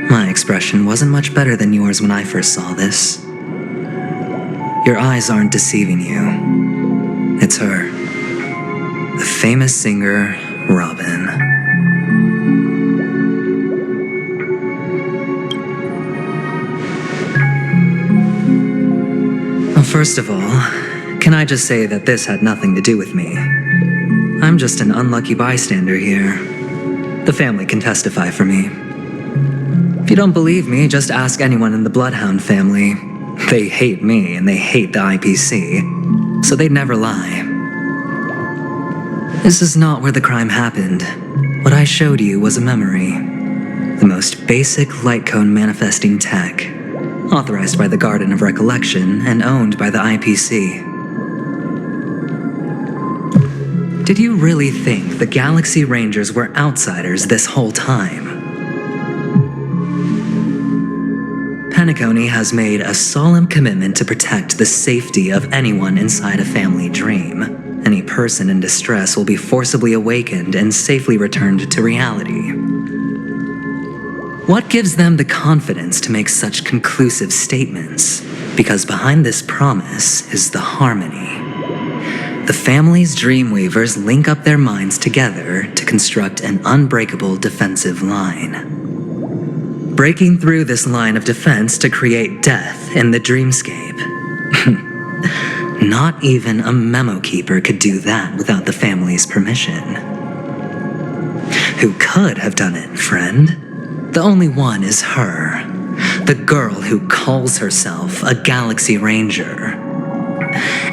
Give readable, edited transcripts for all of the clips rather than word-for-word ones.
My expression wasn't much better than yours when I first saw this. Your eyes aren't deceiving you. It's her. The famous singer, Robin. Well, first of all, can I just say that this had nothing to do with me? I'm just an unlucky bystander here. The family can testify for me. If you don't believe me, just ask anyone in the Bloodhound family. They hate me and they hate the IPC, so they'd never lie. This is not where the crime happened. What I showed you was a memory. The most basic light cone manifesting tech, authorized by the Garden of Recollection and owned by the IPC. Did you really think the Galaxy Rangers were outsiders this whole time? Penacony has made a solemn commitment to protect the safety of anyone inside a family dream. Any person in distress will be forcibly awakened and safely returned to reality. What gives them the confidence to make such conclusive statements? Because behind this promise is the harmony. The family's Dreamweavers link up their minds together to construct an unbreakable defensive line. Breaking through this line of defense to create death in the dreamscape. Not even a memo keeper could do that without the family's permission. Who could have done it, friend? The only one is her. The girl who calls herself a Galaxy Ranger.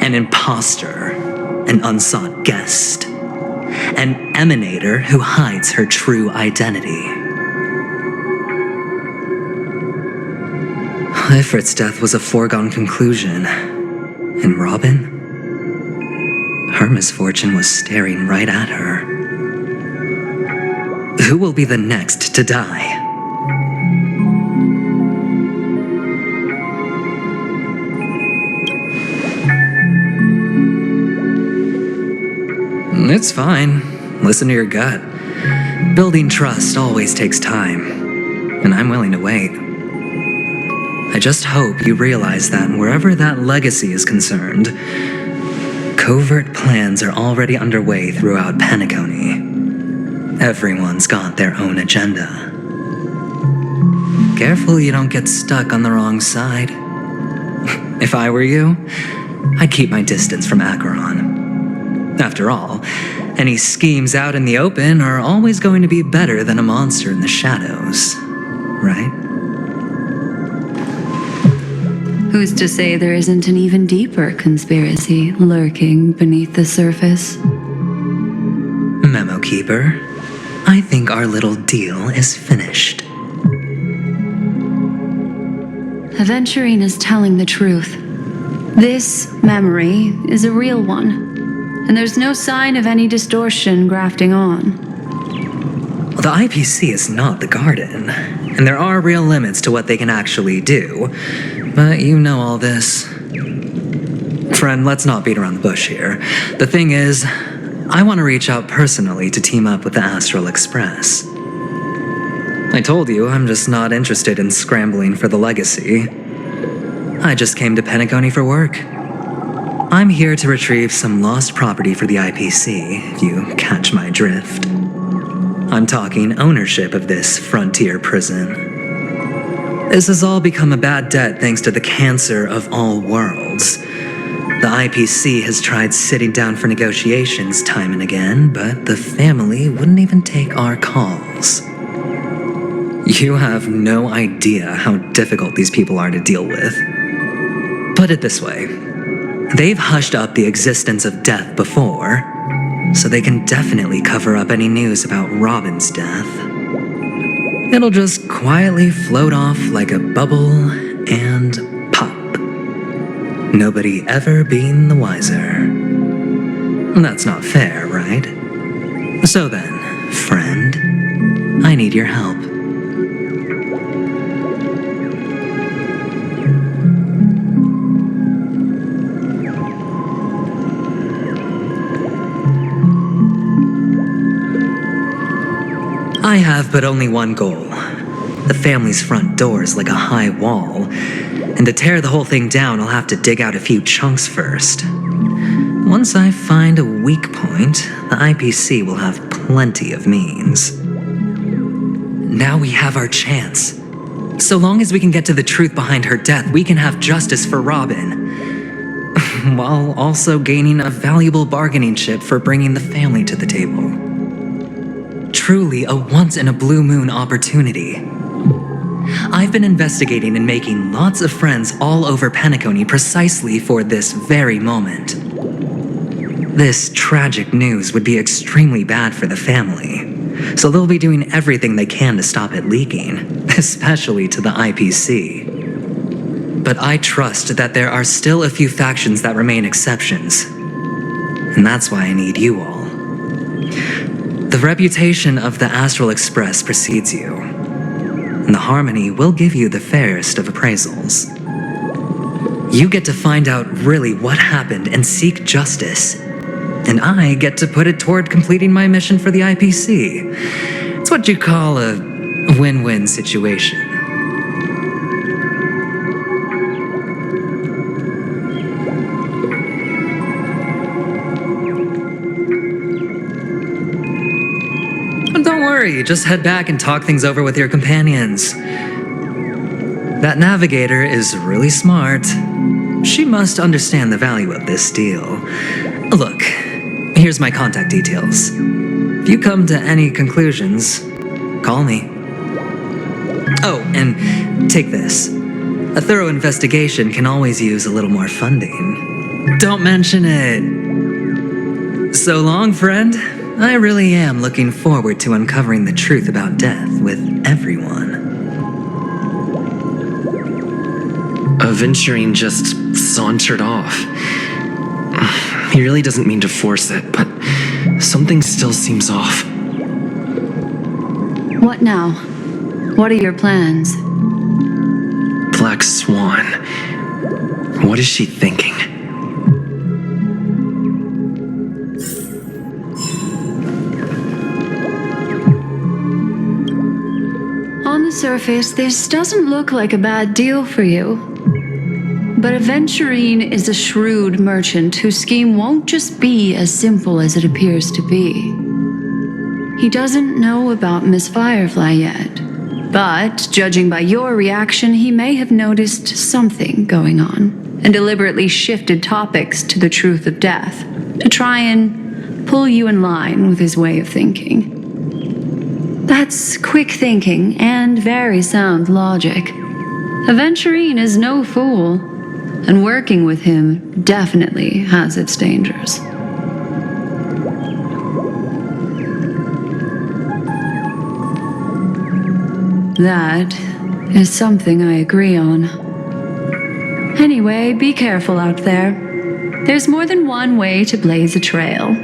An imposter. An unsought guest. An emanator who hides her true identity. Ifrit's death was a foregone conclusion. And Robin? Her misfortune was staring right at her. Who will be the next to die? It's fine. Listen to your gut. Building trust always takes time, and I'm willing to wait. I just hope you realize that wherever that legacy is concerned, covert plans are already underway throughout Penacony. Everyone's got their own agenda. Careful you don't get stuck on the wrong side. If I were you, I'd keep my distance from Acheron. After all, any schemes out in the open are always going to be better than a monster in the shadows, right? Who's to say there isn't an even deeper conspiracy lurking beneath the surface? Memo Keeper, I think our little deal is finished. Aventurine is telling the truth. This memory is a real one, and there's no sign of any distortion grafting on. Well, the IPC is not the Garden, and there are real limits to what they can actually do. But you know all this. Friend, let's not beat around the bush here. The thing is, I want to reach out personally to team up with the Astral Express. I told you I'm just not interested in scrambling for the legacy. I just came to Penacony for work. I'm here to retrieve some lost property for the IPC, if you catch my drift. I'm talking ownership of this frontier prison. This has all become a bad debt thanks to the cancer of all worlds. The IPC has tried sitting down for negotiations time and again, but the family wouldn't even take our calls. You have no idea how difficult these people are to deal with. Put it this way, they've hushed up the existence of death before, so they can definitely cover up any news about Robin's death. It'll just quietly float off like a bubble and pop. Nobody ever being the wiser. That's not fair, right? So then, friend, I need your help. I have but only one goal. The family's front door is like a high wall, and to tear the whole thing down, I'll have to dig out a few chunks first. Once I find a weak point, the IPC will have plenty of means. Now we have our chance. So long as we can get to the truth behind her death, we can have justice for Robin, while also gaining a valuable bargaining chip for bringing the family to the table. Truly a once-in-a-blue-moon opportunity. I've been investigating and making lots of friends all over Penacony precisely for this very moment. This tragic news would be extremely bad for the family, so they'll be doing everything they can to stop it leaking, especially to the IPC. But I trust that there are still a few factions that remain exceptions, and that's why I need you all. The reputation of the Astral Express precedes you, and the Harmony will give you the fairest of appraisals. You get to find out really what happened and seek justice, and I get to put it toward completing my mission for the IPC. It's what you call a win-win situation. Don't worry, just head back and talk things over with your companions. That navigator is really smart. She must understand the value of this deal. Look, here's my contact details. If you come to any conclusions, call me. Oh, and take this. A thorough investigation can always use a little more funding. Don't mention it. So long, friend. I really am looking forward to uncovering the truth about death with everyone. Aventurine just sauntered off. He really doesn't mean to force it, but something still seems off. What now? What are your plans? Black Swan. What is she thinking? On the surface, this doesn't look like a bad deal for you. But Aventurine is a shrewd merchant whose scheme won't just be as simple as it appears to be. He doesn't know about Miss Firefly yet, but judging by your reaction, he may have noticed something going on and deliberately shifted topics to the truth of death to try and pull you in line with his way of thinking. That's quick thinking and very sound logic. Aventurine is no fool, and working with him definitely has its dangers. That is something I agree on. Anyway, be careful out there. There's more than one way to blaze a trail.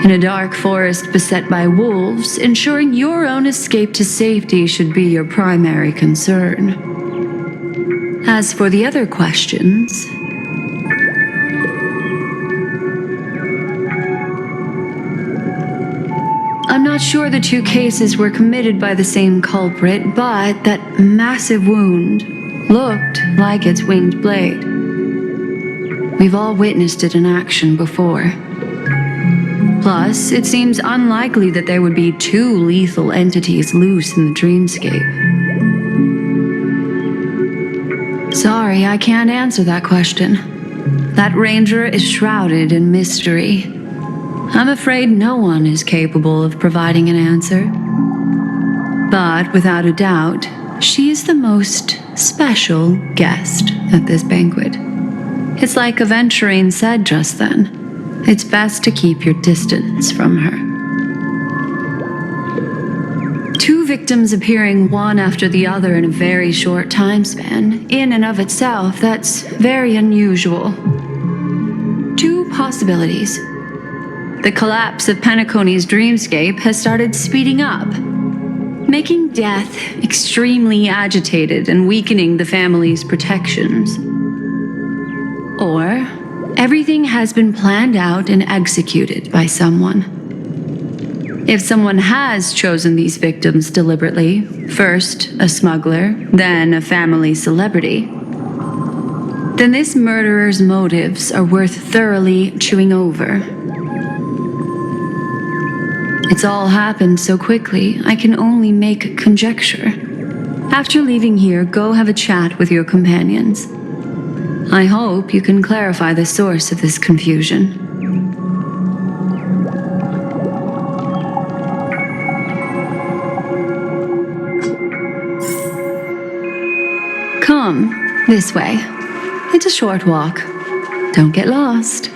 In a dark forest beset by wolves, ensuring your own escape to safety should be your primary concern. As for the other questions, I'm not sure the two cases were committed by the same culprit, but that massive wound looked like its winged blade. We've all witnessed it in action before. Plus, it seems unlikely that there would be two lethal entities loose in the dreamscape. Sorry, I can't answer that question. That ranger is shrouded in mystery. I'm afraid no one is capable of providing an answer. But without a doubt, she is the most special guest at this banquet. It's like Aventurine said just then. It's best to keep your distance from her. Two victims appearing one after the other in a very short time span, in and of itself, that's very unusual. Two possibilities. The collapse of Penacony's dreamscape has started speeding up, making death extremely agitated and weakening the family's protections. Or everything has been planned out and executed by someone. If someone has chosen these victims deliberately, first a smuggler, then a family celebrity, then this murderer's motives are worth thoroughly chewing over. It's all happened so quickly, I can only make conjecture. After leaving here, go have a chat with your companions. I hope you can clarify the source of this confusion. Come, this way. It's a short walk. Don't get lost.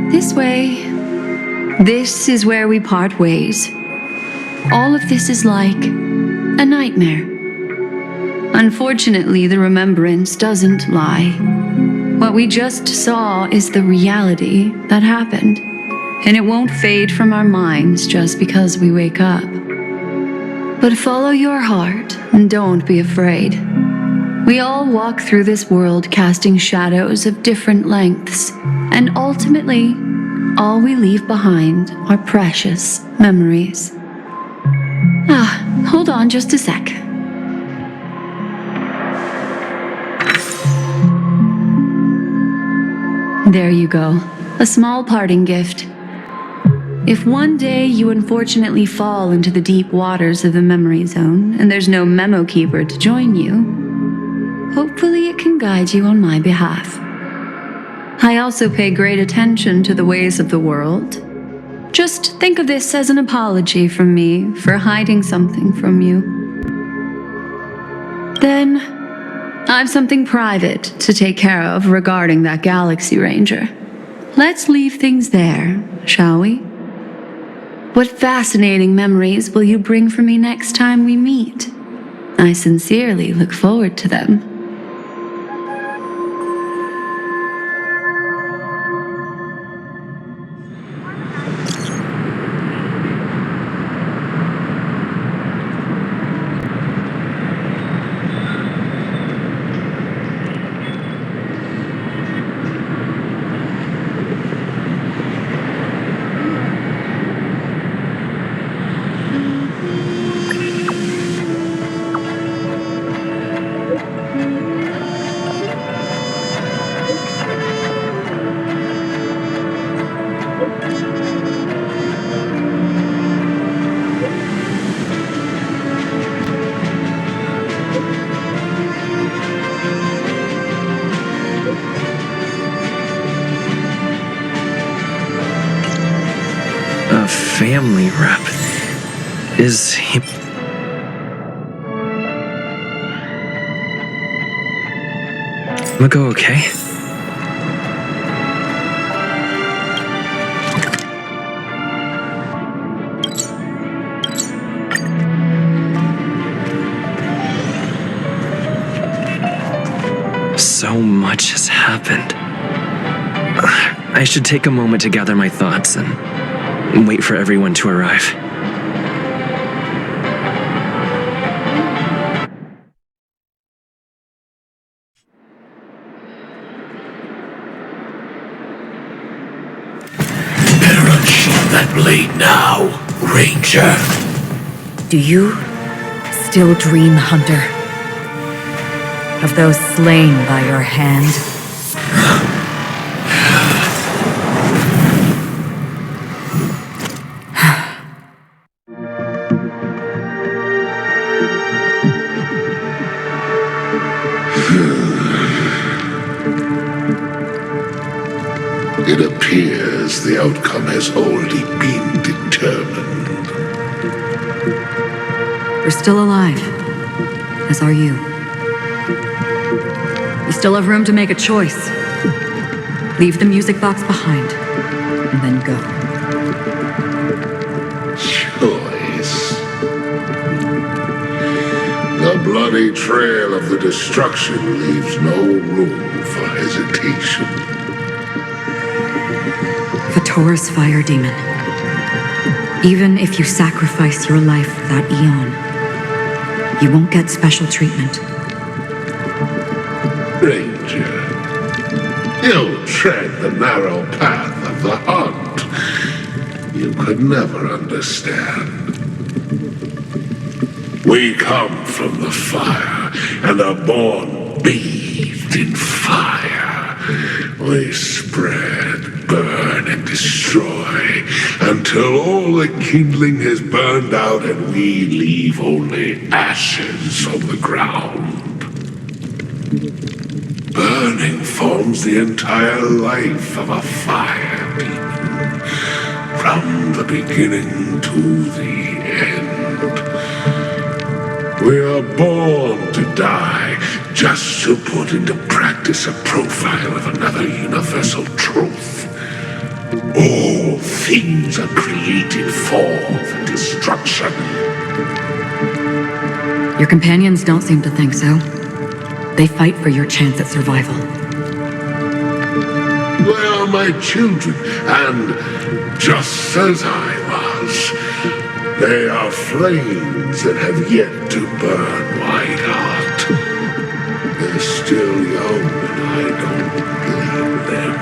This way. This is where we part ways. All of this is like a nightmare. Unfortunately, the remembrance doesn't lie. What we just saw is the reality that happened, and it won't fade from our minds just because we wake up. But follow your heart and don't be afraid. We all walk through this world casting shadows of different lengths, and ultimately, all we leave behind are precious memories. Hold on just a sec. There you go. A small parting gift. If one day you unfortunately fall into the deep waters of the memory zone and there's no memo keeper to join you, hopefully it can guide you on my behalf. I also pay great attention to the ways of the world. Just think of this as an apology from me for hiding something from you. Then, I've something private to take care of regarding that Galaxy Ranger. Let's leave things there, shall we? What fascinating memories will you bring for me next time we meet? I sincerely look forward to them. Family rep. Is he... Mako okay? So much has happened. I should take a moment to gather my thoughts and wait for everyone to arrive. Better unsheath that blade now, Ranger. Do you still dream, Hunter? Of those slain by your hand? It appears the outcome has already been determined. We're still alive, as are you. You still have room to make a choice. Leave the music box behind, and then go. Choice. The bloody trail of the destruction leaves no room for hesitation. Vatora's fire demon. Even if you sacrifice your life for that eon, you won't get special treatment. Ranger, you tread the narrow path of the hunt. You could never understand. We come from the fire and are born bathed in fire. We spread, burn, and destroy until all the kindling has burned out and we leave only ashes on the ground. Burning forms the entire life of a fire demon, from the beginning to the end. We are born to die just to put into practice a profile of another universal truth. All things are created for the destruction. Your companions don't seem to think so. They fight for your chance at survival. They are my children, and just as I was, they are flames that have yet to burn white hot. They're still young, and I don't blame them.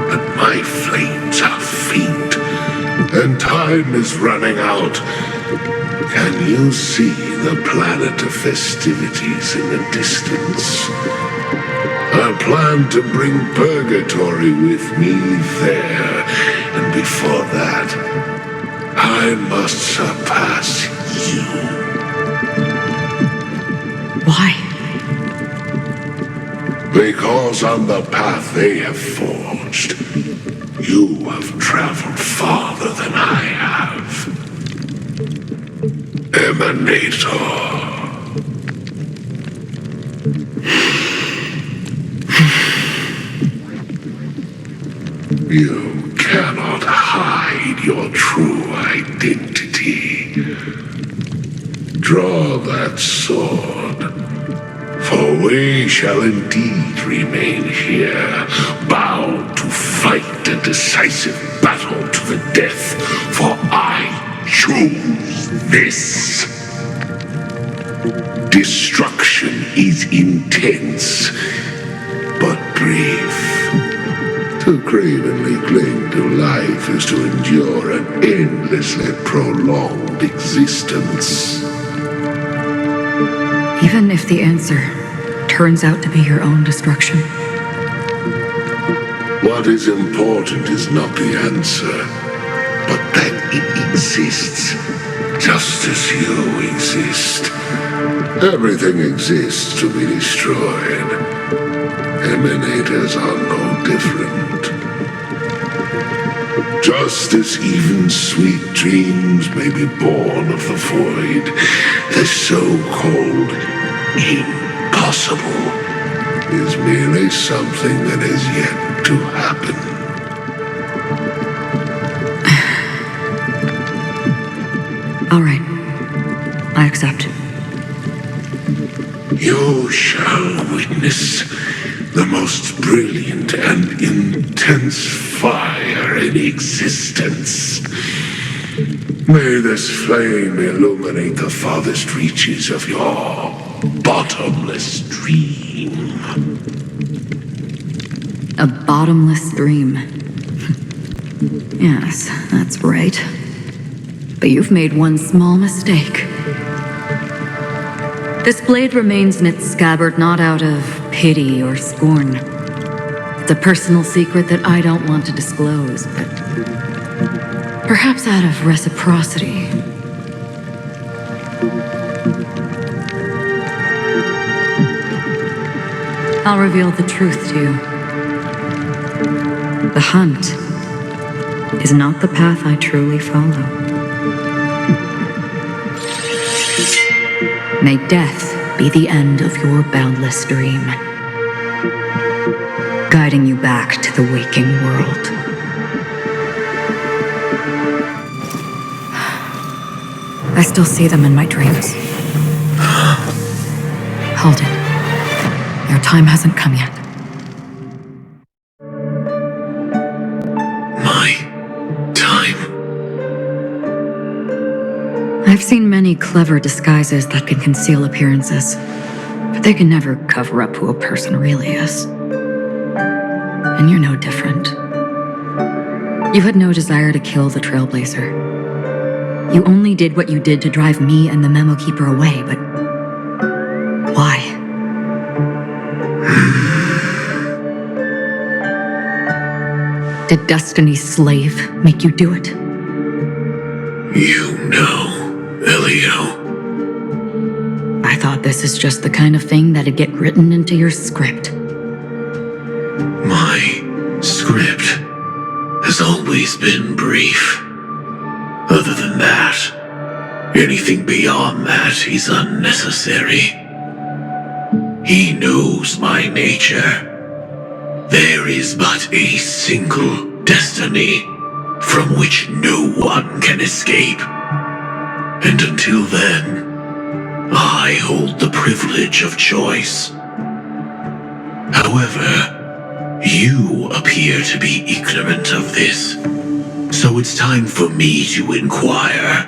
But my flames are faint, and time is running out. Can you see the planet of festivities in the distance? I plan to bring purgatory with me there, and before that, I must surpass you. Why? Because on the path they have forged, you have traveled farther than I have. Emanator. You cannot hide your true identity. Draw that sword, for we shall indeed remain here, bound to fight a decisive battle to the death, for I choose this. Destruction is intense, but brief. To cravenly cling to life is to endure an endlessly prolonged existence. Even if the answer turns out to be your own destruction. What is important is not the answer, but that it exists, just as you exist. Everything exists to be destroyed. Emanators are no different. Just as even sweet dreams may be born of the void, the so-called impossible is merely something that has yet to happen. All right. I accept. You shall witness the most brilliant and intense fire in existence. May this flame illuminate the farthest reaches of your bottomless dream. A bottomless dream. Yes, that's right. But you've made one small mistake. This blade remains in its scabbard not out of pity or scorn. It's a personal secret that I don't want to disclose, but perhaps out of reciprocity. I'll reveal the truth to you. The hunt is not the path I truly follow. May death be the end of your boundless dream, guiding you back to the waking world. I still see them in my dreams. Hold it. Your time hasn't come yet. My time. I've seen many clever disguises that can conceal appearances, but they can never cover up who a person really is. And you're no different. You had no desire to kill the Trailblazer. You only did what you did to drive me and the Memo Keeper away, but why? Did Destiny's slave make you do it? You know, Elio. I thought this is just the kind of thing that'd get written into your script. My script has always been brief. Other than that, anything beyond that is unnecessary. He knows my nature. There is but a single destiny from which no one can escape. And until then, I hold the privilege of choice. However, you appear to be ignorant of this, so it's time for me to inquire.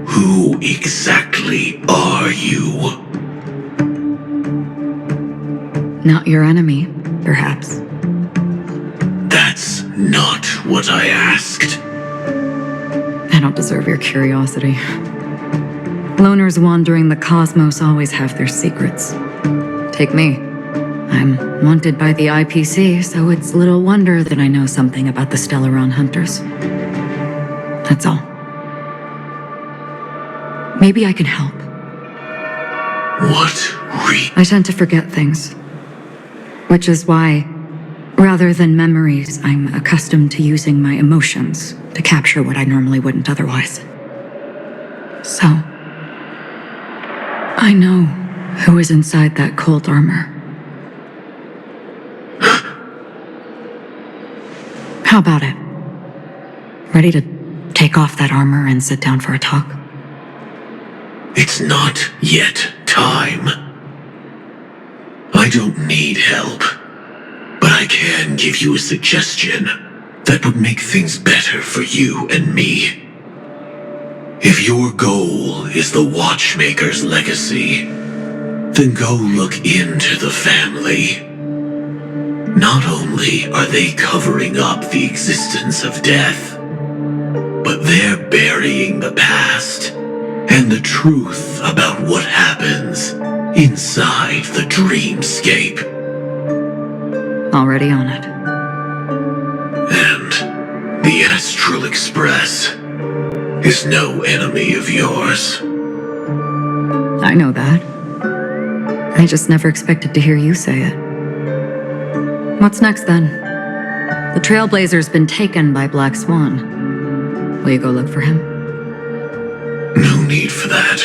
Who exactly are you? Not your enemy, perhaps. That's not what I asked. I don't deserve your curiosity. Loners wandering the cosmos always have their secrets. Take me. I'm wanted by the IPC, so it's little wonder that I know something about the Stellaron hunters. That's all. Maybe I can help. What I tend to forget things. Which is why, rather than memories, I'm accustomed to using my emotions to capture what I normally wouldn't otherwise. So, I know who is inside that cold armor. How about it? Ready to take off that armor and sit down for a talk? It's not yet time. I don't need help, but I can give you a suggestion that would make things better for you and me. If your goal is the Watchmaker's legacy, then go look into the family. Not only are they covering up the existence of death, but they're burying the past and the truth about what happens inside the dreamscape. Already on it. And the Astral Express is no enemy of yours. I know that. I just never expected to hear you say it. What's next then? The Trailblazer's been taken by Black Swan. Will you go look for him? No need for that.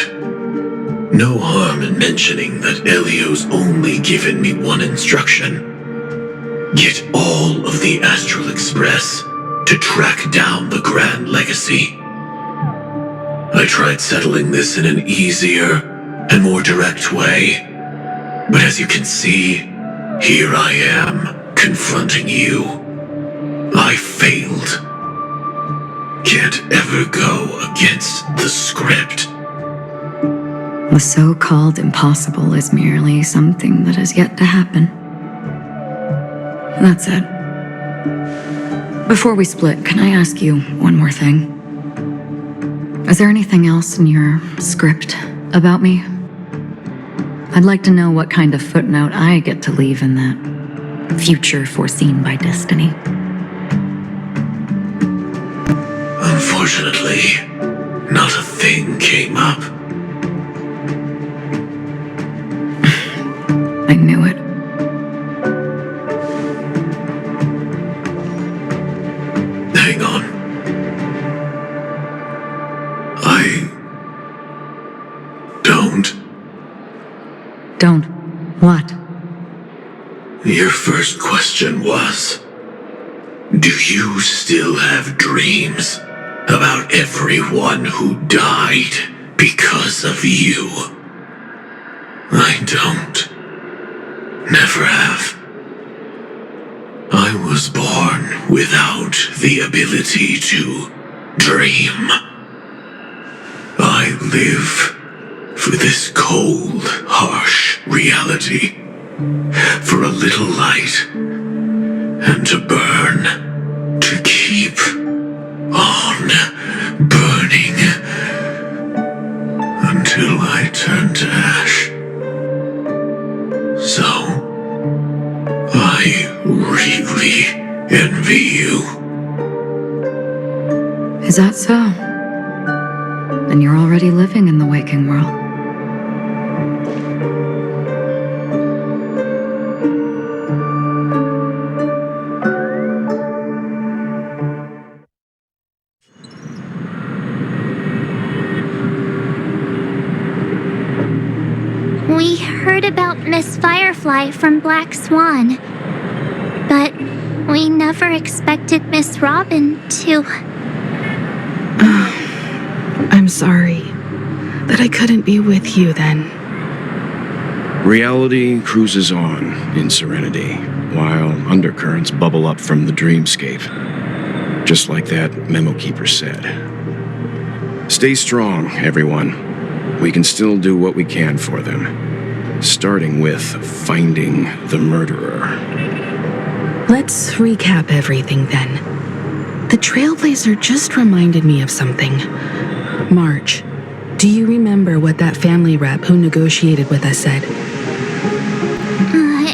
No harm in mentioning that Elio's only given me one instruction. Get all of the Astral Express to track down the Grand Legacy. I tried settling this in an easier and more direct way, but as you can see, here I am, confronting you. I failed. Can't ever go against the script. The so-called impossible is merely something that has yet to happen. That's it. Before we split, can I ask you one more thing? Is there anything else in your script about me? I'd like to know what kind of footnote I get to leave in that future foreseen by destiny. Unfortunately, not a thing came up. I knew it. Hang on. Don't. What? Your first question was, do you still have dreams about everyone who died because of you? I don't. Never have. I was born without the ability to dream. I I live for this cold, harsh reality. For a little light, and to burn, to keep on burning, until I turn to ash. So, I really envy you. Is that so? Then you're already living in the waking world. We heard about Miss Firefly from Black Swan, but we never expected Miss Robin to... I'm sorry that I couldn't be with you then. Reality cruises on in serenity, while undercurrents bubble up from the dreamscape. Just like that memo keeper said. Stay strong, everyone. We can still do what we can for them. Starting with finding the murderer. Let's recap everything then. The Trailblazer just reminded me of something. March, do you remember what that family rep who negotiated with us said?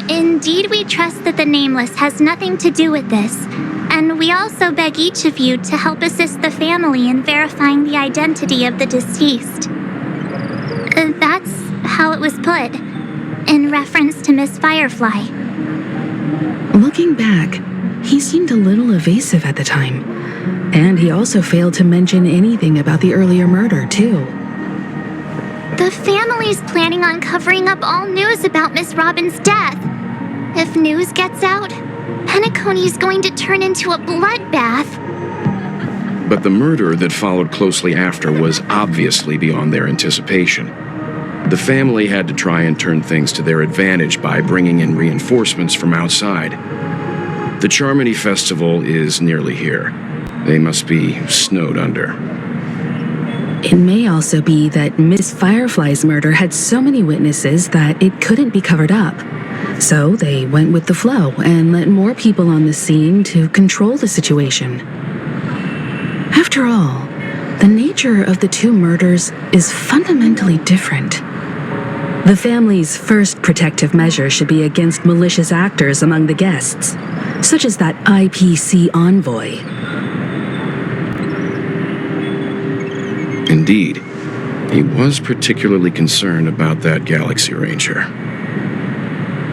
Indeed, we trust that the Nameless has nothing to do with this, and we also beg each of you to help assist the family in verifying the identity of the deceased. That's how it was put, in reference to Miss Firefly. Looking back, he seemed a little evasive at the time, and he also failed to mention anything about the earlier murder, too. The family's planning on covering up all news about Miss Robin's death. If news gets out, Penacony's going to turn into a bloodbath. But the murder that followed closely after was obviously beyond their anticipation. The family had to try and turn things to their advantage by bringing in reinforcements from outside. The Charmony Festival is nearly here. They must be snowed under. It may also be that Miss Firefly's murder had so many witnesses that it couldn't be covered up. So they went with the flow and let more people on the scene to control the situation. After all, the nature of the two murders is fundamentally different. The family's first protective measure should be against malicious actors among the guests, such as that IPC envoy. Indeed, he was particularly concerned about that Galaxy Ranger.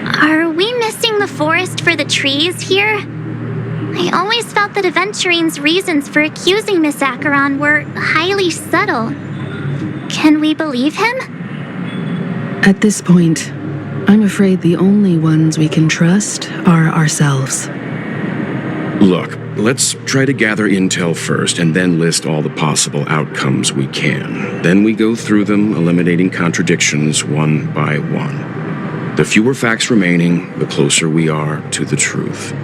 Are we missing the forest for the trees here? I always felt that Aventurine's reasons for accusing Miss Acheron were highly subtle. Can we believe him? At this point, I'm afraid the only ones we can trust are ourselves. Look, let's try to gather intel first and then list all the possible outcomes we can. Then we go through them, eliminating contradictions one by one. The fewer facts remaining, the closer we are to the truth.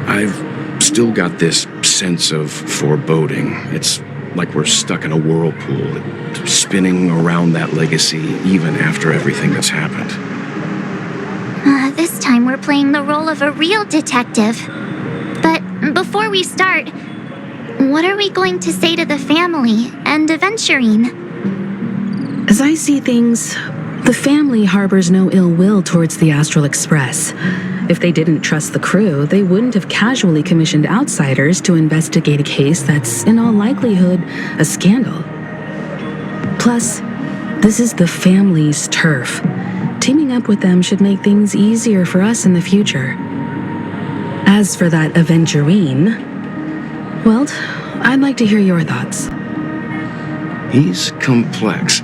I've still got this sense of foreboding. It's like we're stuck in a whirlpool, spinning around that legacy even after everything that's happened. This time we're playing the role of a real detective. But before we start, what are we going to say to the family and Aventurine? As I see things, the family harbors no ill will towards the Astral Express. If they didn't trust the crew, they wouldn't have casually commissioned outsiders to investigate a case that's, in all likelihood, a scandal. Plus, this is the family's turf. Teaming up with them should make things easier for us in the future. As for that Aventurine, well, I'd like to hear your thoughts. He's complex.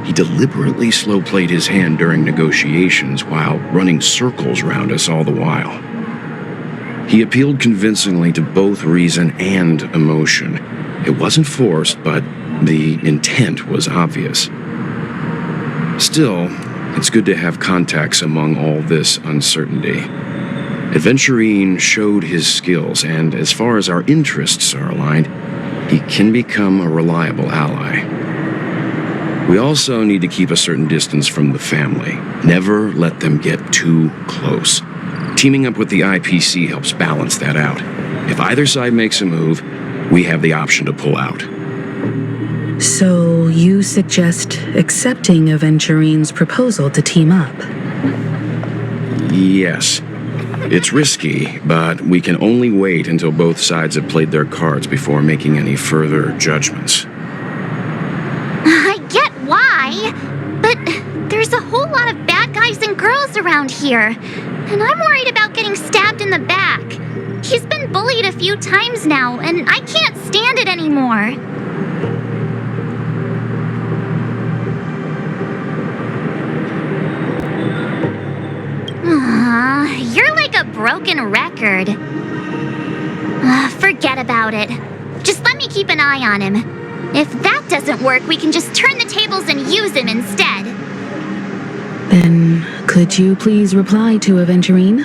He deliberately slow-played his hand during negotiations while running circles around us all the while. He appealed convincingly to both reason and emotion. It wasn't forced, but the intent was obvious. Still, it's good to have contacts among all this uncertainty. Aventurine showed his skills, and as far as our interests are aligned, he can become a reliable ally. We also need to keep a certain distance from the family. Never let them get too close. Teaming up with the IPC helps balance that out. If either side makes a move, we have the option to pull out. So you suggest accepting Aventurine's proposal to team up? Yes. It's risky, but we can only wait until both sides have played their cards before making any further judgments. I get why, but there's a whole lot of bad guys and girls around here, and I'm worried about getting stabbed in the back. He's been bullied a few times now, and I can't stand it anymore. You're like a broken record. Forget about it. Just let me keep an eye on him. If that doesn't work, we can just turn the tables and use him instead. Then, could you please reply to Aventurine?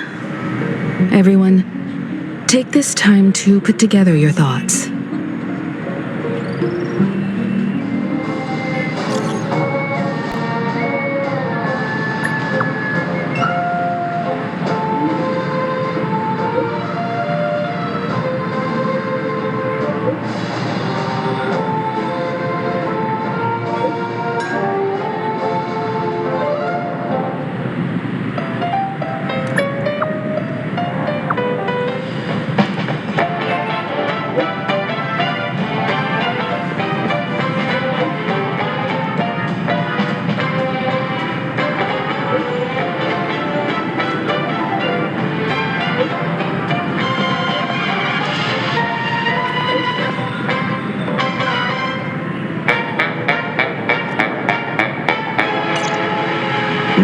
Everyone, take this time to put together your thoughts.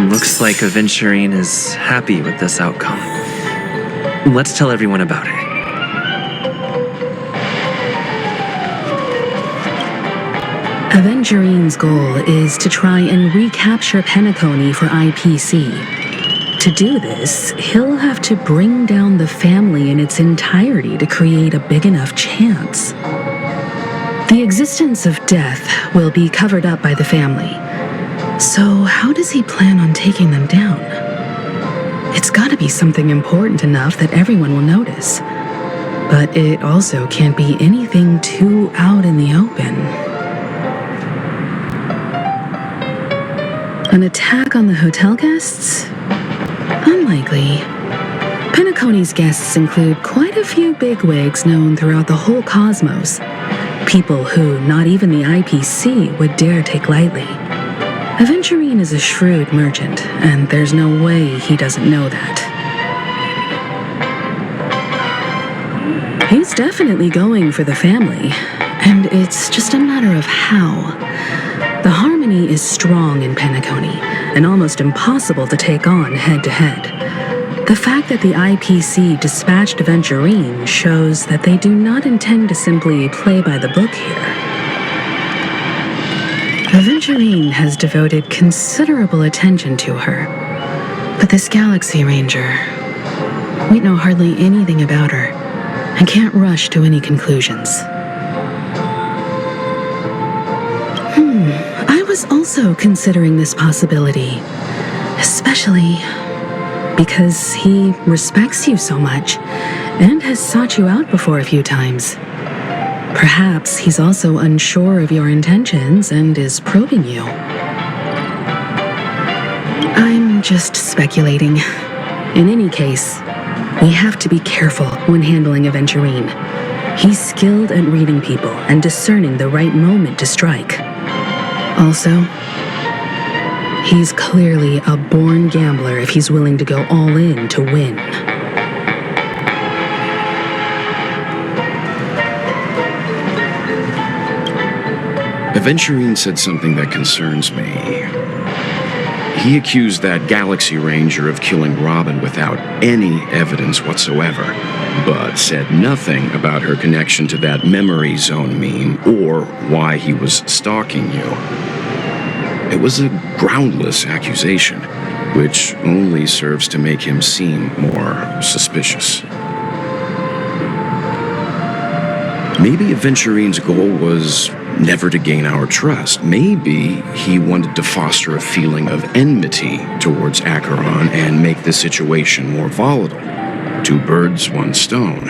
Looks like Aventurine is happy with this outcome. Let's tell everyone about it. Aventurine's goal is to try and recapture Penacony for IPC. To do this, he'll have to bring down the family in its entirety to create a big enough chance. The existence of death will be covered up by the family. So how does he plan on taking them down? It's gotta be something important enough that everyone will notice. But it also can't be anything too out in the open. An attack on the hotel guests? Unlikely. Penacony's guests include quite a few bigwigs known throughout the whole cosmos. People who not even the IPC would dare take lightly. Aventurine is a shrewd merchant, and there's no way he doesn't know that. He's definitely going for the family, and it's just a matter of how. The harmony is strong in Penacony, and almost impossible to take on head-to-head. The fact that the IPC dispatched Aventurine shows that they do not intend to simply play by the book here. Aventurine has devoted considerable attention to her. But this Galaxy Ranger, we know hardly anything about her and can't rush to any conclusions. I was also considering this possibility, especially because he respects you so much and has sought you out before a few times. Perhaps he's also unsure of your intentions and is probing you. I'm just speculating. In any case, we have to be careful when handling Aventurine. He's skilled at reading people and discerning the right moment to strike. Also, he's clearly a born gambler if he's willing to go all in to win. Aventurine said something that concerns me. He accused that Galaxy Ranger of killing Robin without any evidence whatsoever, but said nothing about her connection to that memory zone meme or why he was stalking you. It was a groundless accusation, which only serves to make him seem more suspicious. Maybe Aventurine's goal was never to gain our trust. Maybe he wanted to foster a feeling of enmity towards Acheron and make the situation more volatile. 2 birds, 1 stone.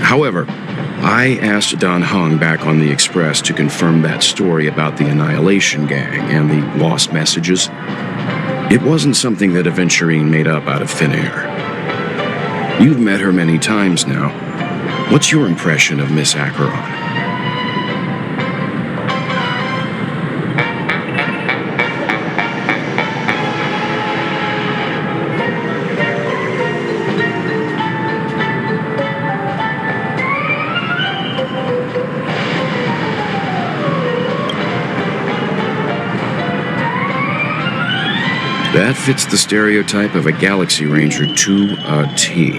However, I asked Don Hung back on the Express to confirm that story about the Annihilation Gang and the lost messages. It wasn't something that Aventurine made up out of thin air. You've met her many times now. What's your impression of Miss Acheron? That fits the stereotype of a Galaxy Ranger to a T.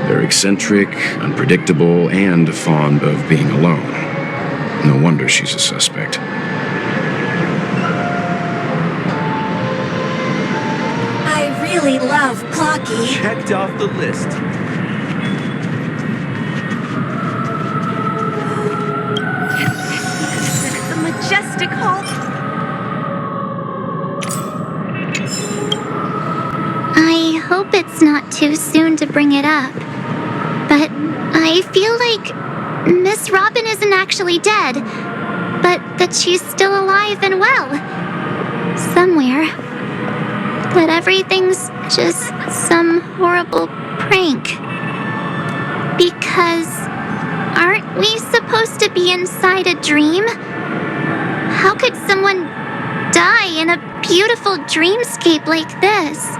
They're eccentric, unpredictable, and fond of being alone. No wonder she's a suspect. I really love Clocky. Checked off the list. The majestic hall. I hope it's not too soon to bring it up, but I feel like Miss Robin isn't actually dead, but that she's still alive and well. Somewhere. That everything's just some horrible prank. Because aren't we supposed to be inside a dream? How could someone die in a beautiful dreamscape like this?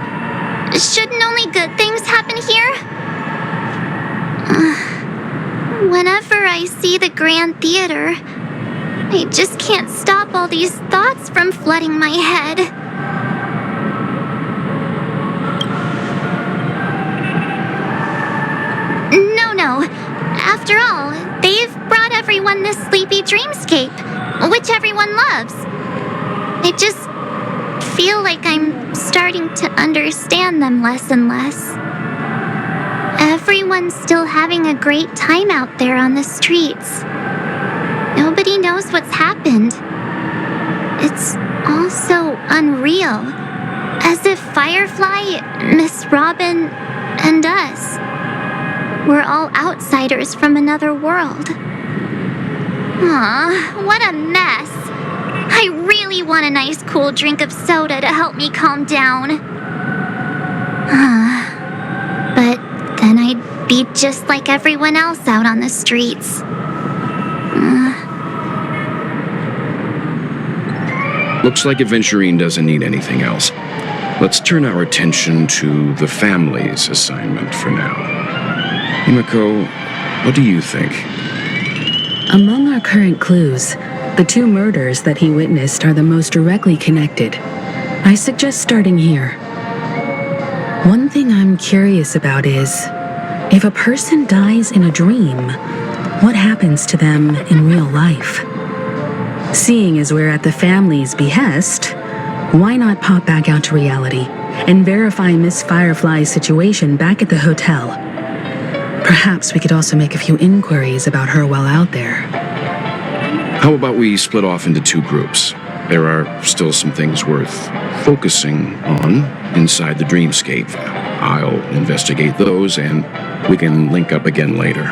Shouldn't only good things happen here? Whenever I see the Grand Theater, I just can't stop all these thoughts from flooding my head. No. After all, they've brought everyone this sleepy dreamscape, which everyone loves. I just feel like I'm starting to understand them less and less. Everyone's still having a great time out there on the streets. Nobody knows what's happened. It's all so unreal. As if Firefly, Miss Robin, and us were all outsiders from another world. Aw, what a mess. I really want a nice cool drink of soda to help me calm down. But then I'd be just like everyone else out on the streets. Looks like Aventurine doesn't need anything else. Let's turn our attention to the family's assignment for now. Himiko, what do you think? Among our current clues, the 2 murders that he witnessed are the most directly connected. I suggest starting here. One thing I'm curious about is, if a person dies in a dream, what happens to them in real life? Seeing as we're at the family's behest, why not pop back out to reality and verify Miss Firefly's situation back at the hotel? Perhaps we could also make a few inquiries about her while out there. How about we split off into 2 groups? There are still some things worth focusing on inside the dreamscape. I'll investigate those, and we can link up again later.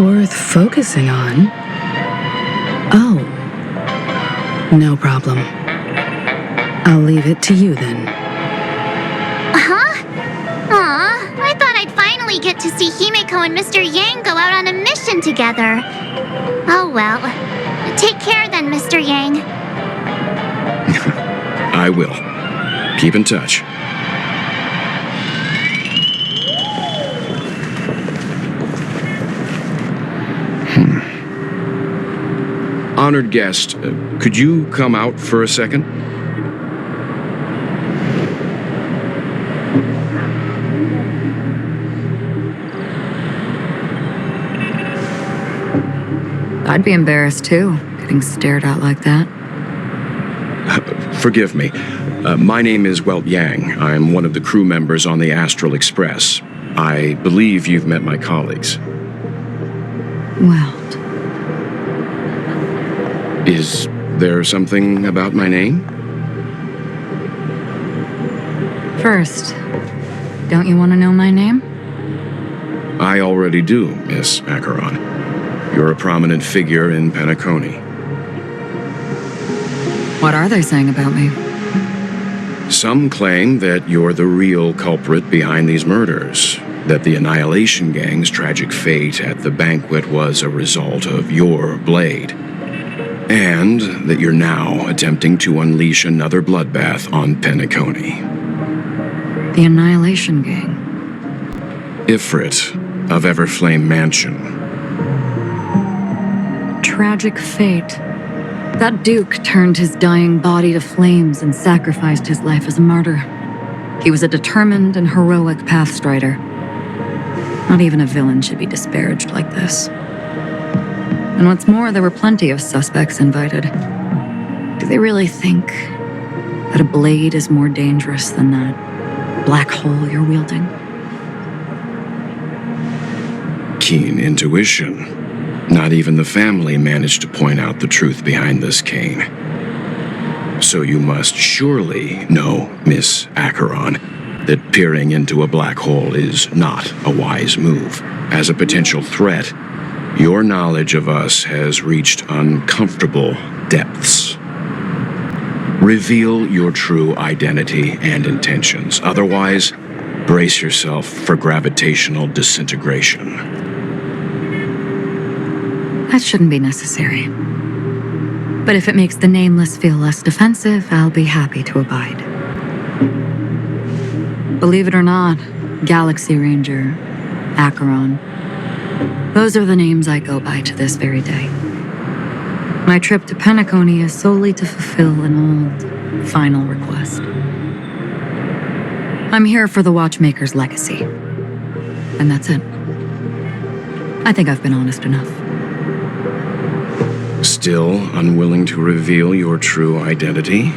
Worth focusing on? Oh. No problem. I'll leave it to you then. Aw, I thought I'd finally get to see Himiko and Mr. Yang go out on a mission together. Oh well. Take care then, Mr. Yang. I will. Keep in touch. Honored guest, could you come out for a second? I'd be embarrassed too, getting stared at like that. Forgive me. My name is Welt Yang. I'm one of the crew members on the Astral Express. I believe you've met my colleagues. Well, Is there something about my name? First, don't you want to know my name? I already do, Miss Acheron. You're a prominent figure in Penacony. What are they saying about me? Some claim that you're the real culprit behind these murders, that the Annihilation Gang's tragic fate at the banquet was a result of your blade, and that you're now attempting to unleash another bloodbath on Penacony. The Annihilation Gang. Ifrit of Everflame Mansion. Tragic fate. That Duke turned his dying body to flames and sacrificed his life as a martyr. He was a determined and heroic pathstrider. Not even a villain should be disparaged like this. And what's more, there were plenty of suspects invited. Do they really think that a blade is more dangerous than that black hole you're wielding? Keen intuition. Not even the family managed to point out the truth behind this cane. So you must surely know, Miss Acheron, that peering into a black hole is not a wise move. As a potential threat, your knowledge of us has reached uncomfortable depths. Reveal your true identity and intentions. Otherwise, brace yourself for gravitational disintegration. That shouldn't be necessary. But if it makes the Nameless feel less defensive, I'll be happy to abide. Believe it or not, Galaxy Ranger, Acheron, those are the names I go by to this very day. My trip to Penacony is solely to fulfill an old, final request. I'm here for the Watchmaker's legacy. And that's it. I think I've been honest enough. Still unwilling to reveal your true identity?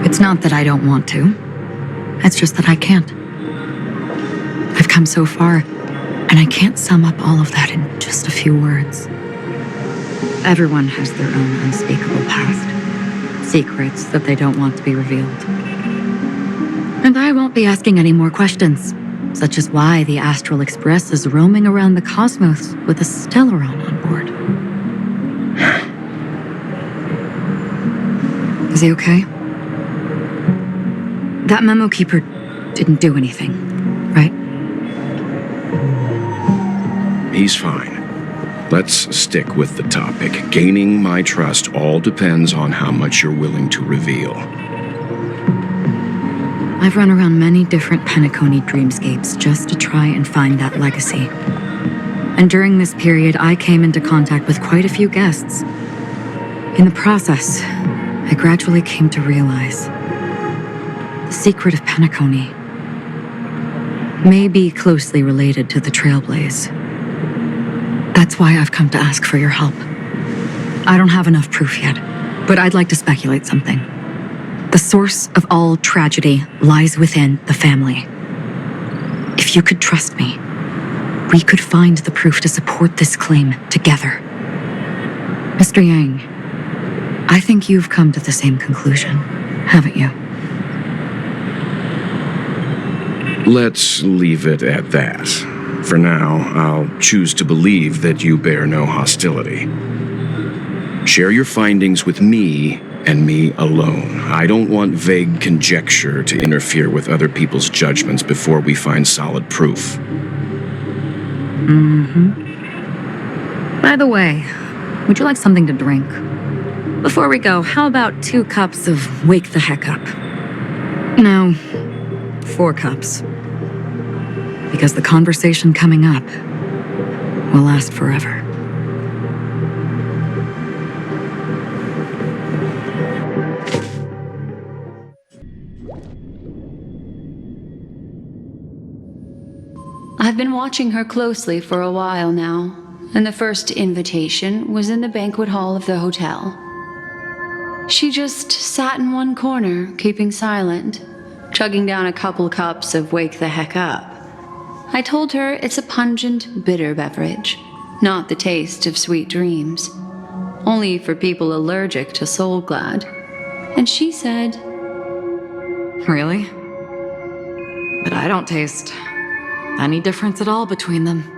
It's not that I don't want to. It's just that I can't. I've come so far, and I can't sum up all of that in just a few words. Everyone has their own unspeakable past, secrets that they don't want to be revealed. And I won't be asking any more questions, such as why the Astral Express is roaming around the cosmos with a Stellaron on board. Is he okay? That memo keeper didn't do anything, right? He's fine. Let's stick with the topic. Gaining my trust all depends on how much you're willing to reveal. I've run around many different Penacony dreamscapes just to try and find that legacy. And during this period, I came into contact with quite a few guests. In the process, I gradually came to realize the secret of Penacony may be closely related to the Trailblaze. That's why I've come to ask for your help. I don't have enough proof yet, but I'd like to speculate something. The source of all tragedy lies within the family. If you could trust me, we could find the proof to support this claim together. Mr. Yang, I think you've come to the same conclusion, haven't you? Let's leave it at that. For now, I'll choose to believe that you bear no hostility. Share your findings with me and me alone. I don't want vague conjecture to interfere with other people's judgments before we find solid proof. By the way, would you like something to drink? Before we go, how about 2 cups of Wake the Heck Up? No, 4 cups. Because the conversation coming up will last forever. I've been watching her closely for a while now, and the first invitation was in the banquet hall of the hotel. She just sat in one corner, keeping silent, chugging down a couple cups of Wake the Heck Up. I told her it's a pungent, bitter beverage, not the taste of sweet dreams. only for people allergic to Soulglad. And she said, Really? But I don't taste any difference at all between them.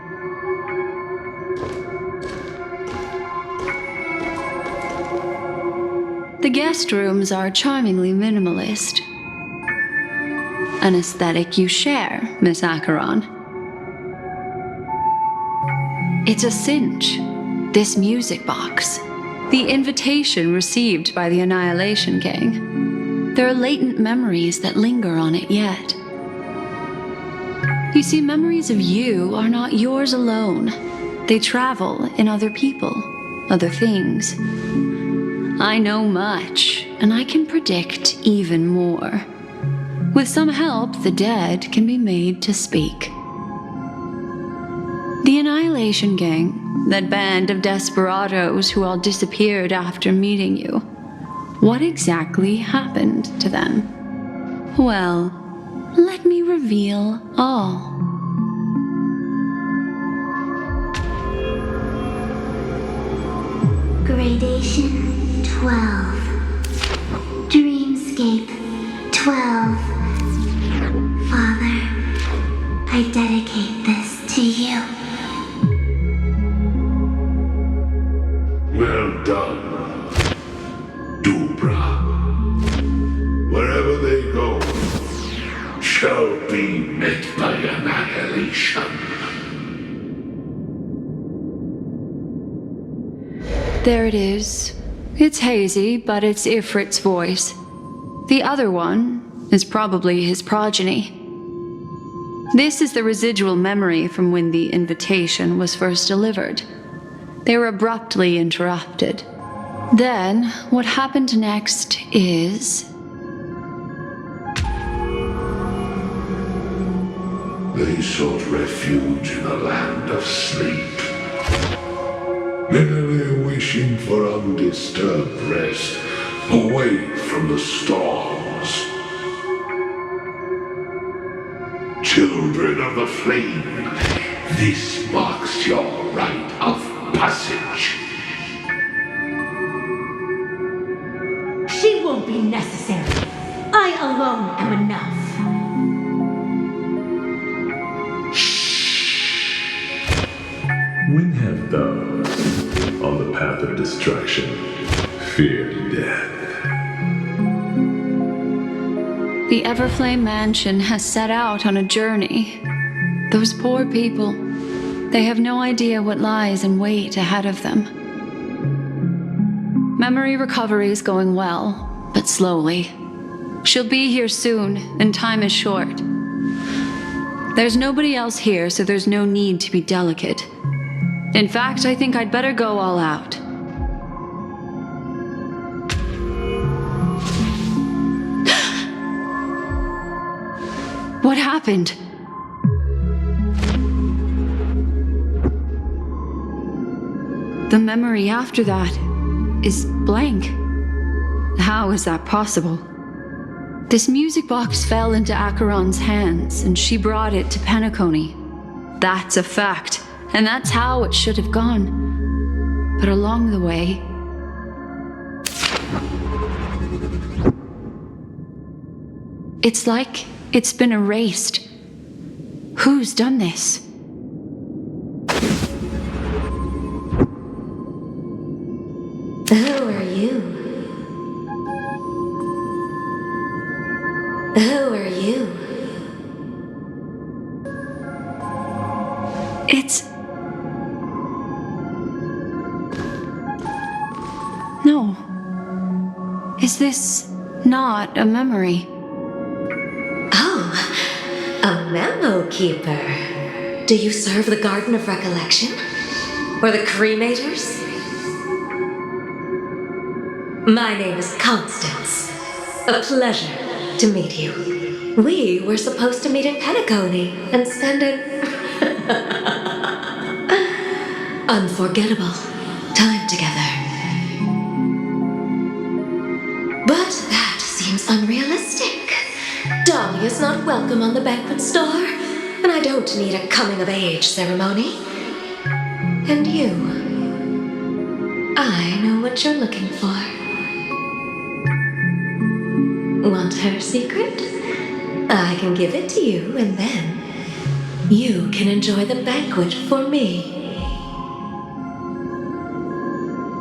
the guest rooms are charmingly minimalist. An aesthetic you share, Miss Acheron. It's a cinch, this music box. The invitation received by the Annihilation Gang. There are latent memories that linger on it yet. You see, memories of you are not yours alone. They travel in other people, other things. I know much, and I can predict even more. With some help, the dead can be made to speak. The Annihilation Gang, that band of desperados who all disappeared after meeting you. What exactly happened to them? Well, let me reveal all. Gradation 12. Dreamscape 12. Father, I dedicate this to you. Well done, Dubra. Wherever they go, shall be met by annihilation. There it is. It's hazy, but it's Ifrit's voice. The other one is probably his progeny. This is the residual memory from when the invitation was first delivered. They were abruptly interrupted. Then, what happened next is... They sought refuge in a land of sleep, merely wishing for undisturbed rest, away from the storms. Children of the flame, this marks your rite of passage. She won't be necessary. I alone am enough. When have those on the path of destruction feared death? The Everflame Mansion has set out on a journey. Those poor people, they have no idea what lies in wait ahead of them. Memory recovery is going well, but slowly. She'll be here soon, and time is short. There's nobody else here, so there's no need to be delicate. In fact, I think I'd better go all out. What happened? The memory after that is blank. How is that possible? This music box fell into Acheron's hands, and she brought it to Penacony. That's a fact. And that's how it should have gone. But along the way... it's like it's been erased. Who's done this? Who are you? Who are you? It's... No. Is this not a memory? Oh, a memo keeper. Do you serve the Garden of Recollection? Or the Cremators? My name is Constance. A pleasure to meet you. We were supposed to meet in Penacony and spend an unforgettable time together. But that seems unrealistic. Dolly is not welcome on the banquet store, and I don't need a coming-of-age ceremony. And you? I know what you're looking for. Want her secret? I can give it to you, and then you can enjoy the banquet for me.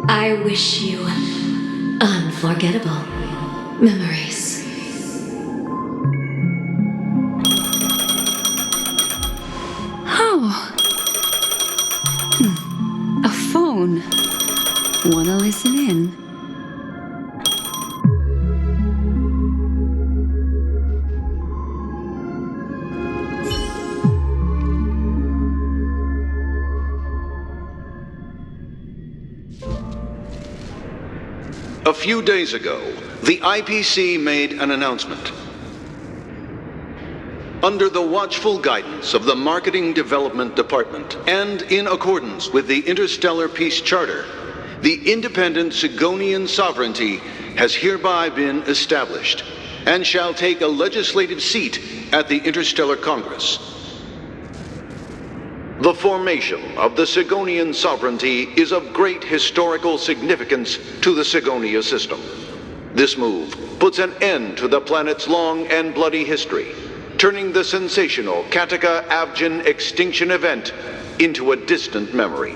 I wish you unforgettable memories. Oh. A phone. Wanna listen in? A few days ago, the IPC made an announcement. Under the watchful guidance of the Marketing Development Department, and in accordance with the Interstellar Peace Charter, the independent Sigonian sovereignty has hereby been established, and shall take a legislative seat at the Interstellar Congress. The formation of the Sigonian sovereignty is of great historical significance to the Sigonia system. This move puts an end to the planet's long and bloody history, turning the sensational Kataka-Avgin extinction event into a distant memory.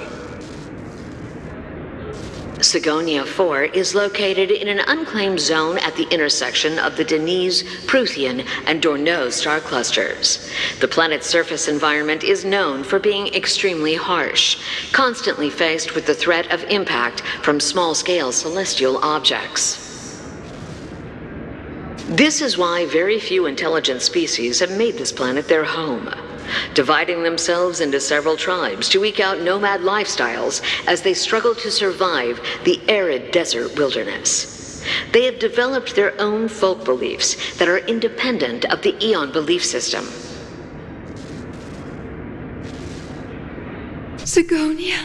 Sigonia 4 is located in an unclaimed zone at the intersection of the Denise, Prothean, and Dorneau star clusters. The planet's surface environment is known for being extremely harsh, constantly faced with the threat of impact from small-scale celestial objects. This is why very few intelligent species have made this planet their home, dividing themselves into several tribes to eke out nomad lifestyles as they struggle to survive the arid desert wilderness. They have developed their own folk beliefs that are independent of the Eon belief system. Sigonia.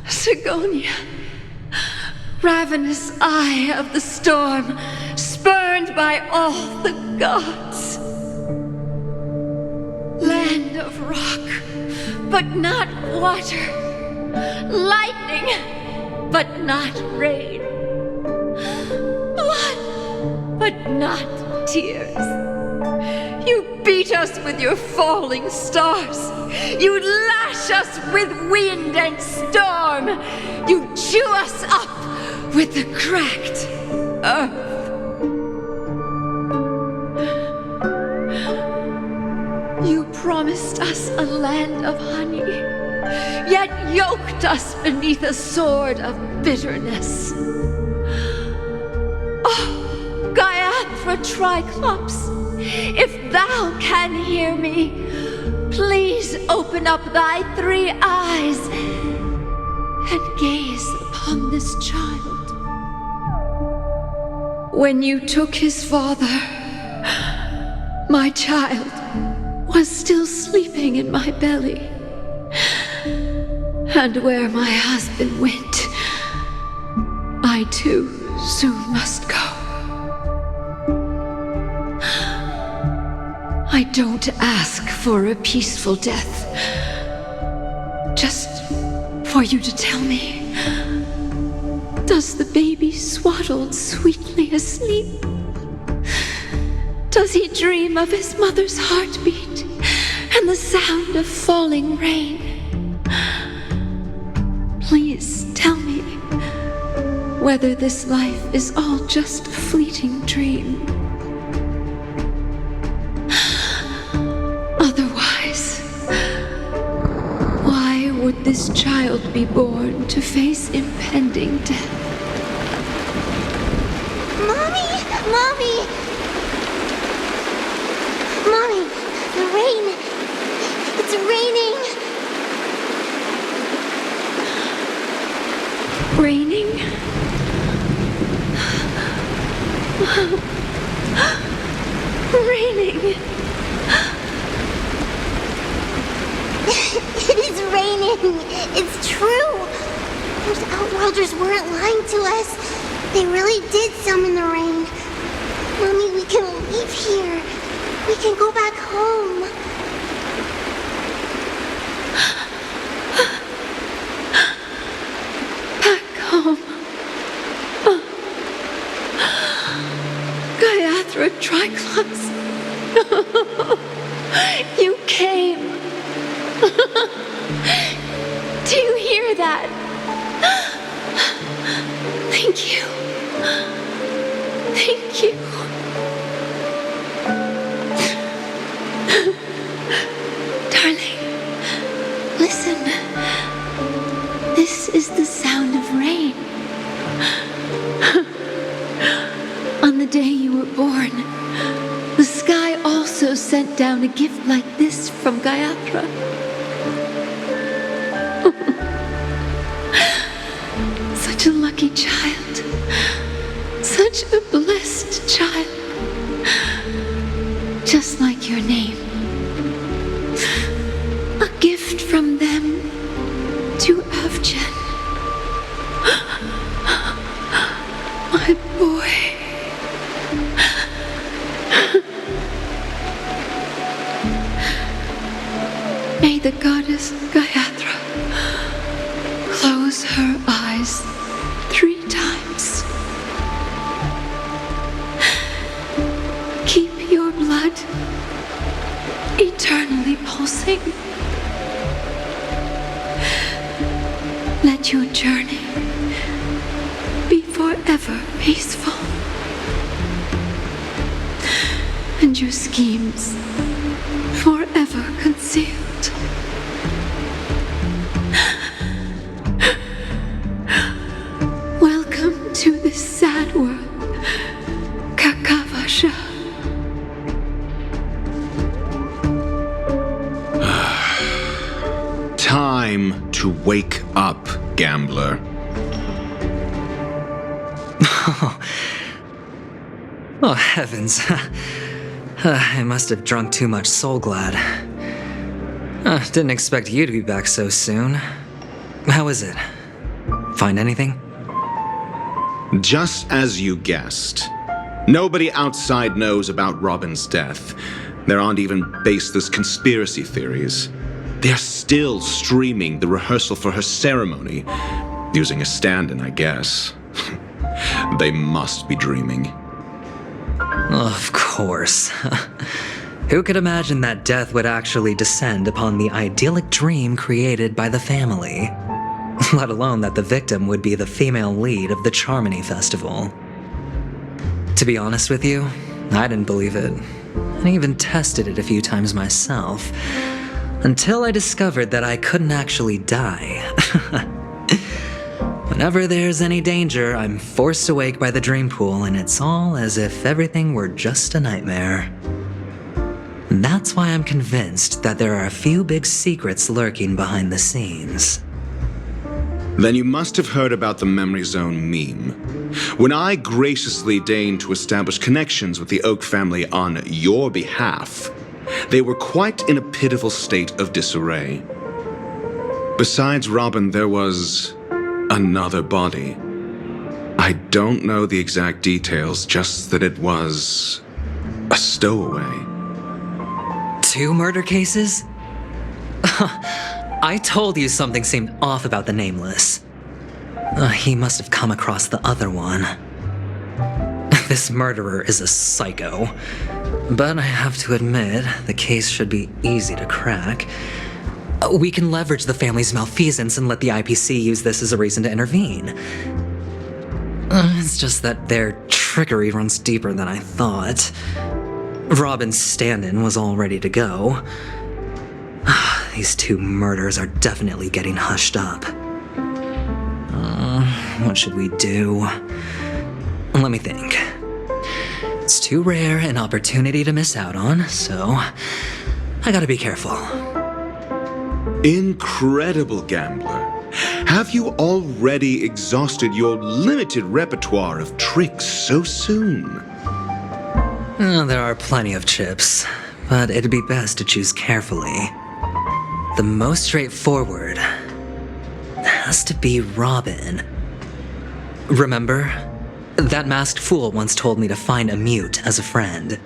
Sigonia. Ravenous eye of the storm, spurned by all the gods. Land of rock, but not water. Lightning, but not rain. Blood, but not tears. You beat us with your falling stars. You lash us with wind and storm. You chew us up with the cracked earth. You promised us a land of honey, yet yoked us beneath a sword of bitterness. Oh, Gaiathra Triclops, if thou can hear me, please open up thy 3 eyes and gaze upon this child. When you took his father, my child was still sleeping in my belly. And where my husband went, I too soon must go. I don't ask for a peaceful death, just for you to tell me, does the baby swaddled sweetly asleep? Does he dream of his mother's heartbeat and the sound of falling rain? Please tell me whether this life is all just a fleeting dream. Otherwise, why would this child be born to face impending death? Mommy! Mommy! Mommy, the rain! It's raining! Raining? Raining! It is raining! It's true! Those outworlders weren't lying to us. They really did summon the rain. Mommy, we can leave here. We can go back home. favorite Triclops. You came. Do you hear that? Thank you. Thank you. Darling, listen. This is the sound of rain. On the day you were born, the sky also sent down a gift like this from Gayatra. Such a lucky child. Such a blessed child. Just like your name. A gift from them to Avjen. My boy. May the goddess Gayatra close her eyes 3 times. Keep your blood eternally pulsing. Let your journey be forever peaceful. And your schemes forever concealed. Welcome to this sad world, Kakavasha. Time to wake up, gambler. Oh, heavens. I must have drunk too much Soul Glad. Didn't expect you to be back so soon. How is it? Find anything? Just as you guessed. Nobody outside knows about Robin's death. There aren't even baseless conspiracy theories. They're still streaming the rehearsal for her ceremony, using a stand-in, I guess. They must be dreaming. Of course. Who could imagine that death would actually descend upon the idyllic dream created by the family? Let alone that the victim would be the female lead of the Charmony Festival. To be honest with you, I didn't believe it. I even tested it a few times myself, until I discovered that I couldn't actually die. Whenever there's any danger, I'm forced awake by the dream pool, and it's all as if everything were just a nightmare. That's why I'm convinced that there are a few big secrets lurking behind the scenes. Then you must have heard about the Memory Zone meme. When I graciously deigned to establish connections with the Oak family on your behalf, they were quite in a pitiful state of disarray. Besides Robin, there was another body. I don't know the exact details, just that it was a stowaway. 2 murder cases? I told you something seemed off about the Nameless. He must have come across the other one. This murderer is a psycho. But I have to admit, the case should be easy to crack. We can leverage the family's malfeasance and let the IPC use this as a reason to intervene. It's just that their trickery runs deeper than I thought. Robin's stand-in was all ready to go. These 2 murders are definitely getting hushed up. What should we do? Let me think. It's too rare an opportunity to miss out on, so I gotta be careful. Incredible, gambler. Have you already exhausted your limited repertoire of tricks so soon? There are plenty of chips, but it'd be best to choose carefully. The most straightforward has to be Robin. Remember? That masked fool once told me to find a mute as a friend.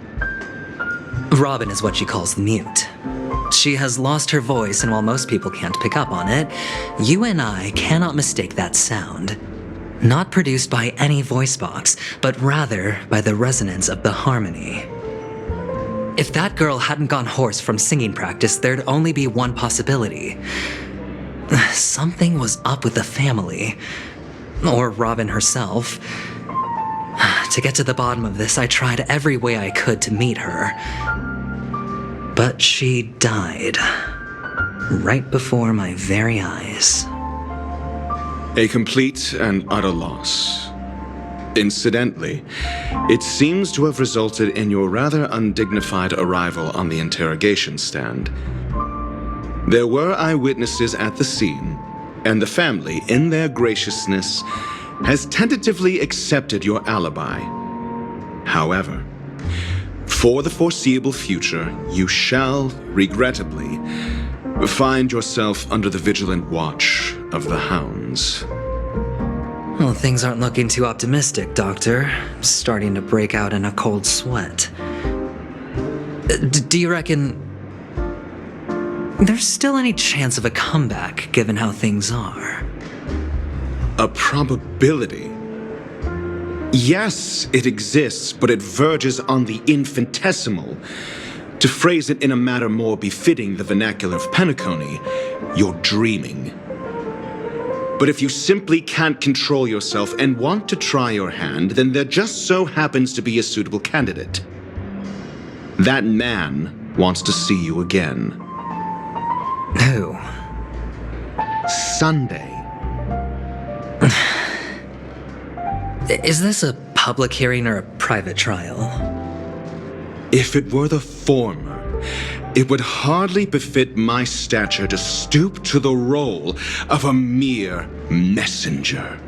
Robin is what she calls the mute. She has lost her voice, and while most people can't pick up on it, you and I cannot mistake that sound. Not produced by any voice box, but rather by the resonance of the harmony. If that girl hadn't gone hoarse from singing practice, there'd only be one possibility. Something was up with the family. Or Robin herself. To get to the bottom of this, I tried every way I could to meet her. But she died. Right before my very eyes. A complete and utter loss. Incidentally, it seems to have resulted in your rather undignified arrival on the interrogation stand. There were eyewitnesses at the scene, and the family, in their graciousness, has tentatively accepted your alibi. However, for the foreseeable future, you shall, regrettably, find yourself under the vigilant watch of the hounds. Well, things aren't looking too optimistic, Doctor. I'm starting to break out in a cold sweat. Do you reckon there's still any chance of a comeback, given how things are? A probability? Yes, it exists, but it verges on the infinitesimal. To phrase it in a manner more befitting the vernacular of Penacony, you're dreaming. But if you simply can't control yourself and want to try your hand, then there just so happens to be a suitable candidate. That man wants to see you again. Who? Sunday. Is this a public hearing or a private trial? If it were the former, it would hardly befit my stature to stoop to the role of a mere messenger.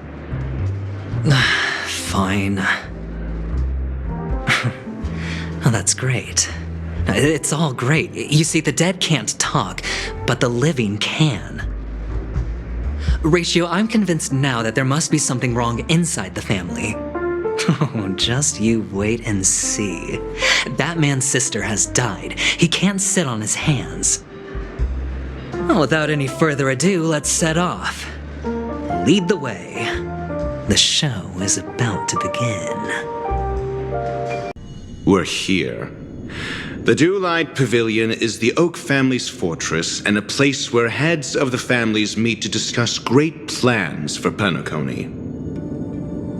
Fine. Oh, that's great. It's all great. You see, the dead can't talk, but the living can. Ratio, I'm convinced now that there must be something wrong inside the family. Oh, just you wait and see. That man's sister has died. He can't sit on his hands. Well, without any further ado, let's set off. Lead the way. The show is about to begin. We're here. The Dewlight Pavilion is the Oak family's fortress and a place where heads of the families meet to discuss great plans for Penacony.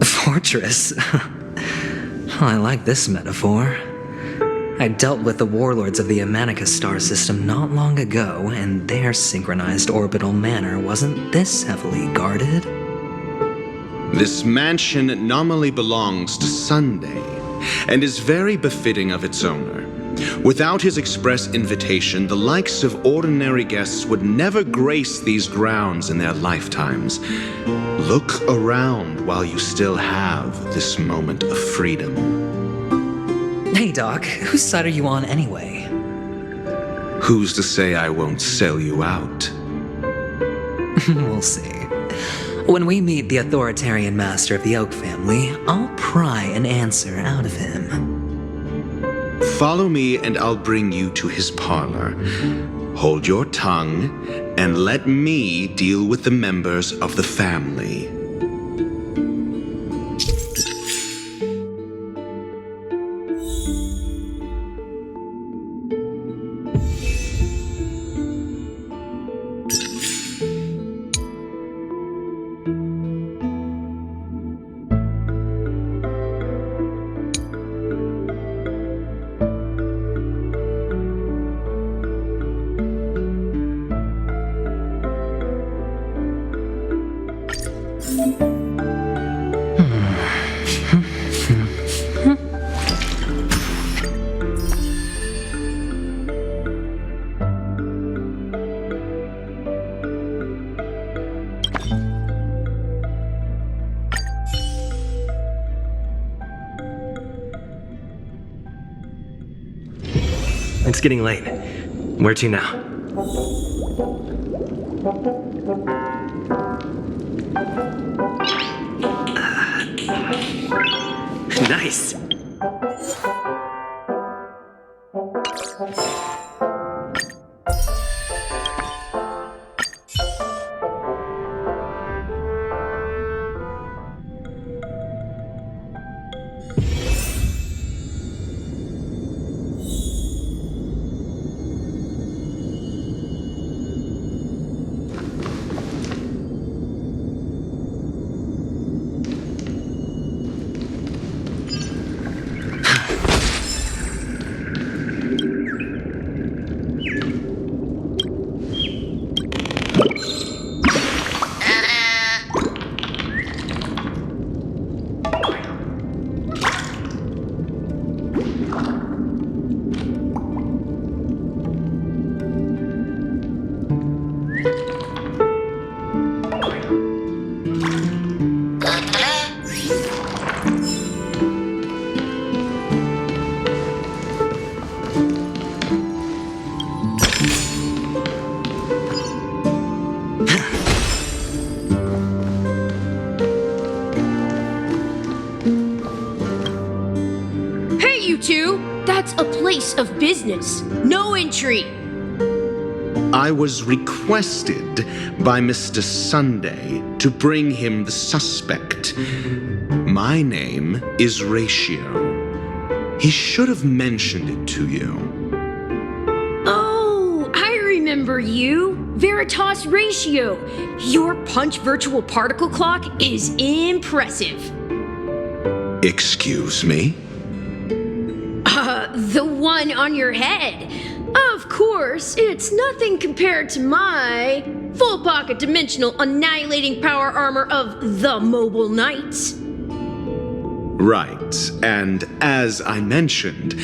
Fortress? I like this metaphor. I dealt with the warlords of the Amanicus star system not long ago, and their synchronized orbital manor wasn't this heavily guarded. This mansion nominally belongs to Sunday, and is very befitting of its owner. Without his express invitation, the likes of ordinary guests would never grace these grounds in their lifetimes. Look around while you still have this moment of freedom. Hey, Doc, whose side are you on anyway? Who's to say I won't sell you out? We'll see. When we meet the authoritarian master of the Oak family, I'll pry an answer out of him. Follow me and I'll bring you to his parlor. Hold your tongue and let me deal with the members of the family. It's getting late. Where to now? Nice! That's a place of business. No entry. I was requested by Mr. Sunday to bring him the suspect. My name is Ratio. He should have mentioned it to you. Oh, I remember you. Veritas Ratio. Your punch virtual particle clock is impressive. Excuse me? The one on your head. Of course, it's nothing compared to my full pocket dimensional annihilating power armor of the Mobile Knights. Right, and as I mentioned,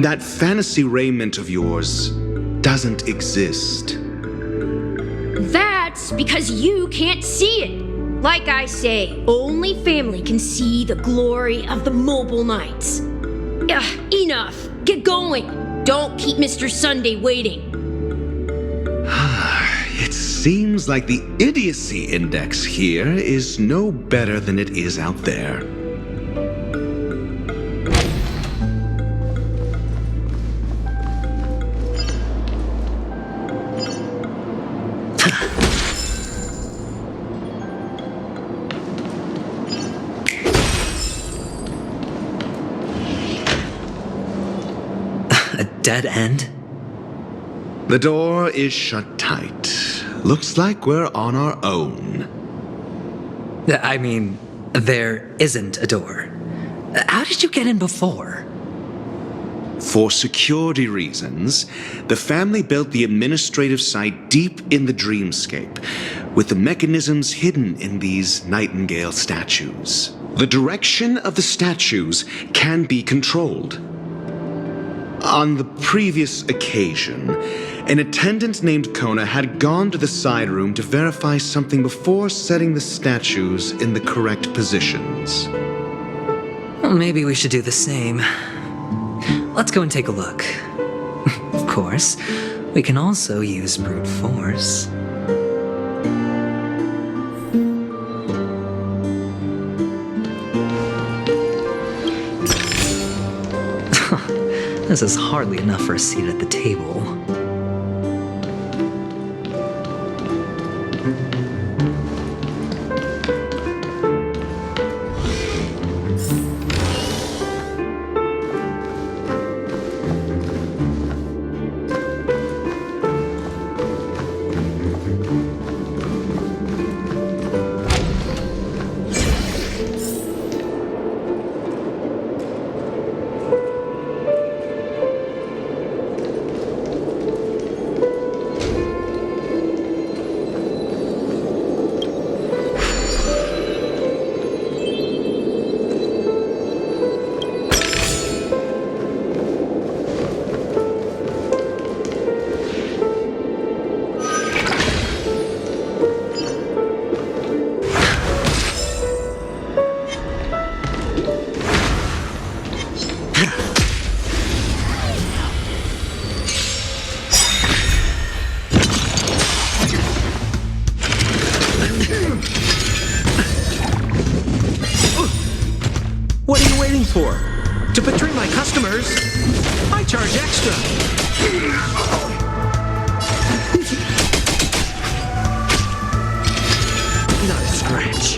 that fantasy raiment of yours doesn't exist. That's because you can't see it. Like I say, only family can see the glory of the Mobile Knights. Enough. Get going. Don't keep Mr. Sunday waiting. It seems like the idiocy index here is no better than it is out there. A dead end? The door is shut tight. Looks like we're on our own. I mean, there isn't a door. How did you get in before? For security reasons, the family built the administrative site deep in the dreamscape, with the mechanisms hidden in these nightingale statues. The direction of the statues can be controlled. On the previous occasion, an attendant named Kona had gone to the side room to verify something before setting the statues in the correct positions. Well, maybe we should do the same. Let's go and take a look. Of course, we can also use brute force. This is hardly enough for a seat at the table. What are you waiting for? To betray my customers, I charge extra. Not a scratch.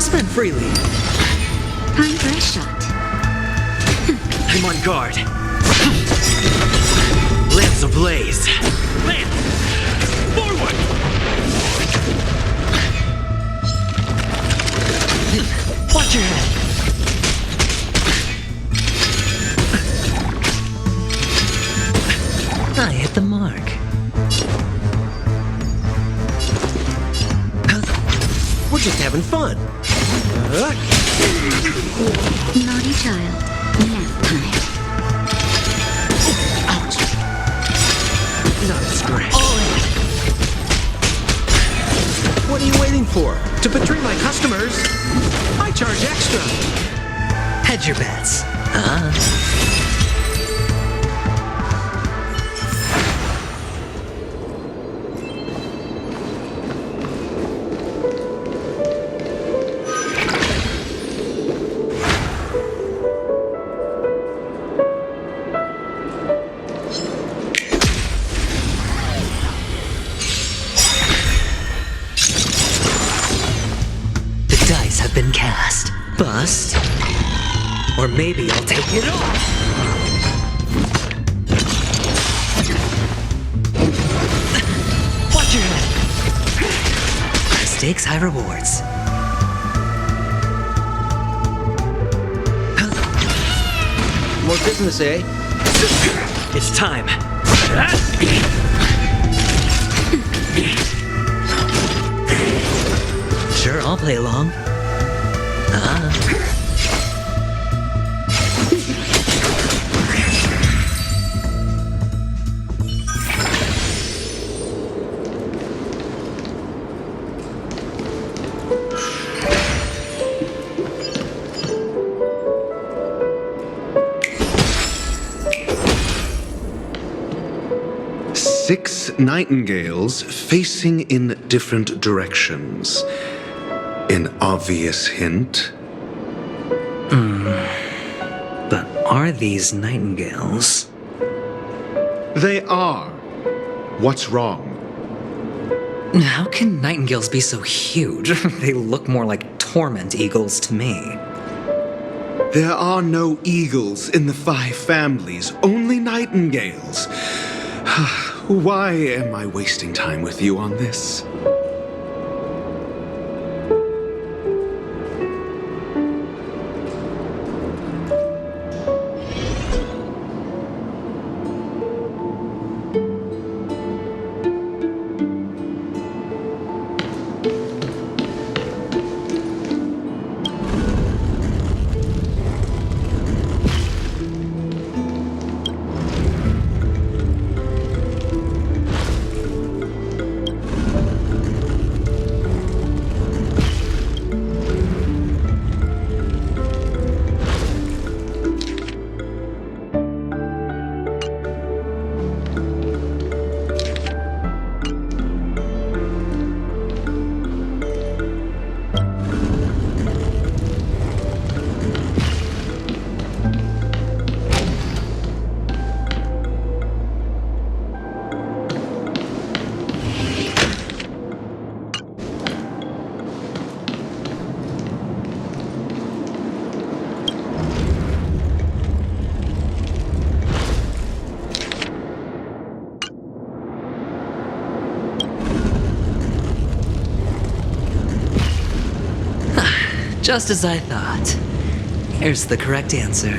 Spend freely. Time for a shot. I'm on guard. Lance ablaze. Lance! Forward! Watch your head. I hit the mark. We're just having fun. Naughty child. Nap time. Ouch. Not a scratch. What are you waiting for? To betray my customers, I charge extra. Hedge your bets. been cast. Bust. Or maybe I'll take it off. Watch your head. Stakes, high rewards. More business, eh? It's time. Sure, I'll play along. Six nightingales facing in different directions. An obvious hint. But are these nightingales? They are. What's wrong? How can nightingales be so huge? They look more like torment eagles to me. There are no eagles in the five families, only nightingales. Why am I wasting time with you on this? Just as I thought. Here's the correct answer.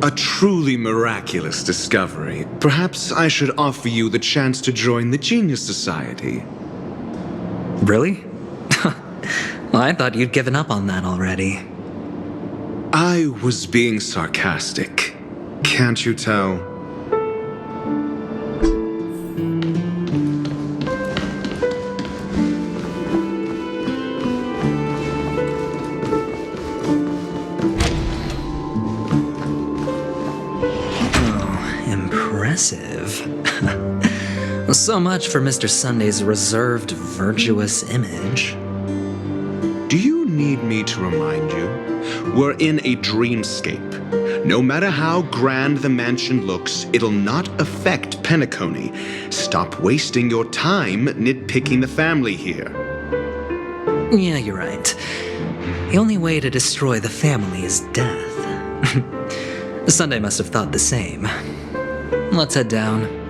A truly miraculous discovery. Perhaps I should offer you the chance to join the Genius Society. Really? Well, I thought you'd given up on that already. I was being sarcastic. Can't you tell? So much for Mr. Sunday's reserved, virtuous image. Do you need me to remind you? We're in a dreamscape. No matter how grand the mansion looks, it'll not affect Penacony. Stop wasting your time nitpicking the family here. Yeah, you're right. The only way to destroy the family is death. Sunday must have thought the same. Let's head down.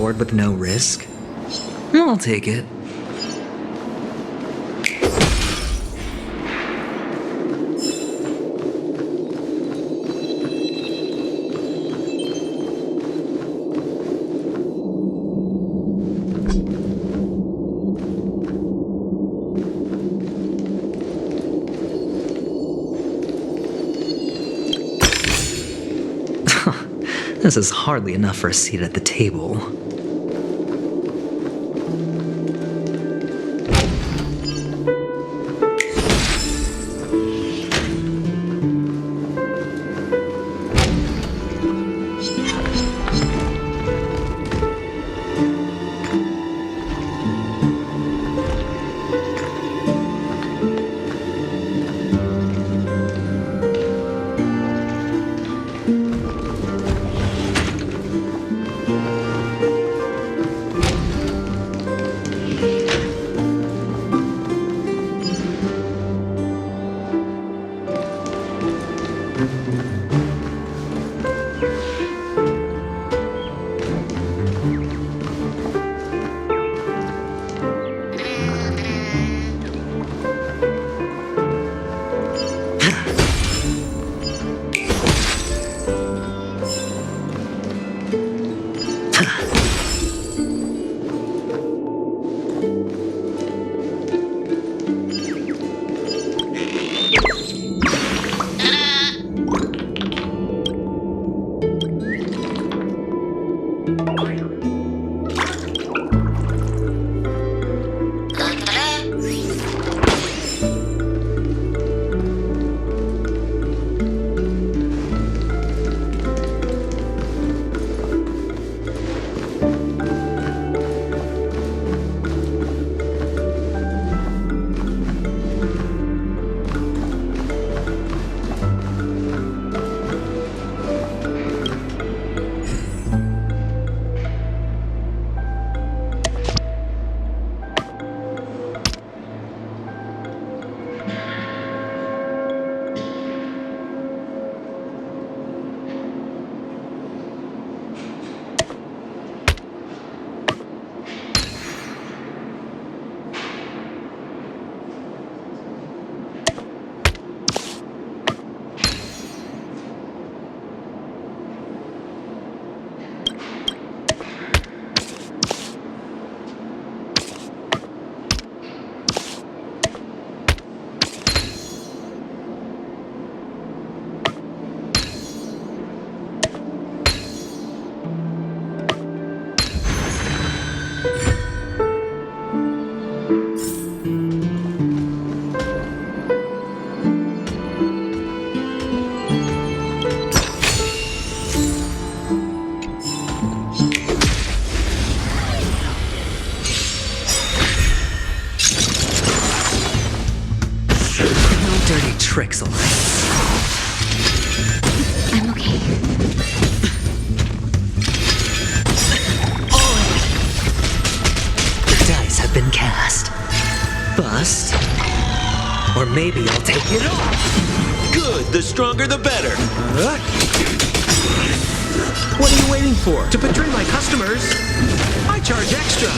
reward with no risk? I'll take it. This is hardly enough for a seat at the table. Tricks alike. I'm okay. The dice have been cast. Bust. Or maybe I'll take it off. Good, the stronger the better. What are you waiting for? To betray my customers? I charge extra.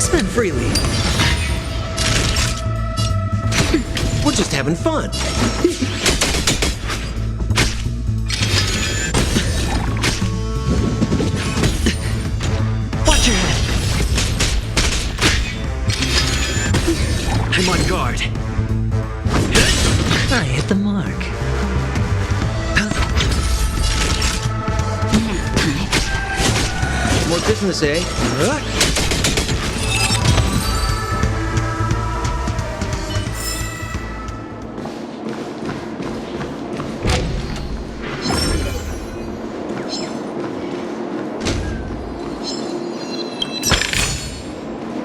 Spend freely. We're just having fun. Watch your head. I'm on guard. I hit the mark. More business, eh?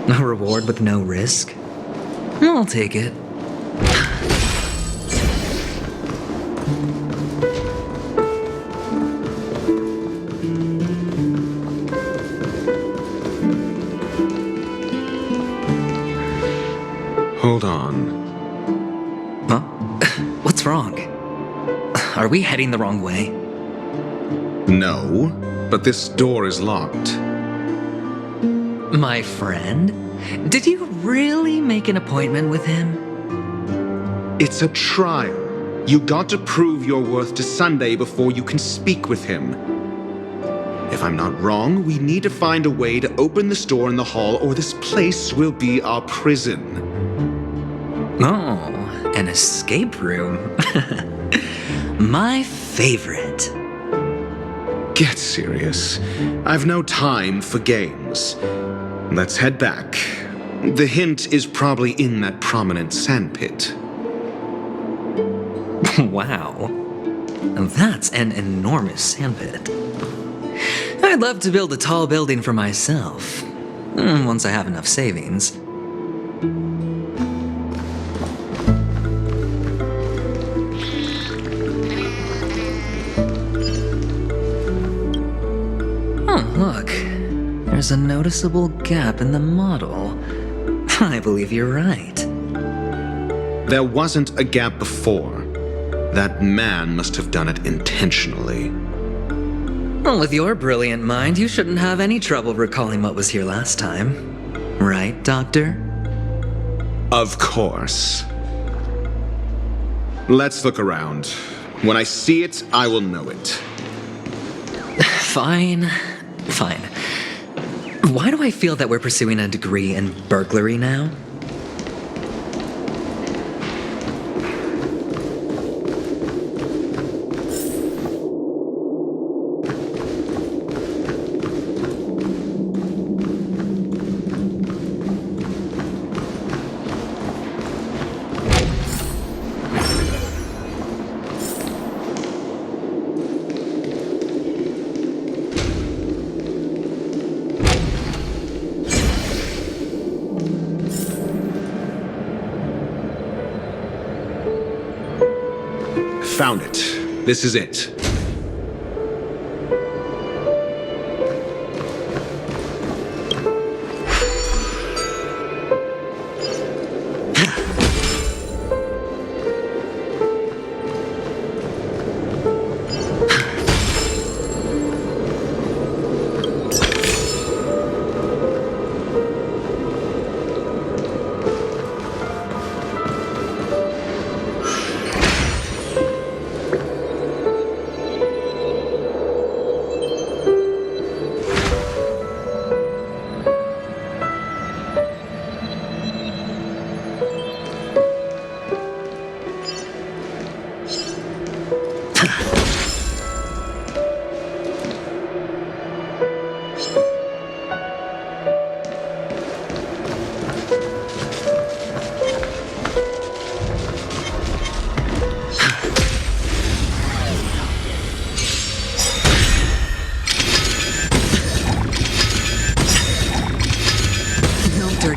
A reward with no risk? I'll take it. Hold on. Huh? What's wrong? Are we heading the wrong way? No, but this door is locked. My friend? Did you really make an appointment with him? It's a trial. You got to prove your worth to Sunday before you can speak with him. If I'm not wrong, we need to find a way to open this door in the hall, or this place will be our prison. Oh, an escape room. My favorite. Get serious. I've no time for games. Let's head back. The hint is probably in that prominent sandpit. Wow. That's an enormous sandpit. I'd love to build a tall building for myself. Once I have enough savings. Oh, look. There's a noticeable gap in the model. I believe you're right. There wasn't a gap before. That man must have done it intentionally. Well, with your brilliant mind, you shouldn't have any trouble recalling what was here last time. Right, Doctor? Of course. Let's look around. When I see it, I will know it. Fine. Why do I feel that we're pursuing a degree in burglary now? Found it. This is it.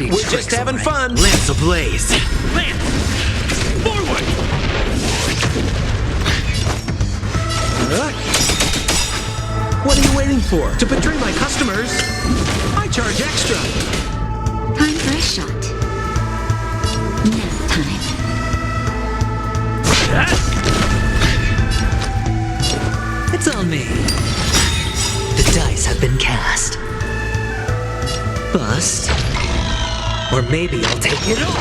We're just having fun. Lance ablaze. Lance! Forward! What are you waiting for? To betray my customers? I charge extra. Time for a shot. Nap time. It's on me. The dice have been cast. Bust. Or maybe I'll take it all.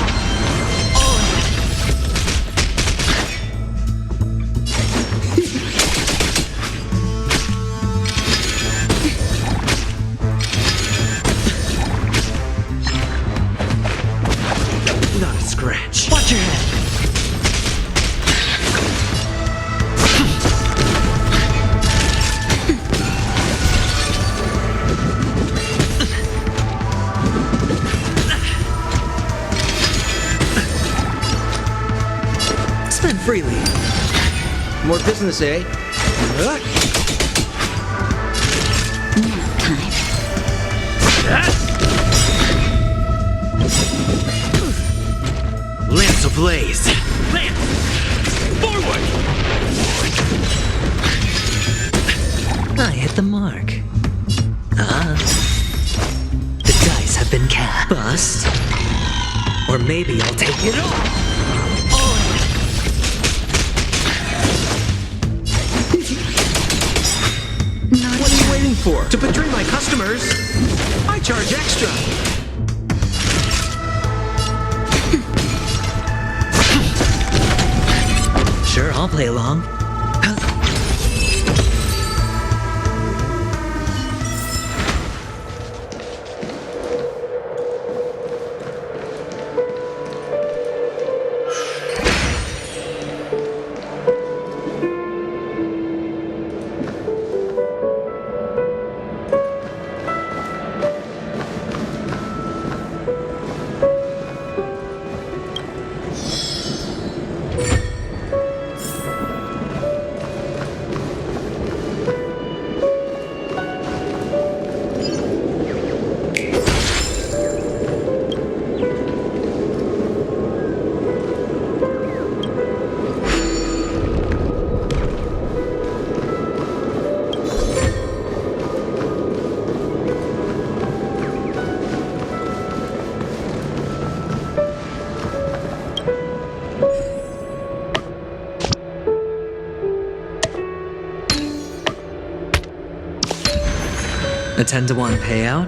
Not a scratch. Watch your head. Spend freely. More business, eh? Nap time. Lance ablaze. Lance! Forward! I hit the mark. The dice have been cast. Bust. Or maybe I'll take it all. waiting for? To betray my customers? I charge extra. Sure, I'll play along. A 10-to-1 payout?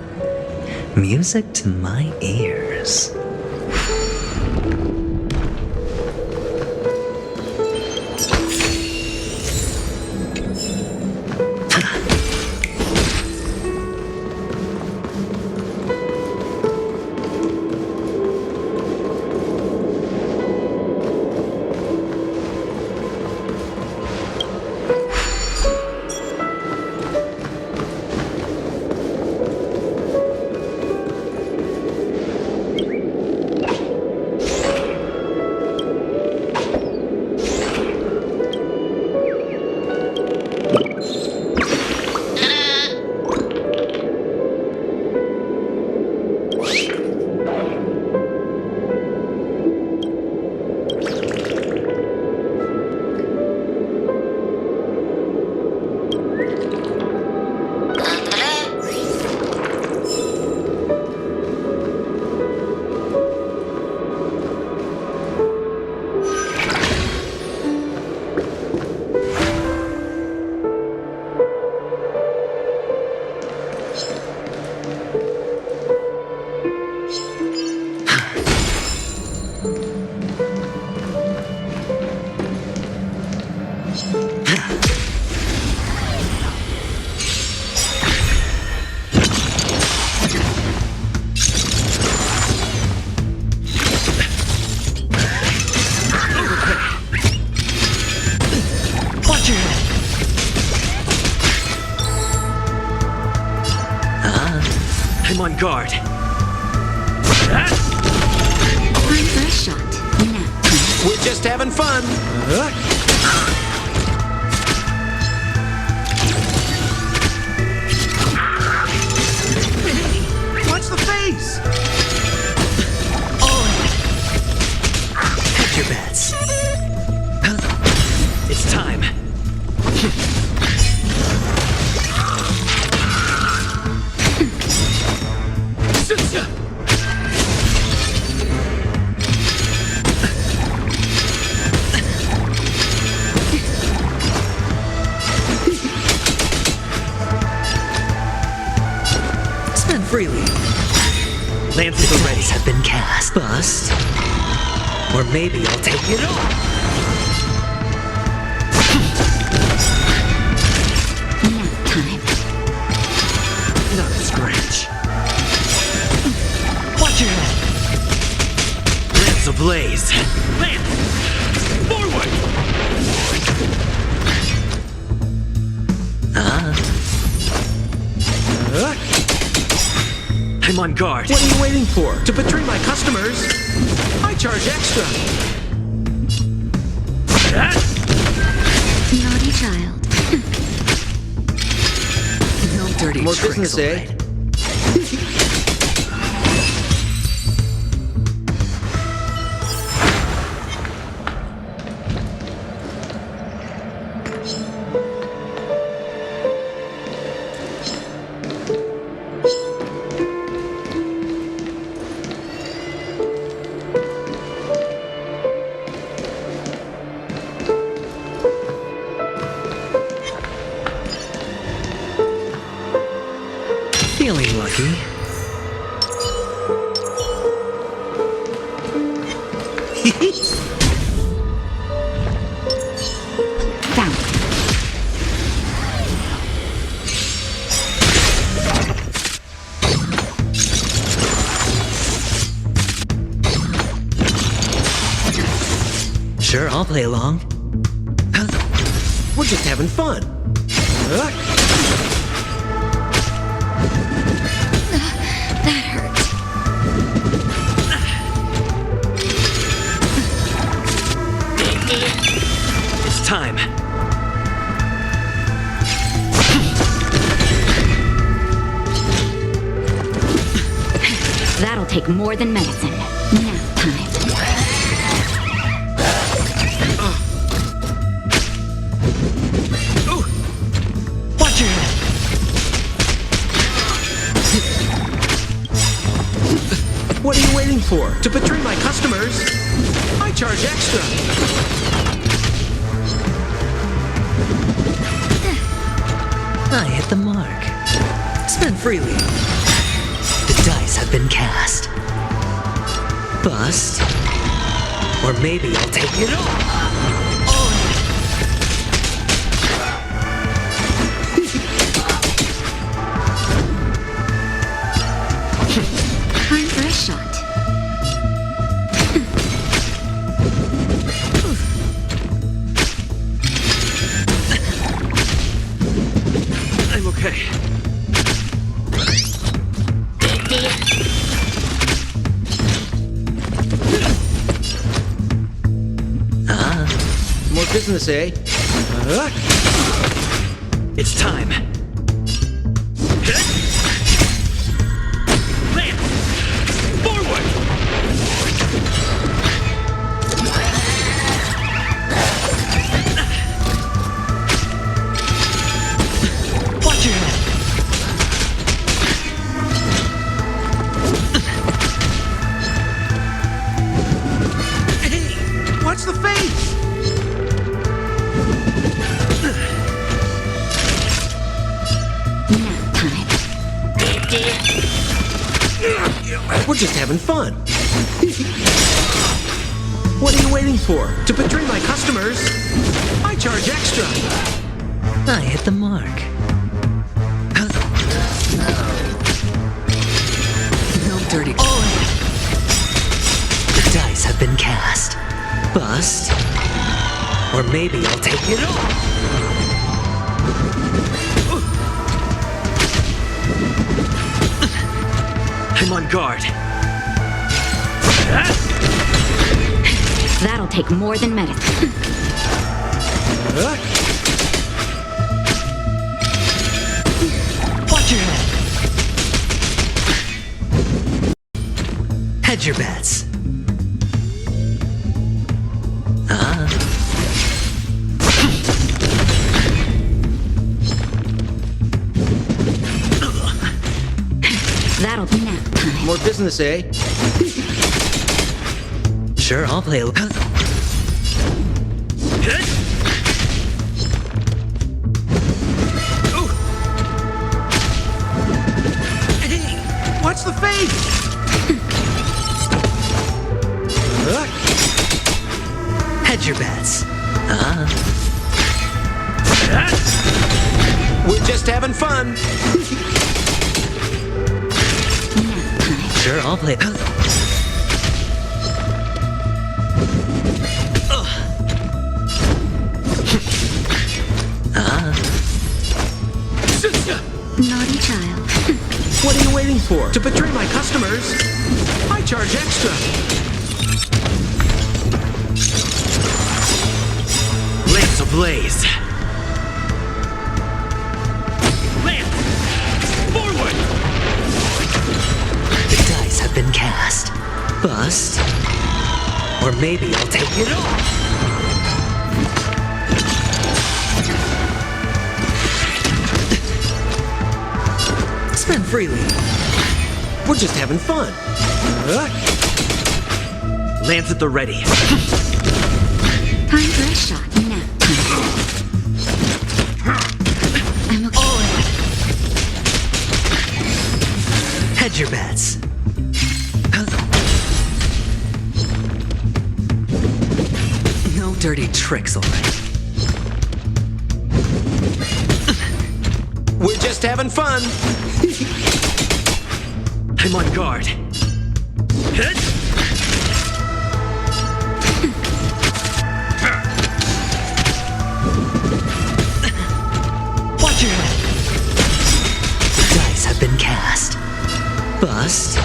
Music to my ears. I'm on guard. Time for a shot. Now. We're just having fun. Watch the face. Hedge your bets. It's time. Spend freely. Lances already have been cast. Bust. Or maybe I'll take it all. Nap time. Not a scratch. Watch your head. Lance ablaze. Lance! Forward! I'm on guard. What are you waiting for? To betray my customers? I charge extra. Naughty child. No dirty More tricks, business, eh? alright. Feeling lucky. Found it. Sure, I'll play along. We're just having fun. That hurt. It's time. That'll take more than medicine. Nap time. Watch your head. What are you waiting for? To betray my customers? I charge extra. I hit the mark. Spend freely. The dice have been cast. Bust. Or maybe I'll take it all. Time for a shot. I'm okay. More business, eh? It's time. Lance! Forward! Watch your head. Hey! Watch the face! Nap time. We're just having fun. What are you waiting for? To betray my customers? I charge extra. I hit the mark. No dirty. The dice have been cast. Bust. Or maybe I'll take it all. I'm on guard. That'll take more than medicine. Watch your head. Hedge your bets. That'll be nap time. More business, eh? Sure, I'll play. Hey! Watch the face! Hedge your bets. We're just having fun. Sure, I'll play. Naughty child. What are you waiting for? To betray my customers? I charge extra. Lance ablaze. Lance! Forward! The dice have been cast. Bust. Or maybe I'll take it all. Spend freely. We're just having fun. Lance at the ready. Time for a shot. Nap time. I'm okay. your bets. No dirty tricks, alright? We're just having fun. I'm on guard. Watch your head. Dice have been cast. Bust.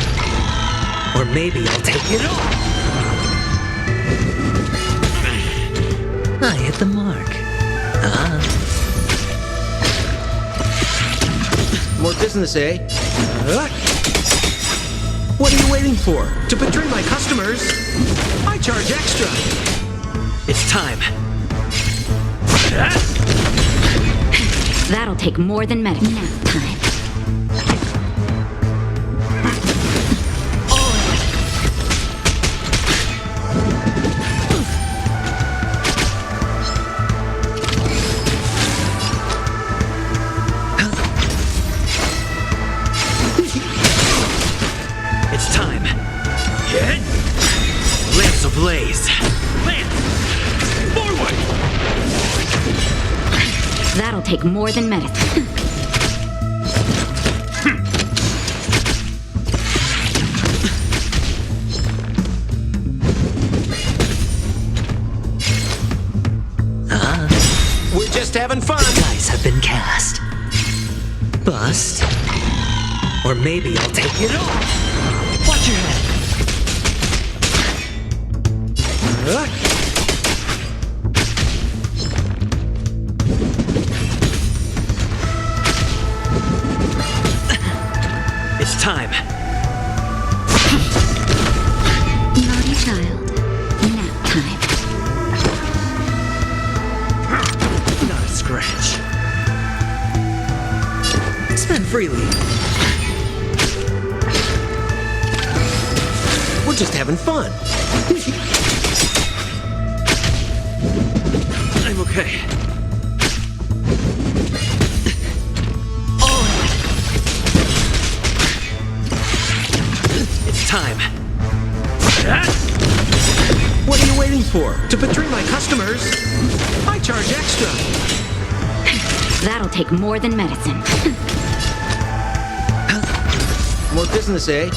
Or maybe I'll take it all. I hit the mark. More business, eh? What are you waiting for? To betray my customers? I charge extra. It's time. That'll take more than medicine. Nap time. It's time. Lamps ablaze. Lamps! Forward! That'll take more than medicine. We're just having fun. Dice have been cast. Bust. Or maybe I'll take it all. Watch your head. It's time. Naughty child. Nap time. Not a scratch. Spend freely. We're just having fun. I'm okay. It's time. What are you waiting for? To betray my customers? I charge extra. That'll take more than medicine. More business, eh?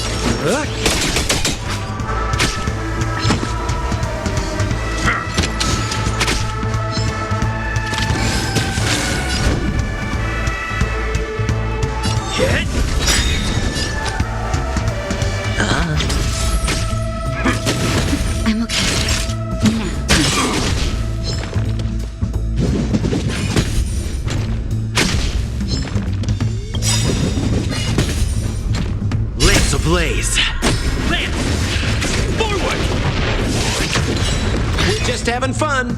I'm okay. Nap time. Lamps ablaze. Lamps! Forward! We're just having fun.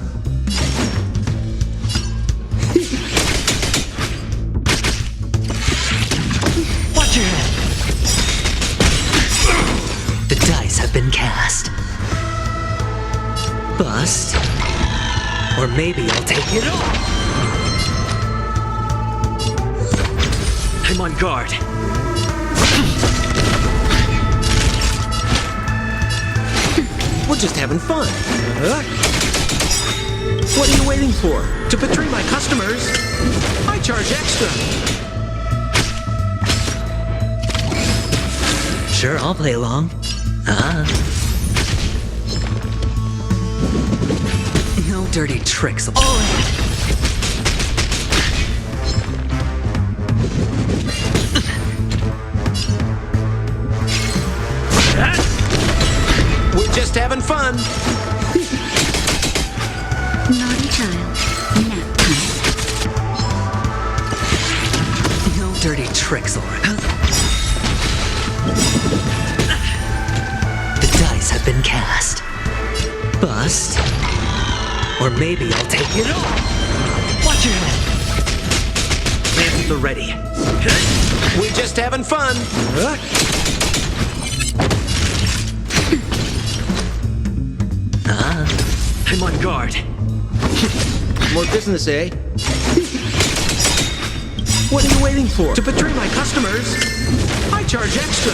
Watch your head. The dice have been cast. Bust. Or maybe I'll take it all. I'm on guard. We're just having fun. What are you waiting for? To betray my customers? I charge extra. Sure, I'll play along. No dirty tricks. We're just having fun. Naughty child. Nap time. No dirty tricks, alright? The dice have been cast. Bust. Or maybe I'll take it all. Watch your head. Lamps at the ready. We're just having fun. I'm on guard. More business, eh? What are you waiting for? To betray my customers, I charge extra.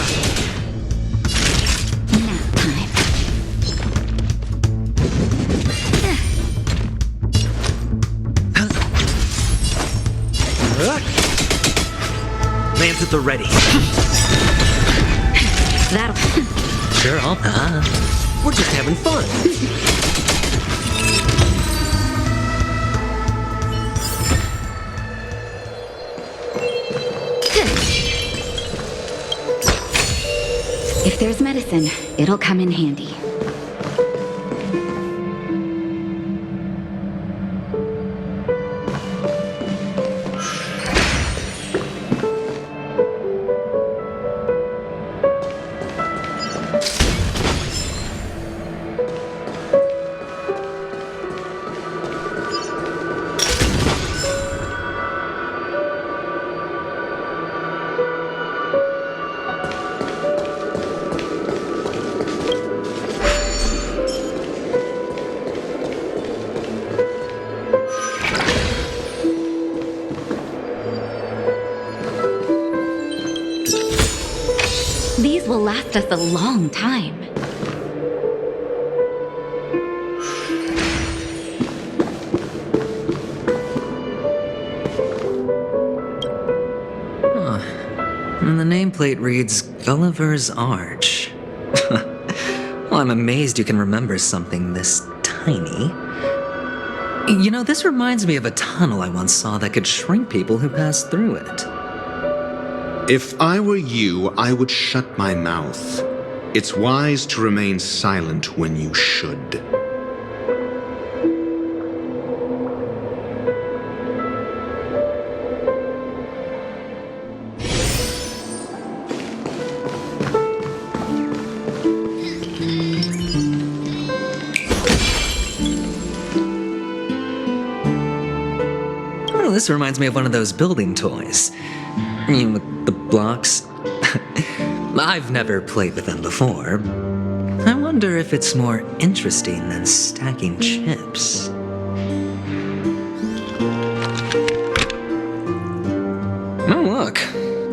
Lance at the ready. That'll. Sure, I'll pass. We're just having fun. If there's medicine, it'll come in handy. These will last us a long time. And the nameplate reads Gulliver's Arch. Well, I'm amazed you can remember something this tiny. You know, this reminds me of a tunnel I once saw that could shrink people who passed through it. If I were you, I would shut my mouth. It's wise to remain silent when you should. Oh, this reminds me of one of those building toys. You know, with the blocks. I've never played with them before. I wonder if it's more interesting than stacking chips. Oh, look.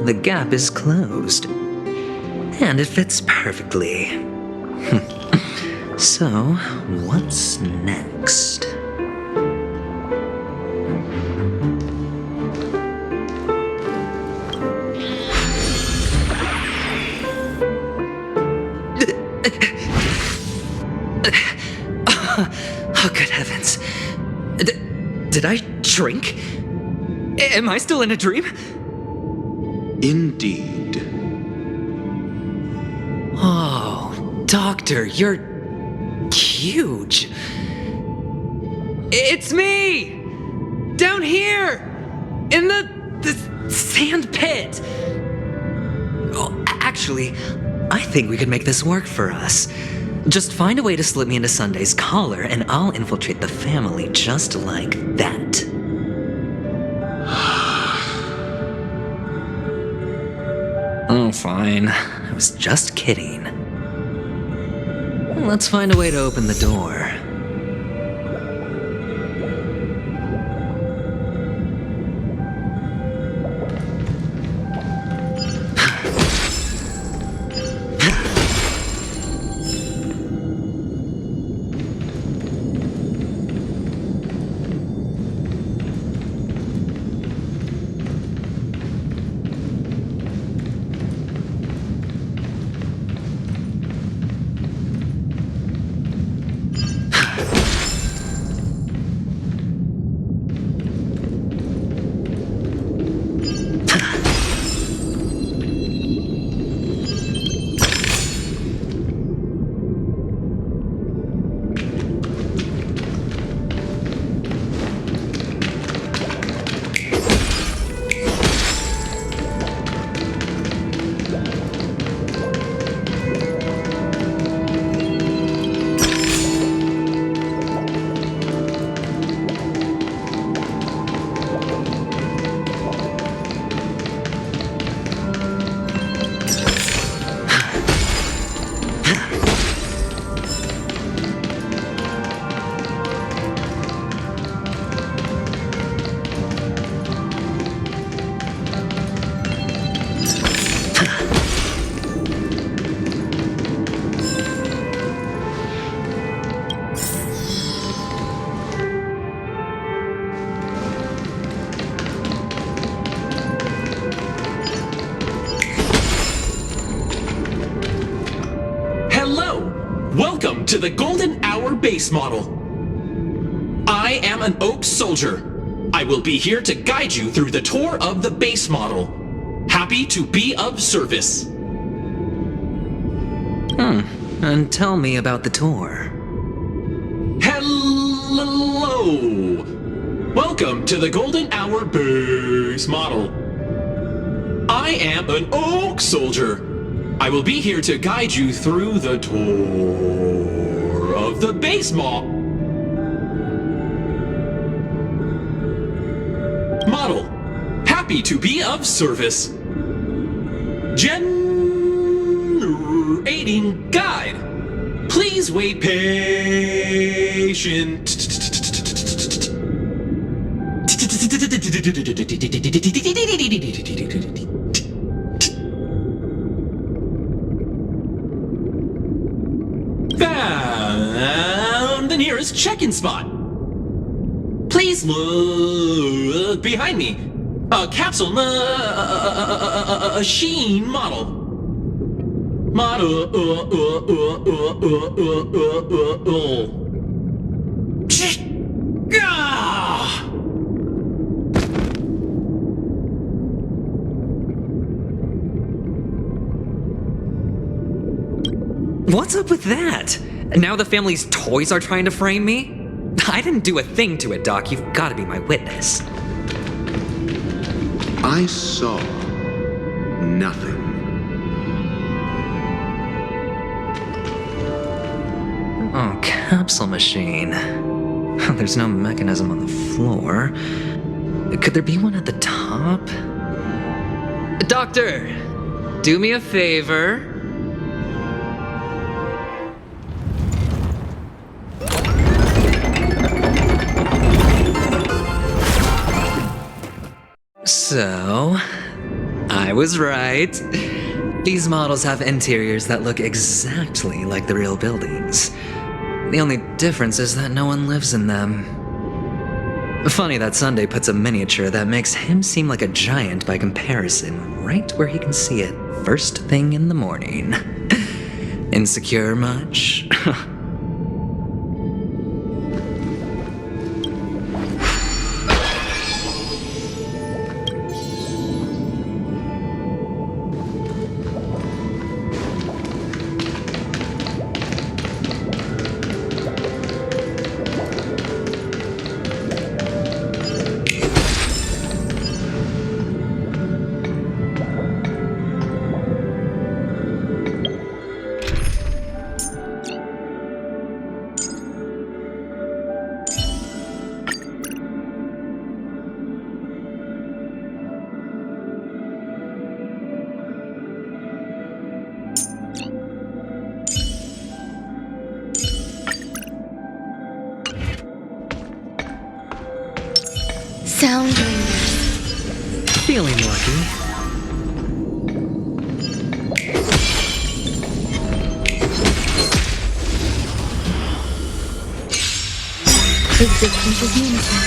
The gap is closed. And it fits perfectly. So, what's next? Oh, good heavens. Did I shrink? Am I still in a dream? Indeed. Oh, Doctor, you're huge. It's me! Down here! In the sand pit! Oh, actually, I think we could make this work for us. Just find a way to slip me into Sunday's collar, and I'll infiltrate the family just like that. Oh, fine. I was just kidding. Let's find a way to open the door. Welcome to the Golden Hour base model. I am an Oak Soldier. I will be here to guide you through the tour of the base model. Happy to be of service. And tell me about the tour. Hello! Welcome to the Golden Hour base model. I am an Oak Soldier. I will be here to guide you through the tour of the base model. Happy to be of service. Generating guide. Please wait patient. Found the nearest check-in spot. Please look behind me. A capsule machine model. What's up with that? Now the family's toys are trying to frame me? I didn't do a thing to it, Doc. You've got to be my witness. I saw nothing. Oh, capsule machine. There's no mechanism on the floor. Could there be one at the top? Doctor, do me a favor. So, I was right. These models have interiors that look exactly like the real buildings. The only difference is that no one lives in them. Funny that Sunday puts a miniature that makes him seem like a giant by comparison right where he can see it first thing in the morning. Insecure much? Sounding. Feeling lucky. Existence is unity.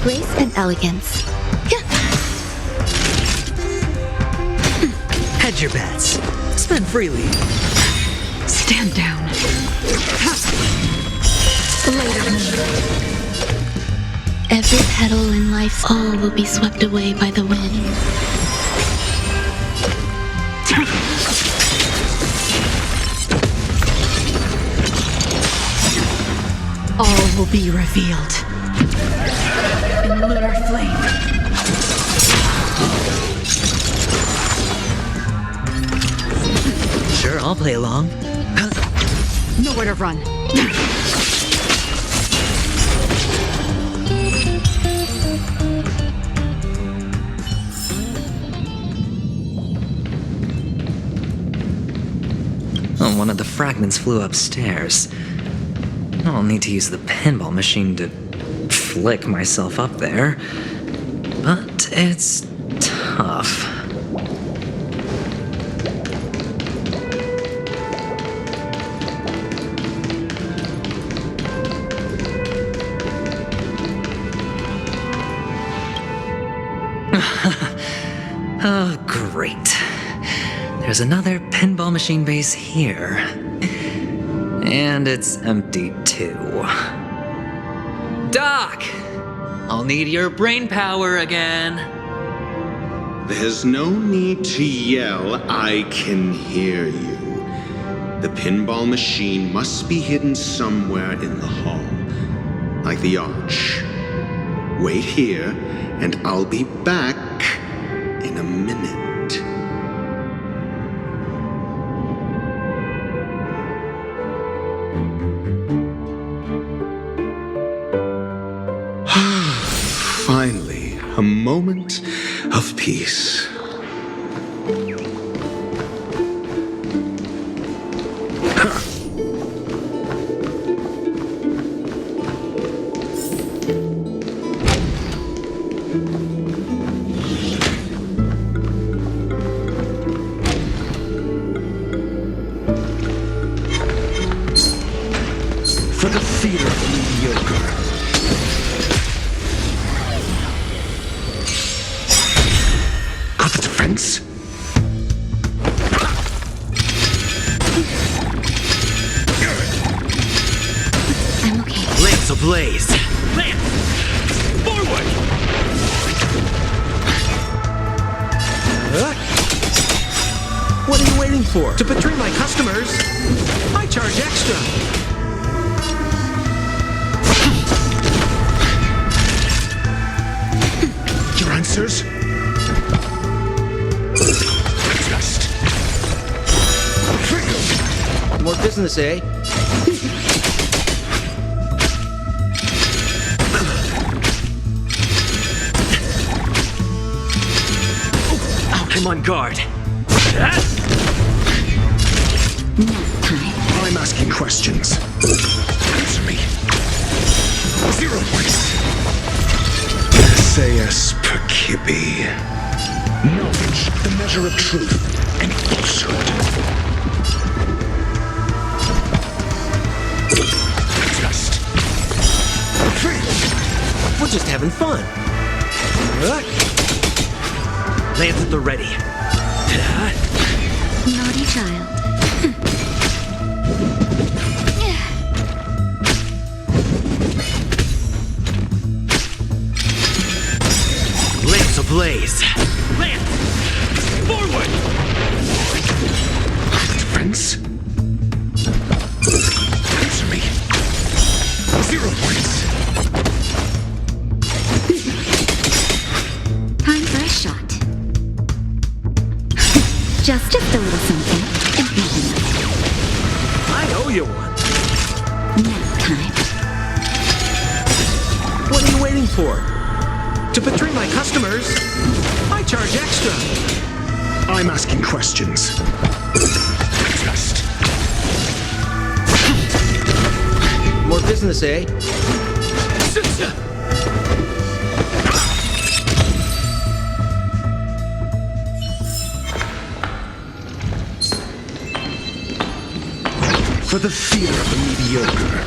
Grace and elegance. Hedge your bets. Spend freely. Stand down. Every petal in life's all will be swept away by the wind. All will be revealed in lunar flame. Sure, I'll play along. Nowhere to run. Oh, one of the fragments flew upstairs. I'll need to use the pinball machine to flick myself up there. But it's tough. Oh, great. There's another pinball machine base here. And it's empty too. Doc! I'll need your brain power again. There's no need to yell, I can hear you. The pinball machine must be hidden somewhere in the hall, like the arch. Wait here, and I'll be back in a minute. Finally, a moment of peace. For the fear of the mediocre. Got the defense? I'm okay. Lance ablaze! Lance! Forward! What are you waiting for? To betray my customers? I charge extra. Your answers? Just More business, eh? I'm on guard. I'm asking questions. Answer me. 0 points. SAS per Kibbe. Knowledge, the measure of truth and falsehood. Just We're just having fun. Lance at the ready. Naughty child. Lance ablaze. Lance! Forward! defense? Answer me. 0 points. Time for a shot. Just a little something. I owe you one. Nap time. What are you waiting for? To betray my customers? I charge extra. I'm asking questions. Just More business, eh? for the fear of the mediocre.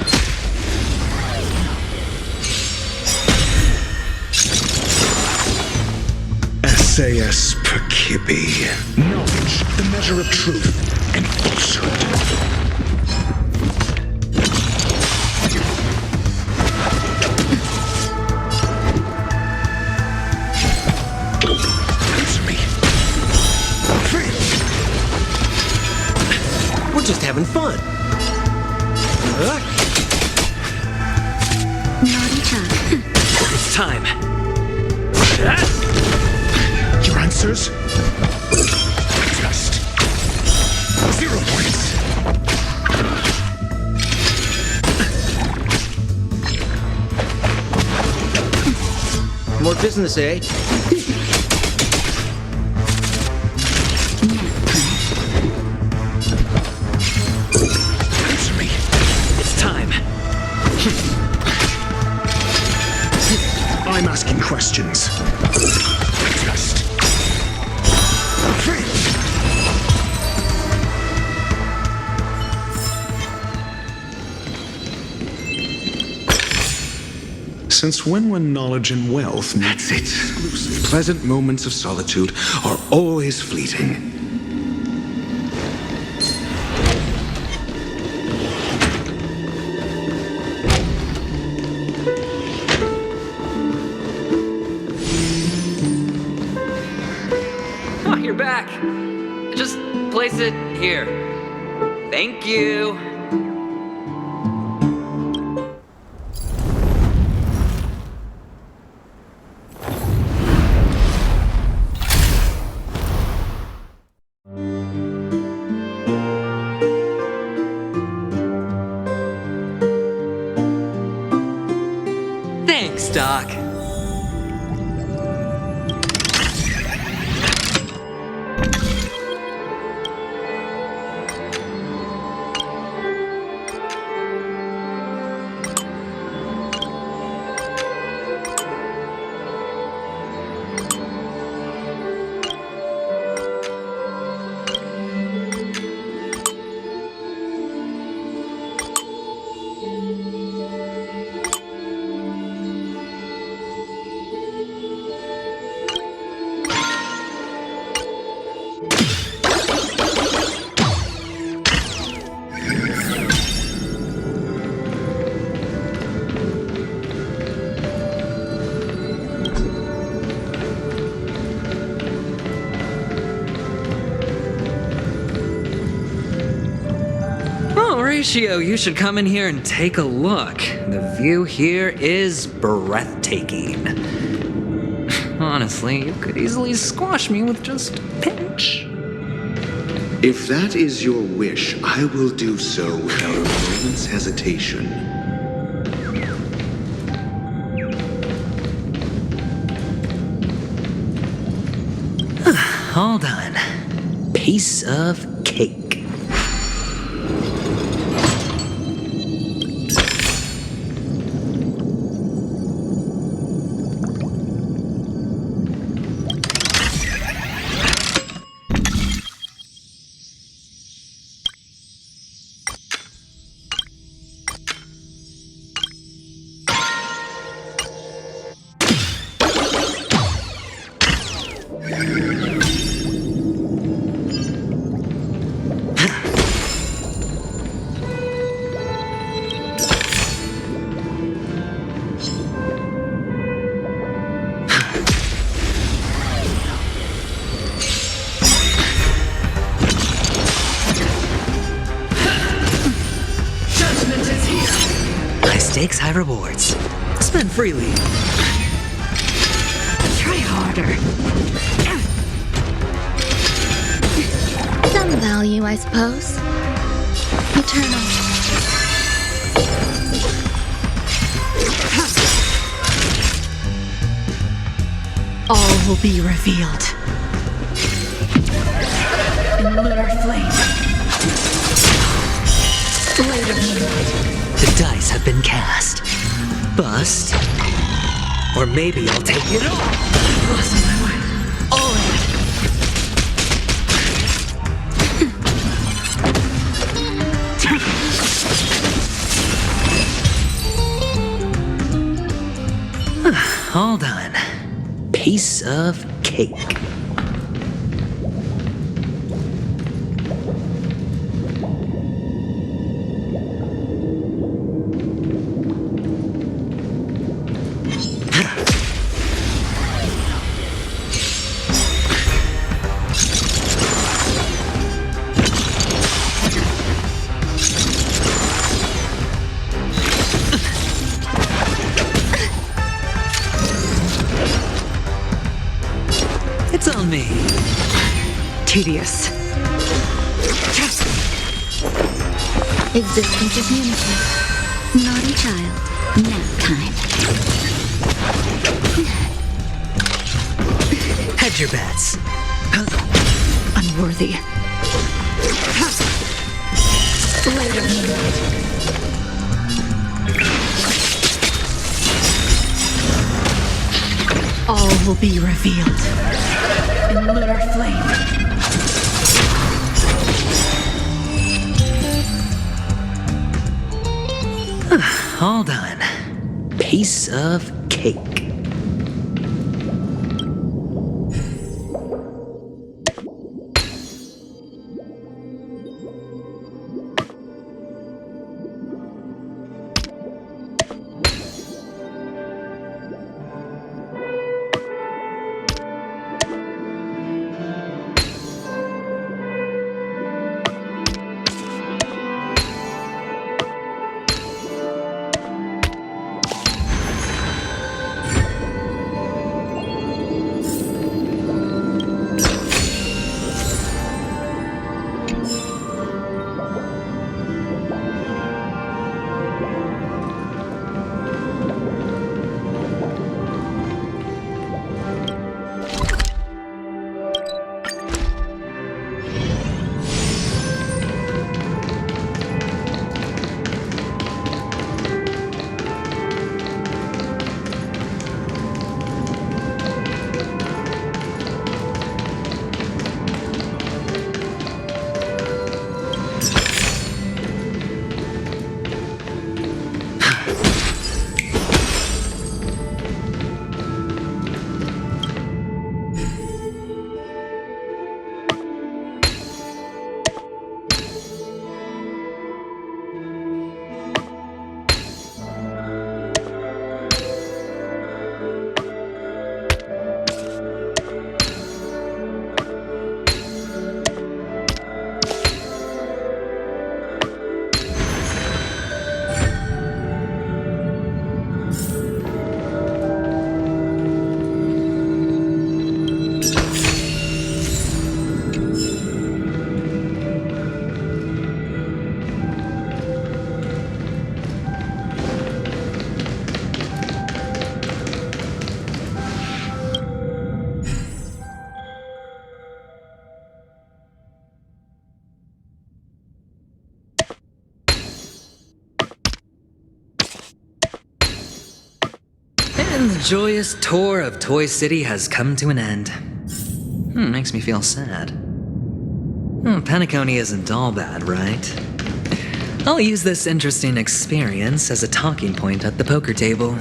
SAS per Kibbe. Knowledge, the measure of truth and falsehood. We're just having fun. Naughty child. It's time. Your answers? Just 0 points. More business, eh? Answer me. It's time. I'm asking questions. Just Since when knowledge and wealth... That's it. Exclusive. Pleasant moments of solitude are always fleeting. Oh, you're back. Just place it here. Thank you. Thanks, Doc. Horatio, you should come in here and take a look. The view here is breathtaking. Honestly, you could easily squash me with just a pinch. If that is your wish, I will do so without a moment's hesitation. All done. Piece of cake. Stakes, high rewards. Spend freely. Try harder. Some value, I suppose. Eternal. All will be revealed. In lunar flame. Later moonlight. The dice have been cast. Bust. Or maybe I'll take it all. Blessing my way. All of it. All done. Piece of cake. It's on me. Tedious. Existence is unity. Naughty child. Nap time. Hedge your bets. Unworthy. Later moonlight. All will be revealed. In lunar flame. All done. piece of cake. And the joyous tour of Toy City has come to an end. Makes me feel sad. Penacony isn't all bad, right? I'll use this interesting experience as a talking point at the poker table.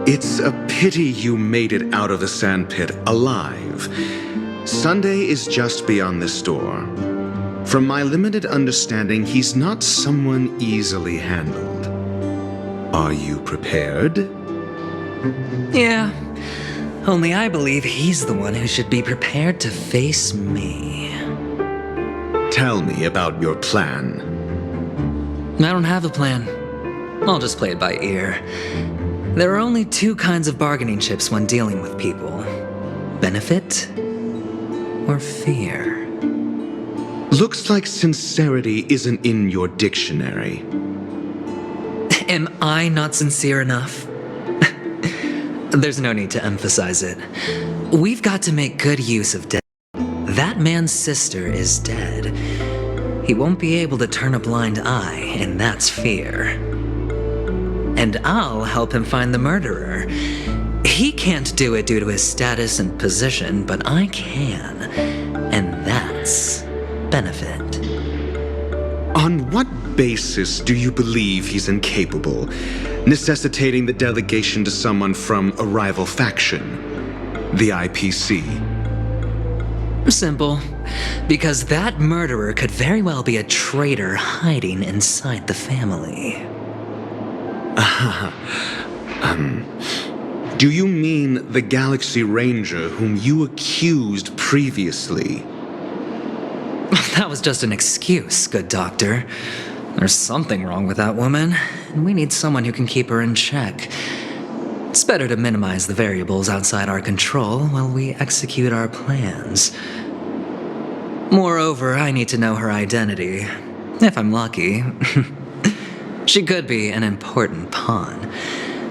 It's a pity you made it out of the sandpit alive. Sunday is just beyond this door. From my limited understanding, he's not someone easily handled. Are you prepared? Yeah. Only I believe he's the one who should be prepared to face me. Tell me about your plan. I don't have a plan. I'll just play it by ear. There are only two kinds of bargaining chips when dealing with people: benefit or fear. Looks like sincerity isn't in your dictionary. Am I not sincere enough? There's no need to emphasize it. We've got to make good use of death. That man's sister is dead. He won't be able to turn a blind eye, and that's fear. And I'll help him find the murderer. He can't do it due to his status and position, but I can. And that's benefit. On what basis do you believe he's incapable, necessitating the delegation to someone from a rival faction, the IPC? Simple. Because that murderer could very well be a traitor hiding inside the family. Do you mean the Galaxy Ranger whom you accused previously? That was just an excuse, good doctor. There's something wrong with that woman, and we need someone who can keep her in check. It's better to minimize the variables outside our control while we execute our plans. Moreover, I need to know her identity, if I'm lucky. She could be an important pawn,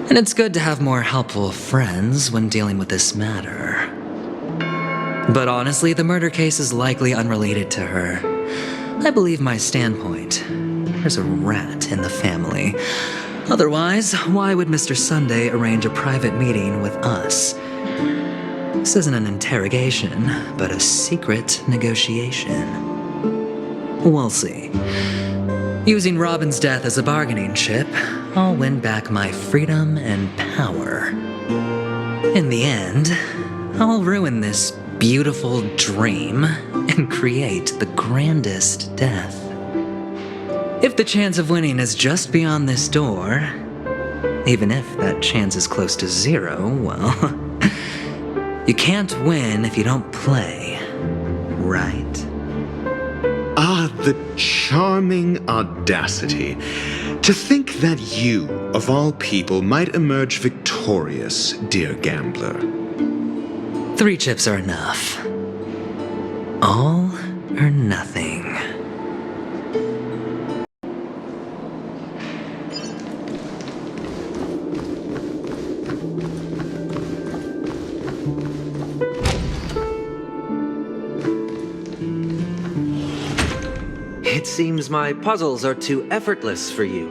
and it's good to have more helpful friends when dealing with this matter. But honestly, the murder case is likely unrelated to her. I believe my standpoint. There's a rat in the family. Otherwise, why would Mr. Sunday arrange a private meeting with us? This isn't an interrogation, but a secret negotiation. We'll see. Using Robin's death as a bargaining chip, I'll win back my freedom and power. In the end, I'll ruin this beautiful dream and create the grandest death. If the chance of winning is just beyond this door, even if that chance is close to zero, well, you can't win if you don't play, right? Ah, the charming audacity. To think that you, of all people, might emerge victorious, dear gambler. 3 chips are enough. All or nothing. It seems my puzzles are too effortless for you,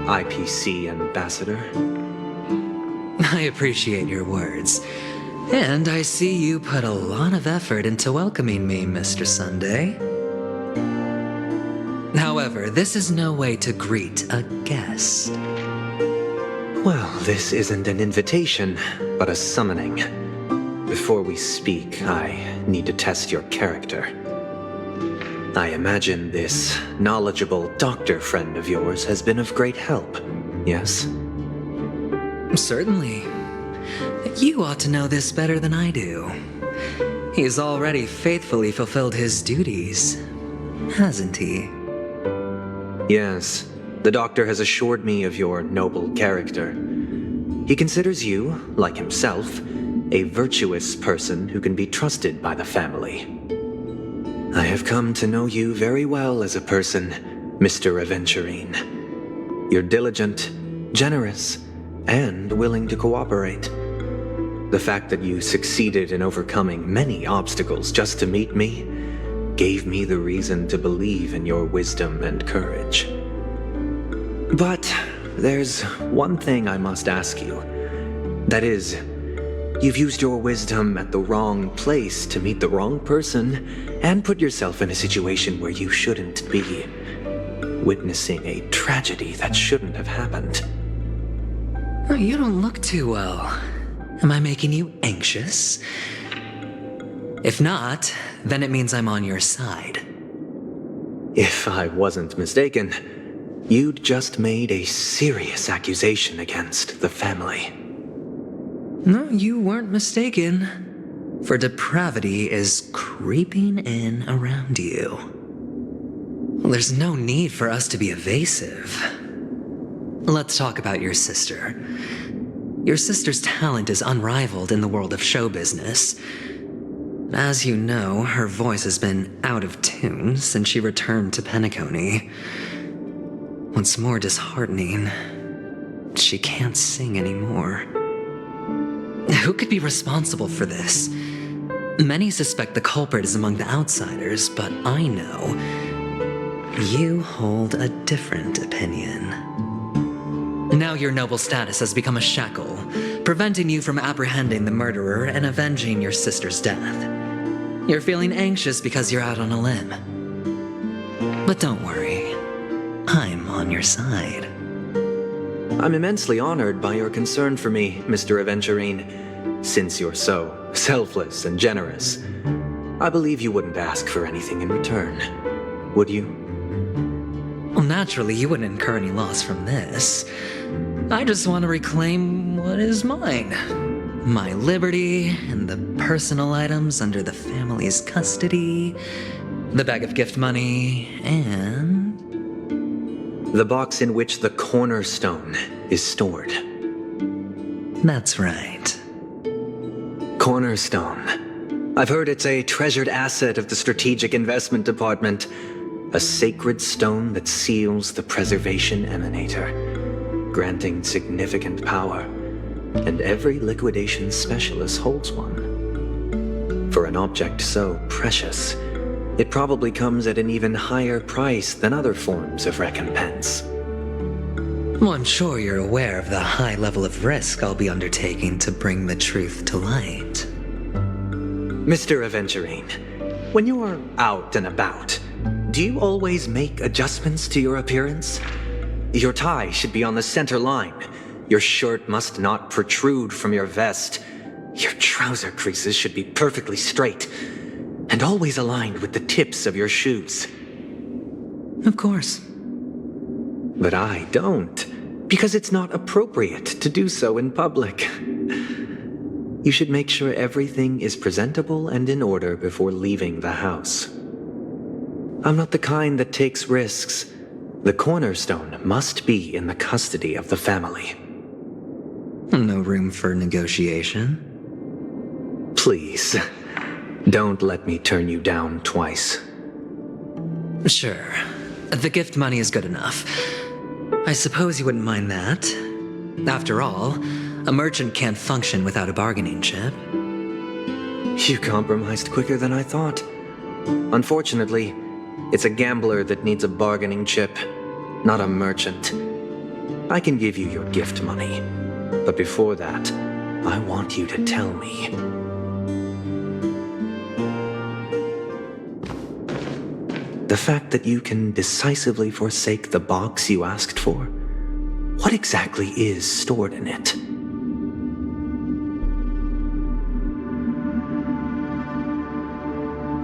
IPC Ambassador. I appreciate your words. And I see you put a lot of effort into welcoming me, Mr. Sunday. However, this is no way to greet a guest. Well, this isn't an invitation, but a summoning. Before we speak, I need to test your character. I imagine this knowledgeable doctor friend of yours has been of great help, yes? Certainly. You ought to know this better than I do. He's already faithfully fulfilled his duties, hasn't he? Yes, the doctor has assured me of your noble character. He considers you, like himself, a virtuous person who can be trusted by the family. I have come to know you very well as a person, Mr. Aventurine. You're diligent, generous, and willing to cooperate. The fact that you succeeded in overcoming many obstacles just to meet me gave me the reason to believe in your wisdom and courage. But there's one thing I must ask you. That is, you've used your wisdom at the wrong place to meet the wrong person and put yourself in a situation where you shouldn't be, witnessing a tragedy that shouldn't have happened. Oh, you don't look too well. Am I making you anxious? If not, then it means I'm on your side. If I wasn't mistaken, you'd just made a serious accusation against the family. No, you weren't mistaken. For depravity is creeping in around you. There's no need for us to be evasive. Let's talk about your sister. Your sister's talent is unrivaled in the world of show business. As you know, her voice has been out of tune since she returned to Penacony. What's more disheartening, she can't sing anymore. Who could be responsible for this? Many suspect the culprit is among the outsiders, but I know you hold a different opinion. Now your noble status has become a shackle, preventing you from apprehending the murderer and avenging your sister's death. You're feeling anxious because you're out on a limb. But don't worry, I'm on your side. I'm immensely honored by your concern for me, Mr. Aventurine. Since you're so selfless and generous, I believe you wouldn't ask for anything in return, would you? Well, naturally, you wouldn't incur any loss from this. I just want to reclaim what is mine. My liberty and the personal items under the family's custody, the bag of gift money, and the box in which the cornerstone is stored. That's right. Cornerstone. I've heard it's a treasured asset of the Strategic Investment Department. A sacred stone that seals the preservation emanator, granting significant power, and every liquidation specialist holds one. For an object so precious, it probably comes at an even higher price than other forms of recompense. Well, I'm sure you're aware of the high level of risk I'll be undertaking to bring the truth to light. Mr. Aventurine, when you're out and about, do you always make adjustments to your appearance? Your tie should be on the center line. Your shirt must not protrude from your vest. Your trouser creases should be perfectly straight and always aligned with the tips of your shoes. Of course. But I don't, because it's not appropriate to do so in public. You should make sure everything is presentable and in order before leaving the house. I'm not the kind that takes risks. The cornerstone must be in the custody of the family. No room for negotiation? Please, don't let me turn you down twice. Sure. The gift money is good enough. I suppose you wouldn't mind that. After all, a merchant can't function without a bargaining chip. You compromised quicker than I thought. Unfortunately, it's a gambler that needs a bargaining chip, not a merchant. I can give you your gift money, but before that, I want you to tell me. The fact that you can decisively forsake the box you asked for, what exactly is stored in it?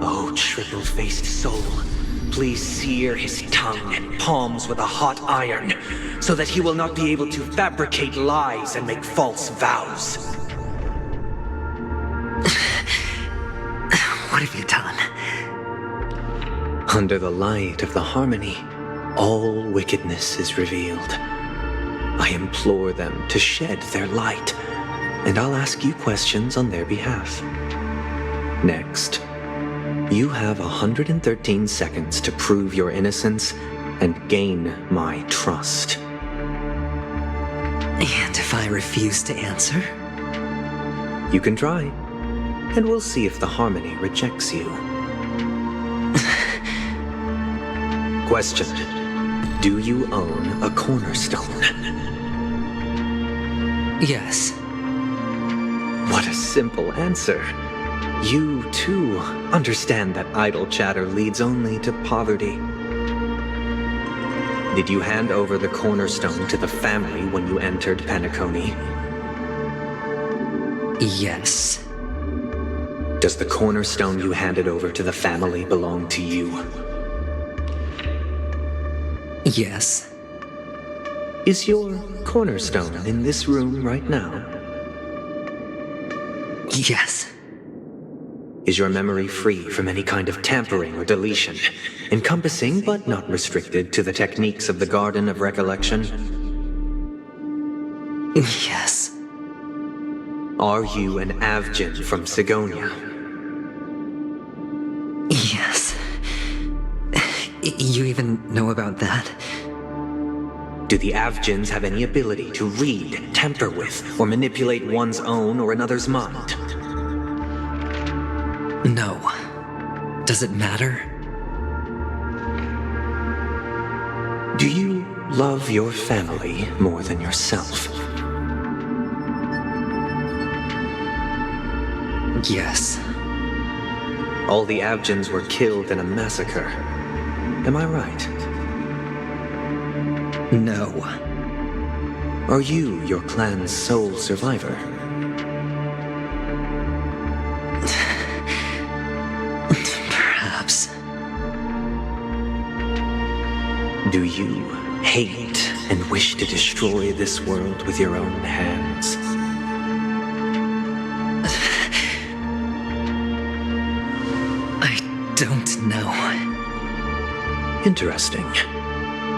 Oh, triple-faced soul, please sear his tongue and palms with a hot iron, so that he will not be able to fabricate lies and make false vows. What have you done? Under the light of the harmony, all wickedness is revealed. I implore them to shed their light, and I'll ask you questions on their behalf. Next, you have 113 seconds to prove your innocence and gain my trust. And if I refuse to answer? You can try, and we'll see if the harmony rejects you. Question: do you own a cornerstone? Yes. What a simple answer. You, too, understand that idle chatter leads only to poverty. Did you hand over the cornerstone to the family when you entered Penacony? Yes. Does the cornerstone you handed over to the family belong to you? Yes. Is your cornerstone in this room right now? Yes. Is your memory free from any kind of tampering or deletion, encompassing but not restricted to the techniques of the Garden of Recollection? Yes. Are you an Avgin from Sigonia? Yes. You even know about that? Do the Avgins have any ability to read, tamper with, or manipulate one's own or another's mind? No. Does it matter? Do you love your family more than yourself? Yes. All the Avgins were killed in a massacre. Am I right? No. Are you your clan's sole survivor? Perhaps. Do you hate and wish to destroy this world with your own hands? I don't know. Interesting.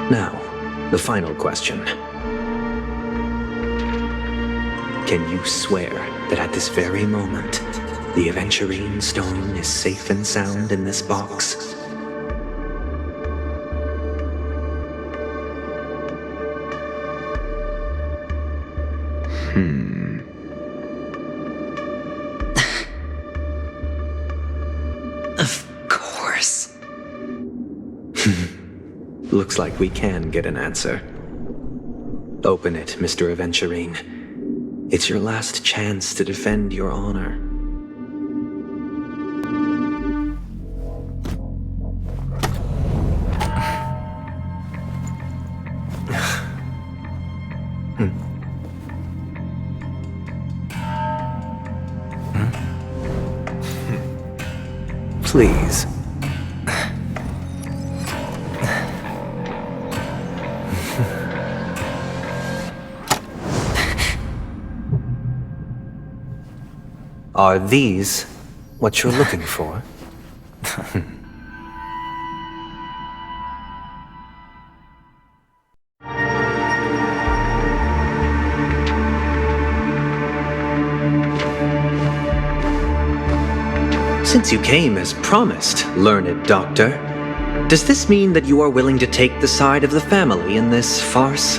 Now, the final question. Can you swear that at this very moment, the Aventurine stone is safe and sound in this box? Of course. Looks like we can get an answer. Open it, Mr. Aventurine. It's your last chance to defend your honor. Please. Are these what you're looking for? Since you came as promised, learned doctor, does this mean that you are willing to take the side of the family in this farce?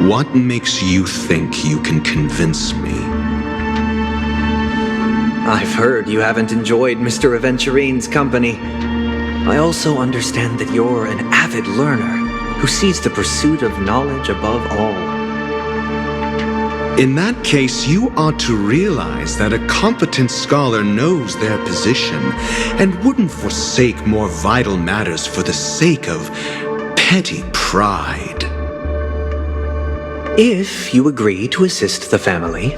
What makes you think you can convince me? I've heard you haven't enjoyed Mr. Aventurine's company. I also understand that you're an avid learner who sees the pursuit of knowledge above all. In that case, you ought to realize that a competent scholar knows their position and wouldn't forsake more vital matters for the sake of petty pride. If you agree to assist the family,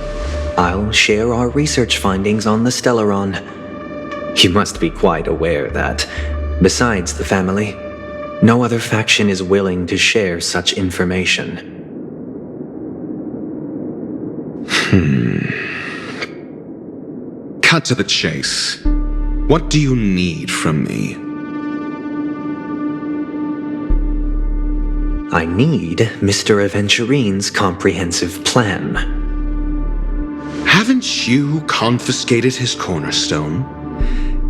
I'll share our research findings on the Stellaron. You must be quite aware that, besides the family, no other faction is willing to share such information. Cut to the chase. What do you need from me? I need Mr. Aventurine's comprehensive plan. Haven't you confiscated his cornerstone?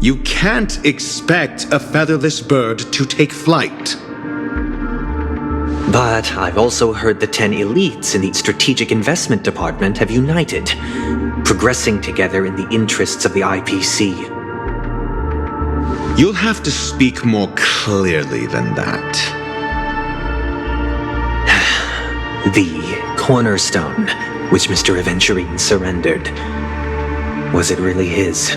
You can't expect a featherless bird to take flight. But I've also heard the 10 elites in the Strategic Investment Department have united, progressing together in the interests of the IPC. You'll have to speak more clearly than that. The cornerstone, which Mr. Aventurine surrendered. Was it really his?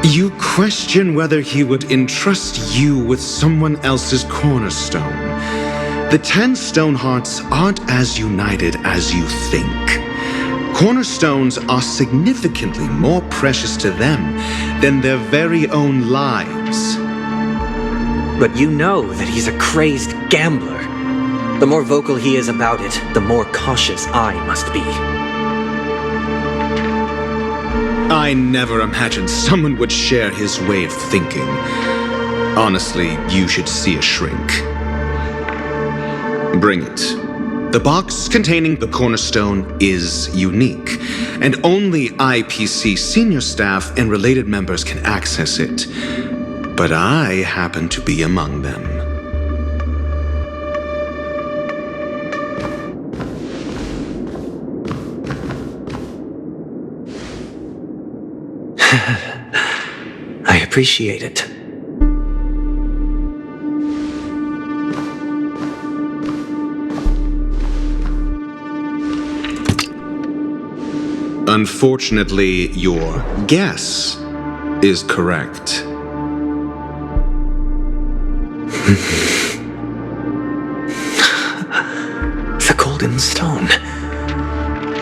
You question whether he would entrust you with someone else's cornerstone. The 10 Stonehearts aren't as united as you think. Cornerstones are significantly more precious to them than their very own lives. But you know that he's a crazed gambler. The more vocal he is about it, the more cautious I must be. I never imagined someone would share his way of thinking. Honestly, you should see a shrink. Bring it. The box containing the cornerstone is unique, and only IPC senior staff and related members can access it. But I happen to be among them. I appreciate it. Unfortunately, your guess is correct. The golden stone.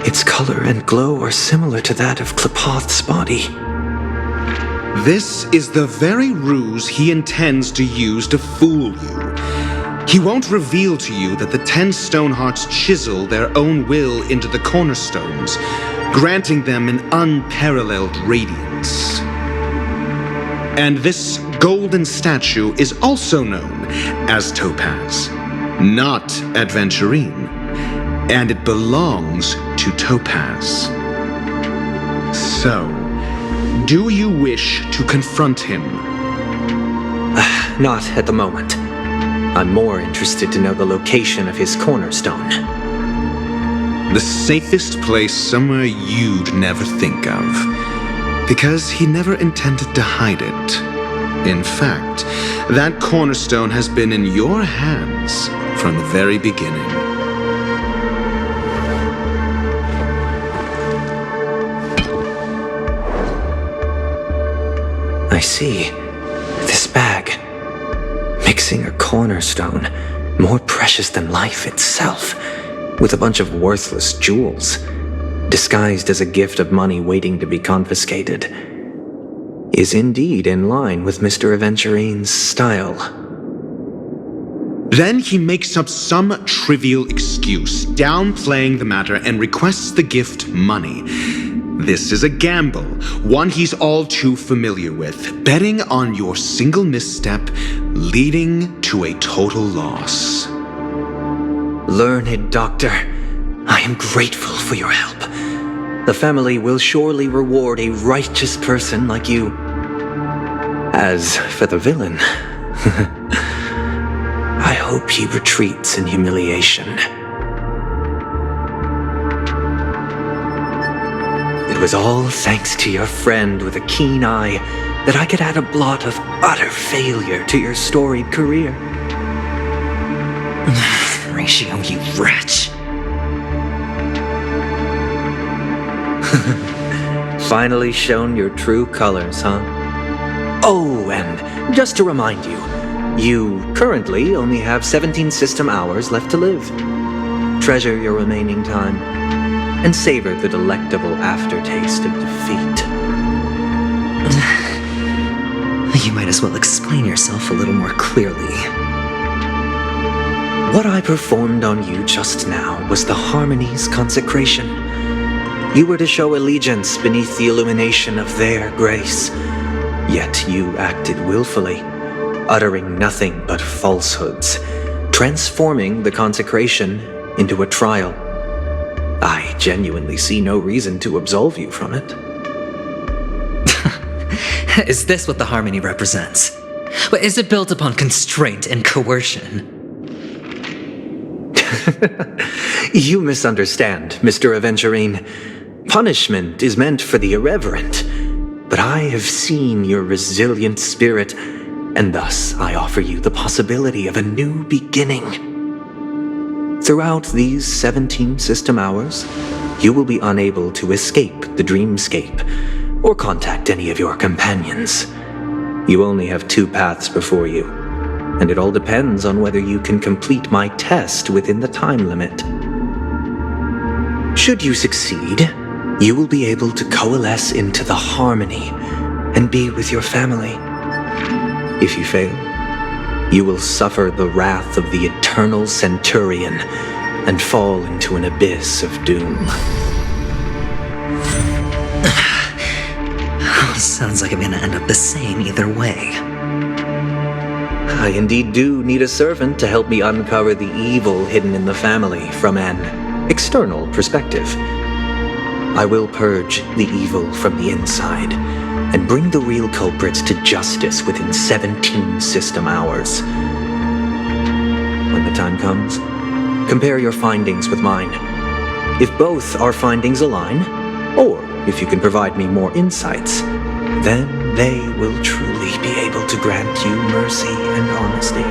Its color and glow are similar to that of Klepoth's body. This is the very ruse he intends to use to fool you. He won't reveal to you that the 10 Stonehearts chisel their own will into the cornerstones, granting them an unparalleled radiance. And this golden statue is also known as Topaz, not Aventurine, and it belongs to Topaz. So, do you wish to confront him? Not at the moment. I'm more interested to know the location of his cornerstone. The safest place somewhere you'd never think of. Because he never intended to hide it. In fact, that cornerstone has been in your hands from the very beginning. I see. This bag. Mixing a cornerstone, more precious than life itself, with a bunch of worthless jewels, disguised as a gift of money waiting to be confiscated, is indeed in line with Mr. Aventurine's style. Then he makes up some trivial excuse, downplaying the matter, and requests the gift money. This is a gamble, one he's all too familiar with, betting on your single misstep, leading to a total loss. Learned doctor, I am grateful for your help. The family will surely reward a righteous person like you. As for the villain, I hope he retreats in humiliation. It was all thanks to your friend with a keen eye that I could add a blot of utter failure to your storied career. Ratio, you wretch. Finally shown your true colors, huh? Oh, and just to remind you, you currently only have 17 system hours left to live. Treasure your remaining time, and savor the delectable aftertaste of defeat. You might as well explain yourself a little more clearly. What I performed on you just now was the Harmony's consecration. You were to show allegiance beneath the illumination of their grace. Yet you acted willfully, uttering nothing but falsehoods, transforming the consecration into a trial. I genuinely see no reason to absolve you from it. Is this what the Harmony represents? Is it built upon constraint and coercion? You misunderstand, Mr. Aventurine. Punishment is meant for the irreverent, but I have seen your resilient spirit, and thus I offer you the possibility of a new beginning. Throughout these 17 system hours, you will be unable to escape the dreamscape or contact any of your companions. You only have 2 paths before you, and it all depends on whether you can complete my test within the time limit. Should you succeed, you will be able to coalesce into the Harmony and be with your family. If you fail, you will suffer the wrath of the eternal Centurion and fall into an abyss of doom. Sounds like I'm gonna end up the same either way. I indeed do need a servant to help me uncover the evil hidden in the family from an external perspective. I will purge the evil from the inside and bring the real culprits to justice within 17 system hours. When the time comes, compare your findings with mine. If both our findings align, or if you can provide me more insights, then they will truly be able to grant you mercy and honesty.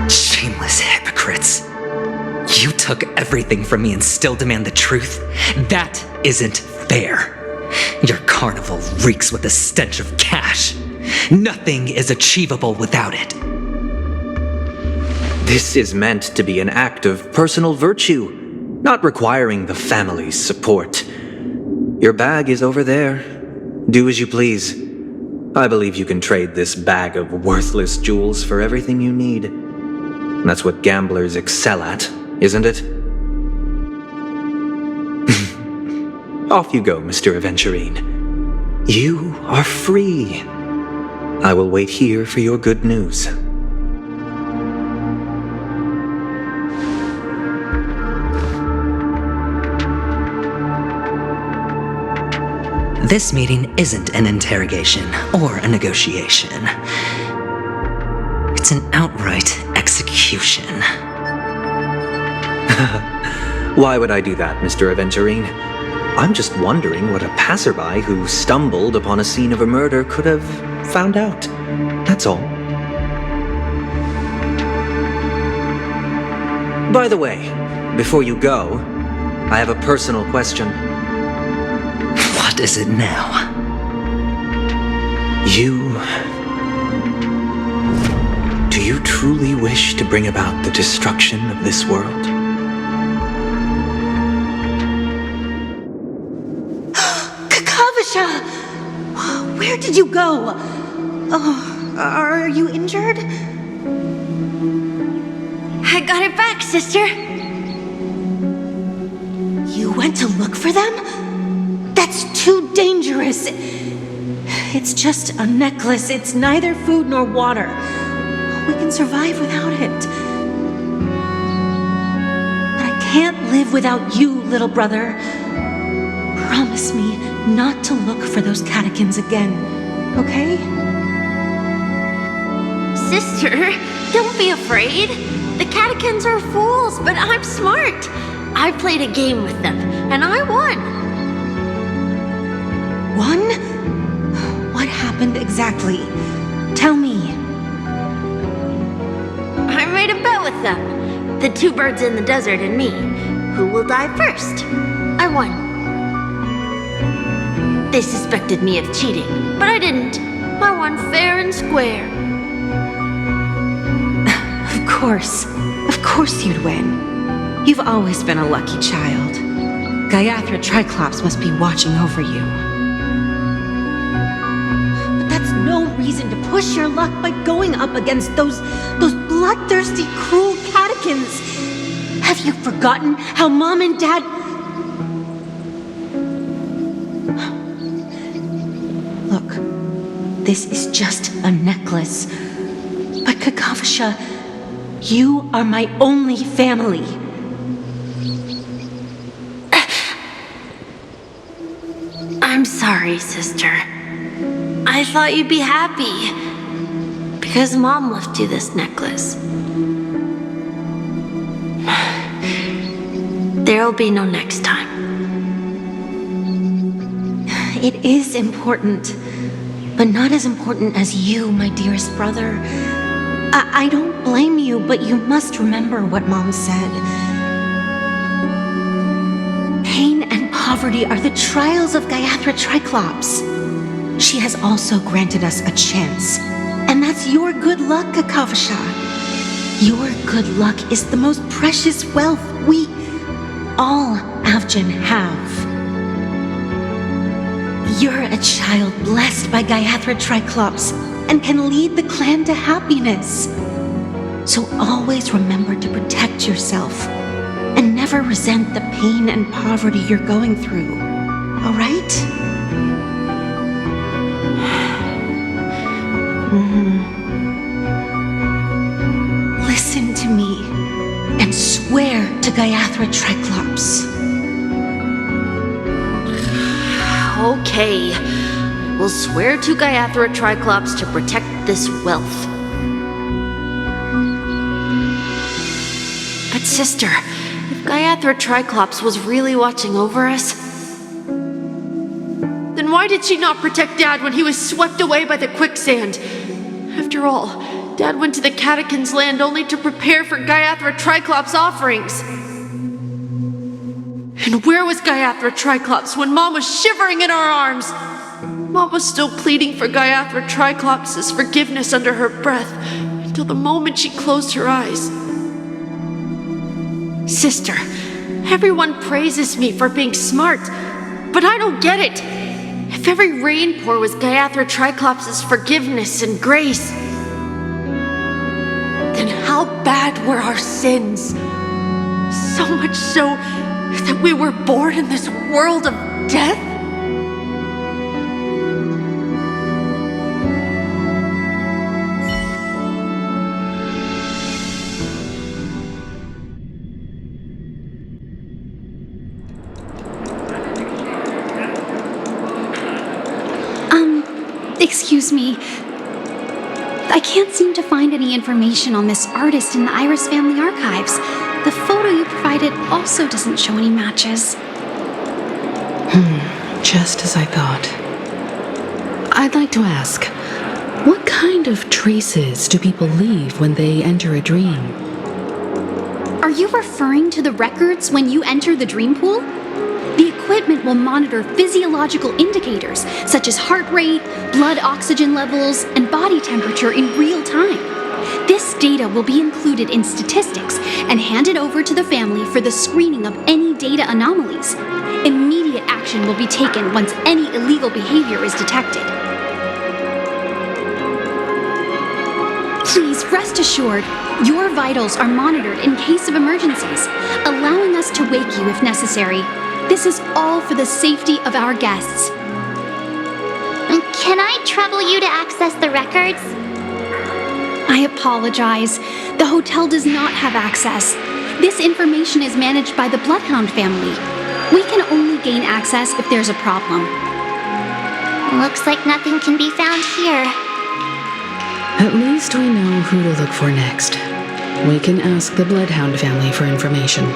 Shameless hypocrites. You took everything from me and still demand the truth? That isn't fair. Your carnival reeks with the stench of cash. Nothing is achievable without it. This is meant to be an act of personal virtue, not requiring the family's support. Your bag is over there. Do as you please. I believe you can trade this bag of worthless jewels for everything you need. That's what gamblers excel at, isn't it? Off you go, Mr. Aventurine. You are free. I will wait here for your good news. This meeting isn't an interrogation or a negotiation. It's an outright execution. Why would I do that, Mr. Aventurine? I'm just wondering what a passerby who stumbled upon a scene of a murder could have found out. That's all. By the way, before you go, I have a personal question. What is it now? Do you truly wish to bring about the destruction of this world? Kakavasha! Where did you go? Oh, are you injured? I got it back, sister. You went to look for them? That's too dangerous. It's just a necklace. It's neither food nor water. We can survive without it. But I can't live without you, little brother. Promise me not to look for those catechins again, okay? Sister, don't be afraid. The catechins are fools, but I'm smart. I played a game with them, and I won. Won? What happened exactly? Tell me. I made a bet with them. The two birds in the desert and me. Who will die first? I won. They suspected me of cheating, but I didn't. I won fair and square. Of course you'd win. You've always been a lucky child. Gaiathra Triclops must be watching over you. But that's no reason to push your luck by going up against those bloodthirsty, cruel catechins. Have you forgotten how Mom and Dad... Look, this is just a necklace. But Kakavasha, you are my only family. I'm sorry, sister. I thought you'd be happy. Because Mom left you this necklace. There'll be no next time. It is important, but not as important as you, my dearest brother. I don't blame you, but you must remember what Mom said. Pain and poverty are the trials of Gaiathra Triclops. She has also granted us a chance, and that's your good luck, Kakavasha. Your good luck is the most precious wealth we, all Avgin, have. You're a child blessed by Gaiathra Triclops and can lead the clan to happiness. So always remember to protect yourself and never resent the pain and poverty you're going through. All right? Listen to me and swear to Gaiathra Triclops. Okay. We'll swear to Gaiathra Triclops to protect this wealth. But sister, if Gaiathra Triclops was really watching over us, then why did she not protect Dad when he was swept away by the quicksand? After all, Dad went to the Catechins' land only to prepare for Gaiathra Triclops' offerings. And where was Gaiathra Triclops when Mom was shivering in our arms? Mom was still pleading for Gaiathra Triclops' forgiveness under her breath until the moment she closed her eyes. Sister, everyone praises me for being smart, but I don't get it. If every rain pour was Gaiathra Triclops' forgiveness and grace, then how bad were our sins? So much so that we were born in this world of death? Excuse me. I can't seem to find any information on this artist in the Iris family archives. The photo you provided also doesn't show any matches. Just as I thought. I'd like to ask, what kind of traces do people leave when they enter a dream? Are you referring to the records when you enter the dream pool? The equipment will monitor physiological indicators such as heart rate, blood oxygen levels, and body temperature in real time. This data will be included in statistics and handed over to the family for the screening of any data anomalies. Immediate action will be taken once any illegal behavior is detected. Please rest assured, your vitals are monitored in case of emergencies, allowing us to wake you if necessary. This is all for the safety of our guests. Can I trouble you to access the records? I apologize. The hotel does not have access. This information is managed by the Bloodhound family. We can only gain access if there's a problem. Looks like nothing can be found here. At least we know who to look for next. We can ask the Bloodhound family for information.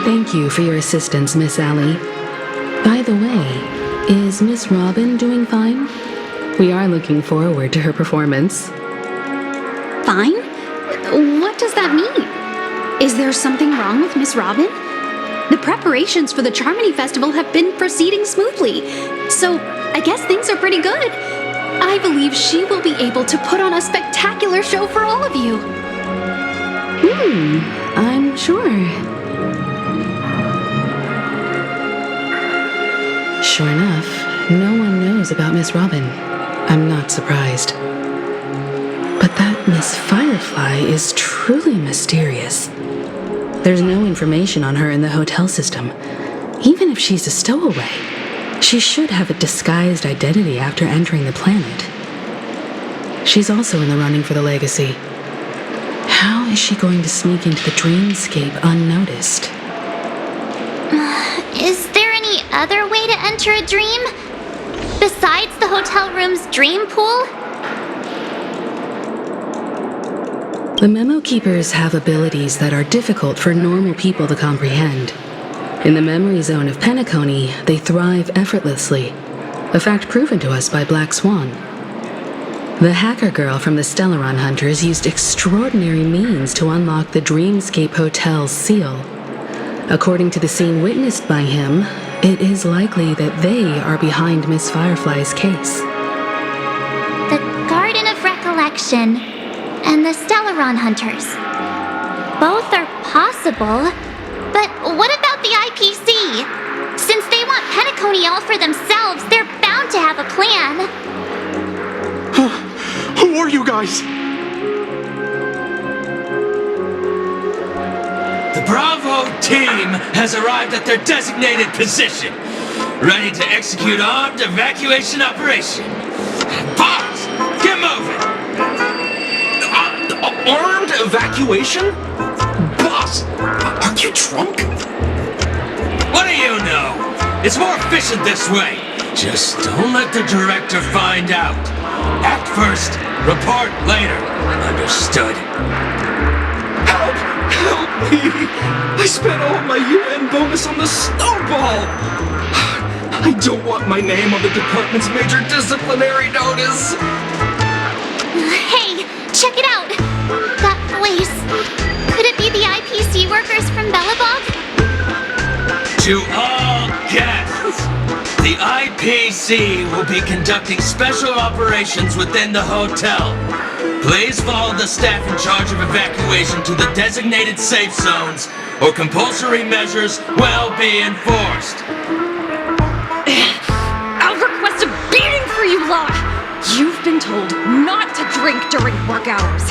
Thank you for your assistance, Miss Allie. By the way, is Miss Robin doing fine? We are looking forward to her performance. Fine? What does that mean? Is there something wrong with Miss Robin? The preparations for the Charmony Festival have been proceeding smoothly, so I guess things are pretty good. I believe she will be able to put on a spectacular show for all of you. I'm sure. Sure enough, no one knows about Miss Robin. I'm not surprised. But that Miss Firefly is truly mysterious. There's no information on her in the hotel system. Even if she's a stowaway, she should have a disguised identity after entering the planet. She's also in the running for the legacy. How is she going to sneak into the dreamscape unnoticed? Is there any other way to enter a dream? Besides the hotel room's dream pool? The Memo Keepers have abilities that are difficult for normal people to comprehend. In the memory zone of Penacony, they thrive effortlessly, a fact proven to us by Black Swan. The hacker girl from the Stellaron Hunters used extraordinary means to unlock the Dreamscape Hotel's seal. According to the scene witnessed by him, it is likely that they are behind Miss Firefly's case. The Garden of Recollection and the Stellaron Hunters. Both are possible, but what about the IPC? Since they want Penacony all for themselves, they're bound to have a plan. Who are you guys? The Bravo team has arrived at their designated position, ready to execute armed evacuation operation. Boss, get moving! Armed evacuation? Boss, are you drunk? What do you know? It's more efficient this way. Just don't let the director find out. Act first, report later. Understood? Help! Help me! I spent all my year-end bonus on the snowball! I don't want my name on the department's major disciplinary notice! Hey, check it out! That voice. Could it be the IPC workers from Bellabog? To all guests, the IPC will be conducting special operations within the hotel. Please follow the staff in charge of evacuation to the designated safe zones, or compulsory measures will be enforced. I'll request a beating for you lot! You've been told not to drink during work hours.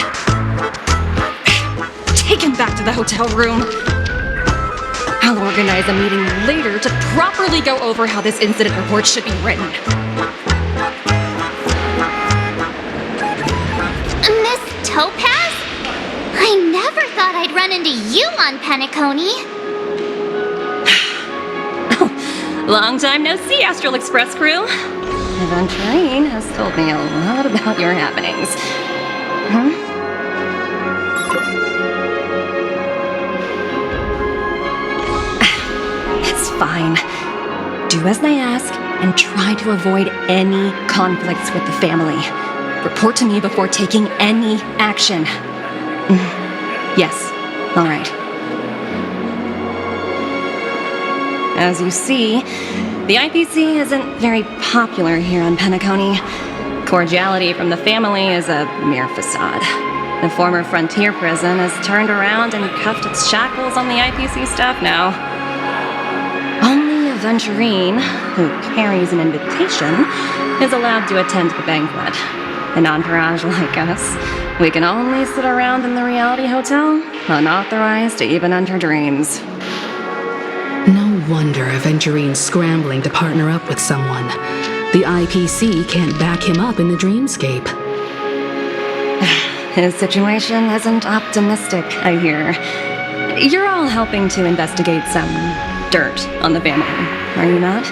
Take him back to the hotel room. I'll organize a meeting later to properly go over how this incident report should be written. Miss Topaz? I never thought I'd run into you on Penacony. Long time no see, Astral Express crew. Aventurine has told me a lot about your happenings. Hmm? It's fine. Do as they ask and try to avoid any conflicts with the family. Report to me before taking any action. Yes, all right. As you see, the IPC isn't very popular here on Penacony. Cordiality from the family is a mere facade. The former frontier prison has turned around and cuffed its shackles on the IPC staff now. Only Aventurine, who carries an invitation, is allowed to attend the banquet. An entourage like us, we can only sit around in the reality hotel, unauthorized to even enter dreams. No wonder Aventurine's scrambling to partner up with someone. The IPC can't back him up in the dreamscape. His situation isn't optimistic, I hear. You're all helping to investigate some dirt on the family, are you not?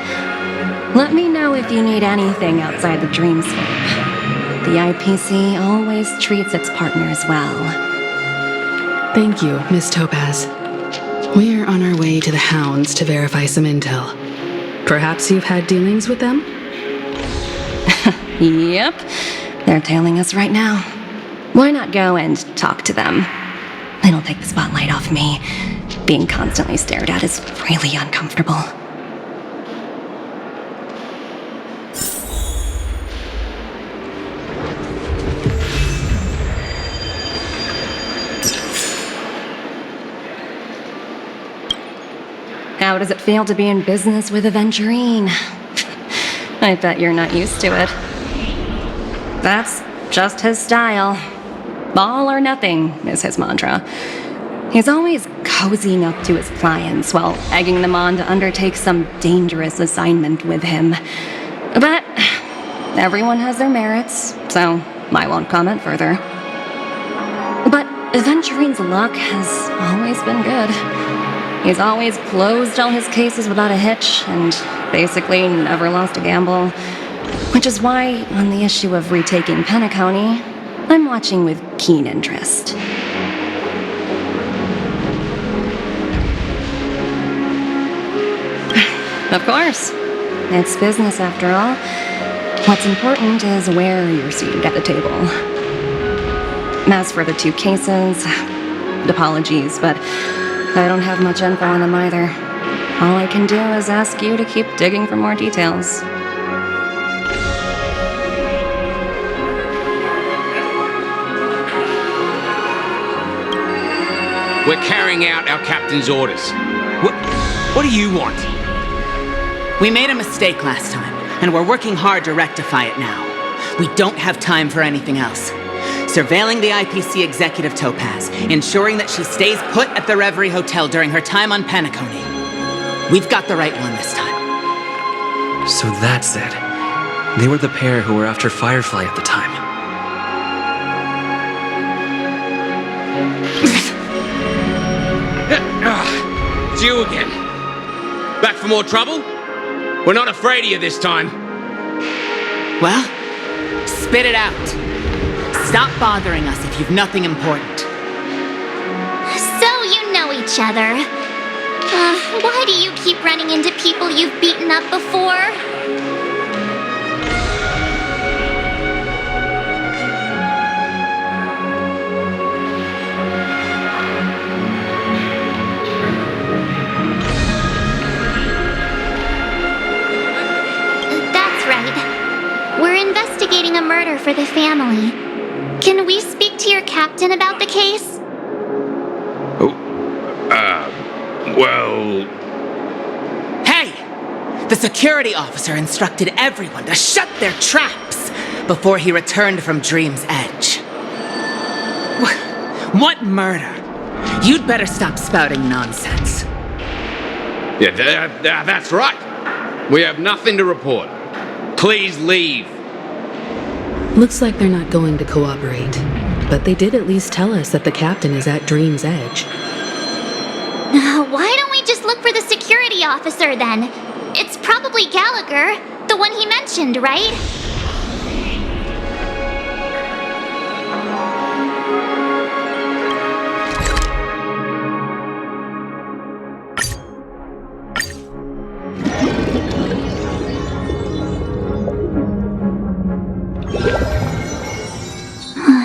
Let me know if you need anything outside the dreamscape. The IPC always treats its partners well. Thank you, Miss Topaz. We're on our way to the Hounds to verify some intel. Perhaps you've had dealings with them? Yep. They're tailing us right now. Why not go and talk to them? It'll take the spotlight off me. Being constantly stared at is really uncomfortable. How does it feel to be in business with Aventurine? I bet you're not used to it. That's just his style. All or nothing is his mantra. He's always cozying up to his clients while egging them on to undertake some dangerous assignment with him. But everyone has their merits, so I won't comment further. But Aventurine's luck has always been good. He's always closed all his cases without a hitch and basically never lost a gamble. Which is why, on the issue of retaking Penacony, I'm watching with keen interest. Of course. It's business after all. What's important is where you're seated at the table. As for the two cases, apologies, but I don't have much info on them either. All I can do is ask you to keep digging for more details. We're carrying out our captain's orders. What do you want? We made a mistake last time, and we're working hard to rectify it now. We don't have time for anything else. Surveilling the IPC executive Topaz, ensuring that she stays put at the Reverie Hotel during her time on Penacony. We've got the right one this time. So that's it. They were the pair who were after Firefly at the time. It's you again. Back for more trouble? We're not afraid of you this time. Well, spit it out. Stop bothering us if you've nothing important. So you know each other. Why do you keep running into people you've beaten up before? That's right. We're investigating a murder for the family. Can we speak to your captain about the case? Well... Hey! The security officer instructed everyone to shut their traps before he returned from Dream's Edge. What murder? You'd better stop spouting nonsense. Yeah, that's right. We have nothing to report. Please leave. Looks like they're not going to cooperate, but they did at least tell us that the captain is at Dream's Edge. Why don't we just look for the security officer then? It's probably Gallagher. The one he mentioned, right?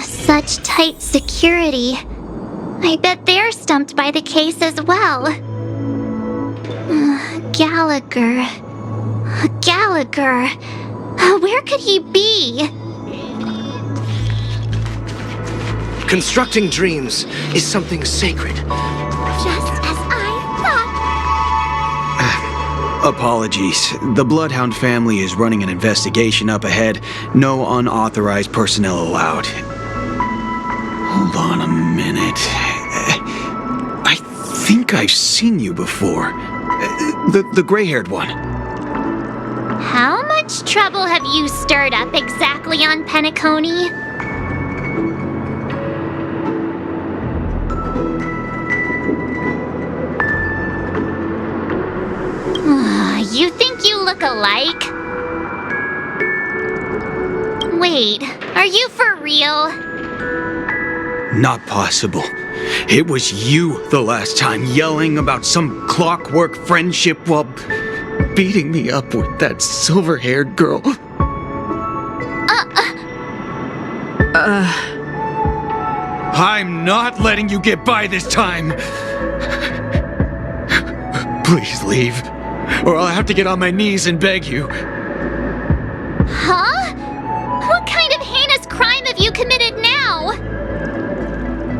Such tight security. I bet they're stumped by the case as well. Gallagher. Gallagher. Where could he be? Constructing dreams is something sacred. Just as I thought. Apologies. The Bloodhound family is running an investigation up ahead. No unauthorized personnel allowed. Hold on a minute. I think I've seen you before. The gray-haired one. How much trouble have you stirred up exactly on Penacony? You think you look alike? Wait, are you for real? Not possible. It was you the last time, yelling about some clockwork friendship while beating me up with that silver-haired girl. I'm not letting you get by this time. Please leave, or I'll have to get on my knees and beg you. Huh? What kind of heinous crime have you committed now?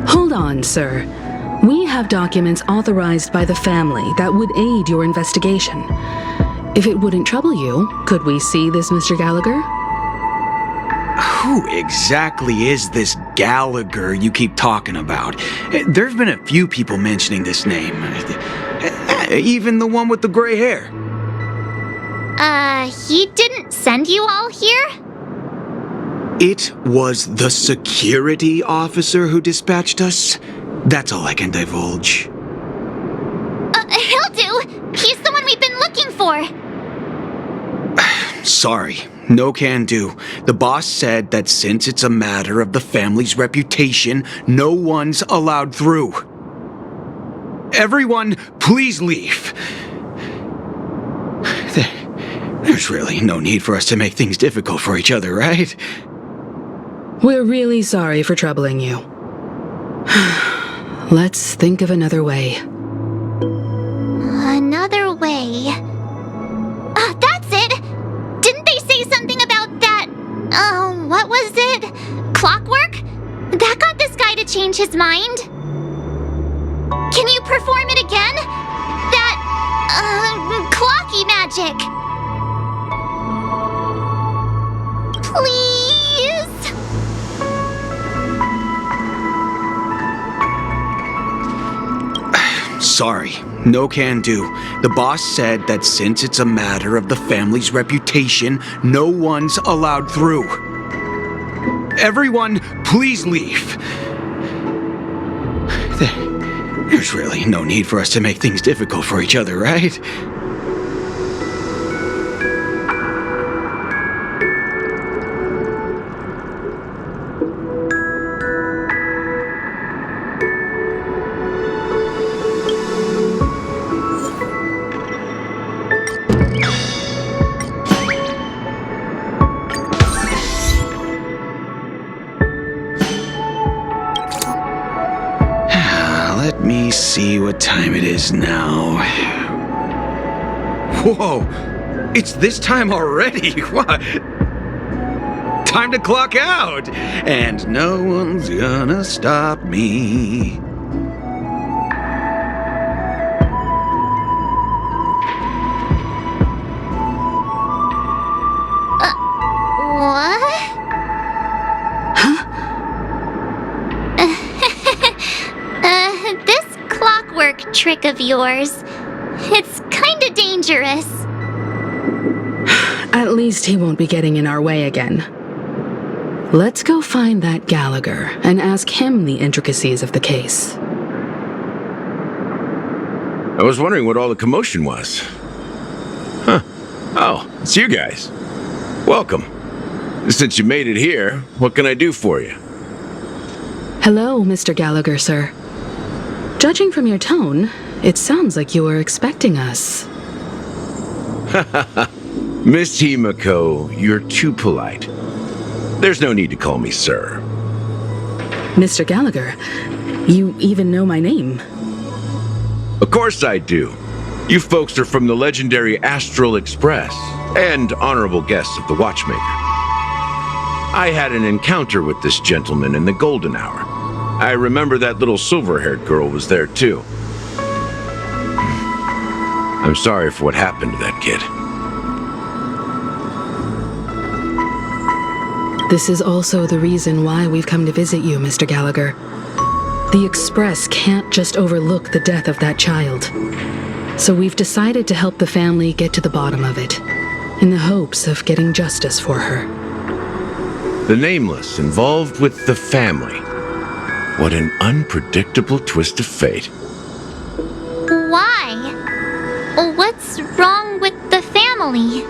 Hold on, sir. We have documents authorized by the family that would aid your investigation. If it wouldn't trouble you, could we see this Mr. Gallagher? Who exactly is this Gallagher you keep talking about? There's been a few people mentioning this name. Even the one with the gray hair. He didn't send you all here? It was the security officer who dispatched us. That's all I can divulge. He'll do. He's the one we've been looking for. Sorry, no can do. The boss said that since it's a matter of the family's reputation, no one's allowed through. Everyone, please leave. There's really no need for us to make things difficult for each other, right? We're really sorry for troubling you. Let's think of another way. Another way. That's it! Didn't they say something about that? What was it? Clockwork? That got this guy to change his mind? Can you perform it again? That, clocky magic. Please? Sorry, no can do. The boss said that since it's a matter of the family's reputation, no one's allowed through. Everyone, please leave. There's really no need for us to make things difficult for each other, right? Let me see what time it is now. Whoa! It's this time already! What? Time to clock out! And no one's gonna stop me. What? This clockwork trick of yours, it's kinda dangerous. At least he won't be getting in our way again. Let's go find that Gallagher and ask him the intricacies of the case. I was wondering what all the commotion was. Huh. Oh, it's you guys. Welcome. Since you made it here, what can I do for you? Hello, Mr. Gallagher, sir. Judging from your tone, it sounds like you were expecting us. Miss Himiko, you're too polite. There's no need to call me sir. Mr. Gallagher, you even know my name. Of course I do. You folks are from the legendary Astral Express and honorable guests of the Watchmaker. I had an encounter with this gentleman in the Golden Hour. I remember that little silver-haired girl was there too. I'm sorry for what happened to that kid. This is also the reason why we've come to visit you, Mr. Gallagher. The Express can't just overlook the death of that child. So we've decided to help the family get to the bottom of it, in the hopes of getting justice for her. The Nameless involved with the family. What an unpredictable twist of fate. Why? What's wrong with the family?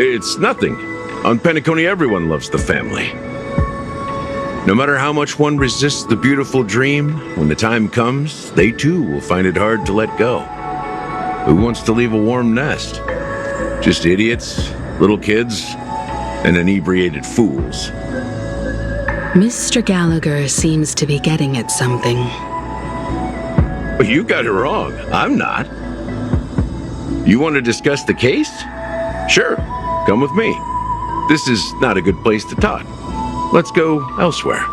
It's nothing. On Penacony, everyone loves the family. No matter how much one resists the beautiful dream, when the time comes, they too will find it hard to let go. Who wants to leave a warm nest? Just idiots, little kids, and inebriated fools. Mr. Gallagher seems to be getting at something. You got it wrong. I'm not. You want to discuss the case? Sure, come with me. This is not a good place to talk. Let's go elsewhere.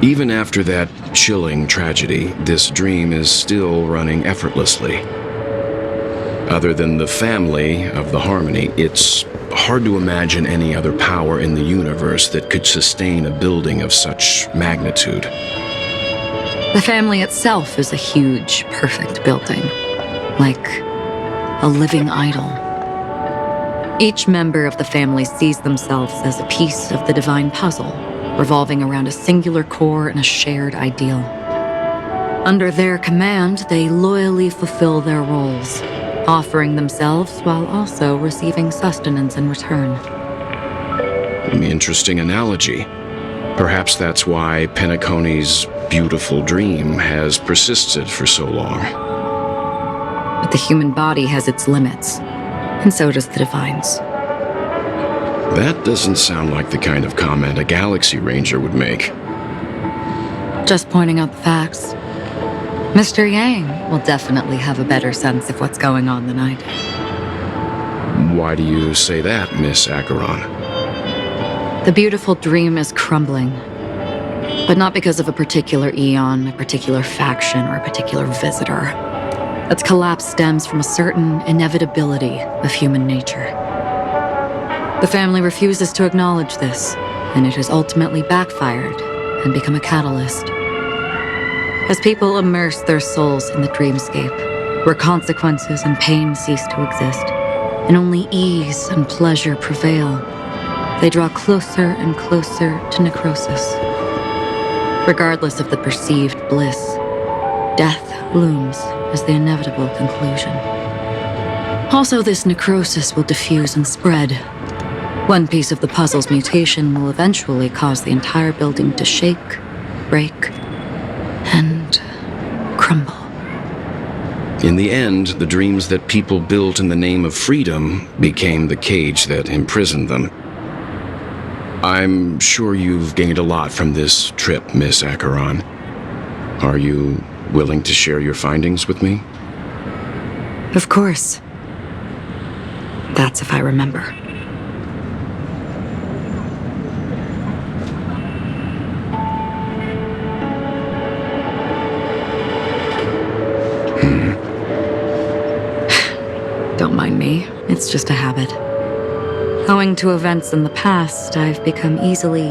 Even after that chilling tragedy, this dream is still running effortlessly. Other than the family of the Harmony, it's hard to imagine any other power in the universe that could sustain a building of such magnitude. The family itself is a huge, perfect building, like a living idol. Each member of the family sees themselves as a piece of the divine puzzle, revolving around a singular core and a shared ideal. Under their command, they loyally fulfill their roles, offering themselves while also receiving sustenance in return. Interesting analogy. Perhaps that's why Penacony's beautiful dream has persisted for so long. But the human body has its limits, and so does the divine's. That doesn't sound like the kind of comment a Galaxy Ranger would make. Just pointing out the facts. Mr. Yang will definitely have a better sense of what's going on than I do. Why do you say that, Miss Acheron? The beautiful dream is crumbling. But not because of a particular eon, a particular faction, or a particular visitor. Its collapse stems from a certain inevitability of human nature. The family refuses to acknowledge this, and it has ultimately backfired and become a catalyst. As people immerse their souls in the dreamscape, where consequences and pain cease to exist, and only ease and pleasure prevail, they draw closer and closer to necrosis. Regardless of the perceived bliss, death looms as the inevitable conclusion. Also, this necrosis will diffuse and spread. One piece of the puzzle's mutation will eventually cause the entire building to shake, break, and crumble. In the end, the dreams that people built in the name of freedom became the cage that imprisoned them. I'm sure you've gained a lot from this trip, Miss Acheron. Are you willing to share your findings with me? Of course. That's if I remember. Don't mind me. It's just a habit. Owing to events in the past, I've become easily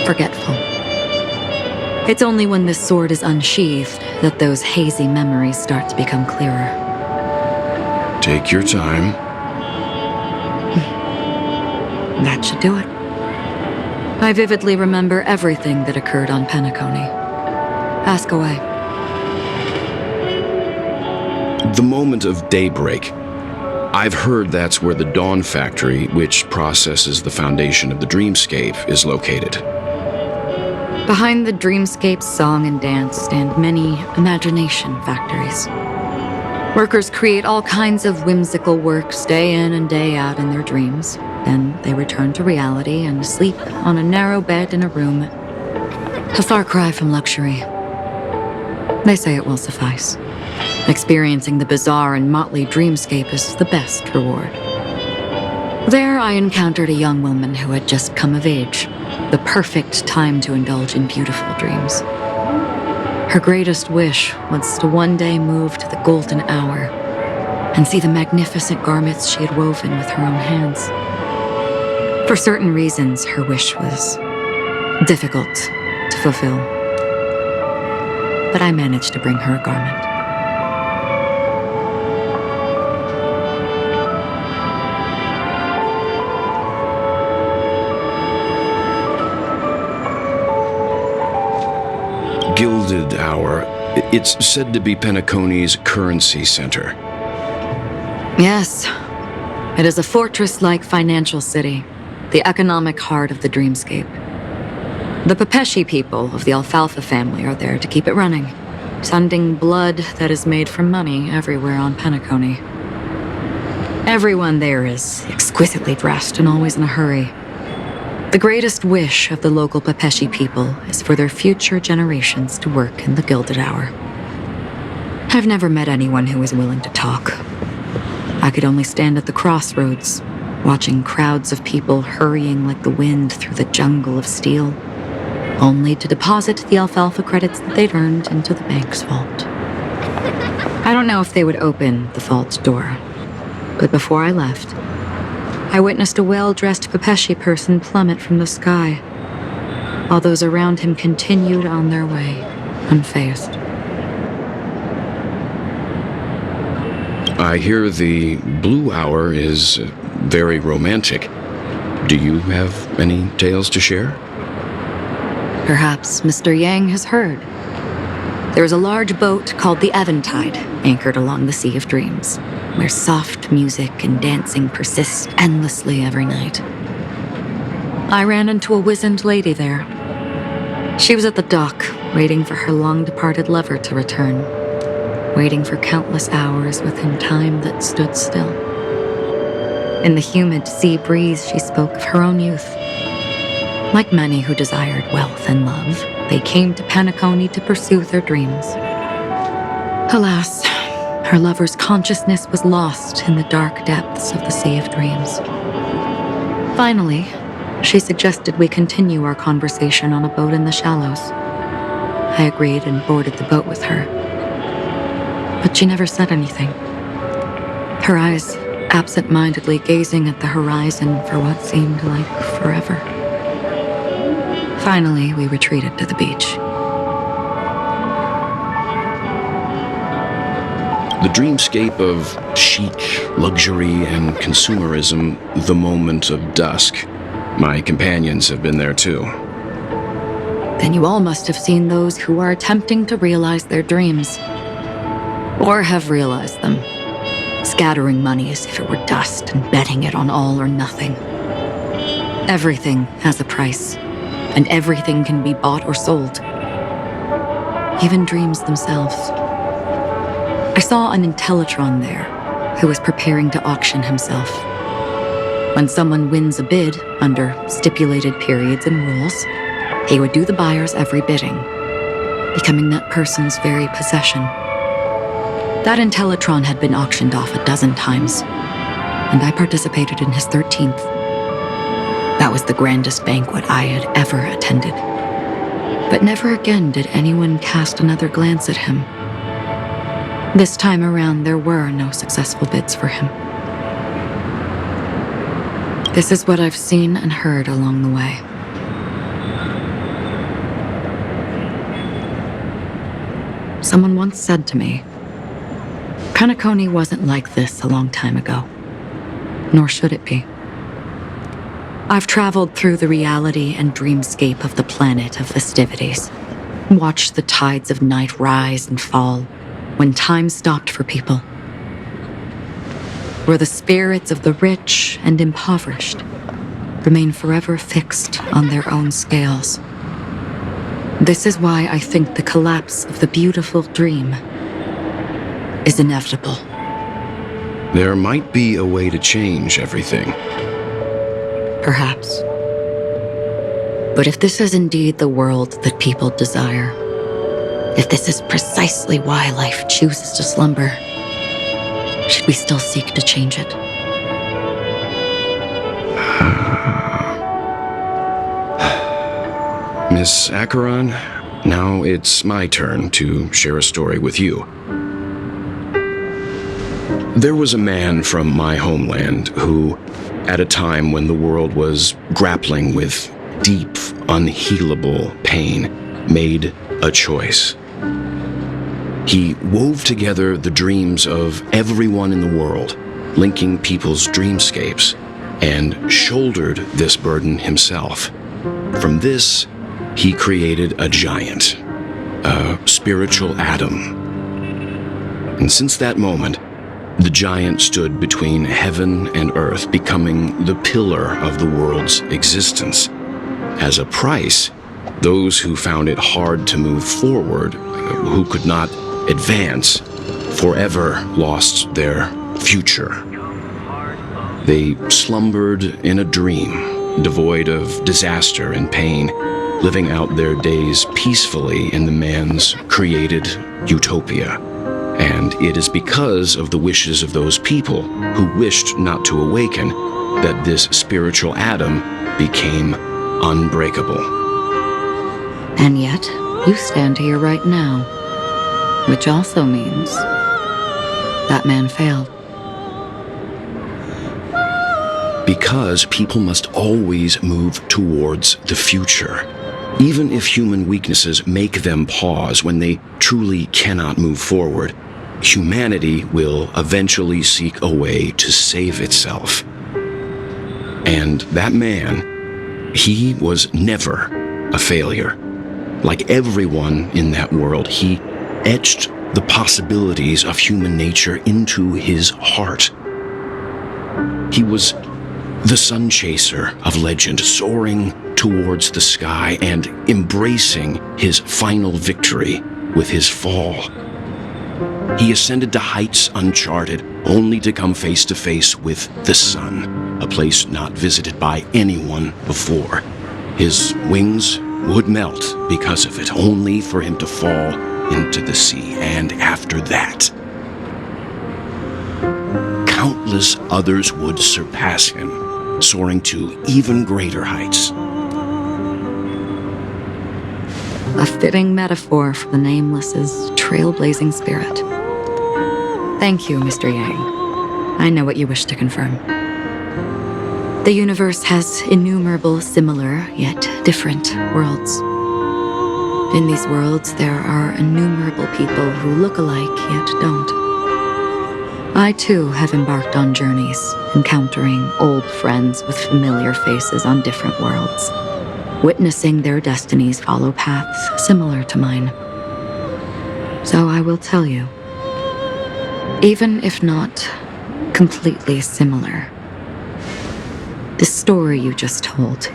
forgetful. It's only when this sword is unsheathed that those hazy memories start to become clearer. Take your time. That should do it. I vividly remember everything that occurred on Penacony. Ask away. The moment of daybreak. I've heard that's where the Dawn Factory, which processes the foundation of the dreamscape, is located. Behind the dreamscape's song and dance stand many imagination factories. Workers create all kinds of whimsical works day in and day out in their dreams. Then they return to reality and sleep on a narrow bed in a room. A far cry from luxury. They say it will suffice. Experiencing the bizarre and motley dreamscape is the best reward. There I encountered a young woman who had just come of age, the perfect time to indulge in beautiful dreams. Her greatest wish was to one day move to the golden hour and see the magnificent garments she had woven with her own hands. For certain reasons, her wish was difficult to fulfill. But I managed to bring her a garment. Gilded Hour. It's said to be Penacony's currency center. Yes, it is a fortress-like financial city, the economic heart of the dreamscape. The Pepeshi people of the Alfalfa family are there to keep it running, sending blood that is made from money everywhere on Penacony. Everyone there is exquisitely dressed and always in a hurry. The greatest wish of the local Pepeshi people is for their future generations to work in the Gilded Hour. I've never met anyone who is willing to talk. I could only stand at the crossroads, watching crowds of people hurrying like the wind through the jungle of steel, only to deposit the alfalfa credits that they'd earned into the bank's vault. I don't know if they would open the vault door, but before I left, I witnessed a well-dressed Pepeshi person plummet from the sky, while those around him continued on their way, unfazed. I hear the Blue Hour is very romantic. Do you have any tales to share? Perhaps Mr. Yang has heard. There is a large boat called the Eventide, anchored along the Sea of Dreams, where soft music and dancing persist endlessly every night. I ran into a wizened lady there. She was at the dock, waiting for her long-departed lover to return, waiting for countless hours within time that stood still. In the humid sea breeze, she spoke of her own youth. Like many who desired wealth and love, they came to Penacony to pursue their dreams. Alas, her lover's consciousness was lost in the dark depths of the Sea of Dreams. Finally, she suggested we continue our conversation on a boat in the shallows. I agreed and boarded the boat with her. But she never said anything. Her eyes absent-mindedly gazing at the horizon for what seemed like forever. Finally, we retreated to the beach. The dreamscape of chic, luxury, and consumerism, the moment of dusk. My companions have been there too. Then you all must have seen those who are attempting to realize their dreams. Or have realized them. Scattering money as if it were dust and betting it on all or nothing. Everything has a price, and everything can be bought or sold. Even dreams themselves. I saw an Intellitron there, who was preparing to auction himself. When someone wins a bid under stipulated periods and rules, he would do the buyer's every bidding, becoming that person's very possession. That Intellitron had been auctioned off a dozen times, and I participated in his 13th. That was the grandest banquet I had ever attended. But never again did anyone cast another glance at him. This time around, there were no successful bids for him. This is what I've seen and heard along the way. Someone once said to me, Penacony wasn't like this a long time ago, nor should it be. I've traveled through the reality and dreamscape of the planet of festivities, watched the tides of night rise and fall when time stopped for people, where the spirits of the rich and impoverished remain forever fixed on their own scales. This is why I think the collapse of the beautiful dream is inevitable. There might be a way to change everything. Perhaps. But if this is indeed the world that people desire, if this is precisely why life chooses to slumber, should we still seek to change it? Miss Acheron, now it's my turn to share a story with you. There was a man from my homeland who, at a time when the world was grappling with deep, unhealable pain, made a choice. He wove together the dreams of everyone in the world, linking people's dreamscapes, and shouldered this burden himself. From this, he created a giant, a spiritual atom. And since that moment, the giant stood between heaven and earth, becoming the pillar of the world's existence. As a price, those who found it hard to move forward, who could not advance, forever lost their future. They slumbered in a dream, devoid of disaster and pain, living out their days peacefully in the man's created utopia. And it is because of the wishes of those people who wished not to awaken that this spiritual atom became unbreakable. And yet, you stand here right now, which also means that man failed. Because people must always move towards the future. Even if human weaknesses make them pause when they truly cannot move forward, humanity will eventually seek a way to save itself. And that man, he was never a failure. Like everyone in that world, he etched the possibilities of human nature into his heart. He was the sun chaser of legend, soaring towards the sky and embracing his final victory with his fall. He ascended to heights uncharted, only to come face to face with the sun, a place not visited by anyone before. His wings would melt because of it, only for him to fall into the sea. And after that, countless others would surpass him, soaring to even greater heights. A fitting metaphor for the Nameless's trailblazing spirit. Thank you, Mr. Yang. I know what you wish to confirm. The universe has innumerable similar, yet different worlds. In these worlds, there are innumerable people who look alike, yet don't. I, too, have embarked on journeys, encountering old friends with familiar faces on different worlds, witnessing their destinies follow paths similar to mine. So I will tell you, even if not completely similar, the story you just told,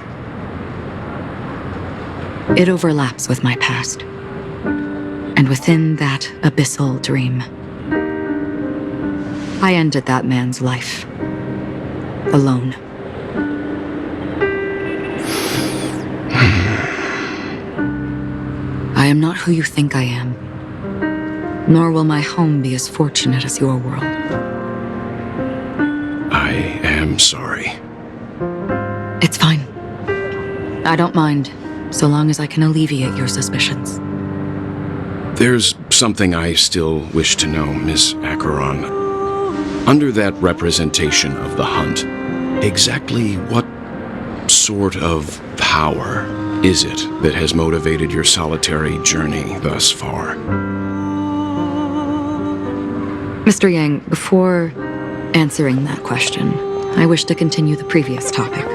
it overlaps with my past. And within that abyssal dream, I ended that man's life. Alone. I am not who you think I am, nor will my home be as fortunate as your world. I am sorry. It's fine. I don't mind, so long as I can alleviate your suspicions. There's something I still wish to know, Miss Acheron. Under that representation of the hunt, exactly what sort of power is it that has motivated your solitary journey thus far? Mr. Yang, before answering that question, I wish to continue the previous topic.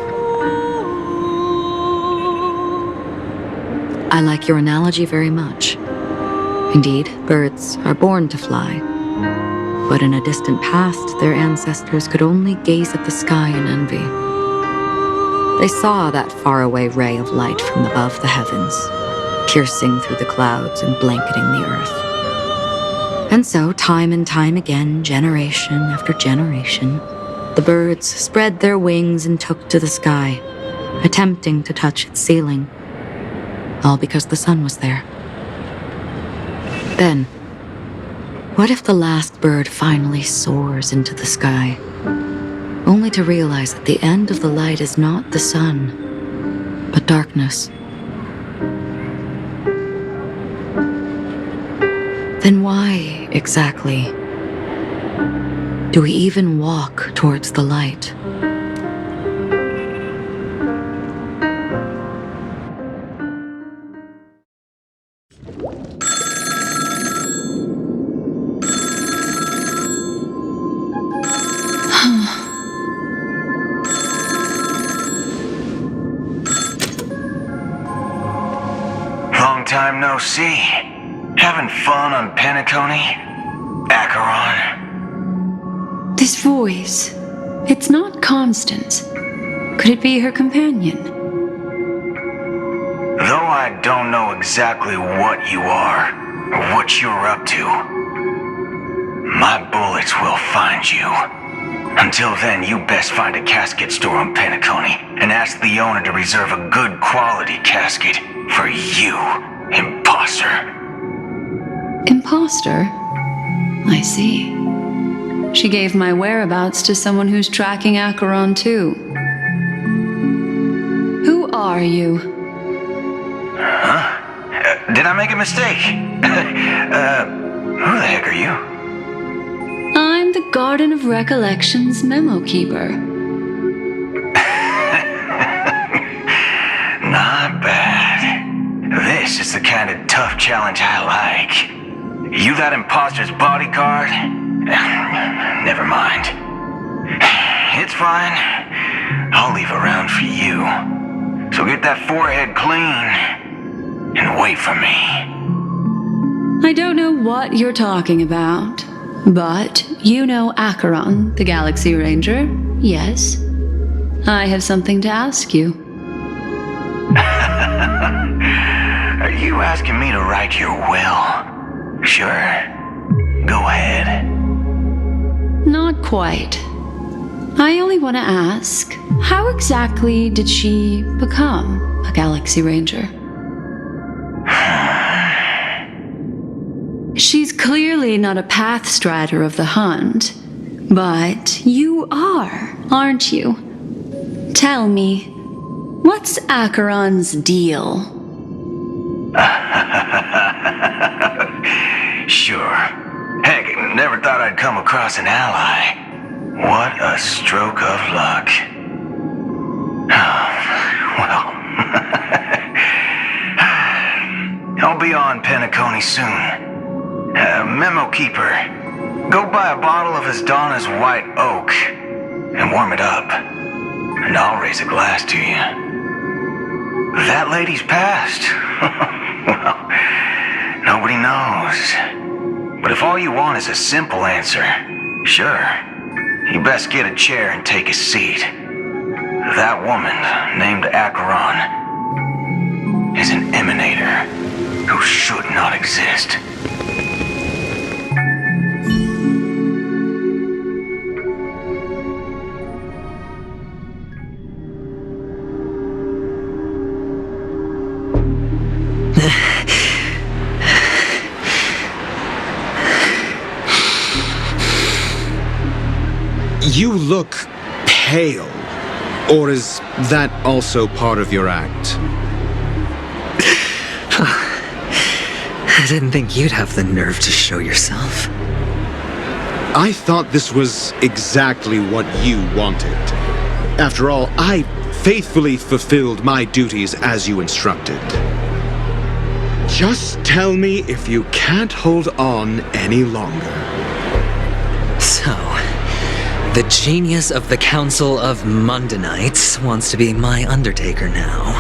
I like your analogy very much. Indeed, birds are born to fly. But in a distant past, their ancestors could only gaze at the sky in envy. They saw that faraway ray of light from above the heavens, piercing through the clouds and blanketing the earth. And so, time and time again, generation after generation, the birds spread their wings and took to the sky, attempting to touch its ceiling, all because the sun was there. Then, what if the last bird finally soars into the sky, only to realize that the end of the light is not the sun, but darkness? Then why, exactly, do we even walk towards the light? Long time no see. Having fun on Penacony? Acheron? This voice, it's not Constance. Could it be her companion? Though I don't know exactly what you are, or what you're up to, my bullets will find you. Until then, you best find a casket store on Penacony and ask the owner to reserve a good quality casket for you, imposter. Imposter? I see. She gave my whereabouts to someone who's tracking Acheron too. Who are you? Huh? Did I make a mistake? Who the heck are you? I'm the Garden of Recollection's memo keeper. Not bad. This is the kind of tough challenge I like. You that imposter's bodyguard? Never mind. It's fine. I'll leave a round for you. So get that forehead clean and wait for me. I don't know what you're talking about, but you know Acheron, the Galaxy Ranger, yes? I have something to ask you. Are you asking me to write your will? Sure. Go ahead. Not quite. I only want to ask, how exactly did she become a Galaxy Ranger? She's clearly not a path strider of the hunt, but you are, aren't you? Tell me, what's Acheron's deal? Sure. Heck, never thought I'd come across an ally. What a stroke of luck. Well, I'll be on Penacony soon. Memo keeper, go buy a bottle of his Donna's White Oak and warm it up, and I'll raise a glass to you. That lady's passed. Well, nobody knows. But if all you want is a simple answer, sure, you best get a chair and take a seat. That woman, named Acheron, is an emanator who should not exist. You look pale. Or is that also part of your act? I didn't think you'd have the nerve to show yourself. I thought this was exactly what you wanted. After all, I faithfully fulfilled my duties as you instructed. Just tell me if you can't hold on any longer. So, the genius of the Council of Mundanites wants to be my Undertaker now.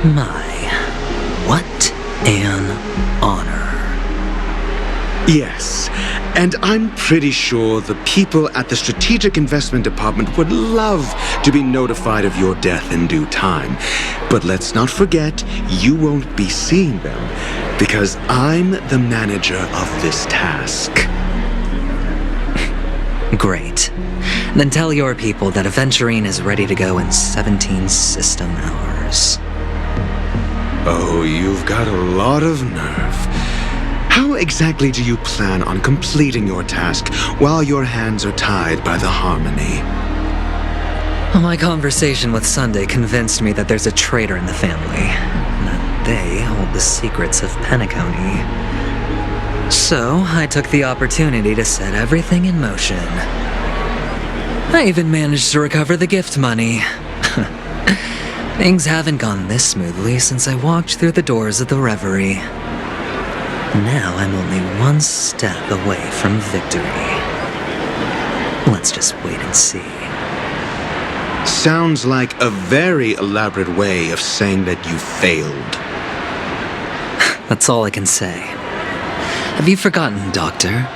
My, what an honor. Yes, and I'm pretty sure the people at the Strategic Investment Department would love to be notified of your death in due time. But let's not forget, you won't be seeing them, because I'm the manager of this task. Great. Then tell your people that Aventurine is ready to go in 17 system hours. Oh, you've got a lot of nerve. How exactly do you plan on completing your task while your hands are tied by the Harmony? My conversation with Sunday convinced me that there's a traitor in the family, and that they hold the secrets of Penacony. So, I took the opportunity to set everything in motion. I even managed to recover the gift money. Things haven't gone this smoothly since I walked through the doors of the Reverie. Now I'm only one step away from victory. Let's just wait and see. Sounds like a very elaborate way of saying that you failed. That's all I can say. Have you forgotten, Doctor?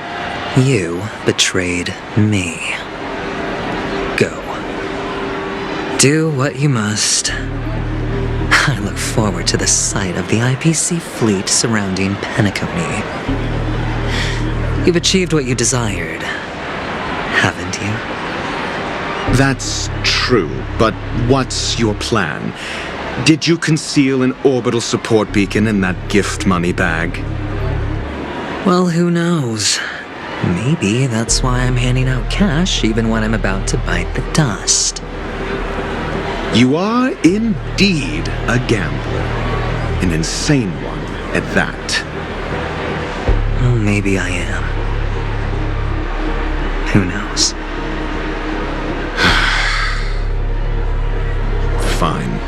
You betrayed me. Go. Do what you must. I look forward to the sight of the IPC fleet surrounding Penacony. You've achieved what you desired, haven't you? That's true, but what's your plan? Did you conceal an orbital support beacon in that gift money bag? Well, who knows? Maybe that's why I'm handing out cash even when I'm about to bite the dust. You are indeed a gambler. An insane one at that. Well, maybe I am. Who knows? Fine.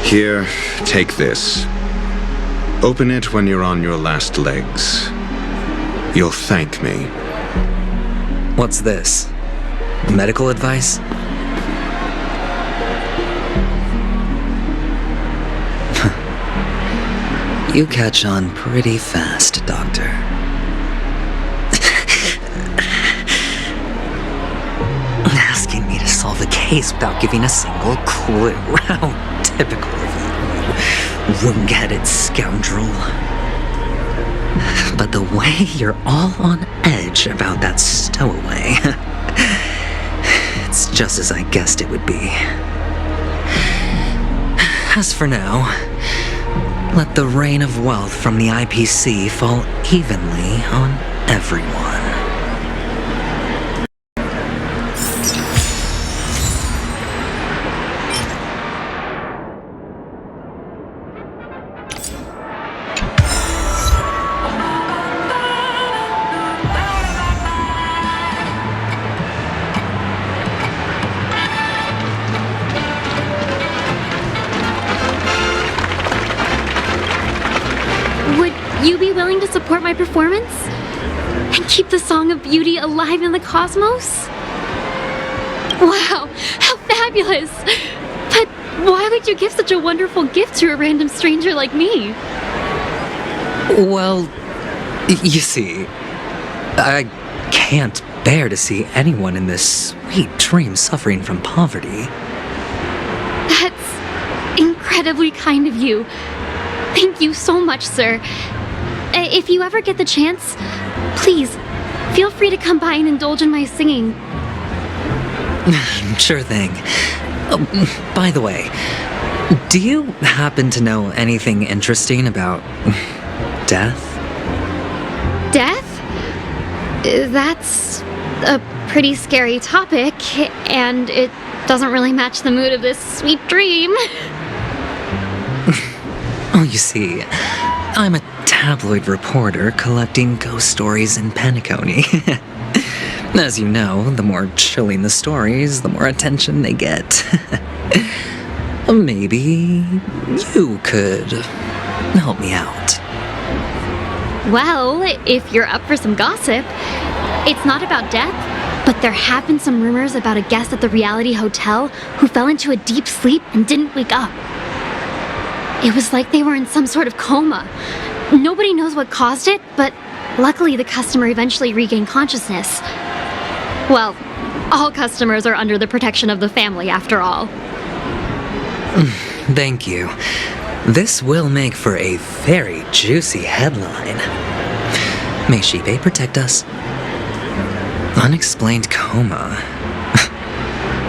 Here, take this. Open it when you're on your last legs. You'll thank me. What's this? Medical advice? You catch on pretty fast, Doctor. Asking me to solve a case without giving a single clue. How typical of you, wing-headed scoundrel. But the way you're all on edge about that stowaway, it's just as I guessed it would be. As for now, let the rain of wealth from the IPC fall evenly on everyone. You be willing to support my performance? And keep the Song of Beauty alive in the cosmos? Wow, how fabulous! But why would you give such a wonderful gift to a random stranger like me? Well, you see, I can't bear to see anyone in this sweet dream suffering from poverty. That's incredibly kind of you. Thank you so much, sir. If you ever get the chance, please, feel free to come by and indulge in my singing. Sure thing. By the way, do you happen to know anything interesting about death? Death? That's a pretty scary topic, and it doesn't really match the mood of this sweet dream. Oh, you see, I'm a tabloid reporter collecting ghost stories in Penacony. As you know, the more chilling the stories, the more attention they get. Maybe you could help me out. Well, if you're up for some gossip, It's not about death, but there have been some rumors about a guest at the reality hotel who fell into a deep sleep and didn't wake up. It was like they were in some sort of coma. Nobody knows what caused it, but luckily the customer eventually regained consciousness. Well, all customers are under the protection of the family, after all. Thank you. This will make for a very juicy headline. May Shibe protect us. Unexplained coma.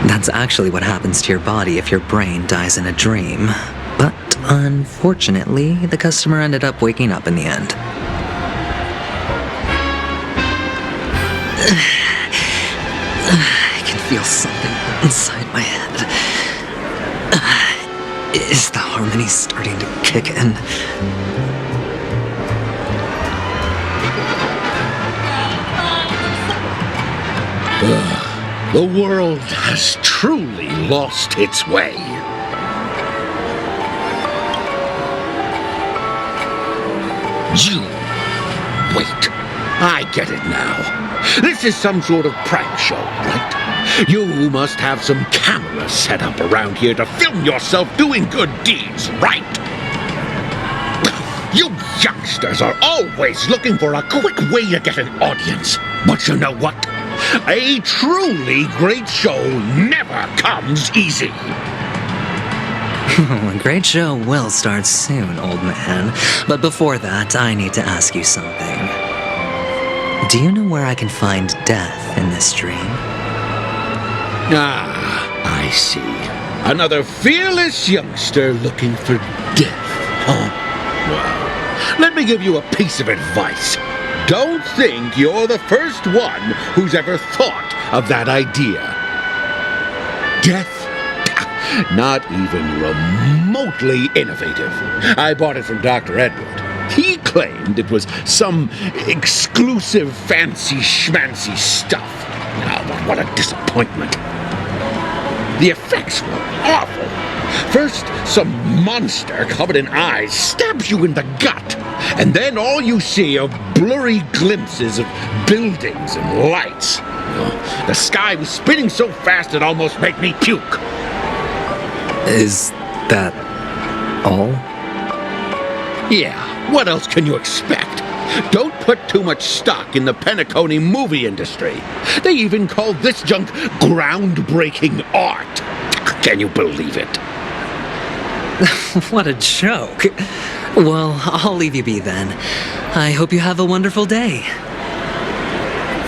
That's actually what happens to your body if your brain dies in a dream. But unfortunately, the customer ended up waking up in the end. I can feel something inside my head. Is the harmony starting to kick in? The world has truly lost its way. You... Wait. I get it now. This is some sort of prank show, right? You must have some cameras set up around here to film yourself doing good deeds, right? You youngsters are always looking for a quick way to get an audience. But you know what? A truly great show never comes easy. A great show will start soon, old man. But before that, I need to ask you something. Do you know where I can find death in this dream? Ah, I see. Another fearless youngster looking for death, huh? Well, let me give you a piece of advice. Don't think you're the first one who's ever thought of that idea. Death? Not even remotely innovative. I bought it from Dr. Edward. He claimed it was some exclusive fancy schmancy stuff. Now, what a disappointment. The effects were awful. First, some monster covered in eyes stabs you in the gut, and then all you see are blurry glimpses of buildings and lights. The sky was spinning so fast it almost made me puke. Is that all? Yeah, what else can you expect? Don't put too much stock in the Penacony movie industry. They even call this junk groundbreaking art. Can you believe it? What a joke. Well, I'll leave you be then. I hope you have a wonderful day.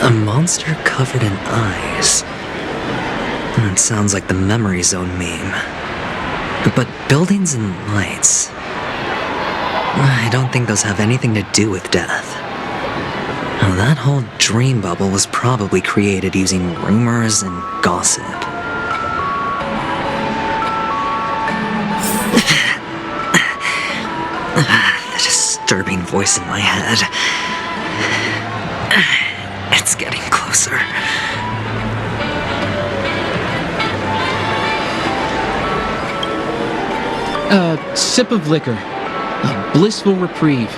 A monster covered in eyes. It sounds like the Memory Zone meme. But buildings and lights... I don't think those have anything to do with death. Now, that whole dream bubble was probably created using rumors and gossip. The disturbing voice in my head. It's getting closer. A sip of liquor. A blissful reprieve.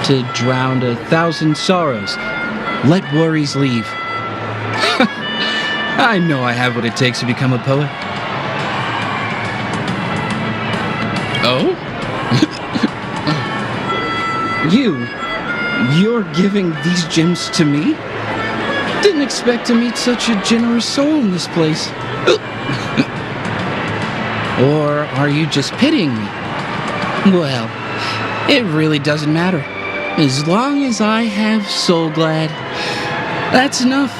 To drown 1,000 sorrows. Let worries leave. I know I have what it takes to become a poet. Oh? You're giving these gems to me? Didn't expect to meet such a generous soul in this place. Or are you just pitying me? Well, it really doesn't matter. As long as I have Soul Glad, that's enough.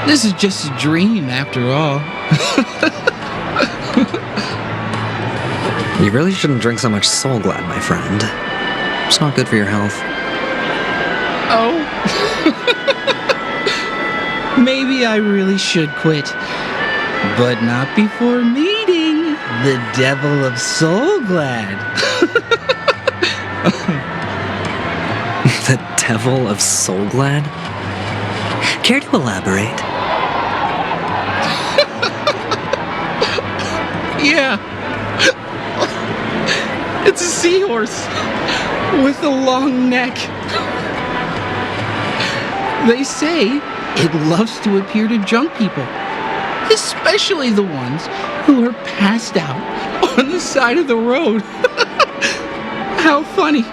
This is just a dream after all. You really shouldn't drink so much Soul Glad, my friend. It's not good for your health. Oh. Maybe I really should quit. But not before meeting the Devil of Soul Glad. The Devil of Soul Glad? Care to elaborate? Yeah. It's a seahorse with a long neck. They say it loves to appear to drunk people, especially the ones who are passed out on the side of the road. How funny.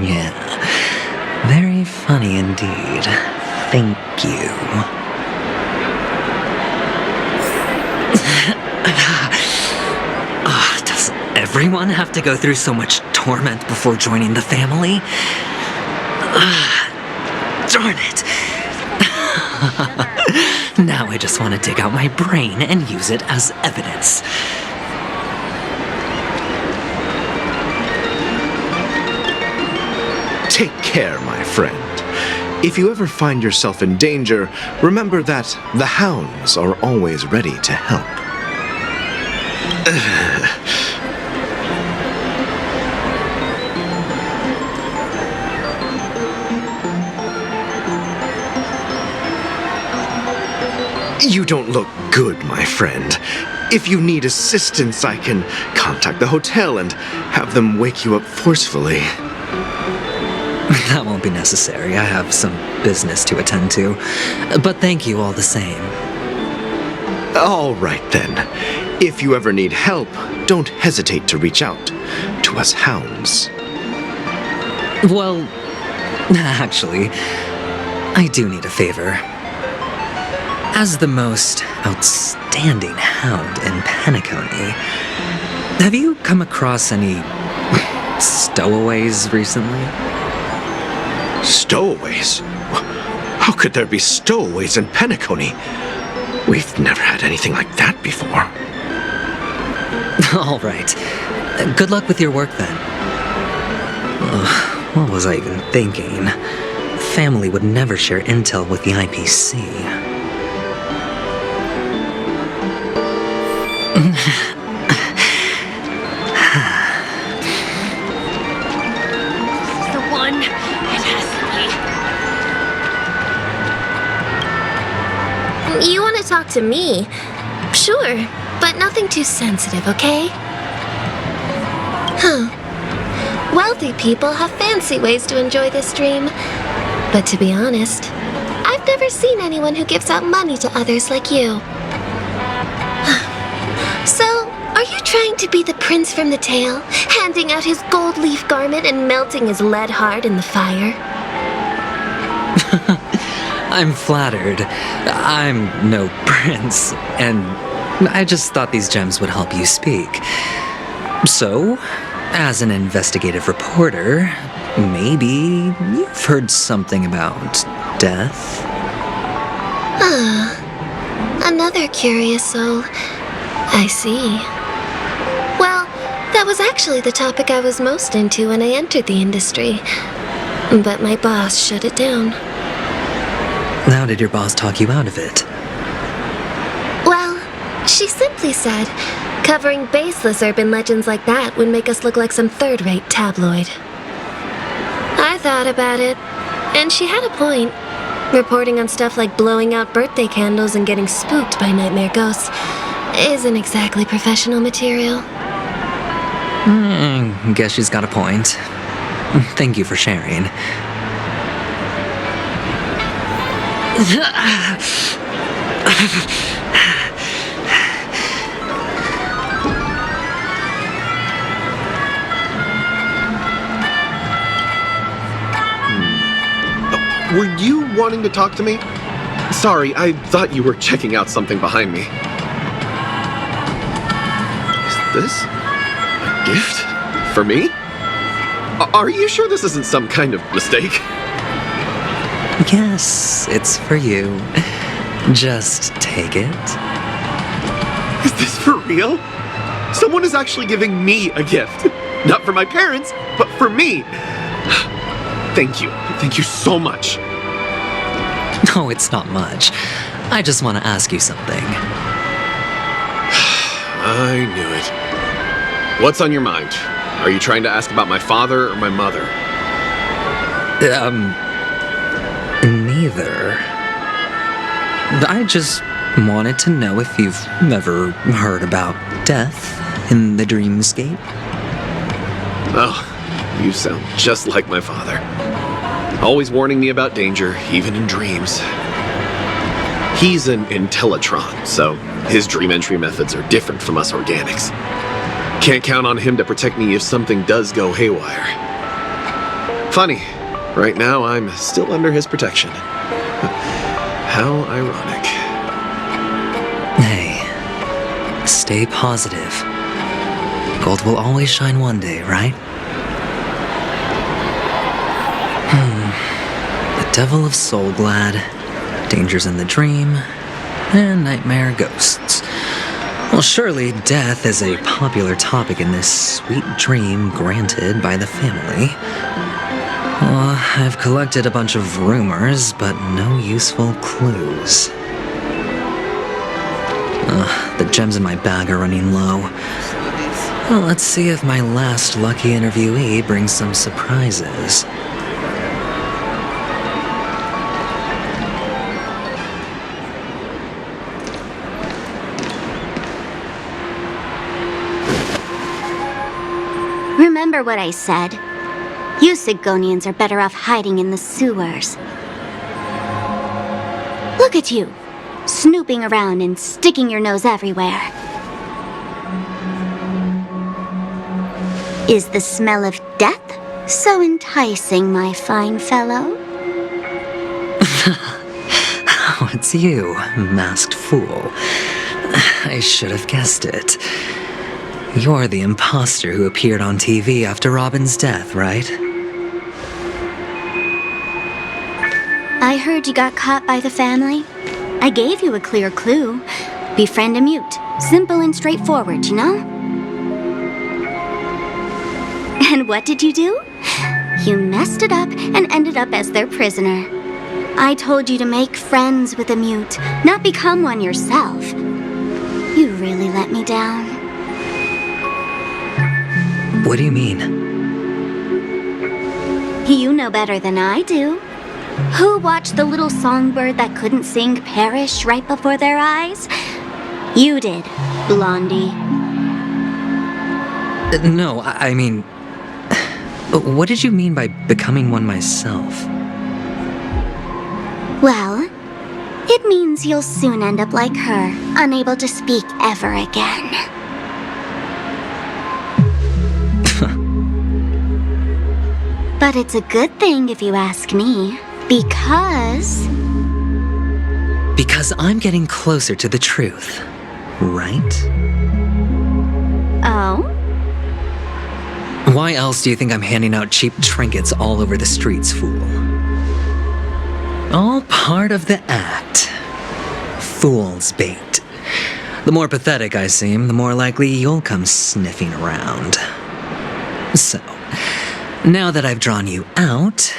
Yeah, very funny indeed. Thank you. Does everyone have to go through so much torment before joining the family? Darn it. Now I just want to dig out my brain and use it as evidence. Take care, my friend. If you ever find yourself in danger, remember that the hounds are always ready to help. You don't look good, my friend. If you need assistance, I can contact the hotel and have them wake you up forcefully. That won't be necessary. I have some business to attend to. But thank you all the same. All right, then. If you ever need help, don't hesitate to reach out to us hounds. Well, actually, I do need a favor. As the most outstanding hound in Penacony, have you come across any stowaways recently? Stowaways? How could there be stowaways in Penacony? We've never had anything like that before. All right. Good luck with your work then. What was I even thinking? Family would never share intel with the IPC. The one. It has to be. You want to talk to me? Sure, but nothing too sensitive, okay? Huh. Wealthy people have fancy ways to enjoy this dream. But to be honest, I've never seen anyone who gives out money to others like you. So, are you trying to be the prince from the tale, handing out his gold leaf garment and melting his lead heart in the fire? I'm flattered. I'm no prince, and I just thought these gems would help you speak. So, as an investigative reporter, maybe you've heard something about death? Another curious soul. I see. Well, that was actually the topic I was most into when I entered the industry. But my boss shut it down. How did your boss talk you out of it? Well, she simply said, covering baseless urban legends like that would make us look like some third-rate tabloid. I thought about it, and she had a point. Reporting on stuff like blowing out birthday candles and getting spooked by nightmare ghosts isn't exactly professional material. Guess she's got a point. Thank you for sharing. Were you wanting to talk to me? Sorry, I thought you were checking out something behind me. Is this a gift? For me? Are you sure this isn't some kind of mistake? Yes, it's for you. Just take it. Is this for real? Someone is actually giving me a gift. Not for my parents, but for me. Thank you. Thank you so much. No, it's not much. I just want to ask you something. I knew it. What's on your mind? Are you trying to ask about my father or my mother? Neither. I just wanted to know if you've ever heard about death in the dreamscape. Oh, you sound just like my father. Always warning me about danger, even in dreams. He's an Intellitron, so his dream entry methods are different from us organics. Can't count on him to protect me if something does go haywire. Funny, right now I'm still under his protection. How ironic. Hey, stay positive. Gold will always shine one day, right? The Devil of Soulglad, Dangers in the Dream, and Nightmare Ghosts. Well, surely death is a popular topic in this sweet dream granted by the family. Well, I've collected a bunch of rumors, but no useful clues. The gems in my bag are running low. Well, let's see if my last lucky interviewee brings some surprises. Remember what I said. You Sigonians are better off hiding in the sewers. Look at you, snooping around and sticking your nose everywhere. Is the smell of death so enticing, my fine fellow? Oh, it's you, masked fool. I should have guessed it. You're the imposter who appeared on TV after Robin's death, right? I heard you got caught by the family. I gave you a clear clue. Befriend a mute. Simple and straightforward, you know? And what did you do? You messed it up and ended up as their prisoner. I told you to make friends with a mute, not become one yourself. You really let me down. What do you mean? You know better than I do. Who watched the little songbird that couldn't sing perish right before their eyes? You did, Blondie. No, I mean... What did you mean by becoming one myself? Well, it means you'll soon end up like her, unable to speak ever again. But it's a good thing if you ask me, because... Because I'm getting closer to the truth, right? Oh? Why else do you think I'm handing out cheap trinkets all over the streets, fool? All part of the act. Fool's bait. The more pathetic I seem, the more likely you'll come sniffing around. So, now that I've drawn you out,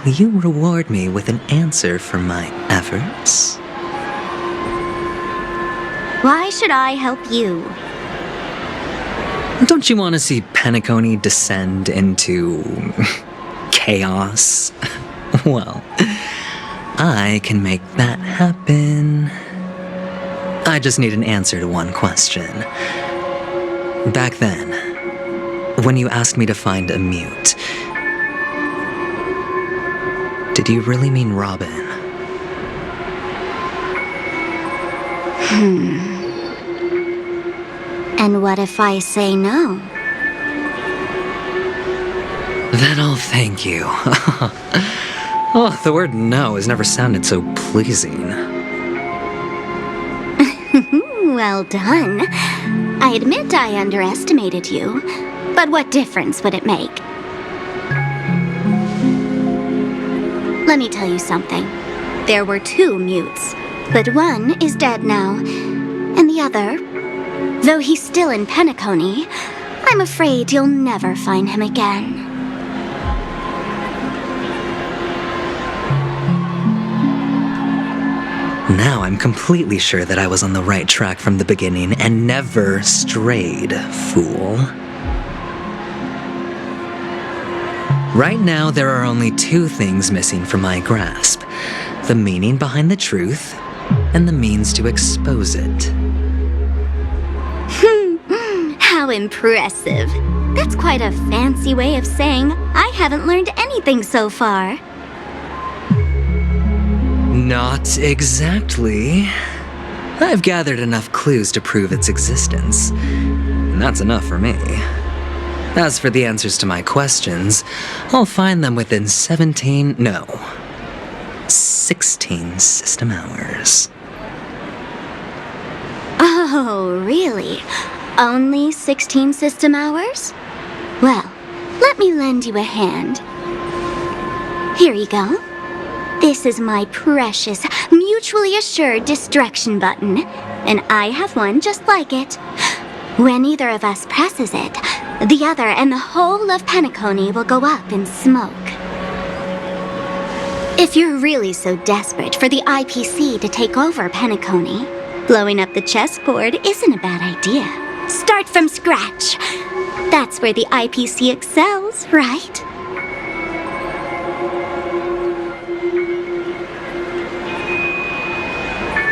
will you reward me with an answer for my efforts? Why should I help you? Don't you want to see Penacony descend into... chaos? Well, I can make that happen. I just need an answer to one question. Back then, when you asked me to find a mute, did you really mean Robin? And what if I say no? Then I'll thank you. Oh, the word no has never sounded so pleasing. Well done. I admit I underestimated you, but what difference would it make? Let me tell you something. There were two mutes, but one is dead now, and the other, though he's still in Penacony, I'm afraid you'll never find him again. Now I'm completely sure that I was on the right track from the beginning and never strayed, fool. Right now, there are only two things missing from my grasp: the meaning behind the truth and the means to expose it. How impressive. That's quite a fancy way of saying I haven't learned anything so far. Not exactly. I've gathered enough clues to prove its existence, and that's enough for me. As for the answers to my questions, I'll find them within 16 system hours. Oh, really? Only 16 system hours? Well, let me lend you a hand. Here you go. This is my precious, mutually assured destruction button, and I have one just like it. When either of us presses it, the other and the whole of Penacony will go up in smoke. If you're really so desperate for the IPC to take over Penacony, blowing up the chessboard isn't a bad idea. Start from scratch. That's where the IPC excels, right?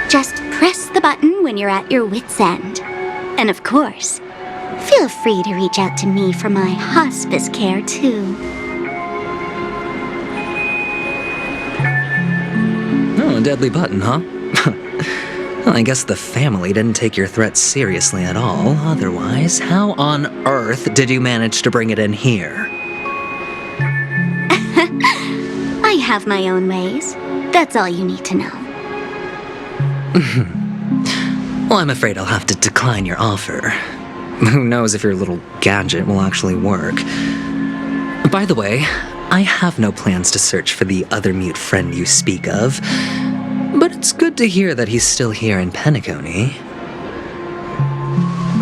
Just press the button when you're at your wit's end. And of course, feel free to reach out to me for my hospice care, too. Oh, a deadly button, huh? Well, I guess the family didn't take your threat seriously at all. Otherwise, how on earth did you manage to bring it in here? I have my own ways. That's all you need to know. Well, I'm afraid I'll have to decline your offer. Who knows if your little gadget will actually work. By the way, I have no plans to search for the other mute friend you speak of, but it's good to hear that he's still here in Penacony.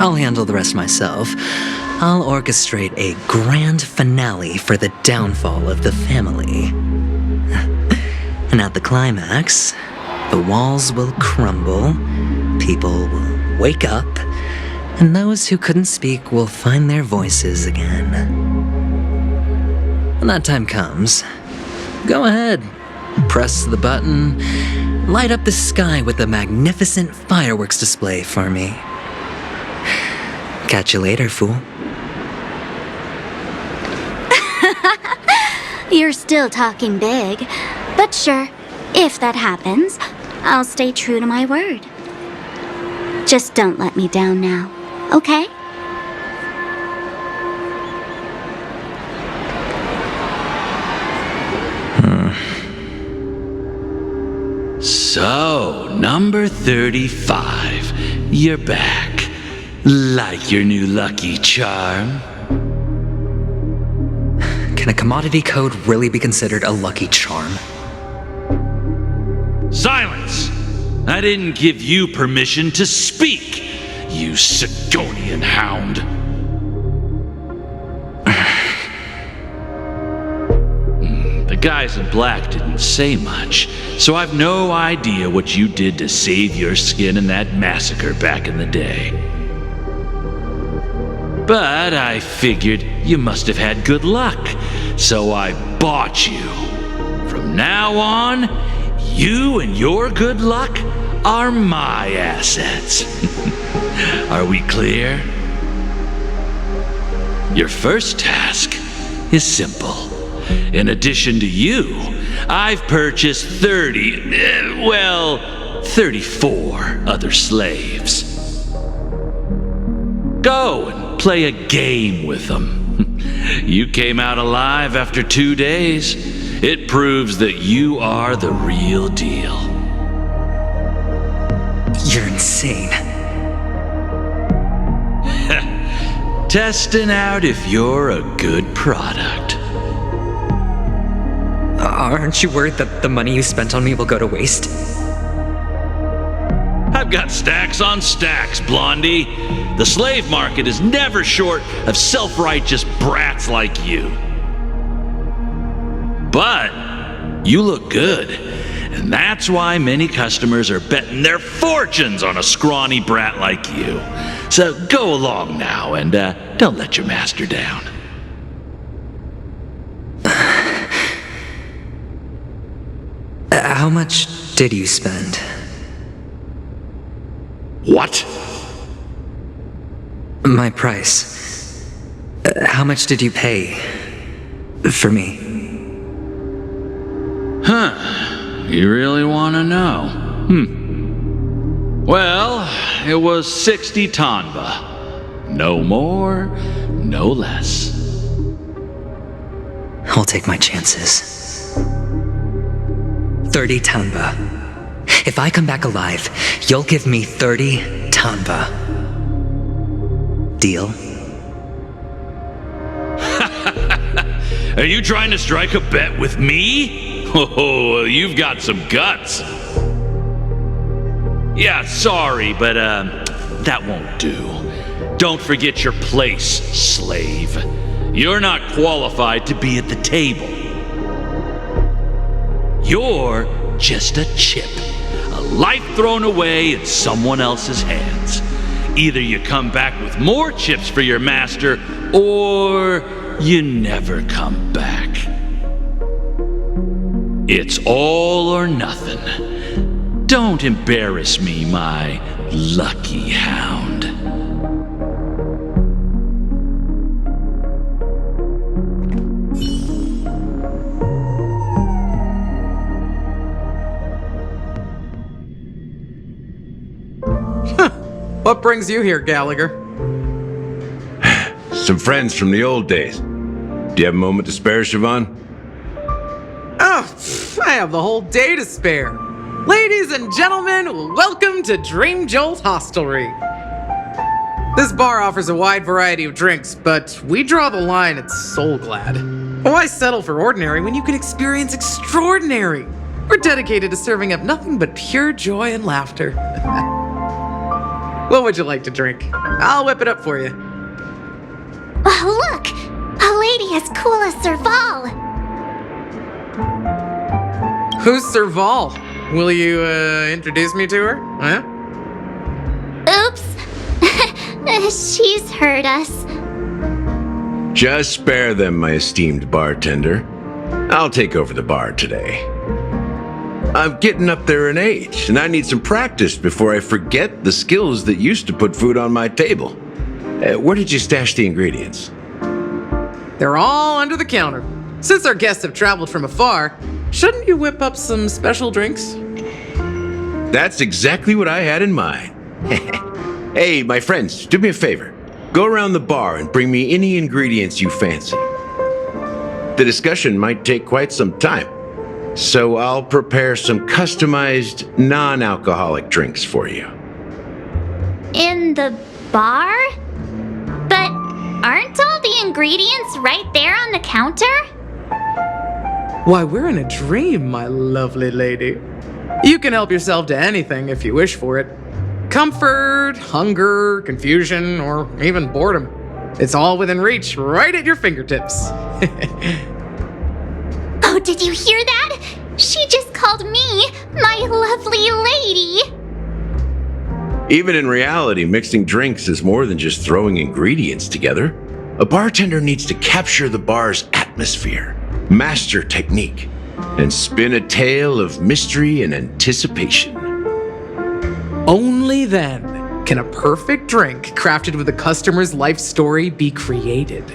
I'll handle the rest myself. I'll orchestrate a grand finale for the downfall of the family. And at the climax, the walls will crumble, people will wake up, and those who couldn't speak will find their voices again. When that time comes, go ahead, press the button, light up the sky with a magnificent fireworks display for me. Catch you later, fool. You're still talking big, but sure, if that happens, I'll stay true to my word. Just don't let me down now, okay? So, number 35. You're back. Like your new lucky charm? Can a commodity code really be considered a lucky charm? Silence! I didn't give you permission to speak, you Sigonian hound. The guys in black didn't say much, so I've no idea what you did to save your skin in that massacre back in the day. But I figured you must have had good luck, so I bought you. From now on, you and your good luck are my assets. Are we clear? Your first task is simple. In addition to you, I've purchased 34 other slaves. Go and play a game with them. You came out alive after 2 days. It proves that you are the real deal. You're insane. Testing out if you're a good product. Aren't you worried that the money you spent on me will go to waste? I've got stacks on stacks, Blondie. The slave market is never short of self-righteous brats like you. But you look good, and that's why many customers are betting their fortunes on a scrawny brat like you. So go along now and don't let your master down. How much did you spend? What? My price. How much did you pay for me? Huh. You really want to know? Well, it was 60 tanba. No more, no less. I'll take my chances. 30 tanba. If I come back alive, you'll give me 30 tanba. Deal? Are you trying to strike a bet with me? Oh, you've got some guts. Yeah, sorry, but that won't do. Don't forget your place, slave. You're not qualified to be at the table. You're just a chip. A life thrown away in someone else's hands. Either you come back with more chips for your master, or you never come back. It's all or nothing. Don't embarrass me, my lucky hound. What brings you here, Gallagher? Some friends from the old days. Do you have a moment to spare, Siobhan? Oh, I have the whole day to spare. Ladies and gentlemen, welcome to Dream Jolt Hostelry. This bar offers a wide variety of drinks, but we draw the line at Soul Glad. Why settle for ordinary when you can experience extraordinary? We're dedicated to serving up nothing but pure joy and laughter. What would you like to drink? I'll whip it up for you. Oh, look! A lady as cool as Serval! Who's Serval? Will you, introduce me to her? Huh? Oops! She's heard us. Just spare them, my esteemed bartender. I'll take over the bar today. I'm getting up there in age, and I need some practice before I forget the skills that used to put food on my table. Where did you stash the ingredients? They're all under the counter. Since our guests have traveled from afar, shouldn't you whip up some special drinks? That's exactly what I had in mind. Hey, my friends, do me a favor. Go around the bar and bring me any ingredients you fancy. The discussion might take quite some time, so I'll prepare some customized, non-alcoholic drinks for you. In the bar? But aren't all the ingredients right there on the counter? Why, we're in a dream, my lovely lady. You can help yourself to anything if you wish for it. Comfort, hunger, confusion, or even boredom. It's all within reach, right at your fingertips. Oh, did you hear that? She just called me my lovely lady. Even in reality, mixing drinks is more than just throwing ingredients together. A bartender needs to capture the bar's atmosphere, master technique, and spin a tale of mystery and anticipation. Only then can a perfect drink crafted with a customer's life story be created.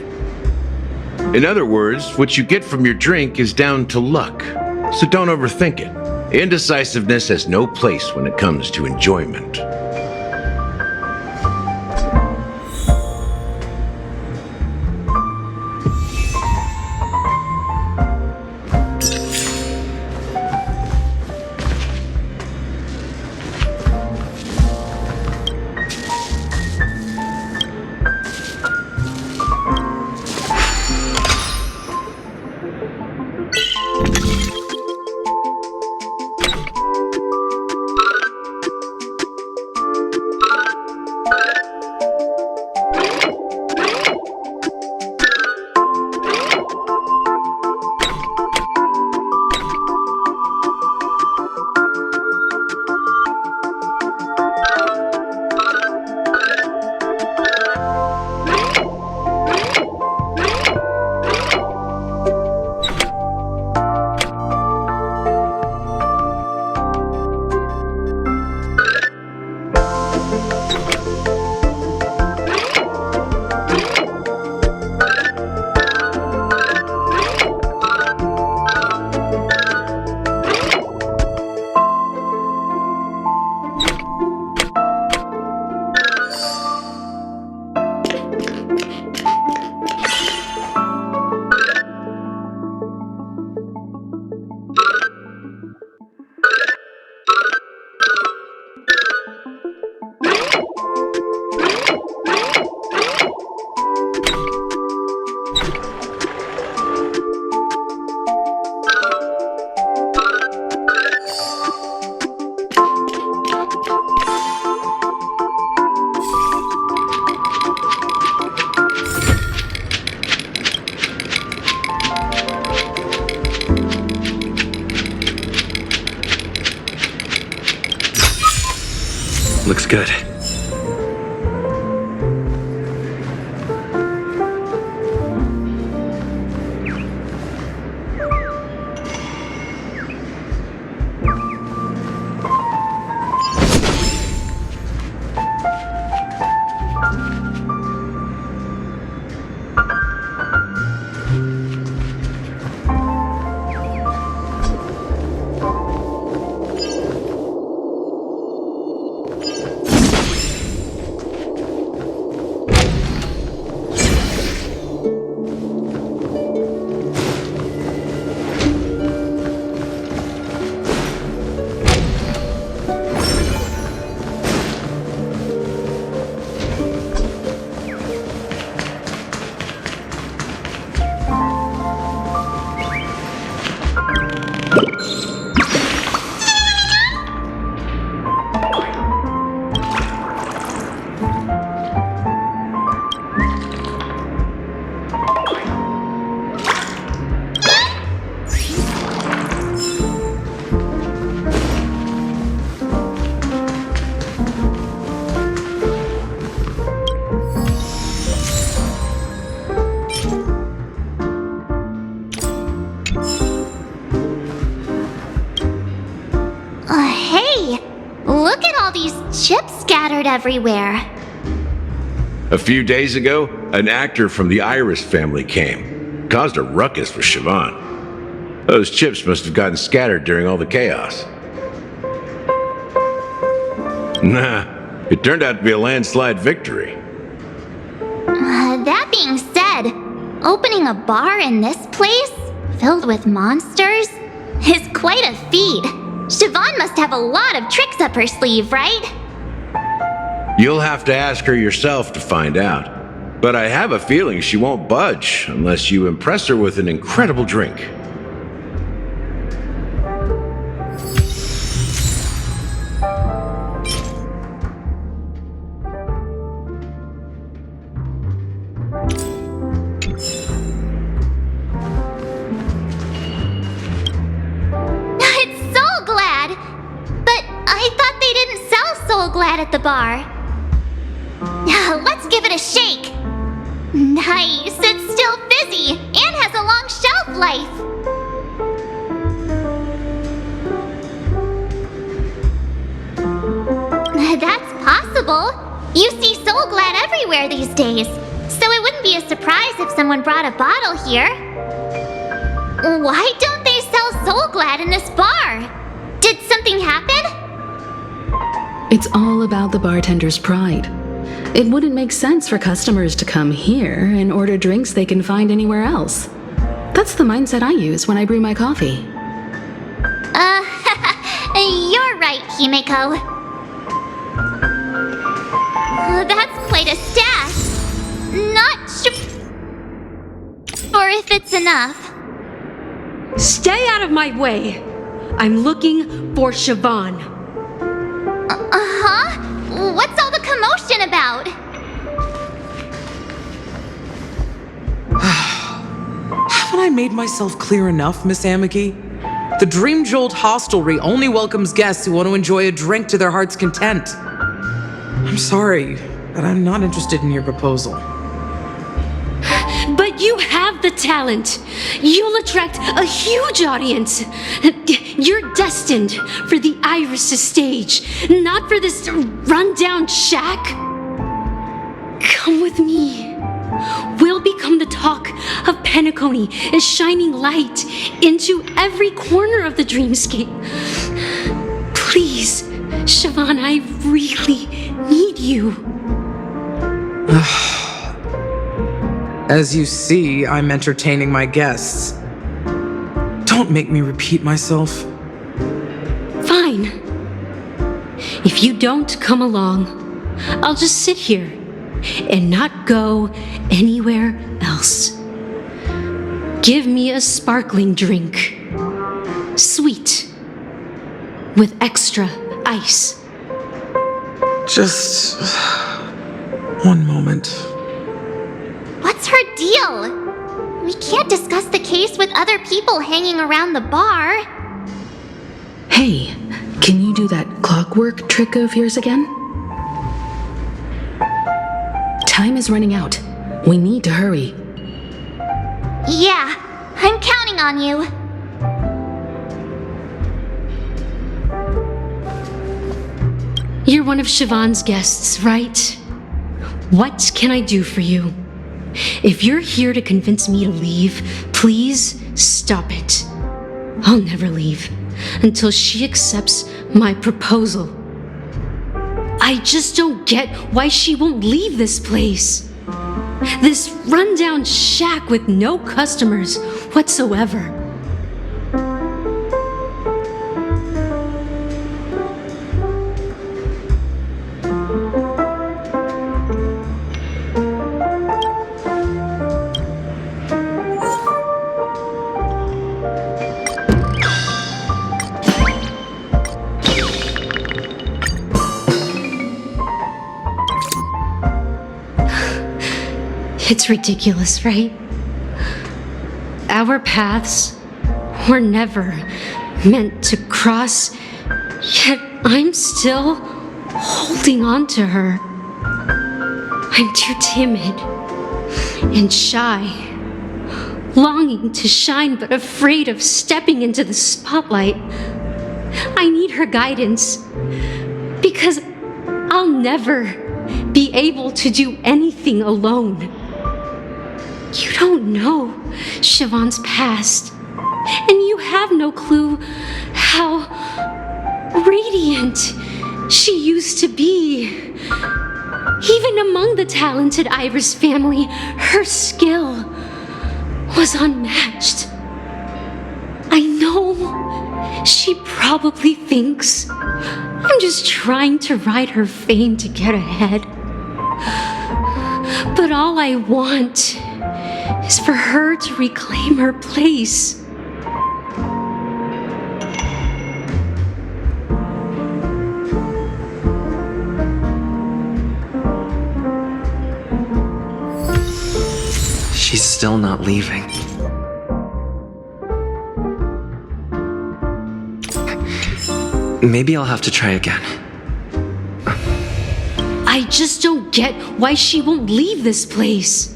In other words, what you get from your drink is down to luck, so don't overthink it. Indecisiveness has no place when it comes to enjoyment. Looks good. Hey! Look at all these chips scattered everywhere. A few days ago, an actor from the Iris family came. Caused a ruckus with Siobhan. Those chips must have gotten scattered during all the chaos. Nah, it turned out to be a landslide victory. That being said, opening a bar in this place, filled with monsters, is quite a feat. Siobhan must have a lot of tricks up her sleeve, right? You'll have to ask her yourself to find out. But I have a feeling she won't budge unless you impress her with an incredible drink. Glad at the bar. Let's give it a shake. Nice, it's still fizzy and has a long shelf life. That's possible. You see Soul Glad everywhere these days, so it wouldn't be a surprise if someone brought a bottle here. Why don't they sell Soul Glad in this bar? Did something happen? It's all about the bartender's pride. It wouldn't make sense for customers to come here and order drinks they can find anywhere else. That's the mindset I use when I brew my coffee. You're right, Himeko. That's quite a stash. Not sure if it's enough. Stay out of my way. I'm looking for Siobhan. Huh? What's all the commotion about? Haven't I made myself clear enough, Miss Amiki? The Dream Jolt Hostelry only welcomes guests who want to enjoy a drink to their heart's content. I'm sorry, but I'm not interested in your proposal. But you have the talent. You'll attract a huge audience. You're destined for the Iris stage, not for this rundown shack. Come with me. We'll become the talk of Penacony, a shining light into every corner of the dreamscape. Please, Siobhan, I really need you. As you see, I'm entertaining my guests. Don't make me repeat myself. Fine. If you don't come along, I'll just sit here and not go anywhere else. Give me a sparkling drink. Sweet. With extra ice. Just one moment. What's her deal? We can't discuss the case with other people hanging around the bar. Hey, can you do that clockwork trick of yours again? Time is running out. We need to hurry. Yeah, I'm counting on you. You're one of Siobhan's guests, right? What can I do for you? If you're here to convince me to leave, please stop it. I'll never leave until she accepts my proposal. I just don't get why she won't leave this place. This rundown shack with no customers whatsoever. It's ridiculous, right? Our paths were never meant to cross, yet I'm still holding on to her. I'm too timid and shy, longing to shine but afraid of stepping into the spotlight. I need her guidance because I'll never be able to do anything alone. You don't know Siobhan's past, and you have no clue how radiant she used to be. Even among the talented Iris family, her skill was unmatched. I know she probably thinks I'm just trying to ride her fame to get ahead. But all I want is for her to reclaim her place. She's still not leaving. Maybe I'll have to try again. I just don't get why she won't leave this place.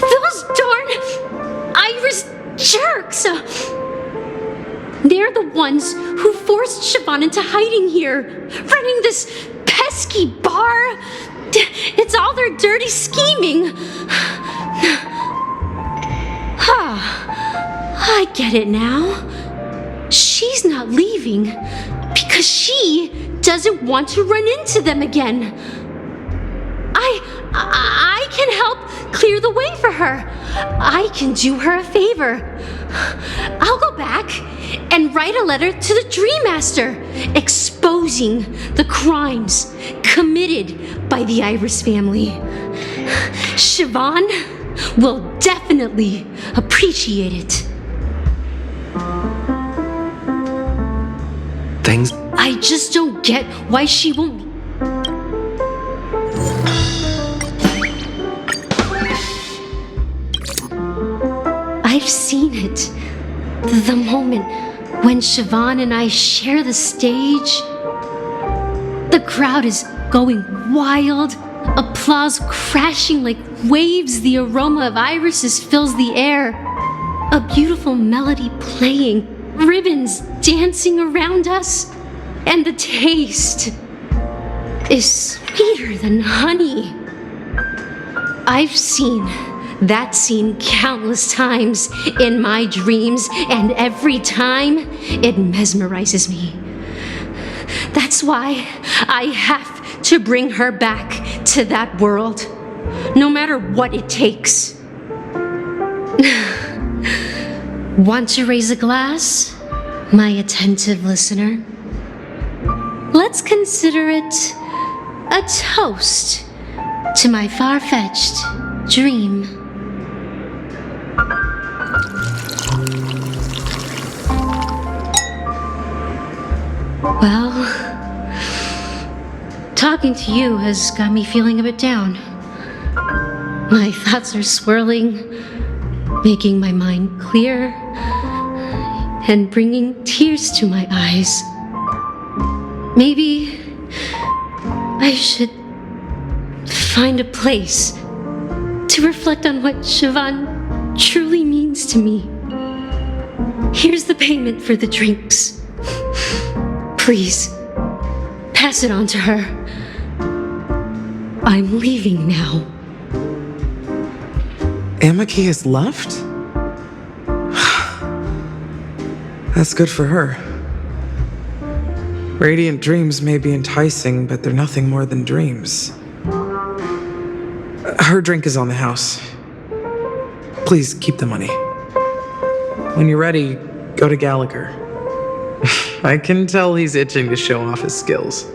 Those darn Iris jerks! They're the ones who forced Siobhan into hiding here, running this pesky bar. It's all their dirty scheming. I get it now. She's not leaving because she doesn't want to run into them again. I can help clear the way for her. I can do her a favor. I'll go back and write a letter to the Dream Master exposing the crimes committed by the Iris family. Siobhan will definitely appreciate it. I just don't get why she won't. I've seen it. The moment when Siobhan and I share the stage, the crowd is going wild, applause crashing like waves, the aroma of irises fills the air, a beautiful melody playing, ribbons dancing around us, and the taste is sweeter than honey. I've seen that scene countless times in my dreams, and every time it mesmerizes me. That's why I have to bring her back to that world, no matter what it takes. Want to raise a glass, my attentive listener? Let's consider it a toast to my far-fetched dream. Well, talking to you has got me feeling a bit down. My thoughts are swirling, making my mind clear and bringing tears to my eyes. Maybe I should find a place to reflect on what Siobhan truly means to me. Here's the payment for the drinks. Please, pass it on to her. I'm leaving now. Amaki has left? That's good for her. Radiant dreams may be enticing, but they're nothing more than dreams. Her drink is on the house. Please keep the money. When you're ready, go to Gallagher. I can tell he's itching to show off his skills.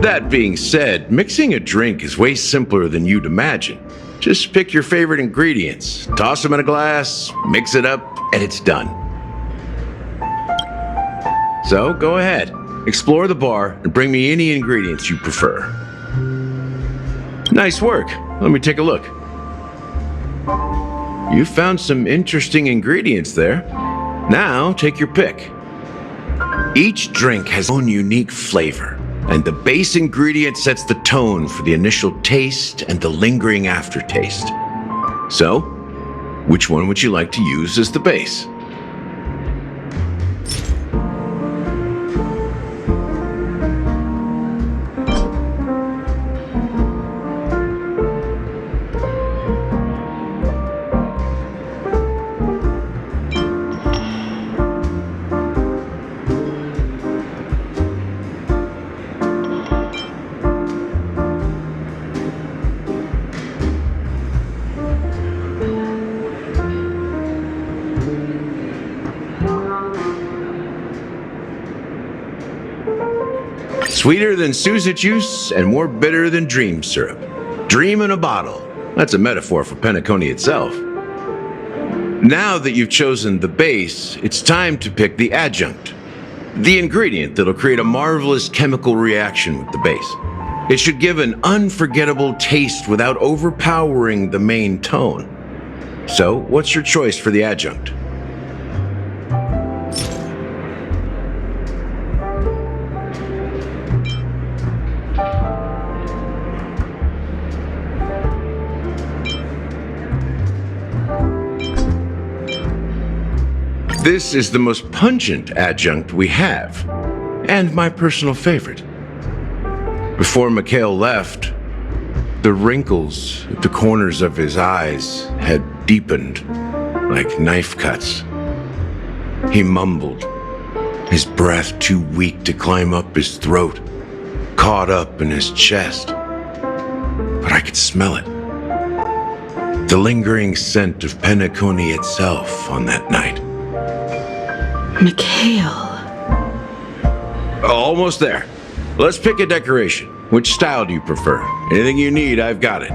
That being said, mixing a drink is way simpler than you'd imagine. Just pick your favorite ingredients, toss them in a glass, mix it up, and it's done. So go ahead, explore the bar, and bring me any ingredients you prefer. Nice work. Let me take a look. You found some interesting ingredients there. Now take your pick. Each drink has its own unique flavor, and the base ingredient sets the tone for the initial taste and the lingering aftertaste. So, which one would you like to use as the base? Sweeter than Susa juice and more bitter than dream syrup. Dream in a bottle. That's a metaphor for Penacony itself. Now that you've chosen the base, it's time to pick the adjunct. The ingredient that'll create a marvelous chemical reaction with the base. It should give an unforgettable taste without overpowering the main tone. So, what's your choice for the adjunct? This is the most pungent adjunct we have, and my personal favorite. Before Mikhail left, the wrinkles at the corners of his eyes had deepened like knife cuts. He mumbled, his breath too weak to climb up his throat, caught up in his chest. But I could smell it. The lingering scent of Penacony itself on that night. Mikhail. Almost there. Let's pick a decoration. Which style do you prefer? Anything you need, I've got it.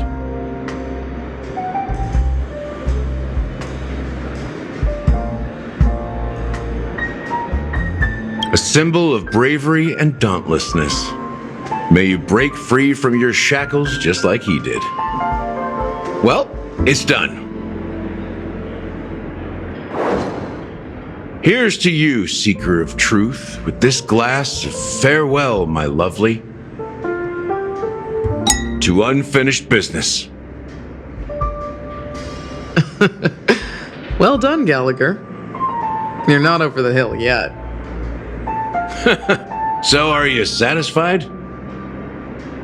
A symbol of bravery and dauntlessness. May you break free from your shackles just like he did. Well, it's done. Here's to you, seeker of truth, with this glass of farewell, my lovely, to unfinished business. Well done, Gallagher. You're not over the hill yet. So are you satisfied?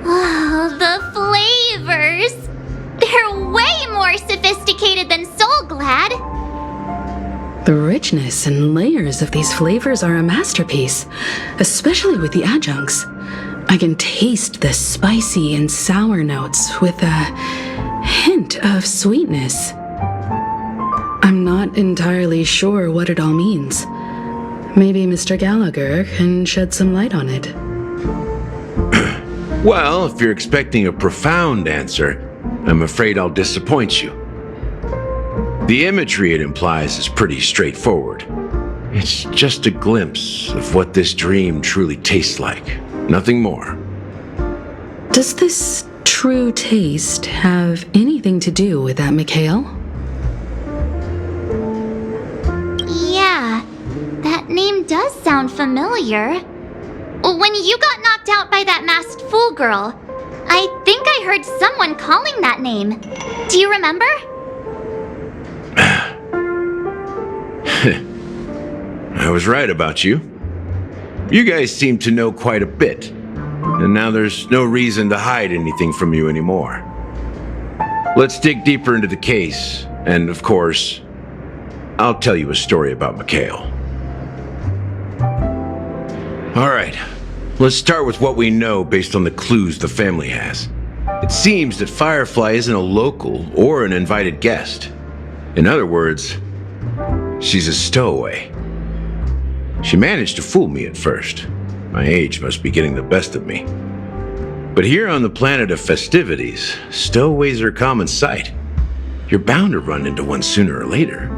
Oh, the flavors! They're way more sophisticated than Soul Glad. The richness and layers of these flavors are a masterpiece, especially with the adjuncts. I can taste the spicy and sour notes with a hint of sweetness. I'm not entirely sure what it all means. Maybe Mr. Gallagher can shed some light on it. Well, if you're expecting a profound answer, I'm afraid I'll disappoint you. The imagery it implies is pretty straightforward. It's just a glimpse of what this dream truly tastes like. Nothing more. Does this true taste have anything to do with that Mikhail? Yeah, that name does sound familiar. When you got knocked out by that masked fool girl, I think I heard someone calling that name. Do you remember? I was right about you. You guys seem to know quite a bit, and now there's no reason to hide anything from you anymore. Let's dig deeper into the case, and of course, I'll tell you a story about Mikhail. All right, let's start with what we know based on the clues the family has. It seems that Firefly isn't a local or an invited guest. In other words, she's a stowaway. She managed to fool me at first. My age must be getting the best of me. But here on the planet of festivities, stowaways are a common sight. You're bound to run into one sooner or later.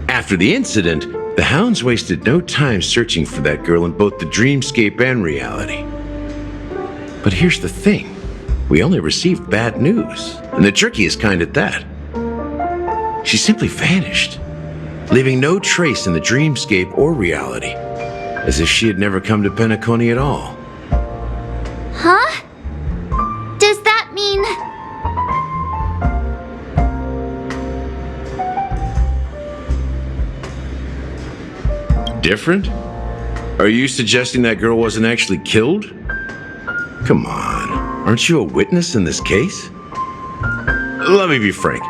After the incident, the hounds wasted no time searching for that girl in both the dreamscape and reality. But here's the thing. We only received bad news, and the trickiest kind at that. She simply vanished, leaving no trace in the dreamscape or reality, as if she had never come to Penacony at all. Huh? Does that mean... Different? Are you suggesting that girl wasn't actually killed? Come on, aren't you a witness in this case? Let me be frank.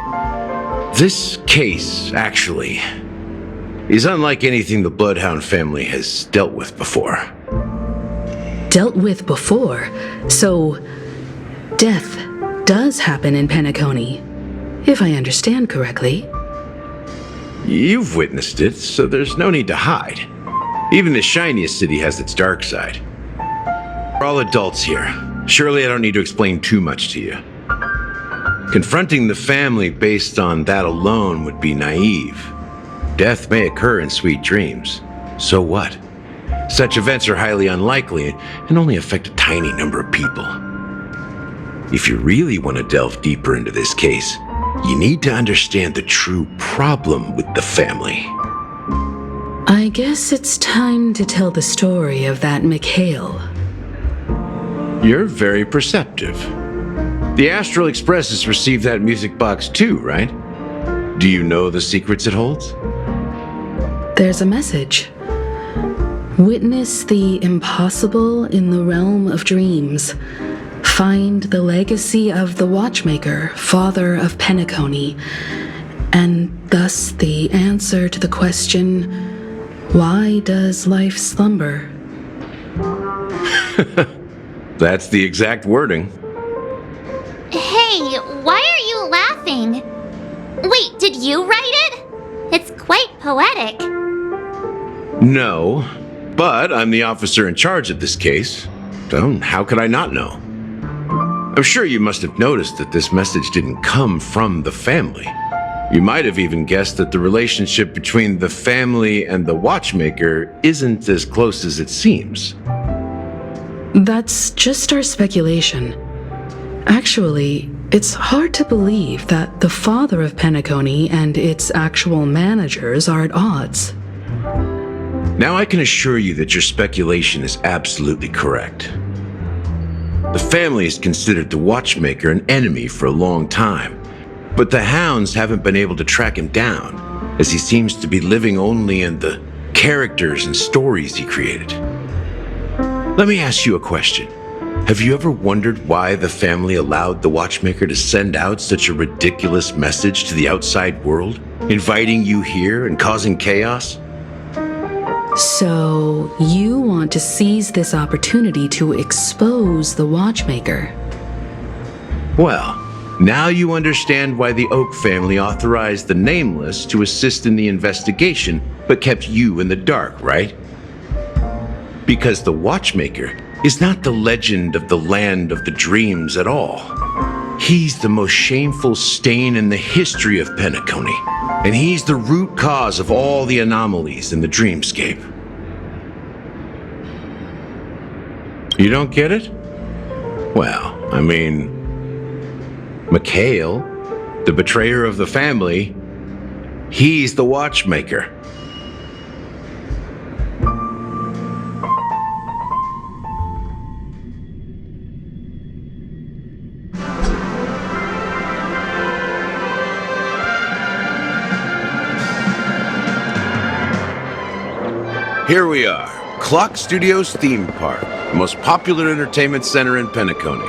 This case, actually, is unlike anything the Bloodhound family has dealt with before. Dealt with before? So, death does happen in Penacony, if I understand correctly. You've witnessed it, so there's no need to hide. Even the shiniest city has its dark side. We're all adults here. Surely I don't need to explain too much to you. Confronting the family based on that alone would be naive. Death may occur in sweet dreams. So what? Such events are highly unlikely and only affect a tiny number of people. If you really want to delve deeper into this case, you need to understand the true problem with the family. I guess it's time to tell the story of that Mikhail. You're very perceptive. The Astral Express has received that music box too, right? Do you know the secrets it holds? There's a message. Witness the impossible in the realm of dreams. Find the legacy of the Watchmaker, father of Penacony, and thus the answer to the question, why does life slumber? That's the exact wording. Hey, why are you laughing? Wait, did you write it? It's quite poetic. No, but I'm the officer in charge of this case. So how could I not know? I'm sure you must have noticed that this message didn't come from the family. You might have even guessed that the relationship between the family and the Watchmaker isn't as close as it seems. That's just our speculation. Actually, it's hard to believe that the father of Penacony and its actual managers are at odds. Now I can assure you that your speculation is absolutely correct. The family has considered the Watchmaker an enemy for a long time, but the hounds haven't been able to track him down, as he seems to be living only in the characters and stories he created. Let me ask you a question. Have you ever wondered why the family allowed the Watchmaker to send out such a ridiculous message to the outside world, inviting you here and causing chaos? So, you want to seize this opportunity to expose the Watchmaker? Well, now you understand why the Oak family authorized the Nameless to assist in the investigation, but kept you in the dark, right? Because the Watchmaker is not the legend of the land of the dreams at all. He's the most shameful stain in the history of Penacony, and he's the root cause of all the anomalies in the dreamscape. You don't get it? Well, I mean, Mikhail, the betrayer of the family, he's the Watchmaker. Here we are, Clock Studios Theme Park, the most popular entertainment center in Penacony.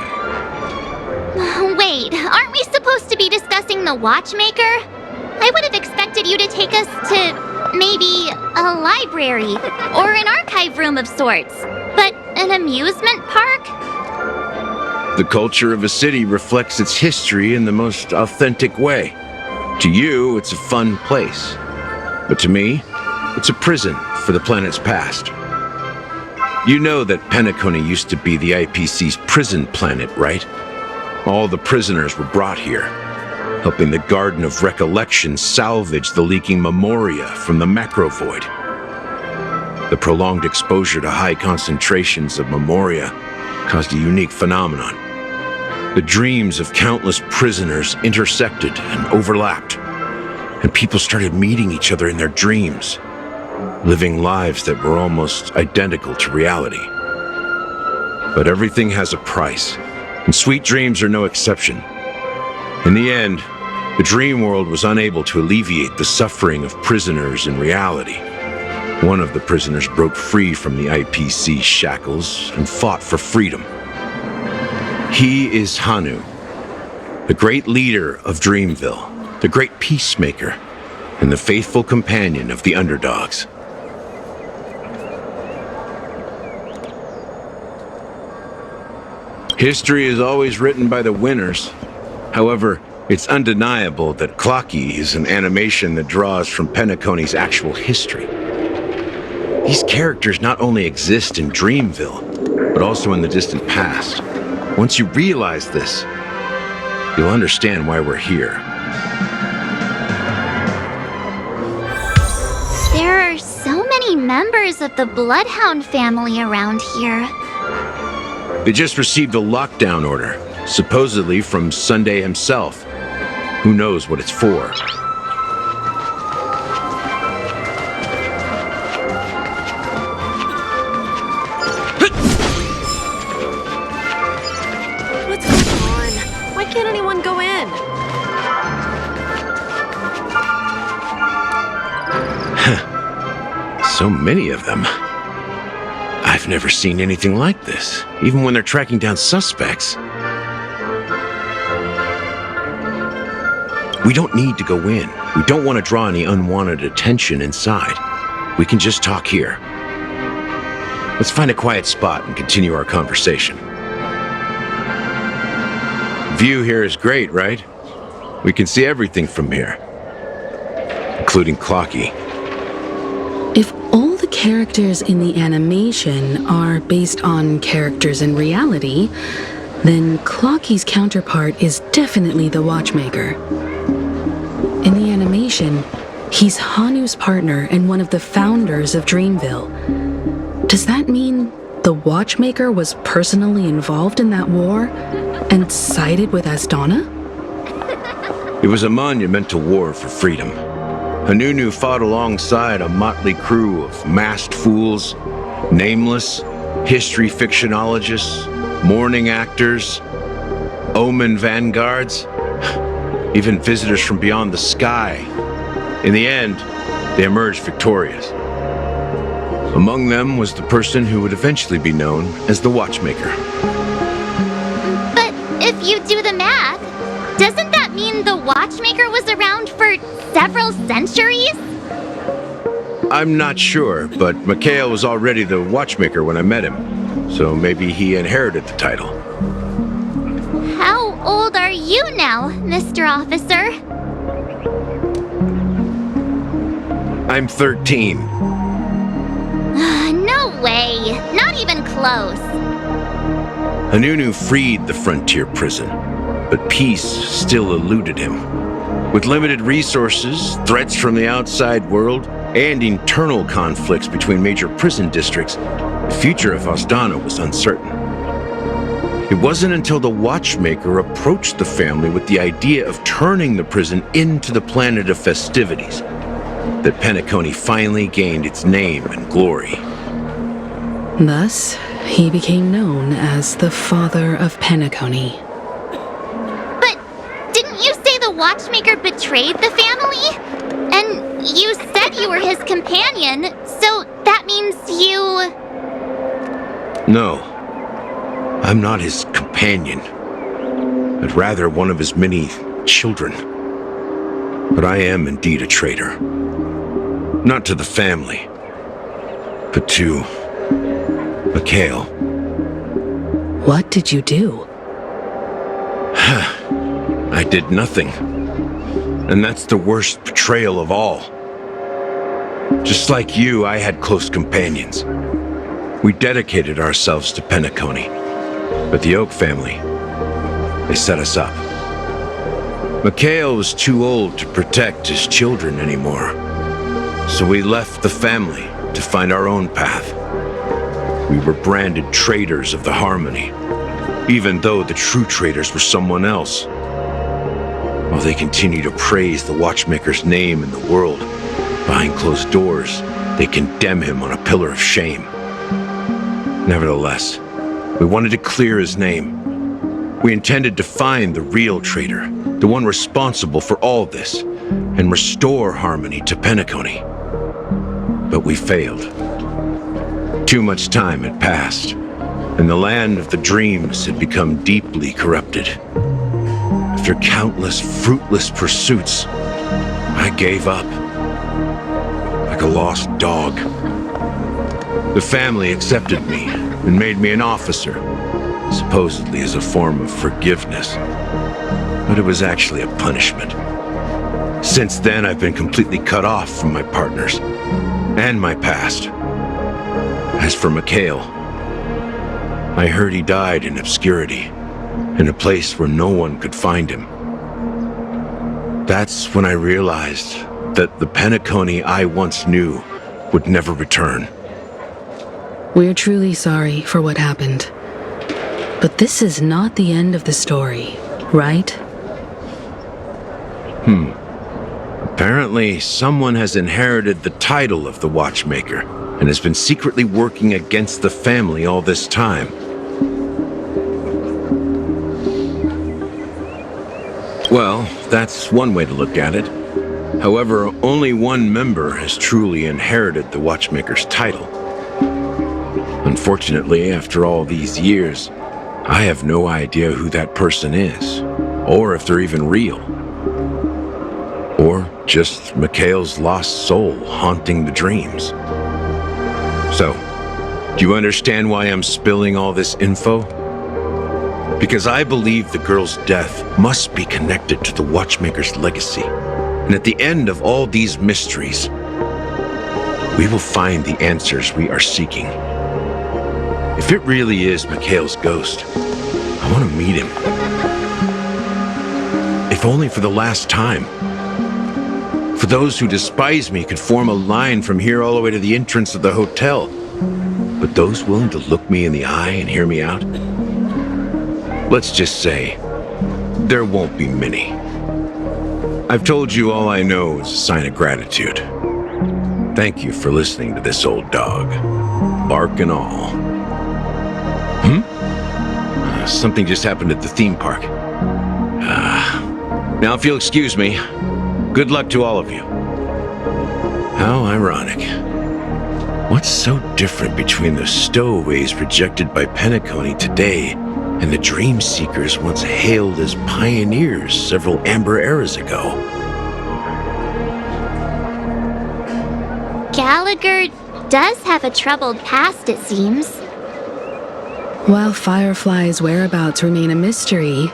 Wait, aren't we supposed to be discussing the Watchmaker? I would have expected you to take us to maybe a library or an archive room of sorts. But an amusement park? The culture of a city reflects its history in the most authentic way. To you, it's a fun place. But to me, it's a prison for the planet's past. You know that Penacony used to be the IPC's prison planet, right? All the prisoners were brought here, helping the Garden of Recollection salvage the leaking memoria from the macrovoid. The prolonged exposure to high concentrations of memoria caused a unique phenomenon. The dreams of countless prisoners intersected and overlapped, and people started meeting each other in their dreams, living lives that were almost identical to reality. But everything has a price, and sweet dreams are no exception. In the end, the dream world was unable to alleviate the suffering of prisoners in reality. One of the prisoners broke free from the IPC shackles and fought for freedom. He is Hanu, the great leader of Dreamville, the great peacemaker, and the faithful companion of the underdogs. History is always written by the winners. However, it's undeniable that Clocky is an animation that draws from Penacony's actual history. These characters not only exist in Dreamville, but also in the distant past. Once you realize this, you'll understand why we're here. There are so many members of the Bloodhound family around here. They just received a lockdown order, supposedly from Sunday himself. Who knows what it's for? What's going on? Why can't anyone go in? So many of them. I've never seen anything like this, even when they're tracking down suspects. We don't need to go in. We don't want to draw any unwanted attention inside. We can just talk here. Let's find a quiet spot and continue our conversation. View here is great, right? We can see everything from here, including Clocky. If all the characters in the animation are based on characters in reality, then Clocky's counterpart is definitely the Watchmaker. In the animation, he's Hanu's partner and one of the founders of Dreamville. Does that mean the Watchmaker was personally involved in that war and sided with Asdana? It was a monumental war for freedom. Hanunu fought alongside a motley crew of masked fools, nameless, history fictionologists, mourning actors, omen vanguards, even visitors from beyond the sky. In the end, they emerged victorious. Among them was the person who would eventually be known as the Watchmaker. if you do the math, doesn't that mean the watchmaker was around for several centuries? I'm not sure, but Mikhail was already the watchmaker when I met him, so maybe he inherited the title. How old are you now, Mr. Officer? I'm 13. No way. Not even close. Anunu freed the frontier prison, but peace still eluded him. With limited resources, threats from the outside world, and internal conflicts between major prison districts, the future of Osdana was uncertain. It wasn't until the watchmaker approached the family with the idea of turning the prison into the planet of festivities that Penacony finally gained its name and glory. Thus, he became known as the Father of Penacony. But didn't you say the watchmaker betrayed the family? And you said you were his companion, so that means you... No, I'm not his companion, but rather one of his many children. But I am indeed a traitor. Not to the family, but to Mikhail. What did you do? I did nothing. And that's the worst betrayal of all. Just like you, I had close companions. We dedicated ourselves to Penacony, but the Oak family, they set us up. Mikhail was too old to protect his children anymore, so we left the family to find our own path. We were branded traitors of the Harmony, even though the true traitors were someone else. While they continue to praise the watchmaker's name in the world, behind closed doors, they condemn him on a pillar of shame. Nevertheless, we wanted to clear his name. We intended to find the real traitor, the one responsible for all this, and restore harmony to Penacony. But we failed. Too much time had passed, and the land of the dreams had become deeply corrupted. After countless fruitless pursuits, I gave up, like a lost dog. The family accepted me and made me an officer, supposedly as a form of forgiveness. But it was actually a punishment. Since then, I've been completely cut off from my partners and my past. As for Mikhail, I heard he died in obscurity, in a place where no one could find him. That's when I realized that the Penacony I once knew would never return. We're truly sorry for what happened. But this is not the end of the story, right? Apparently, someone has inherited the title of the Watchmaker and has been secretly working against the family all this time. Well, that's one way to look at it. However, only one member has truly inherited the Watchmaker's title. Unfortunately, after all these years, I have no idea who that person is, or if they're even real. Or just Mikhail's lost soul haunting the dreams. So, do you understand why I'm spilling all this info? Because I believe the girl's death must be connected to the Watchmaker's legacy. And at the end of all these mysteries, we will find the answers we are seeking. If it really is Mikhail's ghost, I want to meet him. If only for the last time. For those who despise me could form a line from here all the way to the entrance of the hotel. But those willing to look me in the eye and hear me out? Let's just say, there won't be many. I've told you all I know is a sign of gratitude. Thank you for listening to this old dog, bark and all. Something just happened at the theme park. Now if you'll excuse me, good luck to all of you. How ironic. What's so different between the stowaways rejected by Penacony today And the Dream Seekers once hailed as pioneers several Amber eras ago. Gallagher does have a troubled past, it seems. While Firefly's whereabouts remain a mystery,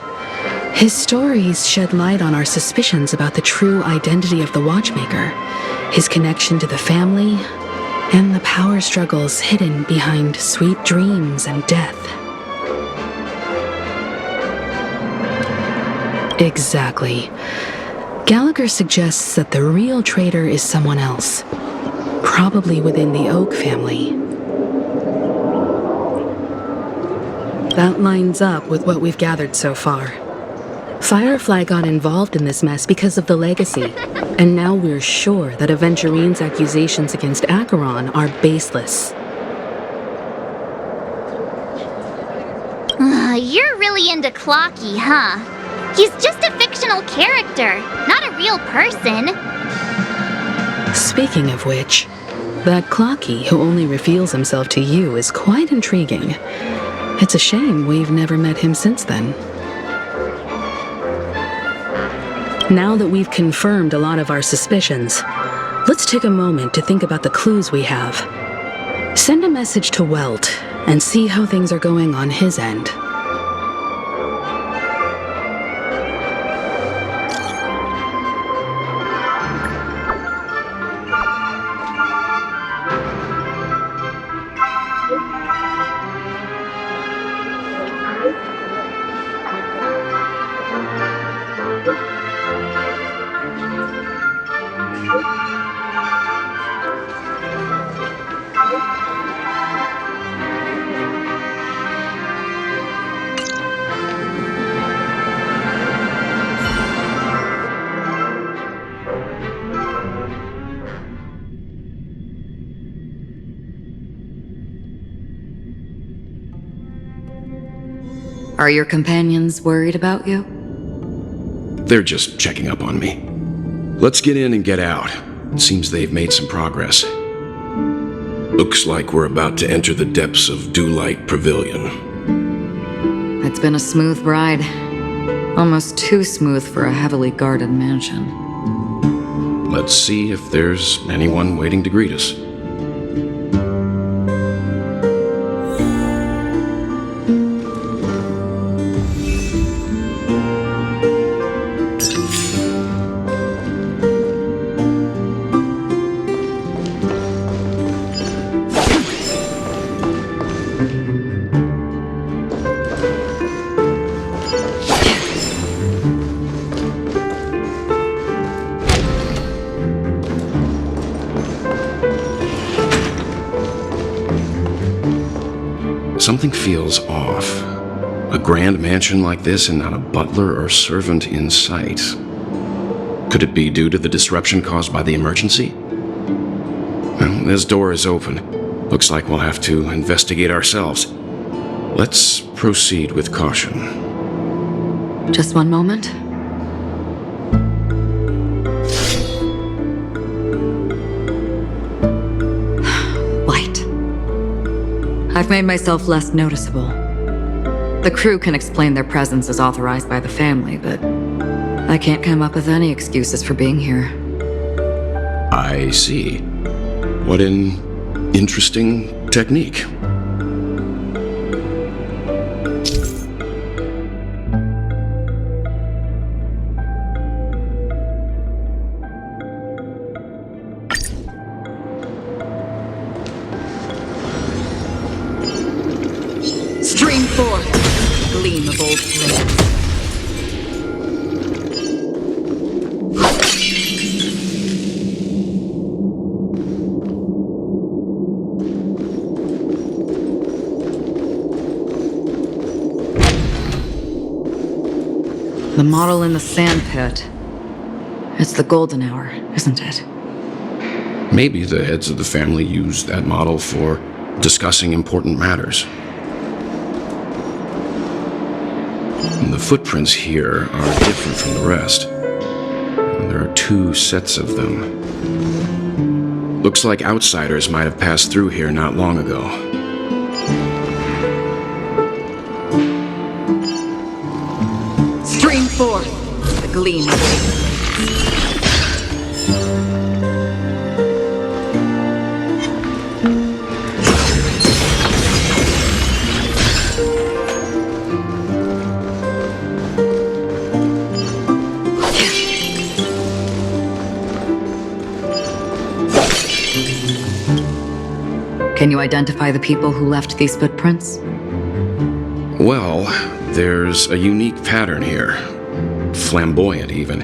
his stories shed light on our suspicions about the true identity of the Watchmaker, his connection to the family, and the power struggles hidden behind sweet dreams and death. Exactly. Gallagher suggests that the real traitor is someone else, probably within the Oak family. That lines up with what we've gathered so far. Firefly got involved in this mess because of the legacy, and now we're sure that Aventurine's accusations against Acheron are baseless. You're really into Clocky, huh? He's just a fictional character, not a real person. Speaking of which, that Clocky who only reveals himself to you is quite intriguing. It's a shame we've never met him since then. Now that we've confirmed a lot of our suspicions, let's take a moment to think about the clues we have. Send a message to Welt and see how things are going on his end. Are your companions worried about you? They're just checking up on me. Let's get in and get out. Seems they've made some progress. Looks like we're about to enter the depths of Dewlight Pavilion. It's been a smooth ride. Almost too smooth for a heavily guarded mansion. Let's see if there's anyone waiting to greet us. Something feels off. A grand mansion like this and not a butler or servant in sight. Could it be due to the disruption caused by the emergency? Well, this door is open. Looks like we'll have to investigate ourselves. Let's proceed with caution. Just one moment. I've made myself less noticeable. The crew can explain their presence as authorized by the family, but I can't come up with any excuses for being here. I see. What an interesting technique. Stream forth, gleam of old flames. The model in the sand pit. It's the golden hour, isn't it? Maybe the heads of the family used that model for discussing important matters. And the footprints here are different from the rest. There are two sets of them. Looks like outsiders might have passed through here not long ago. gleam. Can you identify the people who left these footprints? Well, there's a unique pattern here. Flamboyant, even.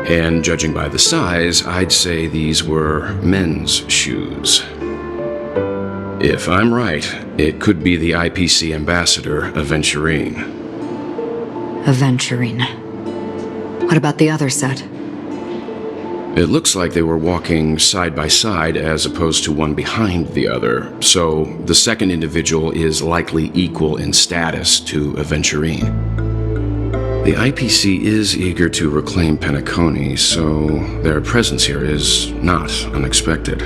And judging by the size, I'd say these were men's shoes. If I'm right, it could be the IPC ambassador, Aventurine. Aventurine. What about the other set? It looks like they were walking side by side as opposed to one behind the other, so the second individual is likely equal in status to Aventurine. The IPC is eager to reclaim Penacony, so their presence here is not unexpected.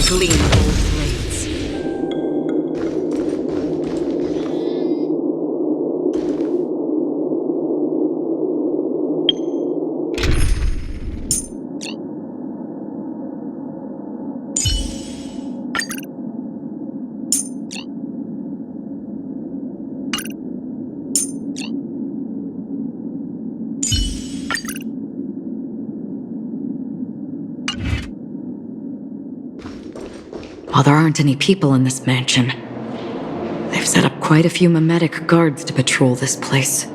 Gleam old blades. While there aren't any people in this mansion, they've set up quite a few mimetic guards to patrol this place.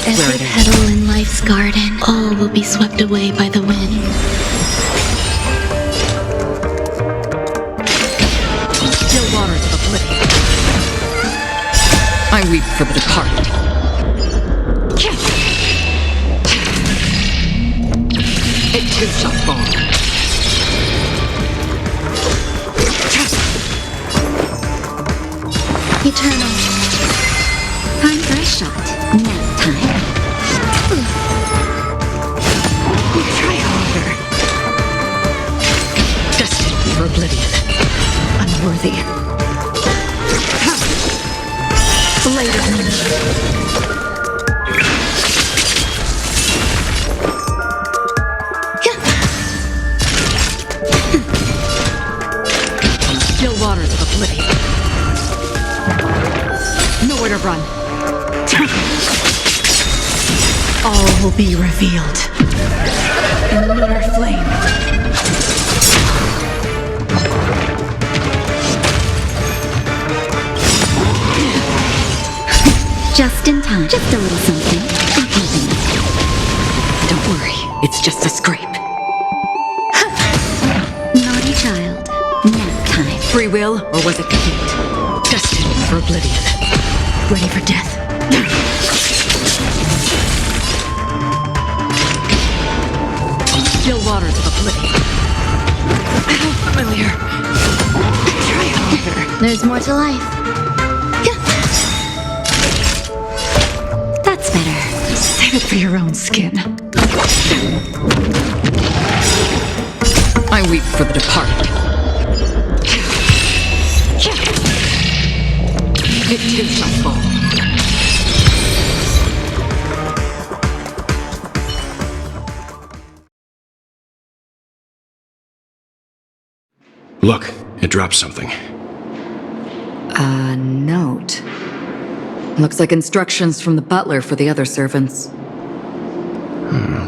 Every petal in life's garden, all will be swept away by the wind. Still waters of oblivion. I weep for the departed. It too shall fall. Eternal. Time for a shot. Nap time. Try harder. Destined for oblivion. Unworthy. Later. Still waters of oblivion. Nowhere to run. All will be revealed in lunar flame. Just in time. Just a little something. Don't worry, it's just a scrape. Naughty child. Nap time. Free will, or was it fate? Destined for oblivion. Ready for death. Still waters of oblivion. How familiar. Try harder. There's more to life. That's better. Save it for your own skin. I weep for the departed. It too shall fall. Look, it dropped something. A note. Looks like instructions from the butler for the other servants.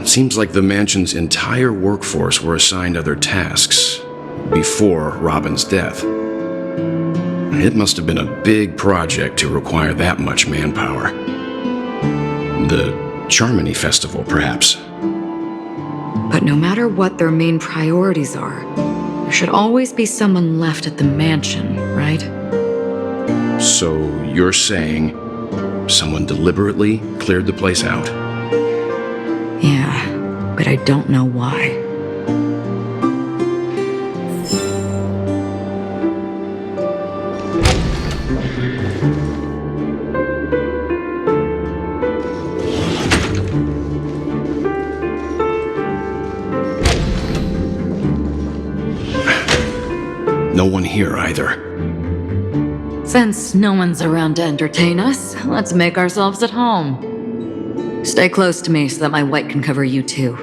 Seems like the mansion's entire workforce were assigned other tasks before Robin's death. It must have been a big project to require that much manpower. The Charmony Festival, perhaps. But no matter what their main priorities are, there should always be someone left at the mansion, right? So you're saying someone deliberately cleared the place out? but I don't know why. No one here either. Since no one's around to entertain us, let's make ourselves at home. Stay close to me so that my white can cover you too.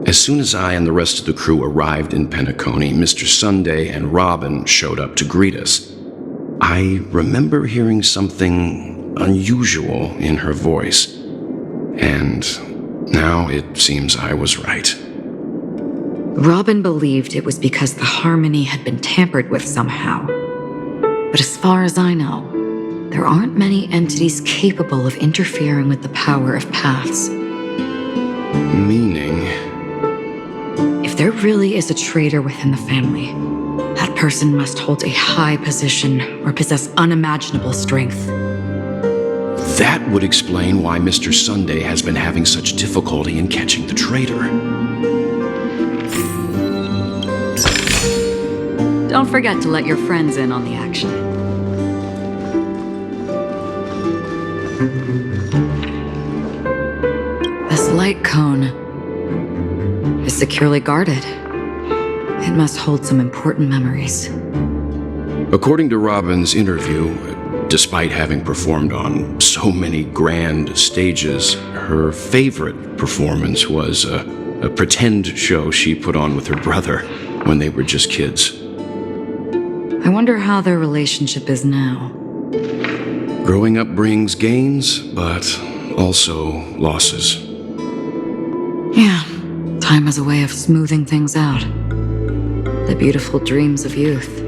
As soon as I and the rest of the crew arrived in Penacony, Mr. Sunday and Robin showed up to greet us. I remember hearing something unusual in her voice, and now it seems I was right. Robin believed it was because the harmony had been tampered with somehow. But as far as I know, there aren't many entities capable of interfering with the power of paths. Meaning? If there really is a traitor within the family, that person must hold a high position or possess unimaginable strength. That would explain why Mr. Sunday has been having such difficulty in catching the traitor. Don't forget to let your friends in on the action. This light cone is securely guarded. It must hold some important memories. According to Robin's interview, despite having performed on so many grand stages, her favorite performance was a pretend show she put on with her brother when they were just kids. I wonder how their relationship is now. Growing up brings gains, but also losses. Yeah, time is a way of smoothing things out. The beautiful dreams of youth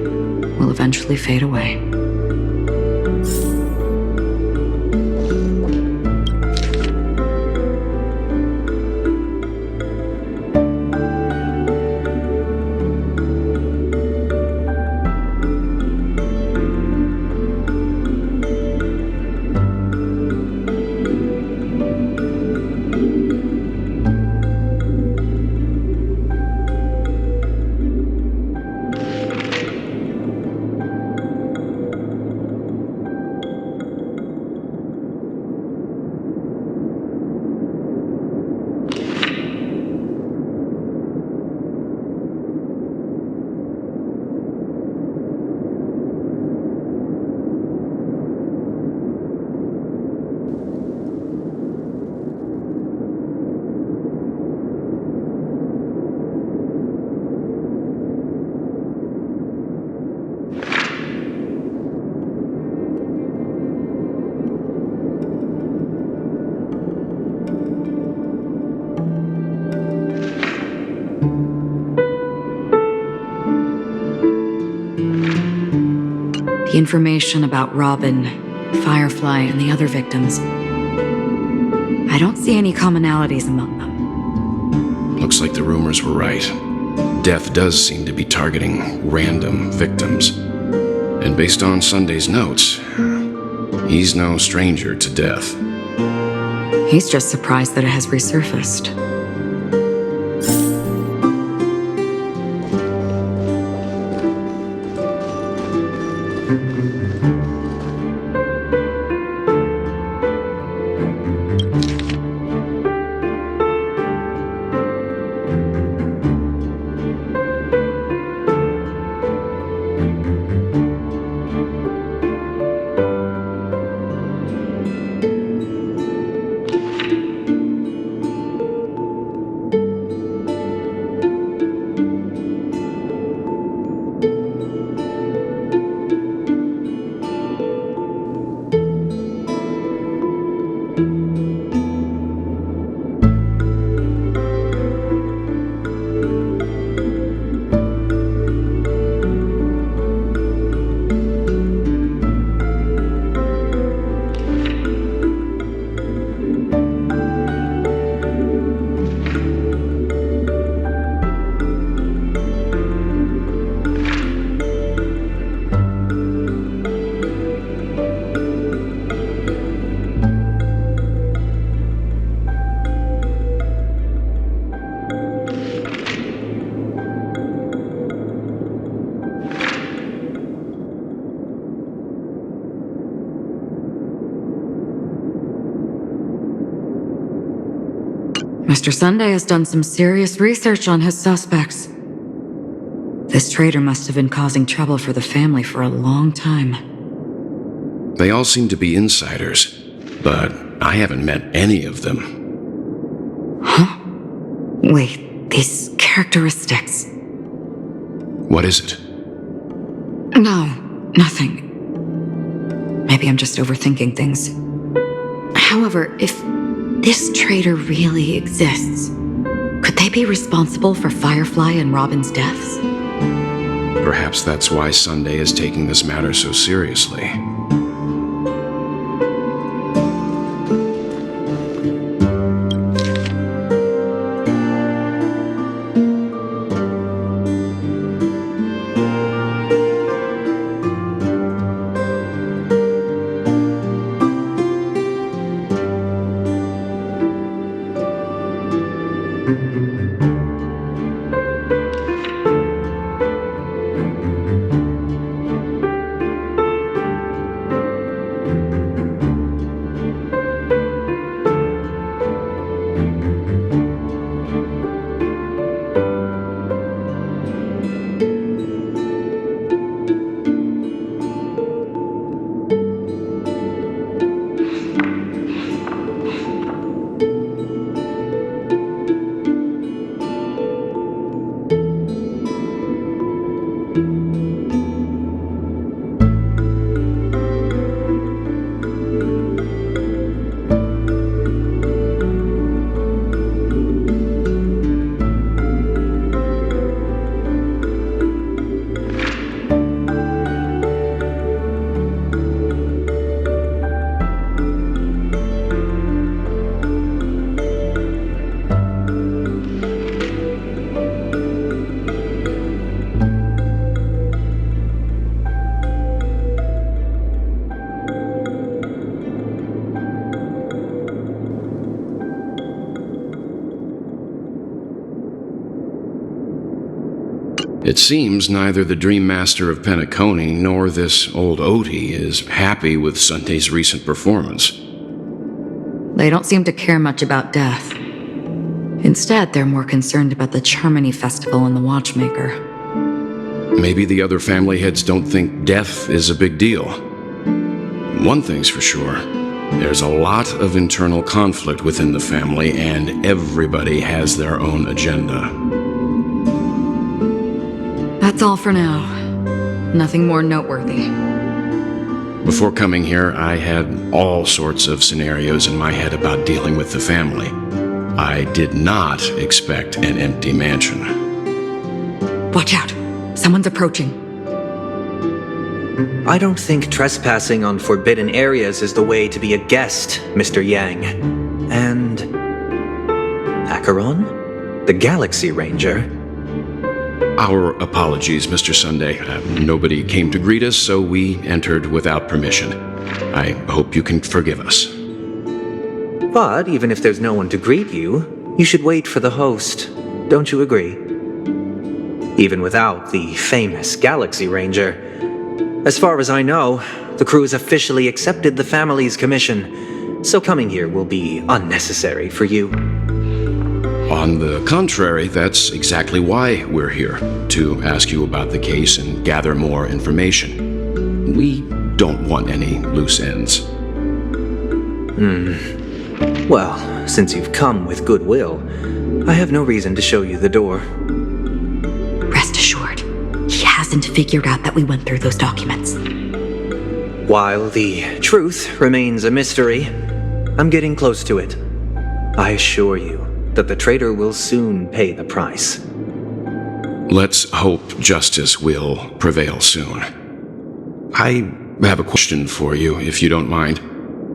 will eventually fade away. The information about Robin, Firefly, and the other victims. I don't see any commonalities among them. Looks like the rumors were right. Death does seem to be targeting random victims. And based on Sunday's notes, he's no stranger to death. He's just surprised that it has resurfaced. Mr. Sunday has done some serious research on his suspects. This traitor must have been causing trouble for the family for a long time. They all seem to be insiders, but I haven't met any of them. Huh? Wait, these characteristics. What is it? No, nothing. Maybe I'm just overthinking things. However, if this traitor really exists, could they be responsible for Firefly and Robin's deaths? Perhaps that's why Sunday is taking this matter so seriously. It seems neither the Dream Master of Penacony nor this old Odie is happy with Sunday's recent performance. They don't seem to care much about death. Instead, they're more concerned about the Charmony Festival and the Watchmaker. Maybe the other family heads don't think death is a big deal. One thing's for sure, there's a lot of internal conflict within the family, and everybody has their own agenda. That's all for now. Nothing more noteworthy. Before coming here, I had all sorts of scenarios in my head about dealing with the family. I did not expect an empty mansion. Watch out! Someone's approaching. I don't think trespassing on forbidden areas is the way to be a guest, Mr. Yang. And... Acheron? The Galaxy Ranger? Our apologies, Mr. Sunday. Nobody came to greet us, so we entered without permission. I hope you can forgive us. But even if there's no one to greet you, you should wait for the host. Don't you agree? Even without the famous Galaxy Ranger. As far as I know, the crew has officially accepted the family's commission, so coming here will be unnecessary for you. On the contrary, that's exactly why we're here, to ask you about the case and gather more information. We don't want any loose ends. Well, since you've come with goodwill, I have no reason to show you the door. Rest assured, he hasn't figured out that we went through those documents. While the truth remains a mystery, I'm getting close to it. I assure you that the traitor will soon pay the price. Let's hope justice will prevail soon. I have a question for you, if you don't mind.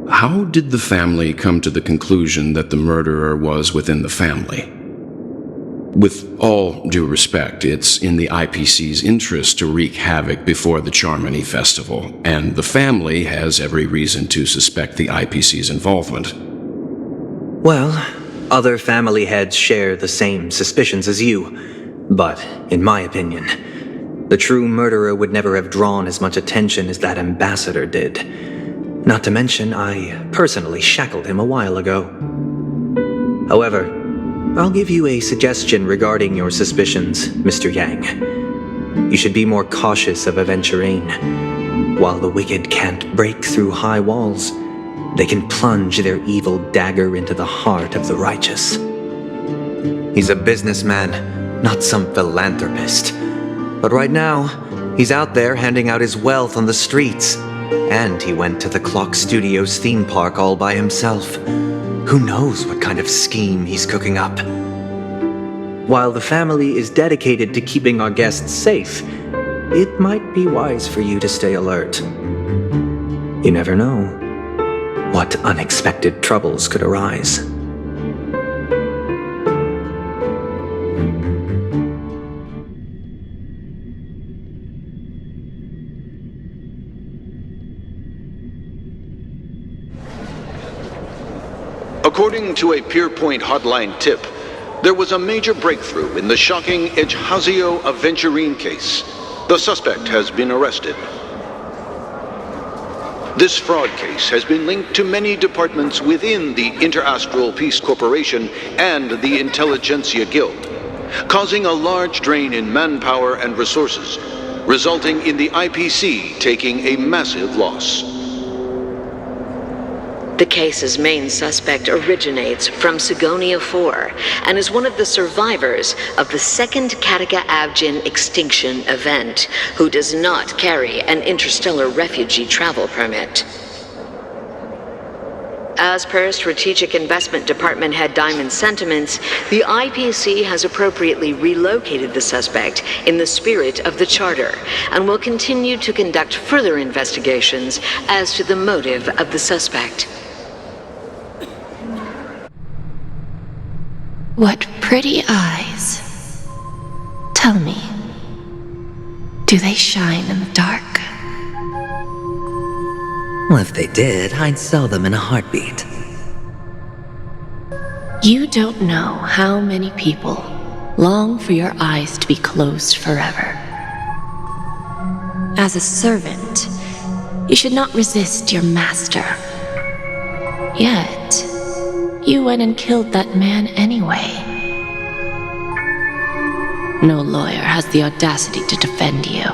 How did the family come to the conclusion that the murderer was within the family? With all due respect, it's in the IPC's interest to wreak havoc before the Charmony Festival, and the family has every reason to suspect the IPC's involvement. Well, other family heads share the same suspicions as you, but in my opinion, the true murderer would never have drawn as much attention as that ambassador did. Not to mention, I personally shackled him a while ago. However, I'll give you a suggestion regarding your suspicions, Mr. Yang. You should be more cautious of Aventurine. While the wicked can't break through high walls, they can plunge their evil dagger into the heart of the righteous. He's a businessman, not some philanthropist. But right now, he's out there handing out his wealth on the streets. And he went to the Clock Studios theme park all by himself. Who knows what kind of scheme he's cooking up? While the family is dedicated to keeping our guests safe, it might be wise for you to stay alert. You never know what unexpected troubles could arise. According to a Pierpoint hotline tip, there was a major breakthrough in the shocking Ejhazio Aventurine case. The suspect has been arrested. This fraud case has been linked to many departments within the Interastral Peace Corporation and the Intelligentsia Guild, causing a large drain in manpower and resources, resulting in the IPC taking a massive loss. The case's main suspect originates from Sigonia 4 and is one of the survivors of the second Kataka Abjin extinction event, who does not carry an interstellar refugee travel permit. As per Strategic Investment Department Head Diamond's sentiments, the IPC has appropriately relocated the suspect in the spirit of the Charter and will continue to conduct further investigations as to the motive of the suspect. What pretty eyes. Tell me, do they shine in the dark? Well, if they did, I'd sell them in a heartbeat. You don't know how many people long for your eyes to be closed forever. As a servant, you should not resist your master. Yet, you went and killed that man anyway. No lawyer has the audacity to defend you.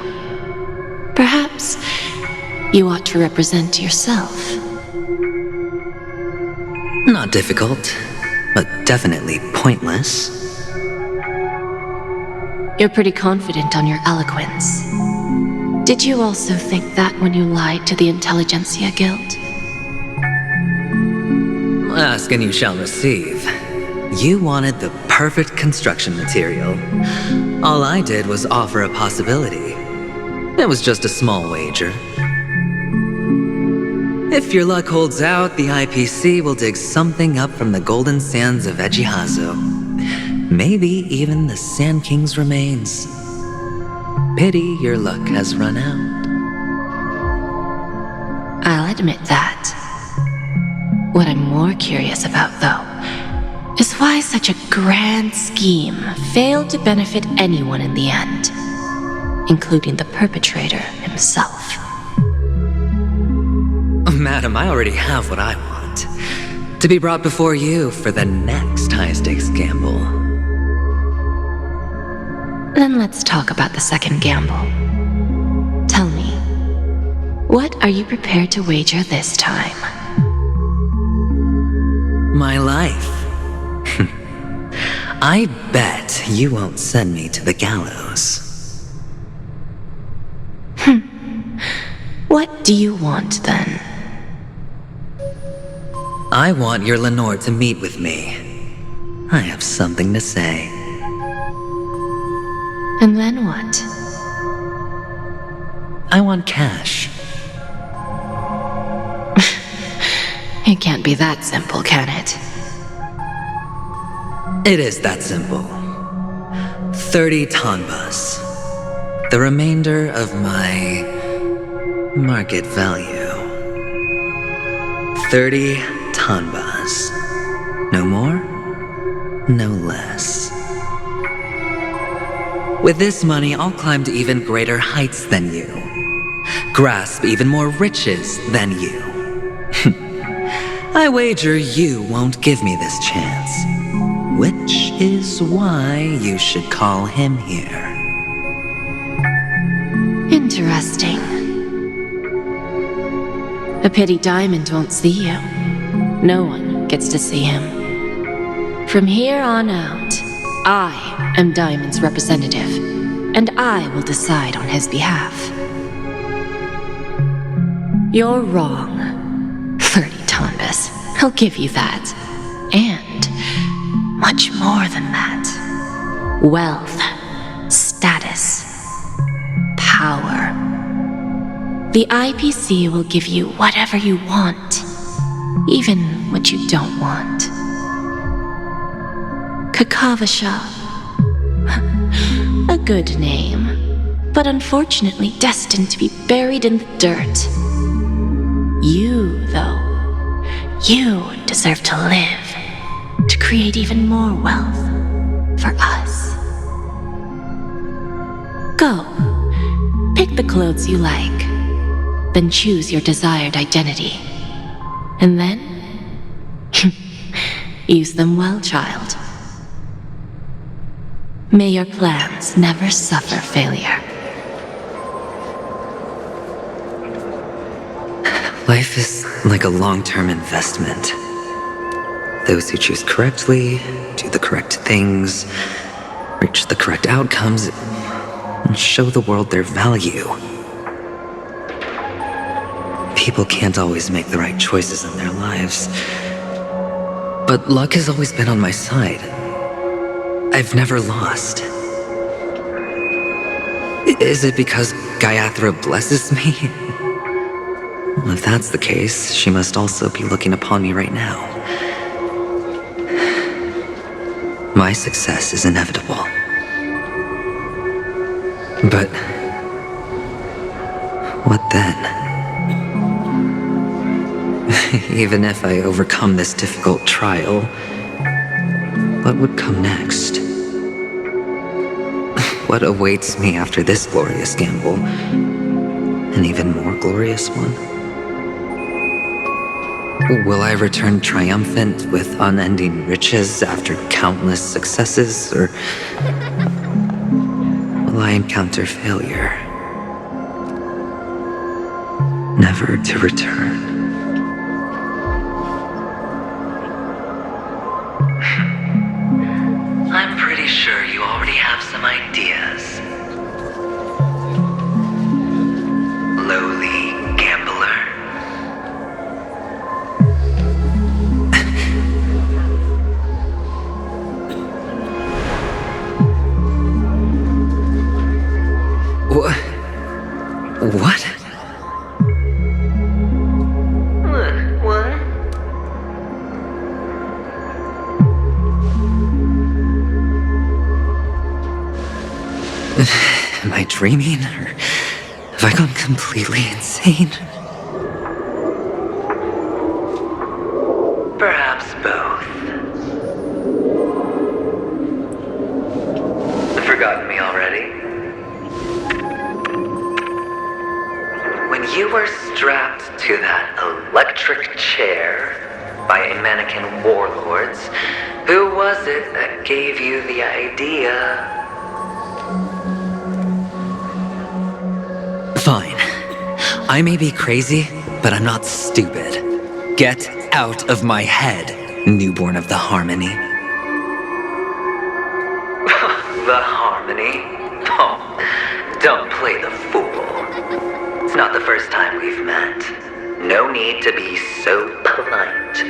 Perhaps you ought to represent yourself. Not difficult, but definitely pointless. You're pretty confident on your eloquence. Did you also think that when you lied to the Intelligentsia Guild? Ask and you shall receive. You wanted the perfect construction material. All I did was offer a possibility. It was just a small wager. If your luck holds out, the IPC will dig something up from the golden sands of Ejhazio. Maybe even the Sand King's remains. Pity your luck has run out. I'll admit that. What I'm more curious about, though, is why such a grand scheme failed to benefit anyone in the end, including the perpetrator himself. Madam, I already have what I want. To be brought before you for the next high-stakes gamble. Then let's talk about the second gamble. Tell me, what are you prepared to wager this time? My life. I bet you won't send me to the gallows. What do you want, then? I want your Lenore to meet with me. I have something to say. And then what? I want cash. It can't be that simple, can it? It is that simple. 30 tanbas. The remainder of my market value. 30 tanbas. No more, no less. With this money, I'll climb to even greater heights than you. Grasp even more riches than you. I wager you won't give me this chance. Which is why you should call him here. Interesting. A pity Diamond won't see you. No one gets to see him. From here on out, I am Diamond's representative, and I will decide on his behalf. You're wrong, 30 Tombus. I'll give you that. And much more than that. Wealth, status, power. The IPC will give you whatever you want, even what you don't want. Kakavasha. A good name, but unfortunately destined to be buried in the dirt. You, though, you deserve to live, to create even more wealth for us. Go, pick the clothes you like, then choose your desired identity. And then, use them well, child. May your plans never suffer failure. Life is like a long-term investment. Those who choose correctly, do the correct things, reach the correct outcomes, and show the world their value. People can't always make the right choices in their lives, but luck has always been on my side. I've never lost. Is it because Gayatri blesses me? Well, if that's the case, she must also be looking upon me right now. My success is inevitable. But what then? Even if I overcome this difficult trial, what would come next? What awaits me after this glorious gamble? An even more glorious one? Will I return triumphant with unending riches after countless successes, or will I encounter failure, never to return? I'm pretty sure you already have some ideas. Lowly gambler. What? What? Am I dreaming, or have I gone completely insane? Perhaps both. Forgotten me already? When you were strapped to that electric chair by a mannequin warlords, who was it that gave you the idea? Fine. I may be crazy, but I'm not stupid. Get out of my head, newborn of the Harmony. The Harmony? Oh, don't play the fool. It's not the first time we've met. No need to be so polite.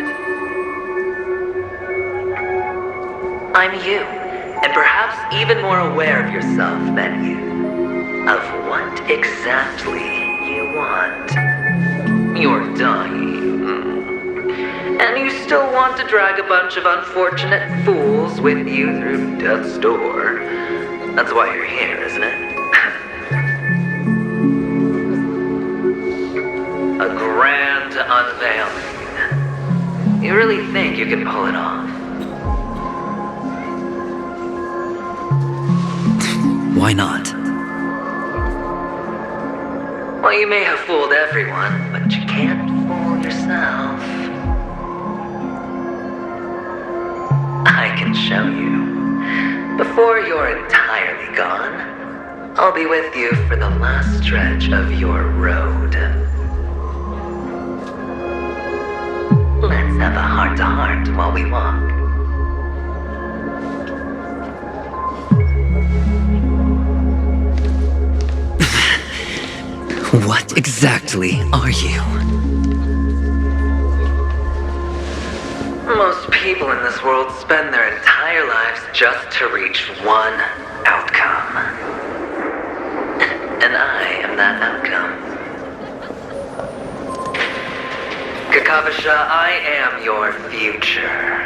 I'm you, and perhaps even more aware of yourself than you. Of what exactly you want. You're dying. And you still want to drag a bunch of unfortunate fools with you through death's door. That's why you're here, isn't it? A grand unveiling. You really think you can pull it off? Why not? Well, you may have fooled everyone, but you can't fool yourself. I can show you. Before you're entirely gone, I'll be with you for the last stretch of your road. Let's have a heart-to-heart while we walk. What exactly are you? Most people in this world spend their entire lives just to reach one outcome. And I am that outcome. Kakavasha, I am your future.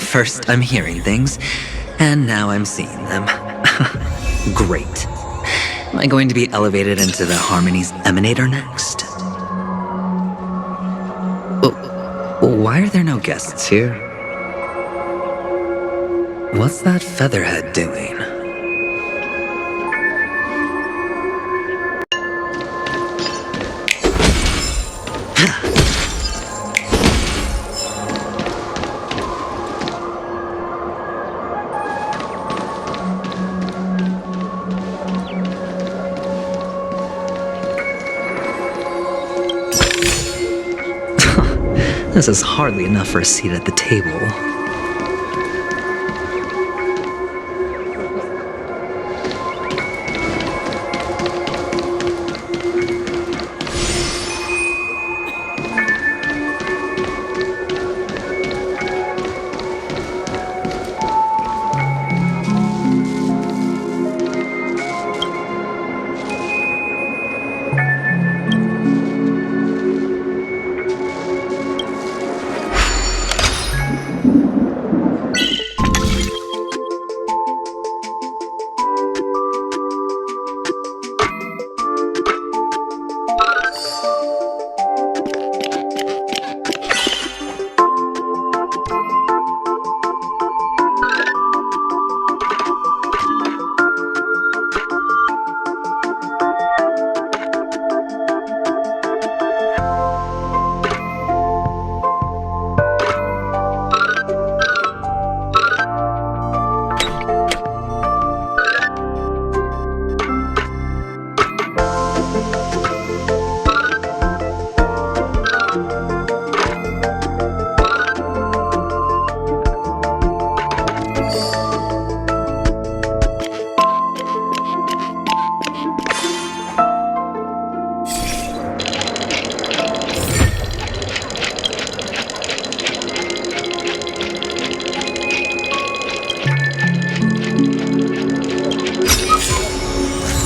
First, I'm hearing things, and now I'm seeing them. Great. Am I going to be elevated into the Harmony's Emanator next? Why are there no guests here? What's that featherhead doing? This is hardly enough for a seat at the table.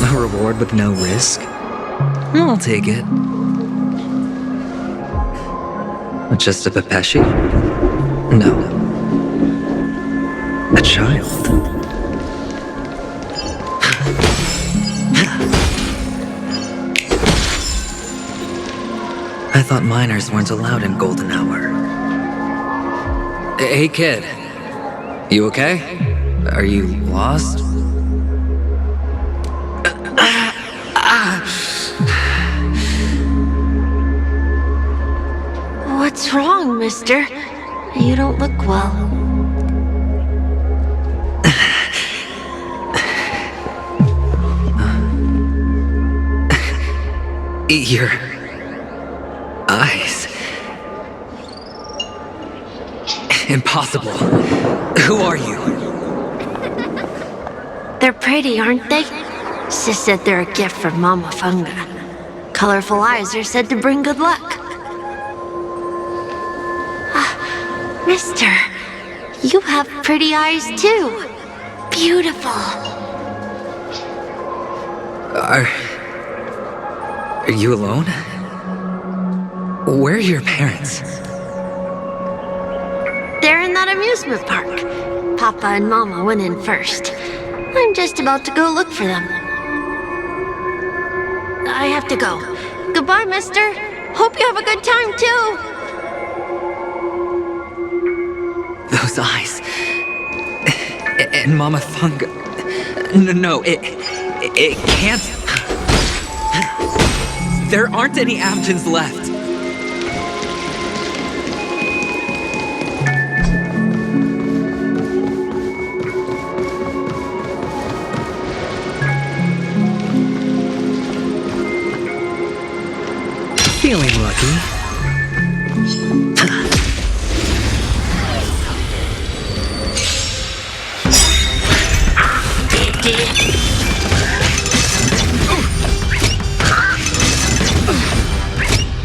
A reward with no risk? I'll take it. Just a Pepeshi? No. A child. I thought minors weren't allowed in Golden Hour. Hey kid, you okay? Are you lost? What's wrong, mister? You don't look well. Your eyes. Impossible. Who are you? They're pretty, aren't they? Sis said they're a gift from Mama Funga. Colorful eyes are said to bring good luck. Mister, you have pretty eyes too. Beautiful. Are you alone? Where are your parents? They're in that amusement park. Papa and Mama went in first. I'm just about to go look for them. I have to go. Goodbye, mister. Hope you have a good time too. Those eyes. And Mama Funga. No, it can't. There aren't any Abjins left.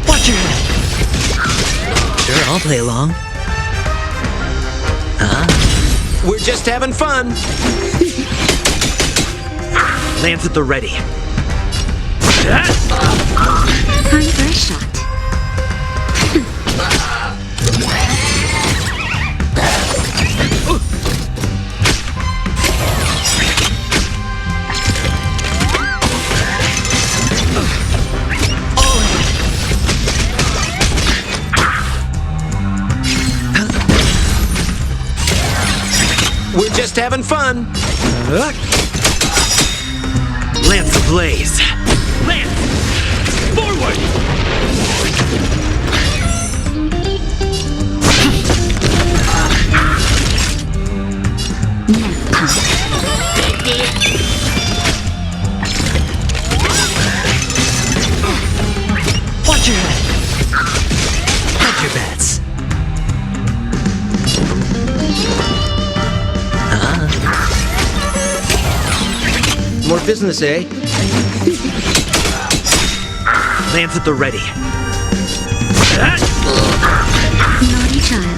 Watch your head. Sure, I'll play along. We're just having fun. Lance at the ready. Time for a shot. We're just having fun. Lance ablaze. Lance! Forward! Watch your head. Hedge your bets. More business, eh? Lance at the ready. Naughty child.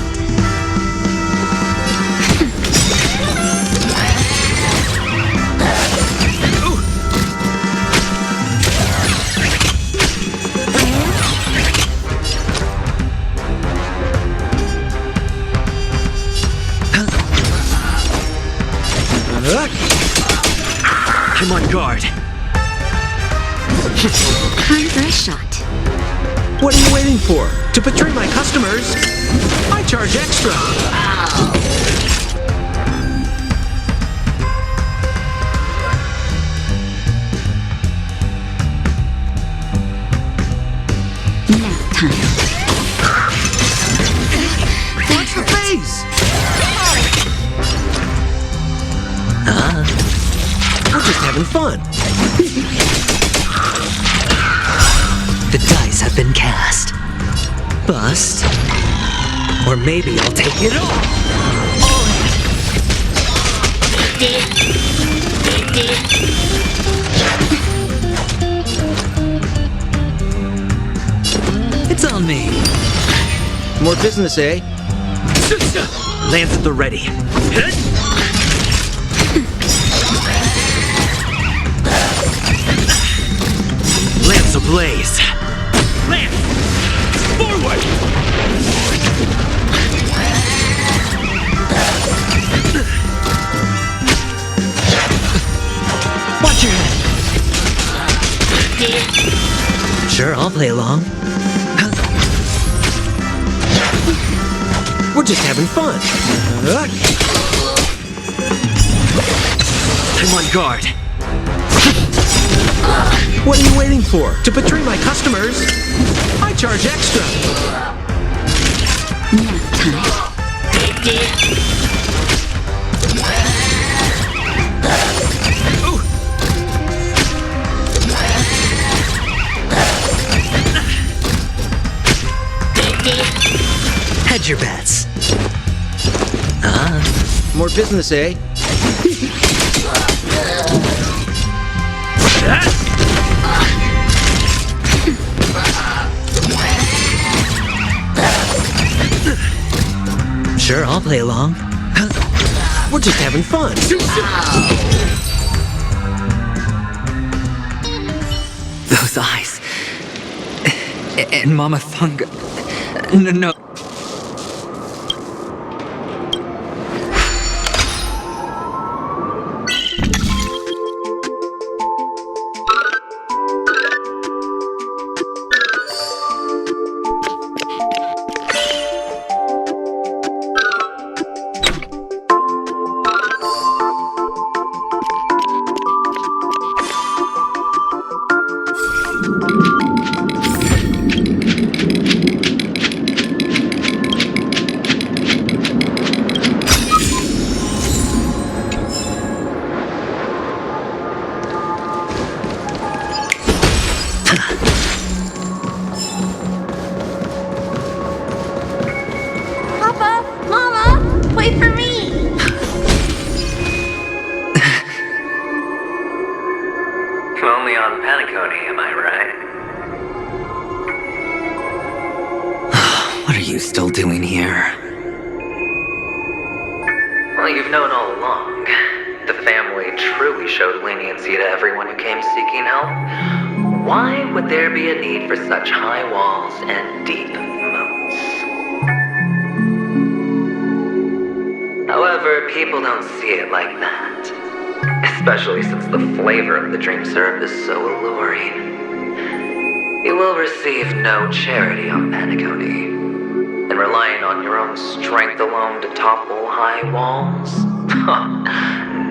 I'm on guard. Time for a shot. What are you waiting for? To betray my customers? I charge extra. Nap time. Watch the face! We're just having fun. The dice have been cast. Bust. Or maybe I'll take it all. It's on me. More business, eh? Lance at the ready. Lance ablaze. Lance! Forward! Watch your head. Sure, I'll play along. We're just having fun. I'm on guard. What are you waiting for? To betray my customers? I charge extra. Nap time. Hedge your bets. More business, eh? Sure, I'll play along. We're just having fun. Those eyes. And Mama Thunga. No. still doing here? Well, you've known all along. The family truly showed leniency to everyone who came seeking help. Why would there be a need for such high walls and deep moats? However, people don't see it like that. Especially since the flavor of the dream syrup is so alluring. You will receive no charity on Penacony. And relying on your own strength alone to topple high walls?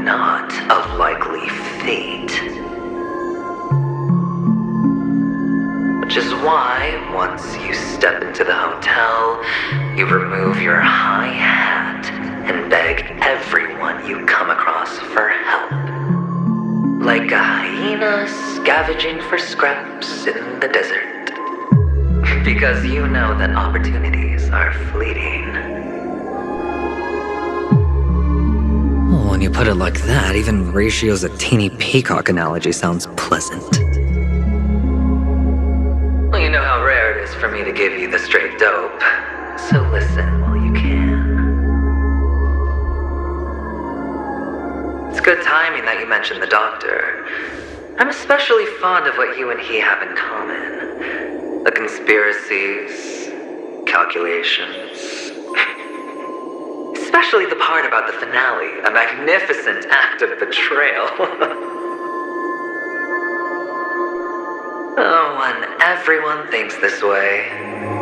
Not a likely fate. Which is why, once you step into the hotel, you remove your high hat and beg everyone you come across for help. Like a hyena scavenging for scraps in the desert. Because you know that opportunities are fleeting. Well, when you put it like that, even Ratio's a teeny peacock analogy sounds pleasant. Well, you know how rare it is for me to give you the straight dope, so listen while you can. It's good timing that you mentioned the doctor. I'm especially fond of what you and he have in common. The conspiracies, calculations. Especially the part about the finale, a magnificent act of betrayal. Oh, when everyone thinks this way,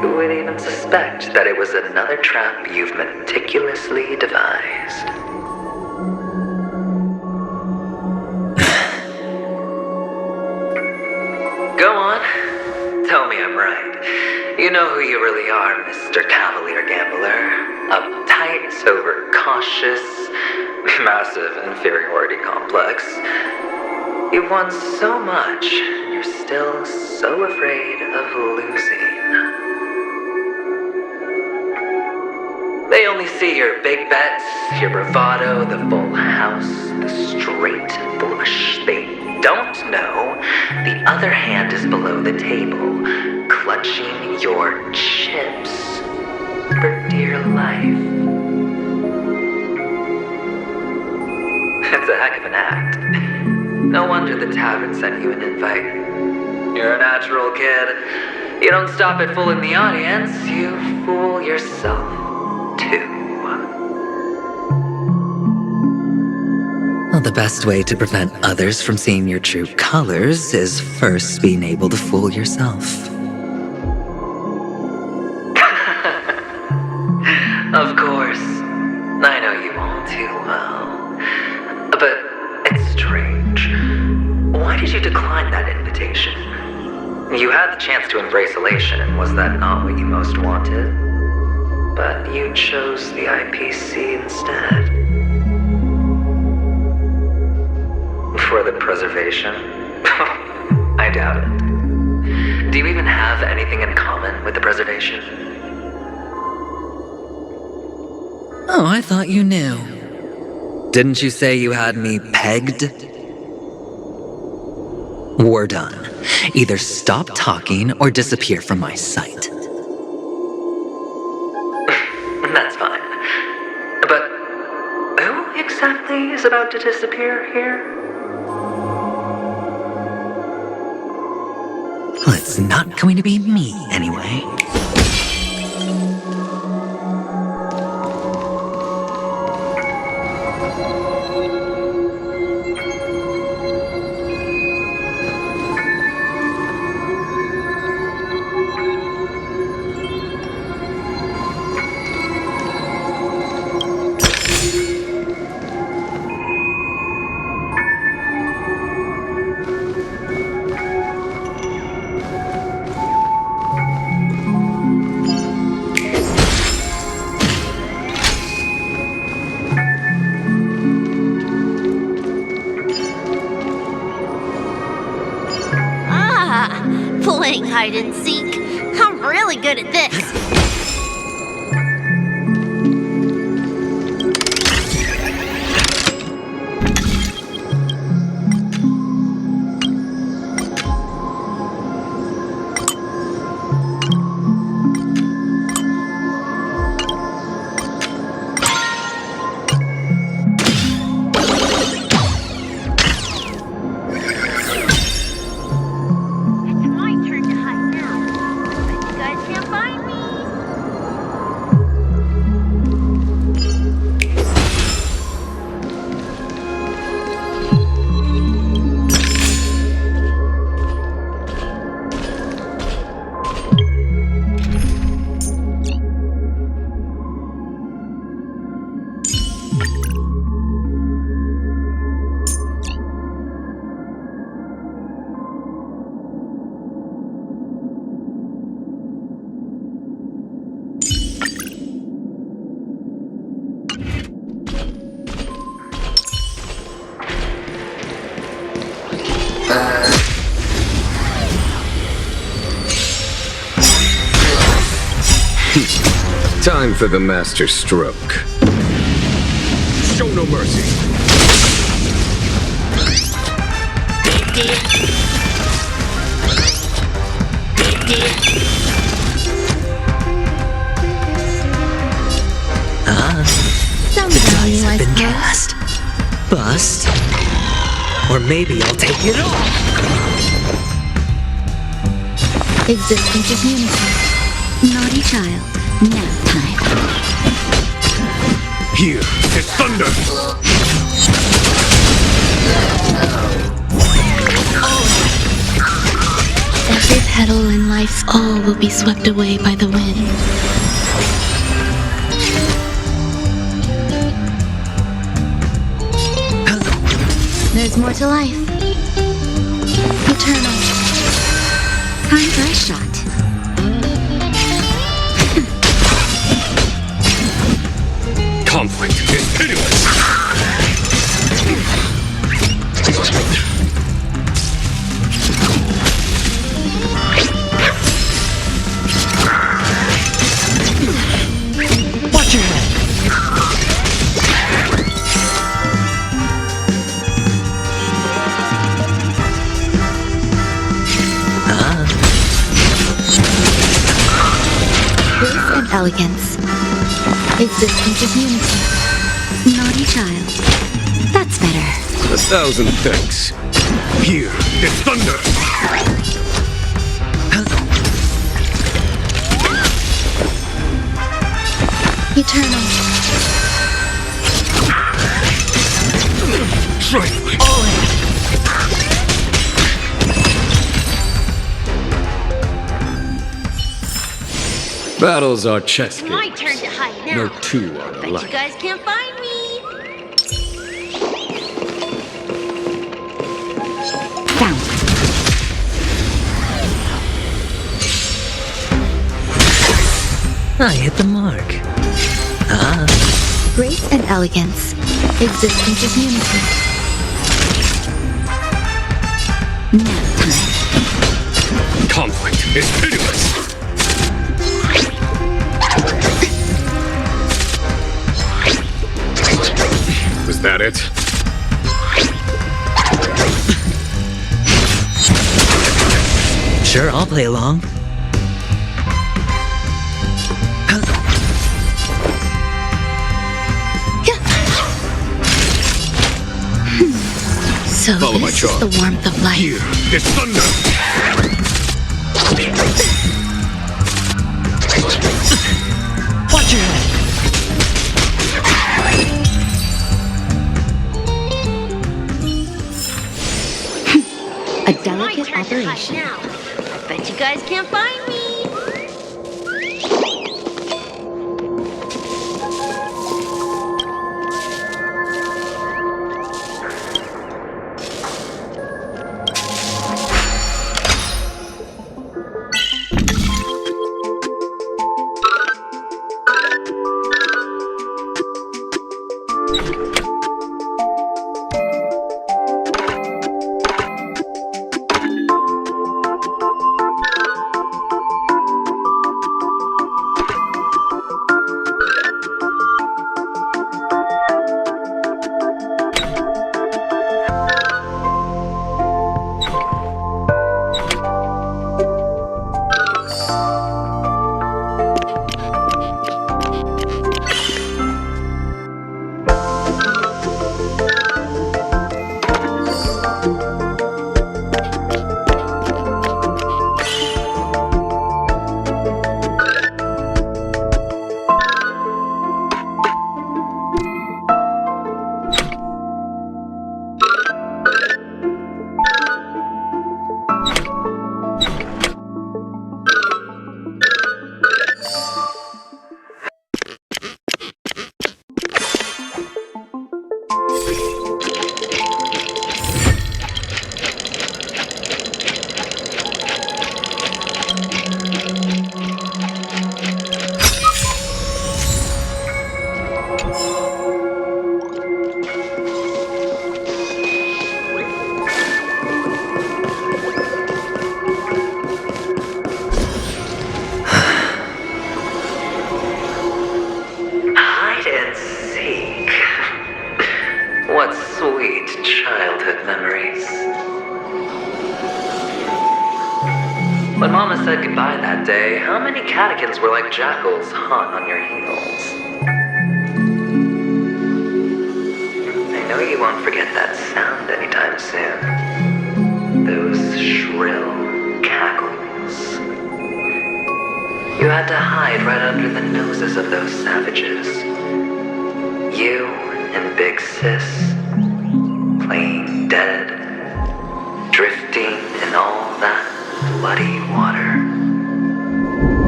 who would even suspect that it was another trap you've meticulously devised? Go on. Tell me I'm right. You know who you really are, Mr. Cavalier Gambler. Uptight, sober, cautious, massive inferiority complex. You've won so much, and you're still so afraid of losing. They only see your big bets, your bravado, the full house, the straight flush. They don't know the other hand is below the table, clutching your chips for dear life. It's a heck of an act. No wonder the tavern sent you an invite. You're a natural kid. You don't stop at fooling the audience, you fool yourself too. Well, the best way to prevent others from seeing your true colors is first being able to fool yourself. Of course. I know you all too well. But it's strange. Why did you decline that invitation? You had the chance to embrace elation, and was that not what you most wanted? But you chose the IPC instead. For the preservation? I doubt it. Do you even have anything in common with the preservation? Oh, I thought you knew. Didn't you say you had me pegged? We're done. Either stop talking or disappear from my sight. That's fine. But who exactly is about to disappear here? Well, it's not going to be me, anyway. Playing hide and seek. I'm really good at this. Time for the master stroke. Show no mercy. The dice have been cast. Bust. Or maybe I'll take it all. Existence is unity. Naughty child. Nap time. Here is thunder. Every petal in life's all will be swept away by the wind. There's more to life. Eternal. Time for a shot. Conflict is pitiless. Watch your head. Grace and elegance. Existence is unity. Naughty child. That's better. 1,000 thanks. Here is thunder. Eternal. Trifling. Battles are chess My games. turn to hide now. No two are Bet you alike. guys can't find me. I hit the mark. Grace and elegance. Existence is unity. Nap time. Conflict is pitiless. Was that it? Sure, I'll play along. So Follow my this is charm. the warmth of life. Here is thunder. Watch your head. A My delicate turn to hide operation. now. I bet you guys can't find me. childhood memories. When Mama said goodbye that day, how many catechins were like jackals hot on your heels? I know you won't forget that sound anytime soon. Those shrill cackles. You had to hide right under the noses of those savages. You and Big Sis, playing dead, drifting in all that bloody water.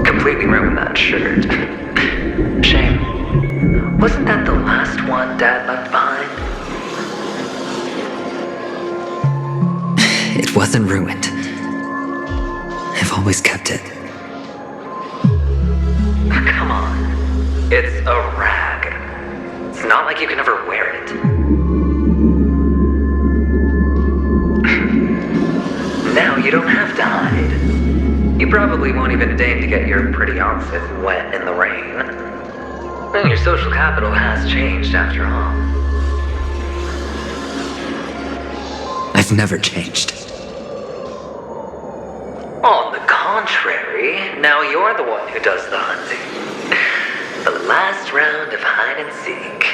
Completely ruined that shirt. Shame. Wasn't that the last one Dad left behind? It wasn't ruined. I've always kept it. Come on. It's a rag. It's not like you can ever wear it. Now you don't have to hide. You probably won't even deign to get your pretty outfit wet in the rain. And your social capital has changed after all. I've never changed. On the contrary, now you're the one who does the hunting. The last round of hide and seek,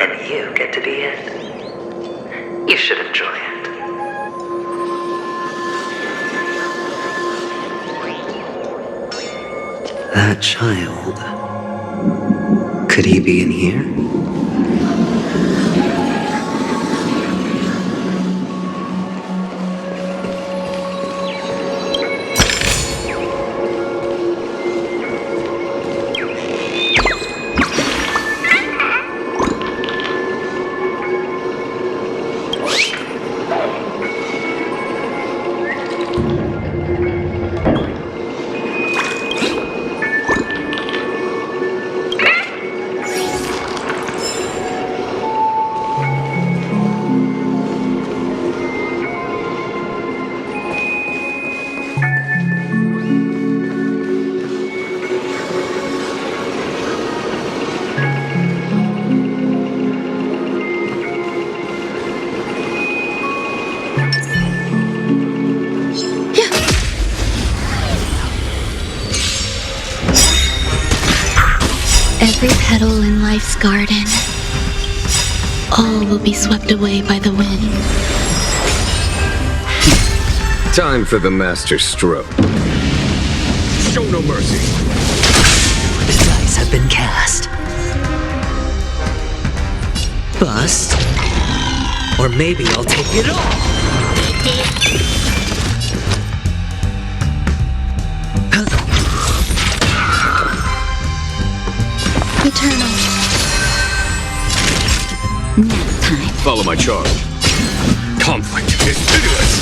and you get to be it. You should enjoy it. That child. Could he be in here? Every petal in life's garden, all will be swept away by the wind. Time for the master stroke. Show no mercy. The dice have been cast. Bust. Or maybe I'll take it all. Eternal. Nap time. Follow my charge. Conflict is pitiless.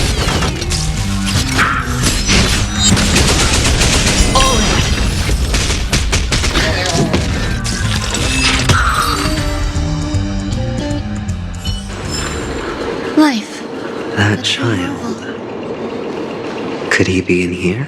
Life. That child. Could he be in here?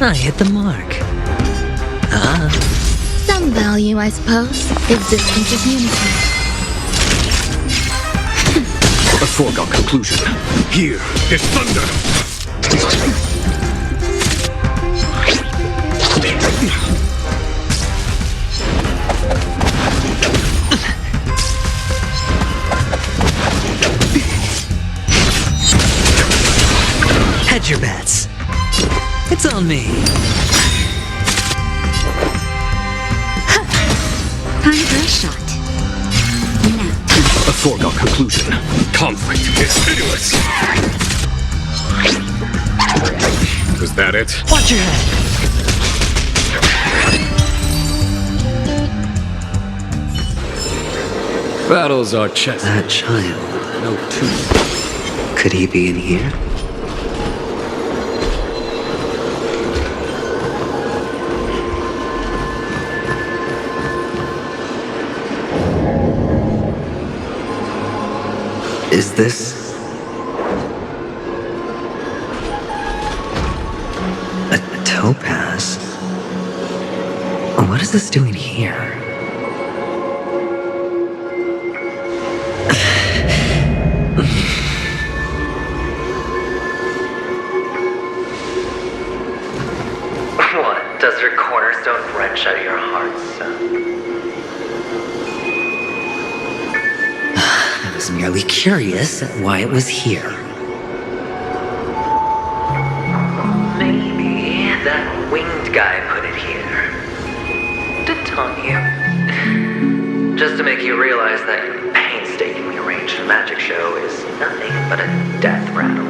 I hit the mark. Some value, I suppose. Existence is unity. A foregone conclusion. Here is thunder. Hedge your bets. It's on me. Time for a shot. A foregone conclusion. Conflict is pitiless. Was that it? Watch your head. Battles are chess. That child. No two. Could he be in here? Is this... a topaz? What is this doing here? What? Does your cornerstone wrench out your heart, son? I was merely curious at why it was here. Maybe that winged guy put it here to taunt you. Just to make you realize that your painstakingly arranged magic show is nothing but a death rattle.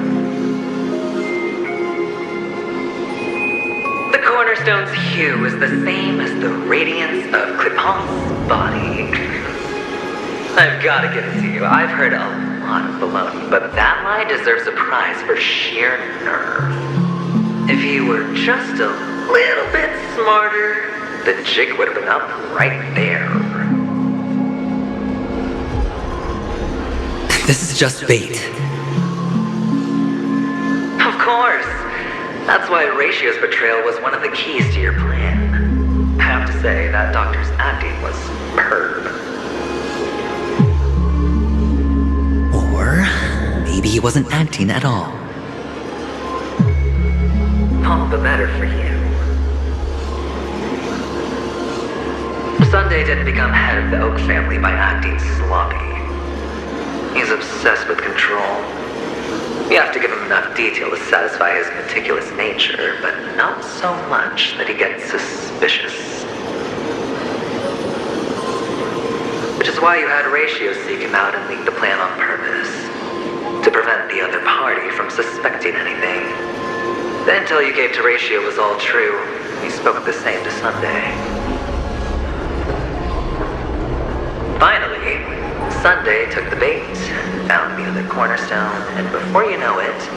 The cornerstone's hue is the same as the radiance of Clipant's body. I've got to give it to you. I've heard a lot of baloney, but that lie deserves a prize for sheer nerve. If you were just a little bit smarter, the jig would have been up right there. This is just bait. Of course. That's why Ratio's betrayal was one of the keys to your plan. I have to say, that doctor's acting was superb. Or maybe he wasn't acting at all. All the better for you. Sunday didn't become head of the Oak family by acting sloppy. He's obsessed with control. You have to give him enough detail to satisfy his meticulous nature, but not so much that he gets suspicious. Which is why you had Ratio seek him out and leak the plan on purpose, to prevent the other party from suspecting anything. The intel you gave to Ratio was all true. You spoke the same to Sunday. Finally, Sunday took the bait, found the other cornerstone, and before you know it,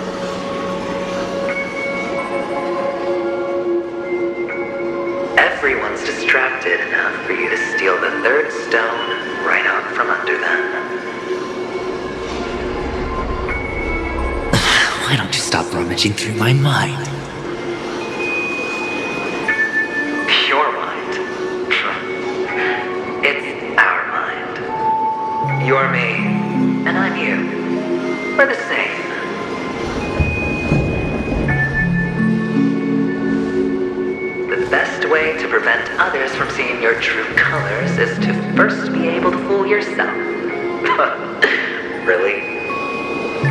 everyone's distracted enough for you to steal the third stone right out from under them. Why don't you stop rummaging through my mind? Your mind. It's our mind. You're me, and I'm you. We're the same. The best way to prevent others from seeing your true colors is to first be able to fool yourself. Really?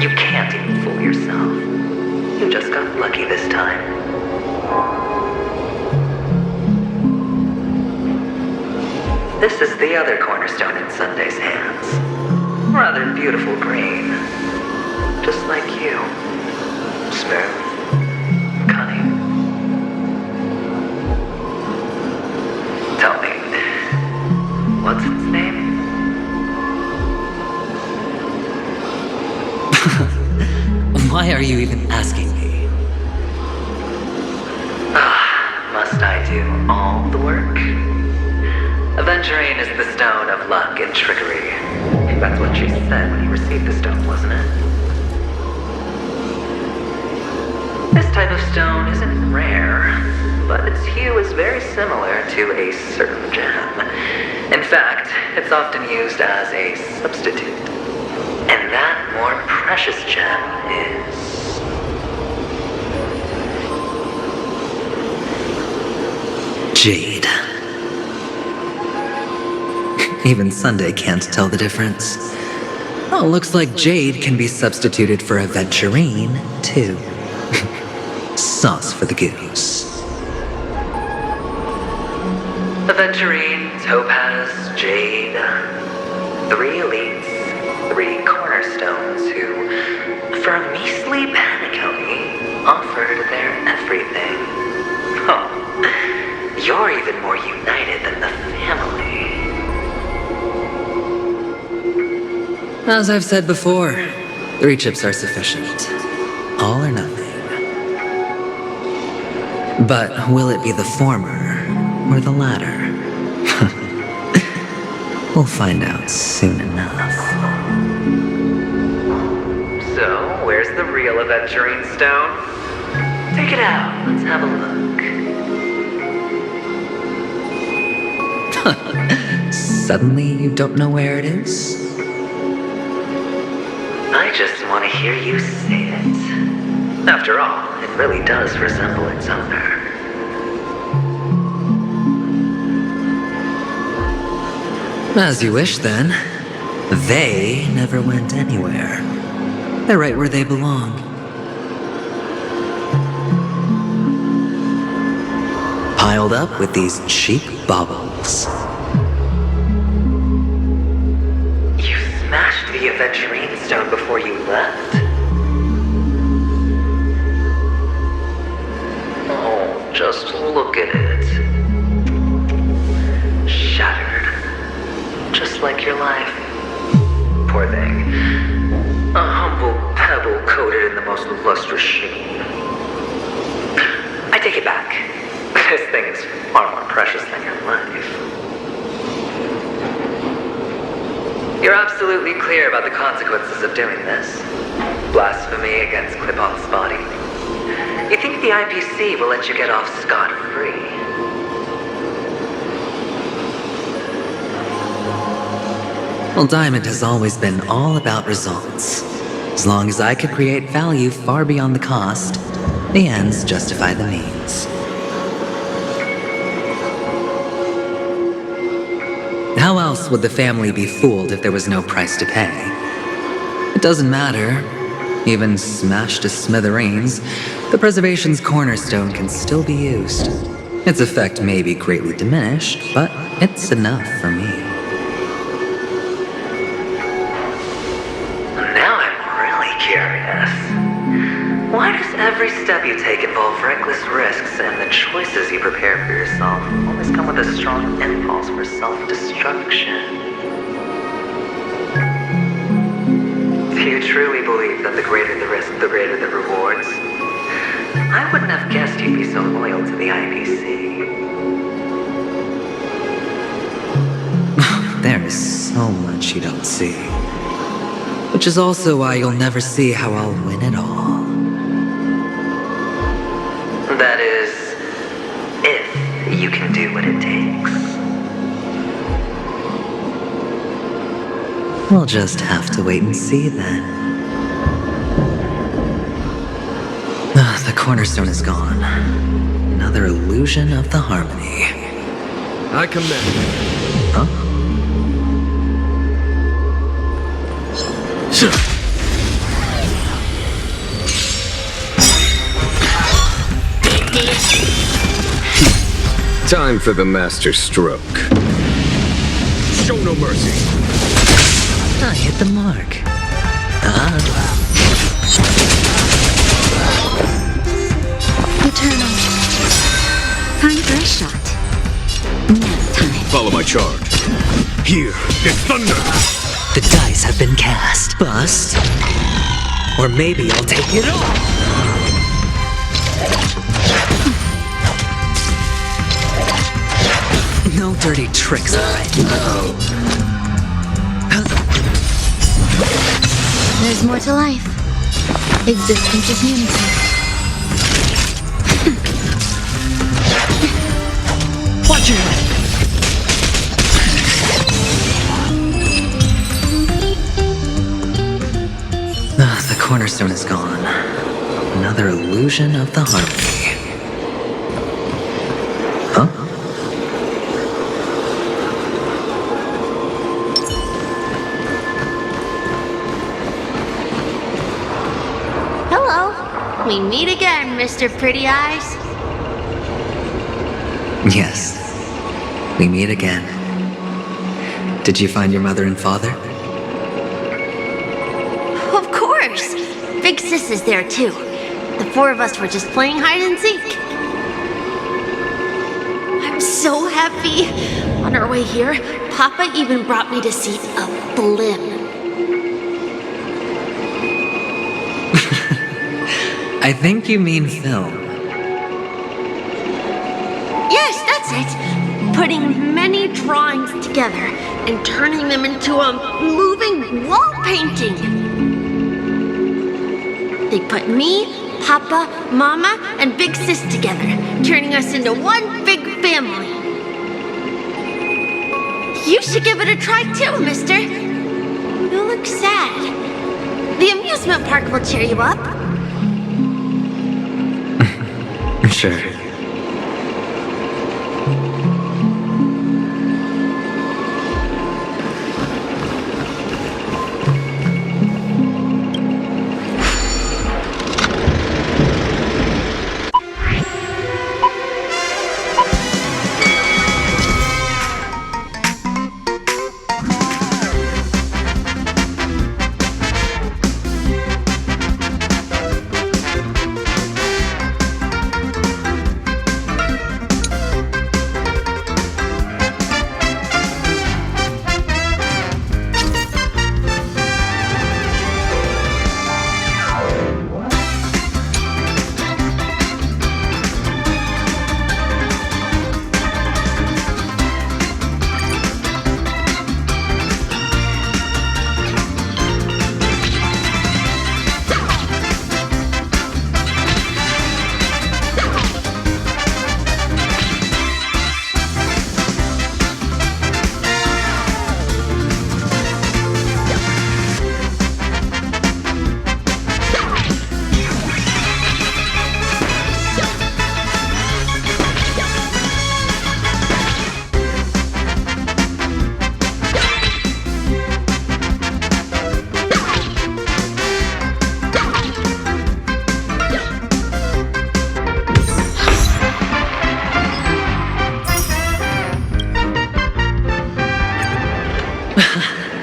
You can't even fool yourself. You just got lucky this time. This is the other cornerstone in Sunday's hands. Rather beautiful green. Just like you. Smooth. Cunning. Tell me, what's its name? Why are you even asking me? Must I do all the work? Aventurine is the stone of luck and trickery. That's what she said when you received the stone, wasn't it? This type of stone isn't rare, but its hue is very similar to a certain gem. In fact, it's often used as a substitute. And that more precious gem is... jade. Even Sunday can't tell the difference. Oh, looks like jade can be substituted for aventurine, too. Sauce for the goose. Aventurine, topaz, jade. 3 elites, 3 cornerstones who, for a measly Penacony, offered their everything. Oh, you're even more united than the family. As I've said before, 3 chips are sufficient. All or nothing. But will it be the former or the latter? We'll find out soon enough. So, where's the real aventurine stone? Take it out. Let's have a look. Suddenly, you don't know where it is? I just want to hear you say it. After all, it really does resemble its owner. As you wish, then. They never went anywhere. They're right where they belong. Piled up with these cheap baubles. You smashed the aventurine stone before you left? Oh, just look at it. Shattered. Just like your life. Poor thing. A humble pebble coated in the most lustrous sheen. I take it back. This thing is far more precious than your life. You're absolutely clear about the consequences of doing this. Blasphemy against Clip-On's body. You think the IPC will let you get off scot-free? Well, Diamond has always been all about results. As long as I could create value far beyond the cost, the ends justify the means. How else would the family be fooled if there was no price to pay? It doesn't matter. Even smashed to smithereens, the preservation's cornerstone can still be used. Its effect may be greatly diminished, but it's enough for me. Curious. Why does every step you take involve reckless risks, and the choices you prepare for yourself always come with a strong impulse for self-destruction? Do you truly believe that the greater the risk, the greater the rewards? I wouldn't have guessed you'd be so loyal to the IPC. There is so much you don't see. Which is also why you'll never see how I'll win it all. That is, if you can do what it takes. We'll just have to wait and see then. The cornerstone is gone. Another illusion of the harmony. I command. Huh? Time for the master stroke. Show no mercy. I hit the mark. Eternal. Time for a shot. Nap time. Follow my charge. Here is thunder. The dice have been cast. Bust. Or maybe I'll take it all. No dirty tricks, alright? There's more to life. Existence is unity. Watch your head. The cornerstone is gone. Another illusion of the harmony. Huh? Hello. We meet again, Mr. Pretty Eyes. Yes. We meet again. Did you find your mother and father? Of course. Big Sis is there too. The four of us were just playing hide and seek. I'm so happy. On our way here, Papa even brought me to see a blimp. I think you mean film. Yes, that's it. Putting many drawings together and turning them into a moving wall painting. they put me, Papa, Mama, and Big Sis together, turning us into one big family. You should give it a try too, mister. You look sad. The amusement park will cheer you up. Sure.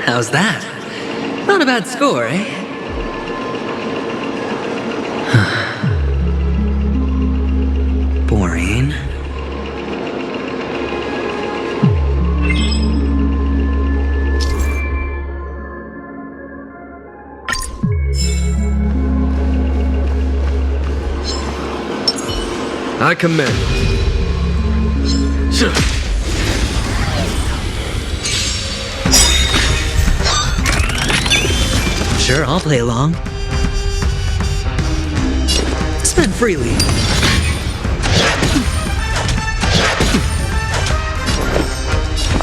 How's that? Not a bad score, eh? Boring. I commend. Sure, I'll play along. Spend freely.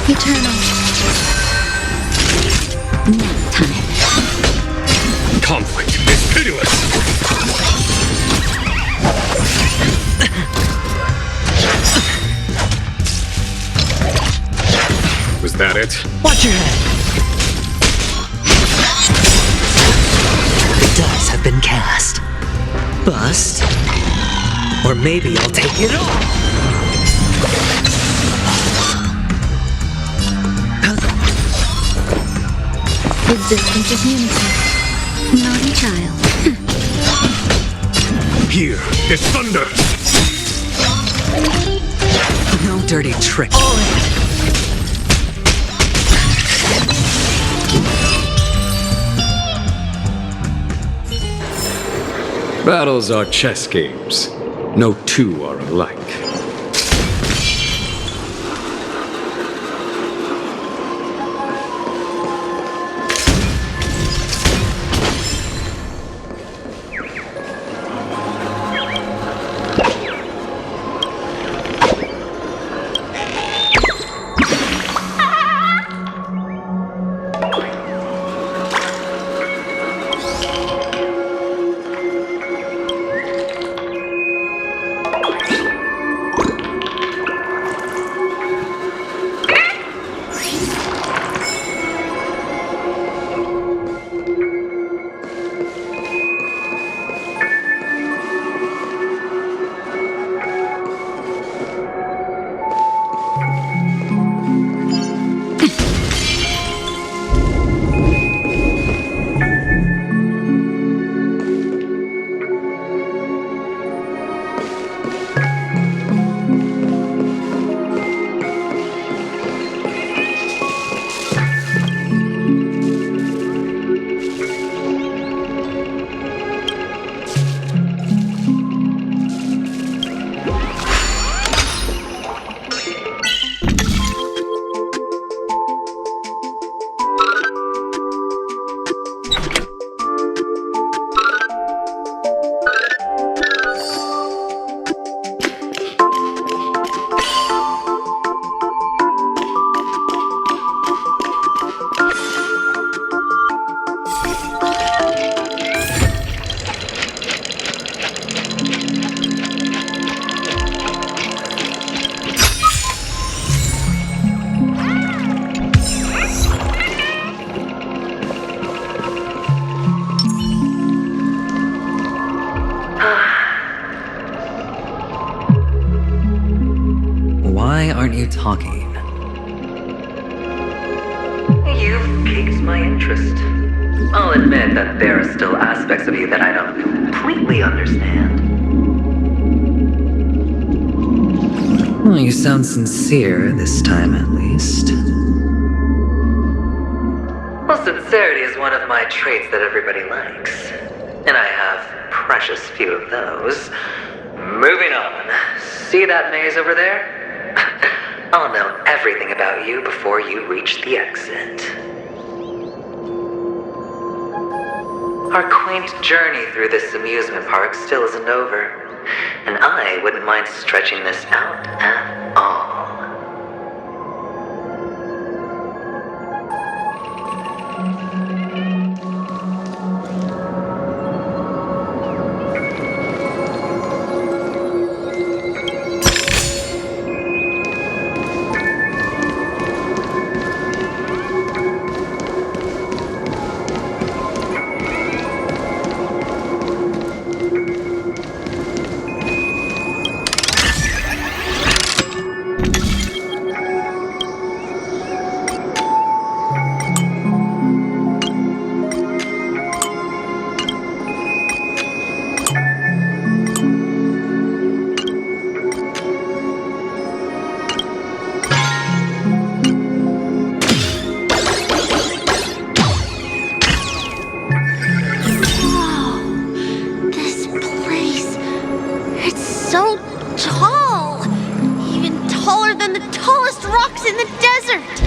Eternal. Nap time. Conflict is pitiless. Was that it? Watch your head. The dice have been cast. Bust. Or maybe I'll take it all. Existence is unity. Naughty child. Here is thunder. No dirty trick. Battles are chess games. No two are alike. my interest. I'll admit that there are still aspects of you that I don't completely understand. Well, you sound sincere, this time at least. Well, sincerity is one of my traits that everybody likes. And I have precious few of those. Moving on. See that maze over there? I'll know everything about you before you reach the exit. Our quaint journey through this amusement park still isn't over. And I wouldn't mind stretching this out at all. in the desert!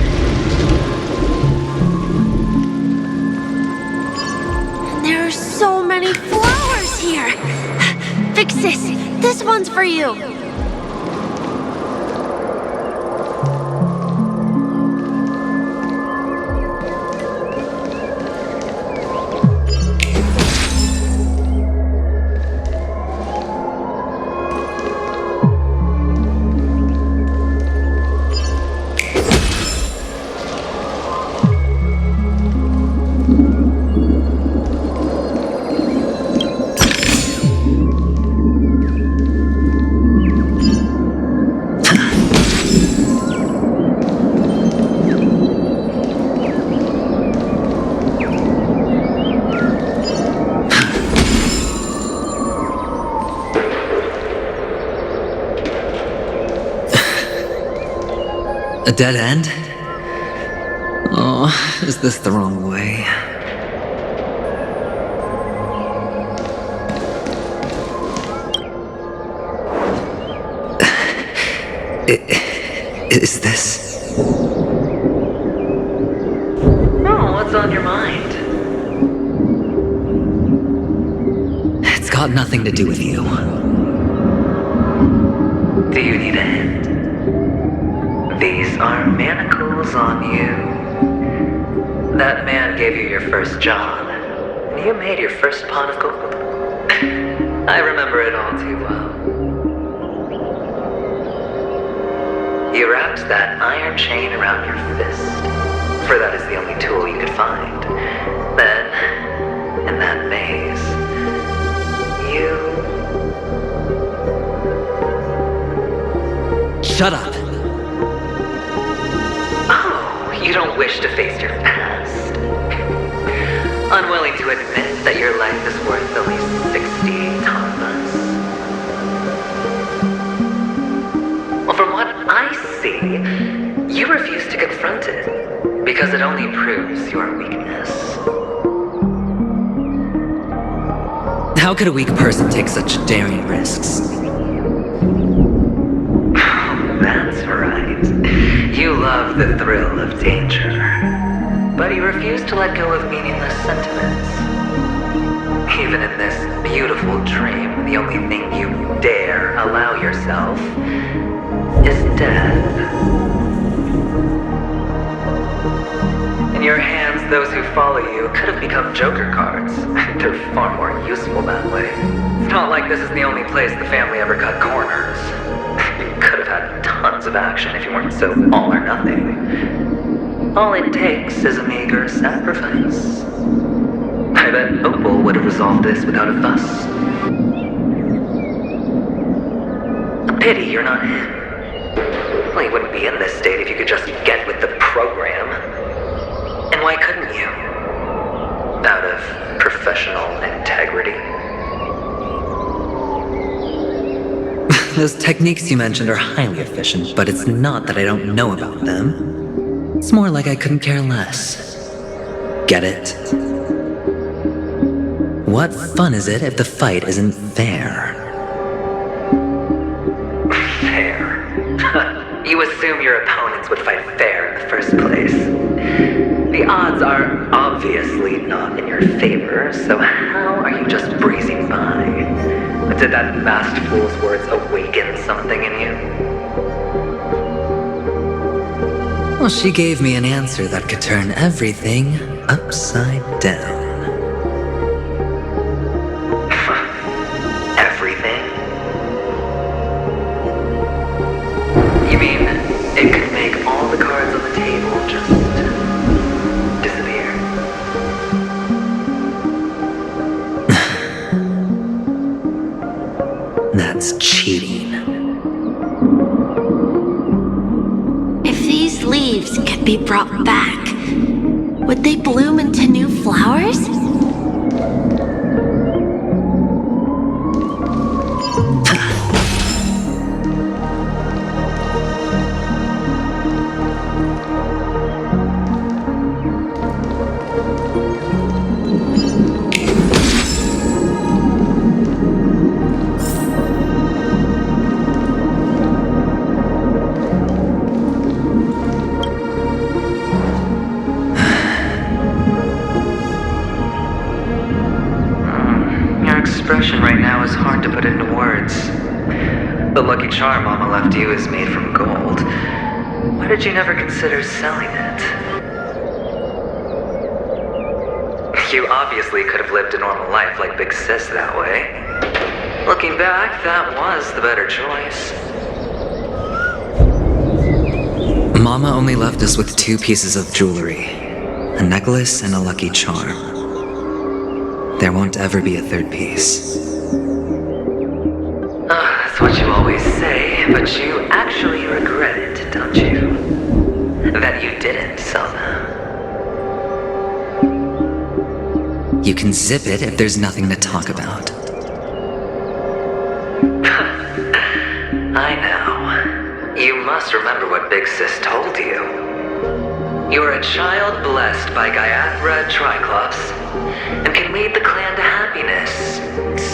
And there are so many flowers here! Vixis, this one's for you! A dead end? Oh, is this the wrong way? Is this... Oh, what's on your mind? It's got nothing to do with you. Do you need a hint? These are manacles on you. That man gave you your first job, and you made your first pot of gold. I remember it all too well. You wrapped that iron chain around your fist, for that is the only tool you could find. Then, in that maze, you... Shut up! You don't wish to face your past. Unwilling to admit that your life is worth at least 60 tamas. Well, from what I see, you refuse to confront it, because it only proves your weakness. How could a weak person take such daring risks? That's right. You love the thrill of danger, but you refuse to let go of meaningless sentiments. Even in this beautiful dream, the only thing you dare allow yourself is death. In your hands, those who follow you could have become joker cards. They're far more useful that way. It's not like this is the only place the family ever cut corners. Could have had tons of action if you weren't so all or nothing. All it takes is a meager sacrifice. I bet Opal would have resolved this without a fuss. A pity you're not him. Well, you wouldn't be in this state if you could just get with the program. And why couldn't you? those techniques you mentioned are highly efficient, but it's not that I don't know about them. It's more like I couldn't care less. Get it? What fun is it if the fight isn't fair? Fair? You assume your opponents would fight fair in the first place. The odds are obviously not in your favor, so how are you just breezing by? Did that masked fool's words awaken something in you? Well, she gave me an answer that could turn everything upside down. Everything? You mean it could make all the cards on the table just disappear? That's cheating. If these leaves could be brought back, would they bloom into new flowers? Expression right now is hard to put into words. The lucky charm Mama left you is made from gold. Why did you never consider selling it? You obviously could have lived a normal life like Big Sis that way. Looking back, that was the better choice. Mama only left us with 2 pieces of jewelry. A necklace and a lucky charm. There won't ever be a 3rd piece. That's what you always say, but you actually regret it, don't you? That you didn't sell them. You can zip it if there's nothing to talk about. I know. You must remember what Big Sis told you. You're a child blessed by Gaiathra Triclops and can lead the clan to happiness.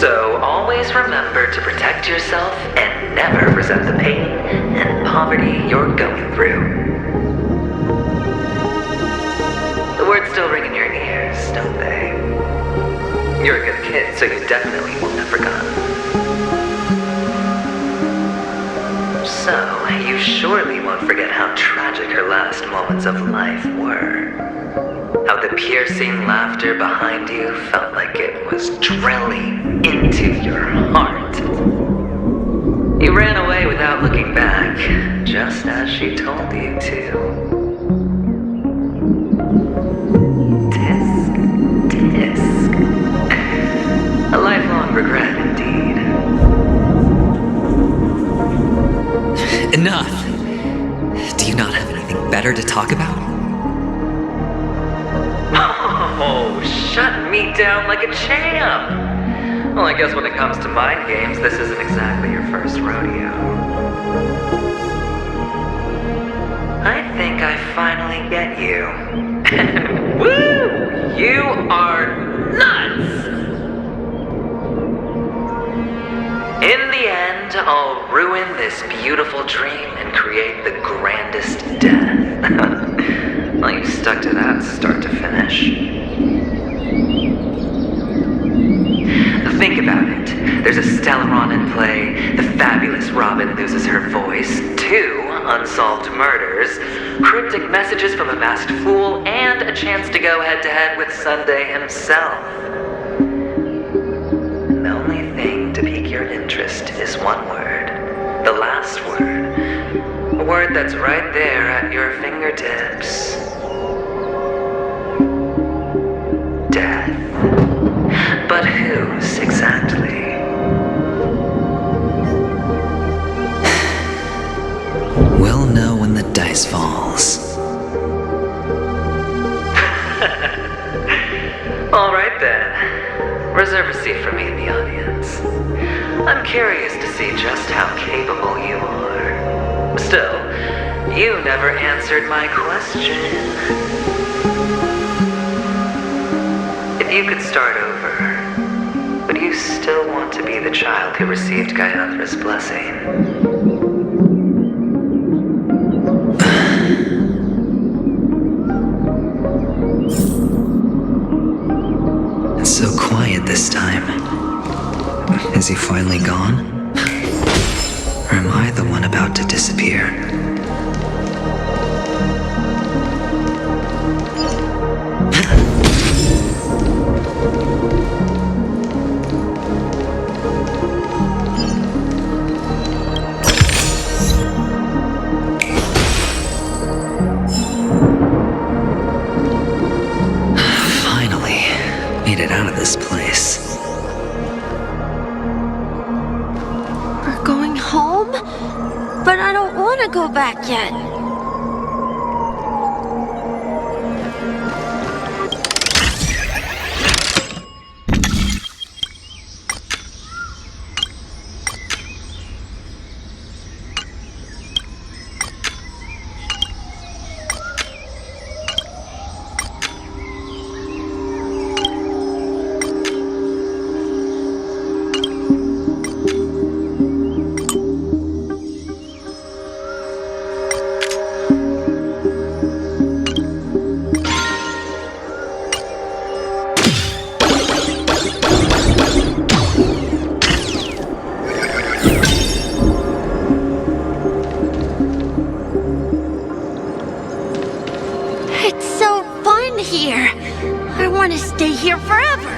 So always remember to protect yourself and never resent the pain and poverty you're going through. The words still ring in your ears, don't they? You're a good kid, so you definitely won't have forgotten. So, you surely won't forget how tragic her last moments of life were. How the piercing laughter behind you felt like it was drilling into your heart. You ran away without looking back, just as she told you to. Tisk. A lifelong regret indeed. Enough! Do you not have anything better to talk about? Oh, shut me down like a champ! Well, I guess when it comes to mind games, this isn't exactly your first rodeo. I think I finally get you. Woo! You are nuts! In the end, I'll ruin this beautiful dream and create the grandest death. Well, you stuck to that start to finish. Think about it. There's a Stellaron in play, the fabulous Robin loses her voice, 2 unsolved murders, cryptic messages from a masked fool, and a chance to go head-to-head with Sunday himself. The only thing to pique your interest is one word. The last word. A word that's right there at your fingertips. Death. But whose exactly? We'll know when the dice falls. All right then. Reserve a seat for me in the audience. I'm curious to see just how capable you are. Still, you never answered my question. If you could start over, would you still want to be the child who received Gayathra's blessing? It's so quiet this time. Is he finally gone? Or am I the one about to disappear? Finally, made it out of this place. We're going home? But I don't want to go back yet. It's so fun here. I want to stay here forever.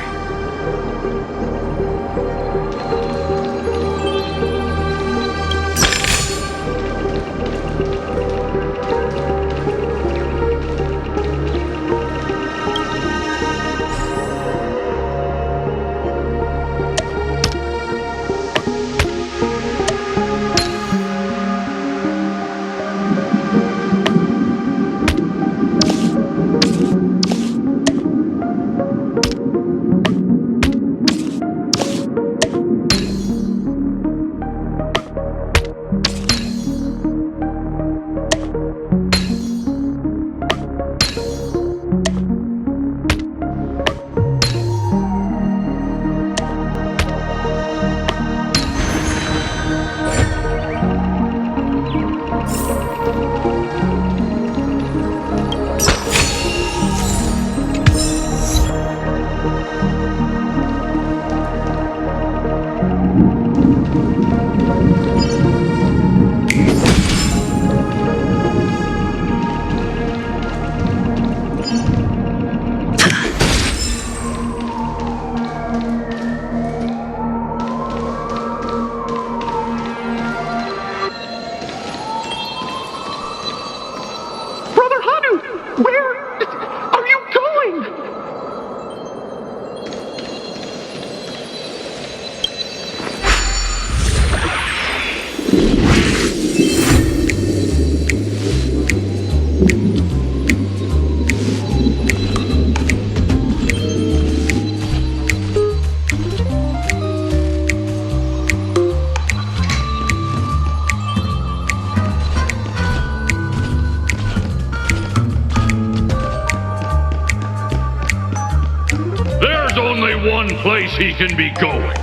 One place he can be going,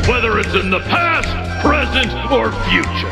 whether it's in the past, present, or future.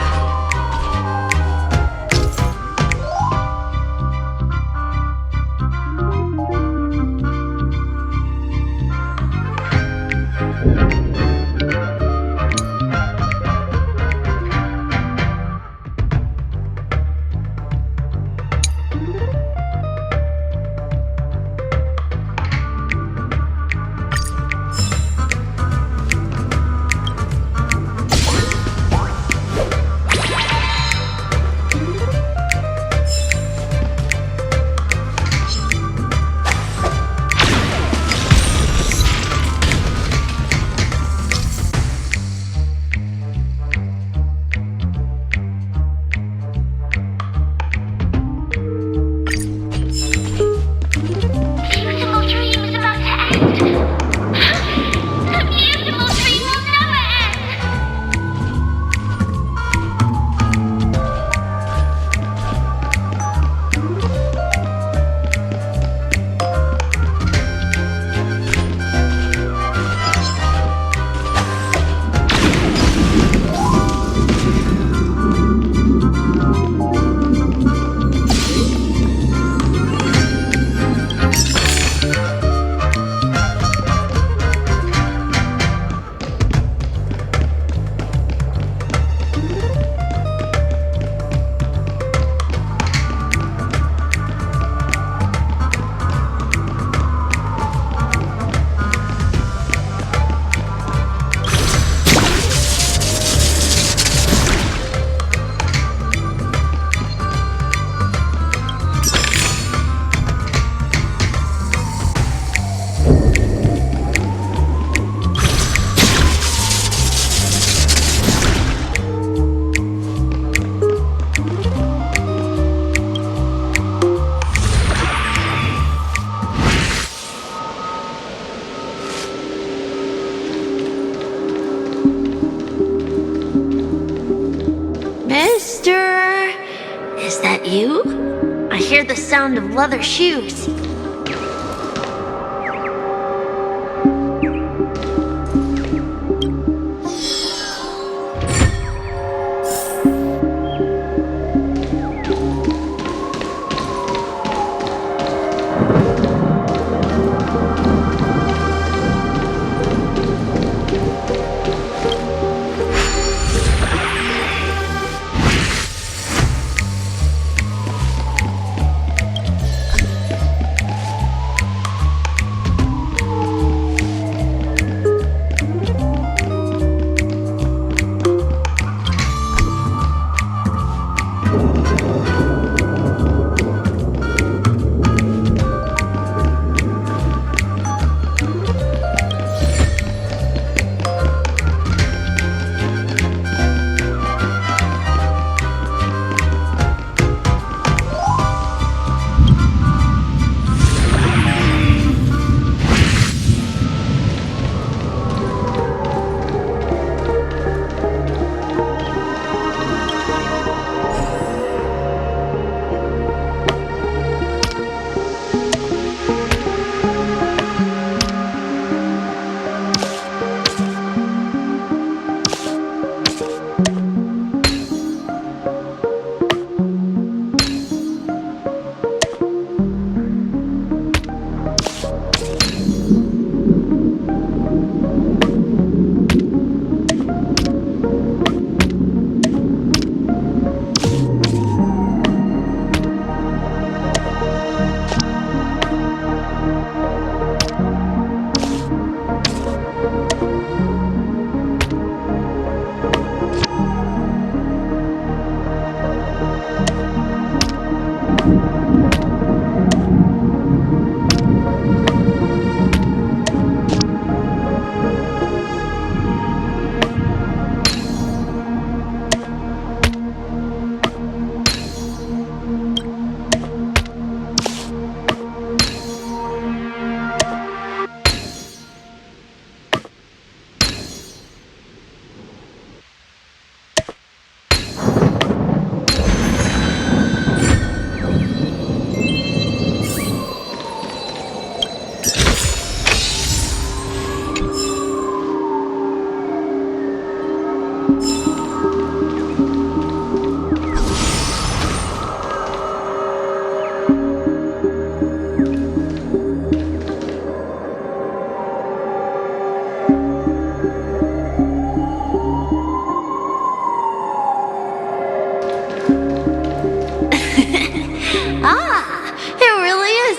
the sound of leather shoes.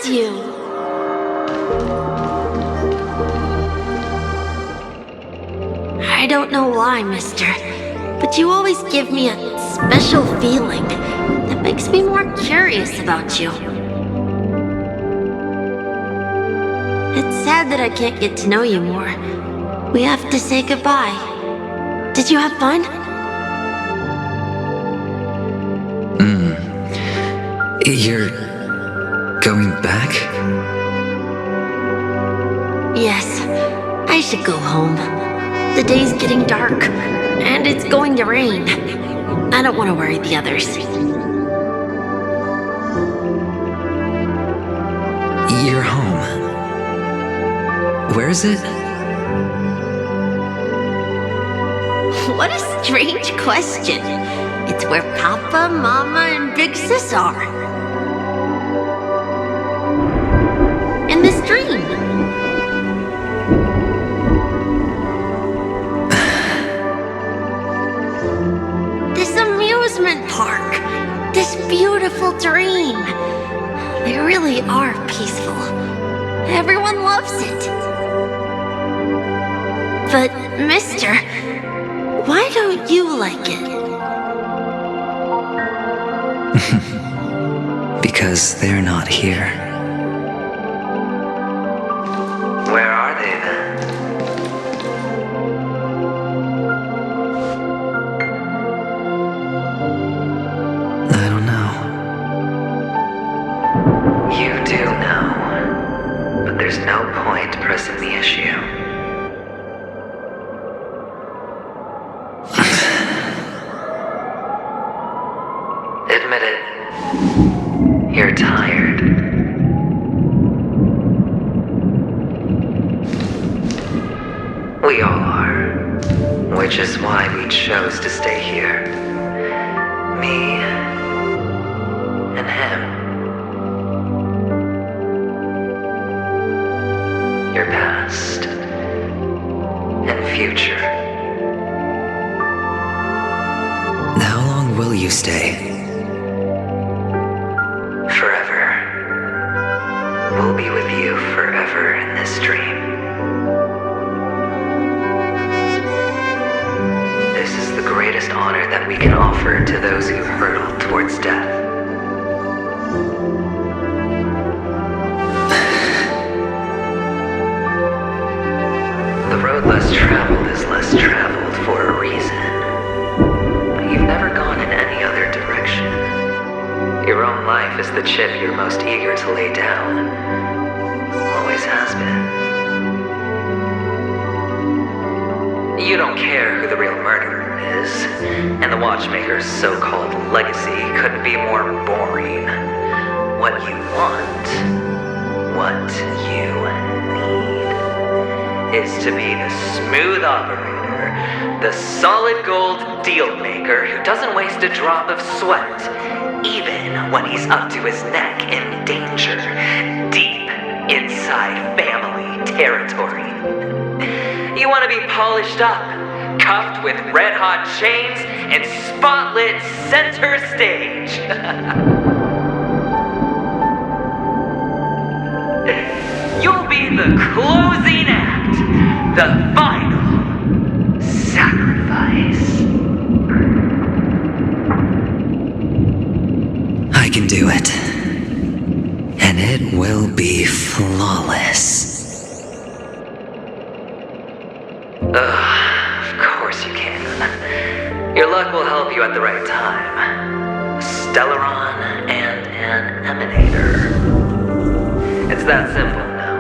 You. I don't know why, mister, but you always give me a special feeling that makes me more curious about you. It's sad that I can't get to know you more. We have to say goodbye. Did you have fun? You're going back? Yes, I should go home. The day's getting dark, and it's going to rain. I don't want to worry the others. You're home. Where is it? What a strange question. It's where Papa, Mama, and Big Sis are. In this dream. This amusement park. This beautiful dream. They really are peaceful. Everyone loves it. But, mister, why don't you like it? Because they're not here. Where are they then? I don't know. You do know. But there's no point pressing the issue. Admit it. You're tired. We all are. Which is why we chose to stay here. Me and him. Your past and future. How long will you stay? Forever. We'll be with you forever in this dream. This is the greatest honor that we can offer to those who hurtle towards death. The road less traveled is less traveled for a reason. You've never gone in any other direction. Your own life is the chip you're most eager to lay down. Always has been. You don't care who the real murderer is, and the watchmaker's so-called legacy couldn't be more boring. What you want, what you need, is to be the smooth operator, the solid gold deal maker who doesn't waste a drop of sweat, even when he's up to his neck in danger, deep inside family territory. You want to be polished up, cuffed with red-hot chains, and spotlit center stage. You'll be the closing act, the final sacrifice. I can do it. And it will be flawless. Of course you can. Your luck will help you at the right time. A Stellaron and an Emanator. It's that simple now.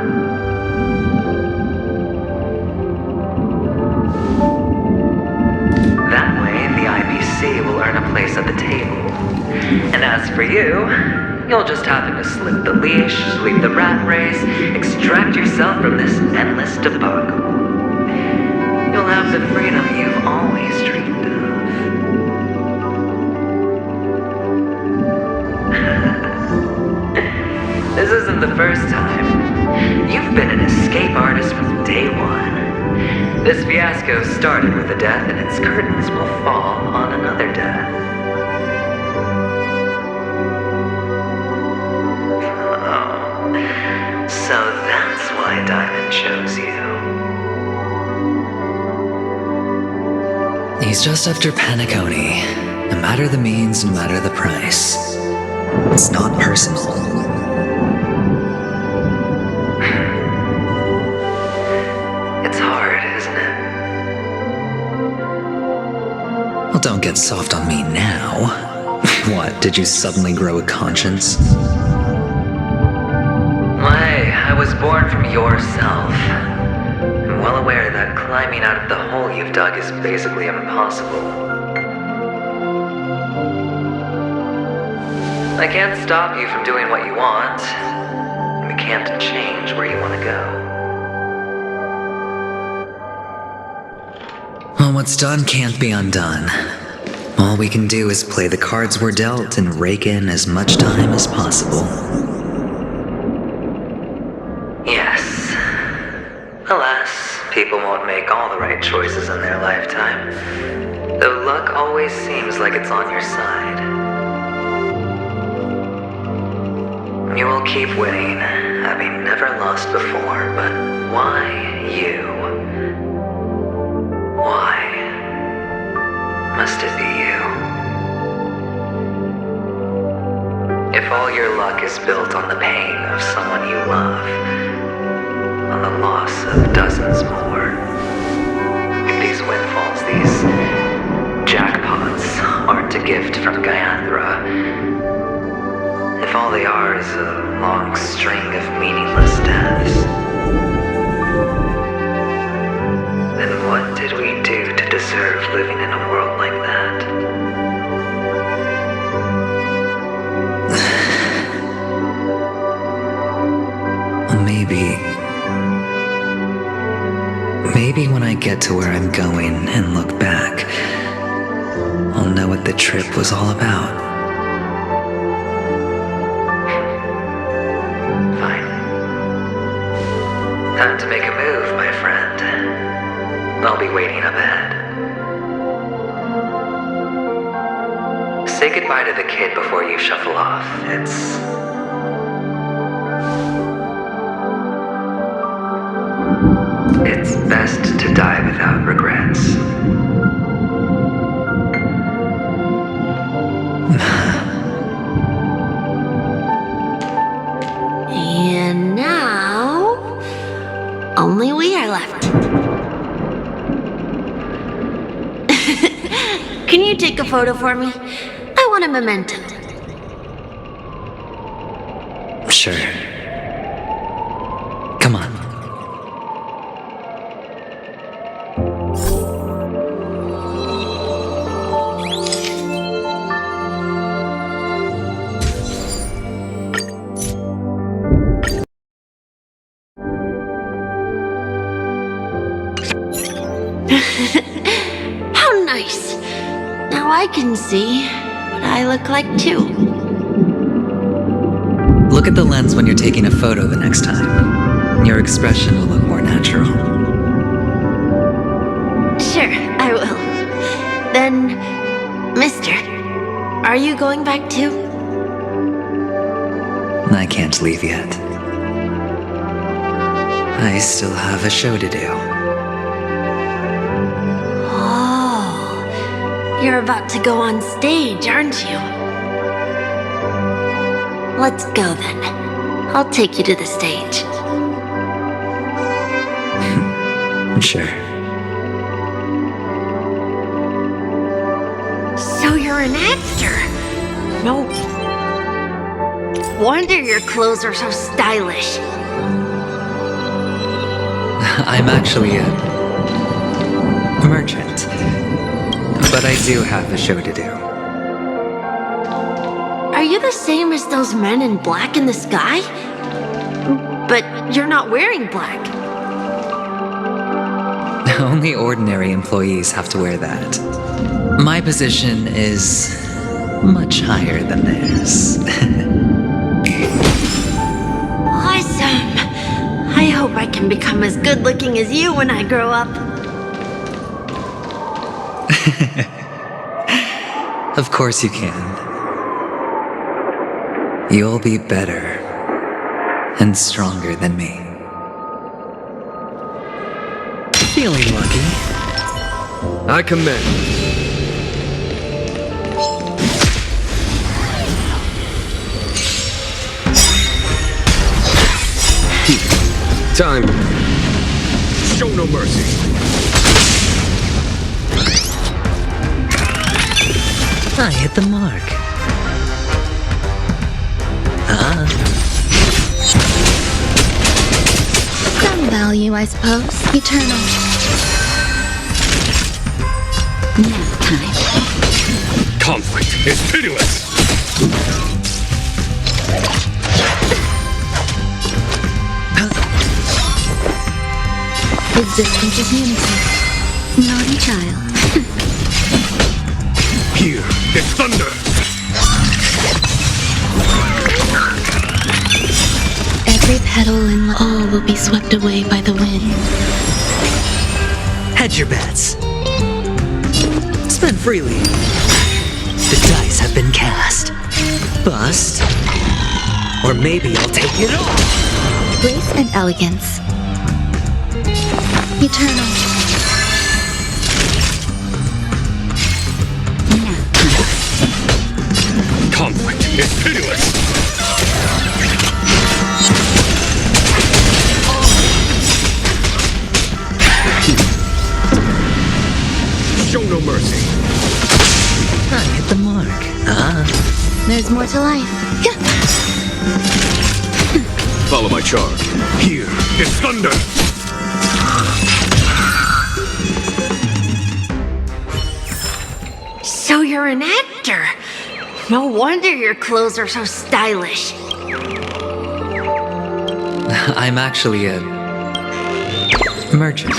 That way, the IPC will earn a place at the table. And as for you, you'll just happen to slip the leash, sweep the rat race, extract yourself from this endless debacle. You'll have the freedom you've always dreamed of. This isn't the first time. You've been an escape artist from day one. This fiasco started with a death, and its curtains will fall on another death. Oh, so that's why Diamond chose you. He's just after Penacony. No matter the means, no matter the price. It's not personal. It's hard, isn't it? Well, don't get soft on me now. What, did you suddenly grow a conscience? Hey, I was born from yourself. I'm well aware that climbing out of the hole you've dug is basically impossible. I can't stop you from doing what you want. We can't change where you want to go. Well, what's done can't be undone. All we can do is play the cards we're dealt and rake in as much time as possible. Yes. Alas, people won't make all the right choices in their lifetime, though luck always seems like it's on your side. You will keep winning, having never lost before, but why you? Why must it be you? If all your luck is built on the pain of someone you love, on the loss of dozens more, if these windfalls, these jackpots, aren't a gift from Gaiathra, if all they are is a long string of meaningless deaths, then what did we do to deserve living in a world like that? Maybe when I get to where I'm going and look back, I'll know what the trip was all about. Fine. Time to make a move, my friend. I'll be waiting up ahead. Say goodbye to the kid before you shuffle off. It's best to die without regrets. And now, only we are left. Can you take a photo for me? I want a memento. Sure. Come on. How nice. Now I can see what I look like too. Look at the lens when you're taking a photo the next time. Your expression will look more natural. Sure, I will. Then, mister, are you going back too? I can't leave yet. I still have a show to do. Oh, you're about to go on stage, aren't you? Let's go then. I'll take you to the stage. Sure. So you're an actor? No wonder your clothes are so stylish. I'm actually a merchant. But I do have a show to do. Are you the same as those men in black in the sky? But you're not wearing black. Only ordinary employees have to wear that. My position is much higher than theirs. Awesome! I hope I can become as good looking as you when I grow up. Of course you can. You'll be better and stronger than me. Feeling lucky? I commend. Time. Show no mercy. I hit the mark. Some value, I suppose. Eternal. Nap time. Conflict is pitiless. Existence is unity. Naughty child. Here is thunder. Every petal and all will be swept away by the wind. Hedge your bets. Spend freely. The dice have been cast. Bust. Or maybe I'll take it all. Grace and elegance. Eternal. Conflict is pitiless. Show no mercy. I hit the mark. There's more to life. Follow my charge. Here is thunder. So you're an actor. No wonder your clothes are so stylish. I'm actually a merchant.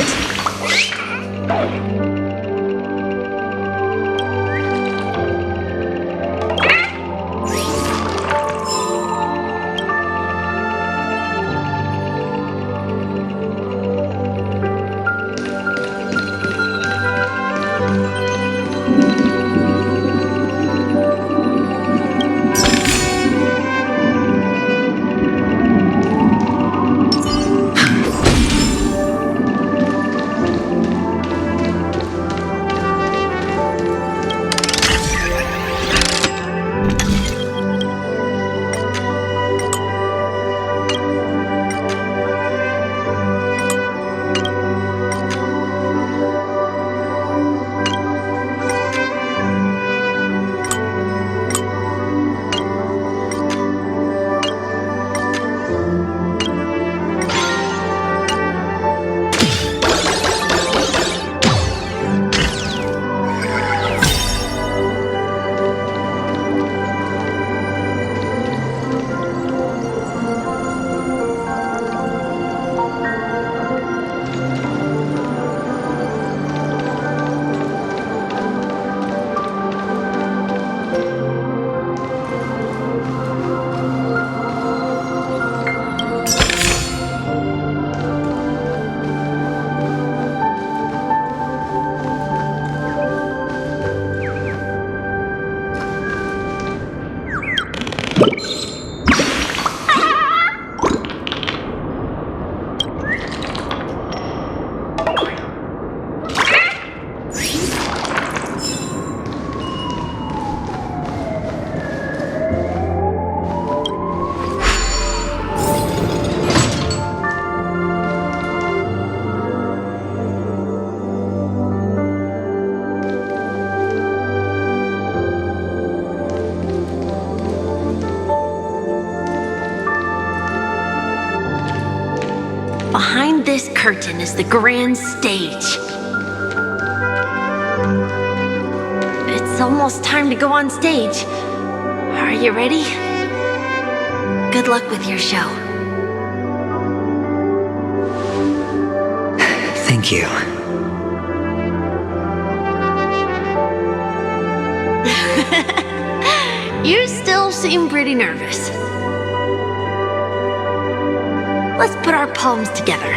Behind this curtain is the grand stage. It's almost time to go on stage. Are you ready? Good luck with your show. Thank you. You still seem pretty nervous. Let's put our palms together.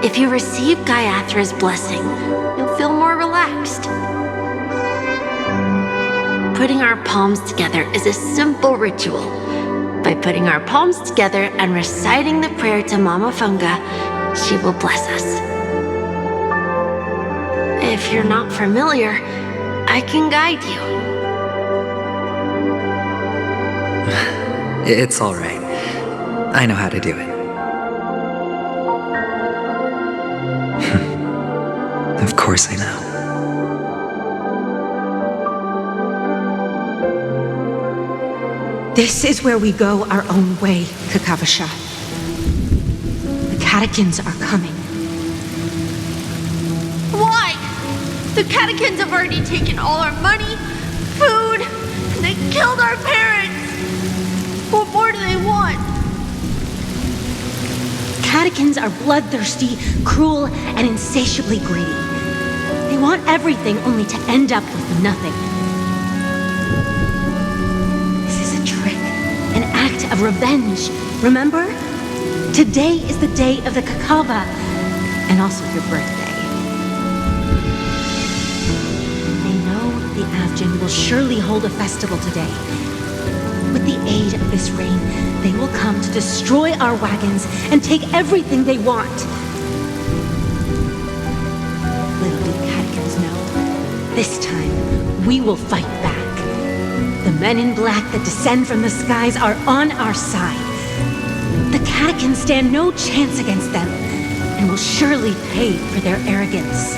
If you receive Gaiathra's blessing, you'll feel more relaxed. Putting our palms together is a simple ritual. By putting our palms together and reciting the prayer to Mama Funga, she will bless us. If you're not familiar, I can guide you. It's all right. I know how to do it. Of course I know. This is where we go our own way, Kakavasha. The catechins are coming. Why? The catechins have already taken all our money, food, and they killed our parents. What more do they want? Catechins are bloodthirsty, cruel, and insatiably greedy. They want everything only to end up with nothing. This is a trick, an act of revenge. Remember? Today is the day of the Kakava, and also your birthday. They know the Avgin will surely hold a festival today. With the aid of this rain, they will come to destroy our wagons and take everything they want. Little do catechins know, this time we will fight back. The men in black that descend from the skies are on our side. The catechins stand no chance against them and will surely pay for their arrogance.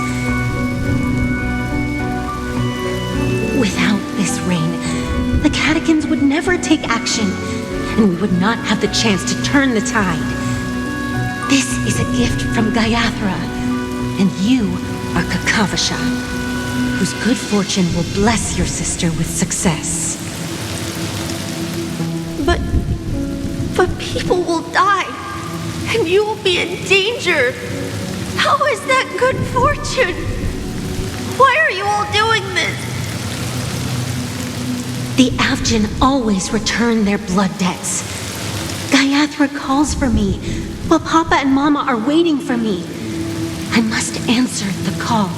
Without this rain, the catechins would never take action, and we would not have the chance to turn the tide. This is a gift from Gaiathra, and you are Kakavasha, whose good fortune will bless your sister with success. But people will die, and you will be in danger. How is that good fortune? Why are you all doing this? The Avgin always return their blood debts. Gayathra calls for me, while Papa and Mama are waiting for me. I must answer the call.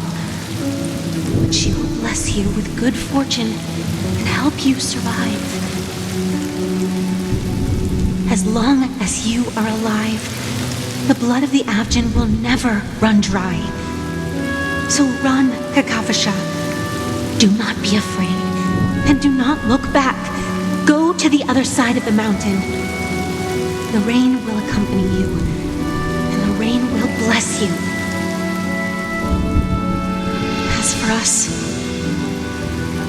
But she will bless you with good fortune and help you survive. As long as you are alive, the blood of the Avgin will never run dry. So run, Kakavasha. Do not be afraid, and do not look back. Go to the other side of the mountain. The rain will accompany you, and the rain will bless you. As for us,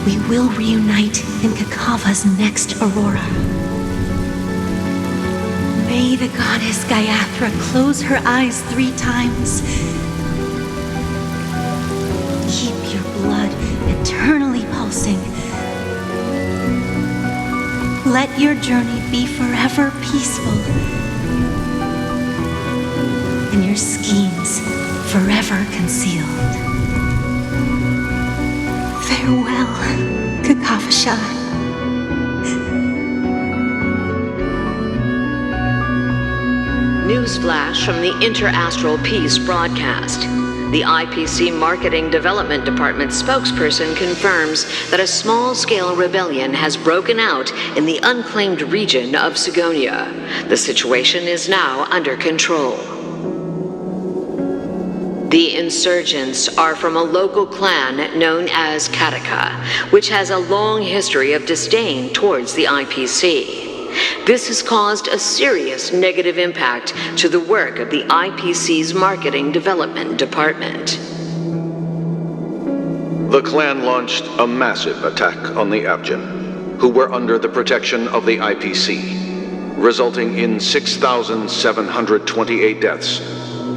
we will reunite in Kakava's next aurora. May the goddess Gayathra close her eyes 3 times. Keep your blood eternally pulsing. Let your journey be forever peaceful, and your schemes forever concealed. Farewell, Kakavasha. Newsflash from the Inter-Astral Peace broadcast. The IPC Marketing Development Department spokesperson confirms that a small-scale rebellion has broken out in the unclaimed region of Sigonia. The situation is now under control. The insurgents are from a local clan known as Kataka, which has a long history of disdain towards the IPC. This has caused a serious negative impact to the work of the IPC's Marketing Development Department. The clan launched a massive attack on the Avgin, who were under the protection of the IPC, resulting in 6,728 deaths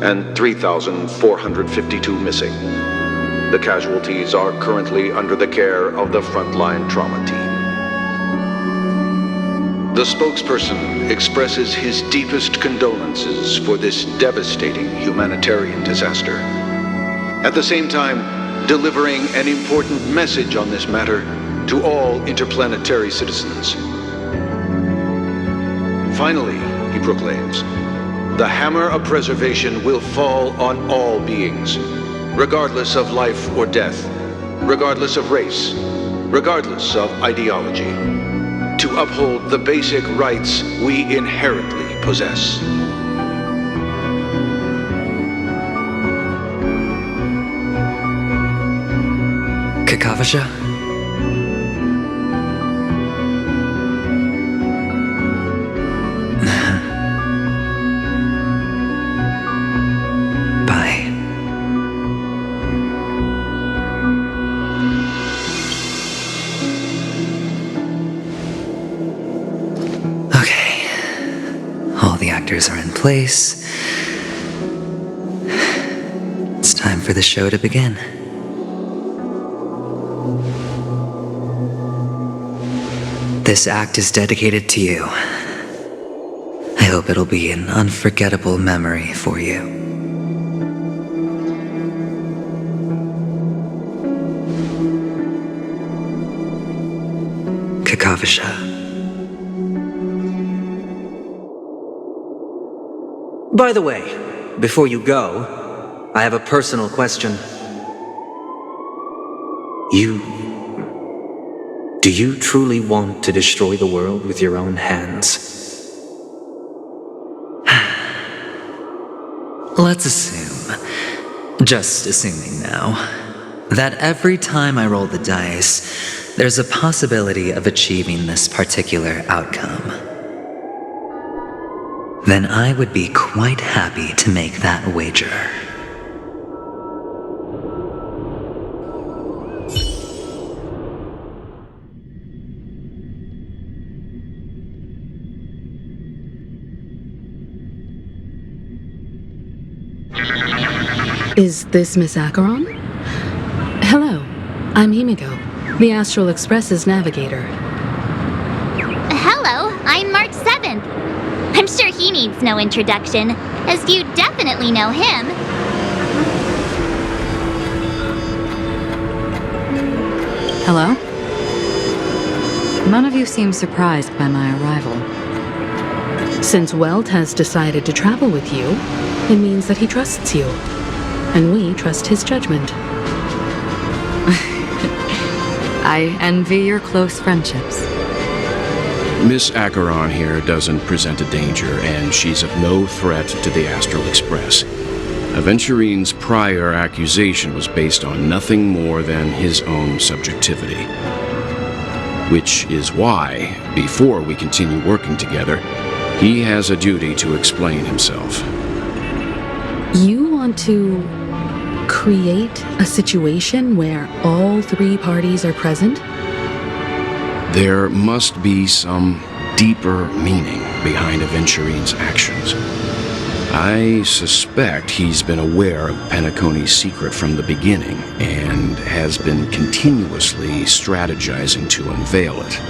and 3,452 missing. The casualties are currently under the care of the frontline trauma team. The spokesperson expresses his deepest condolences for this devastating humanitarian disaster. At the same time, delivering an important message on this matter to all interplanetary citizens. Finally, he proclaims, the hammer of preservation will fall on all beings, regardless of life or death, regardless of race, regardless of ideology, to uphold the basic rights we inherently possess. Kakavasha? Bye. Okay. All the actors are in place. It's time for the show to begin. This act is dedicated to you. I hope it'll be an unforgettable memory for you. Kakavasha. By the way, before you go, I have a personal question. Do you truly want to destroy the world with your own hands? Let's assume, just assuming now, that every time I roll the dice, there's a possibility of achieving this particular outcome. Then I would be quite happy to make that wager. Is this Miss Acheron? Hello, I'm Himiko, the Astral Express's navigator. Hello, I'm March 7th. I'm sure he needs no introduction, as you definitely know him. Hello? None of you seem surprised by my arrival. Since Welt has decided to travel with you, it means that he trusts you. And we trust his judgment. I envy your close friendships. Miss Acheron here doesn't present a danger, and she's of no threat to the Astral Express. Aventurine's prior accusation was based on nothing more than his own subjectivity. Which is why, before we continue working together, he has a duty to explain himself. You want to create a situation where all three parties are present? There must be some deeper meaning behind Aventurine's actions. I suspect he's been aware of Penacony's secret from the beginning and has been continuously strategizing to unveil it.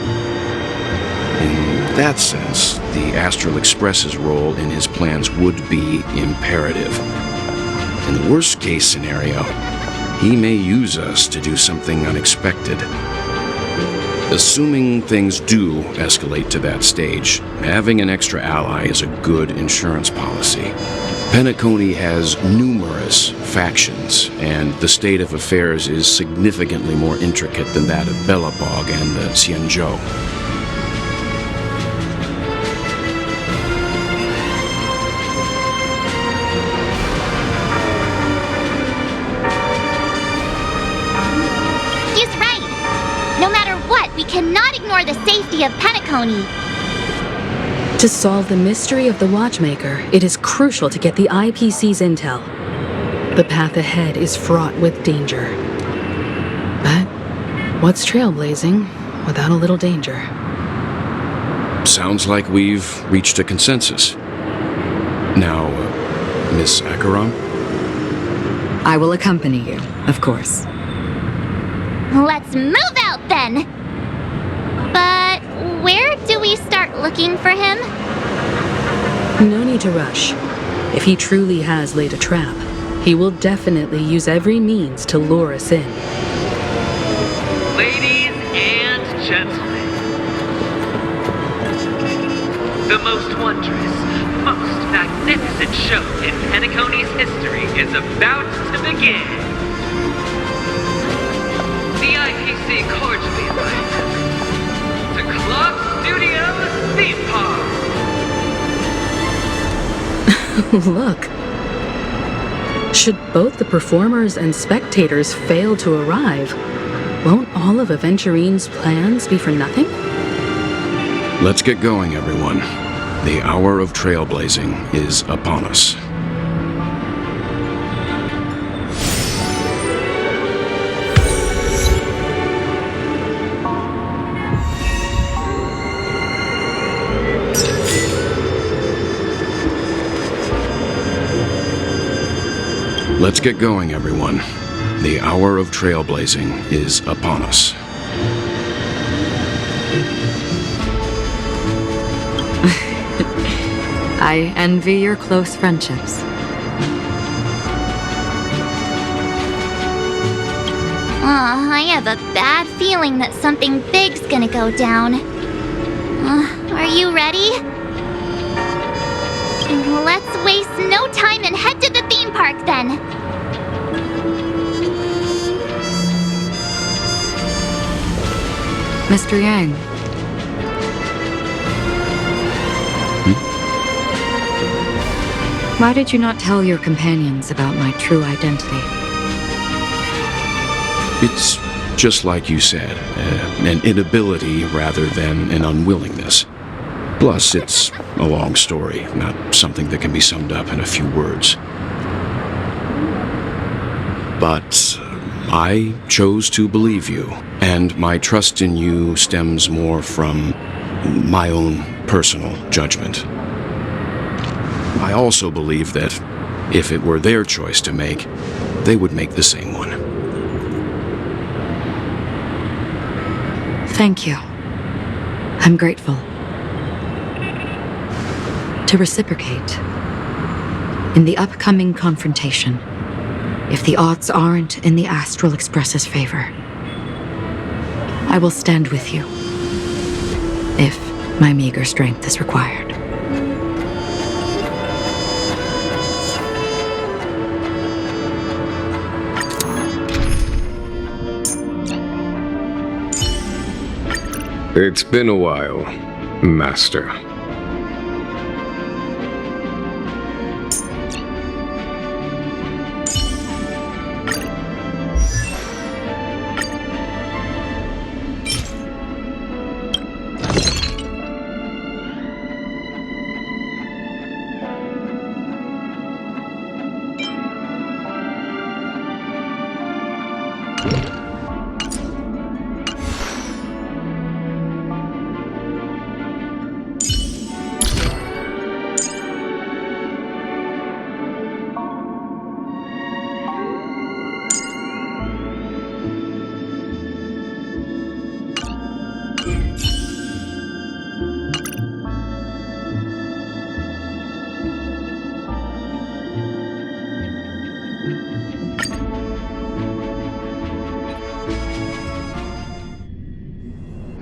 In that sense, the Astral Express's role in his plans would be imperative. In the worst-case scenario, he may use us to do something unexpected. Assuming things do escalate to that stage, having an extra ally is a good insurance policy. Penacony has numerous factions, and the state of affairs is significantly more intricate than that of Belobog and the Xianzhou. We cannot ignore the safety of Penacony. To solve the mystery of the Watchmaker, it is crucial to get the IPC's intel. The path ahead is fraught with danger. But what's trailblazing without a little danger? Sounds like we've reached a consensus. Now, Miss Acheron? I will accompany you, of course. Let's move out then! But where do we start looking for him? No need to rush. If he truly has laid a trap, he will definitely use every means to lure us in. Ladies and gentlemen, the most wondrous, most magnificent show in Penacony's history is about to begin. The IPC cordially invites to Club Studios Theme Park. Look. Should both the performers and spectators fail to arrive, won't all of Aventurine's plans be for nothing? Let's get going, everyone. The hour of trailblazing is upon us. Let's get going, everyone. The hour of trailblazing is upon us. I envy your close friendships. I have a bad feeling that something big's gonna go down. Are you ready? Let's waste no time and head to the theme park then. Mr. Yang. Why did you not tell your companions about my true identity? It's just like you said, an inability rather than an unwillingness. Plus, it's a long story, not something that can be summed up in a few words. But I chose to believe you, and my trust in you stems more from my own personal judgment. I also believe that if it were their choice to make, they would make the same one. Thank you. I'm grateful. To reciprocate, in the upcoming confrontation, if the odds aren't in the Astral Express's favor, I will stand with you, if my meager strength is required. It's been a while, Master.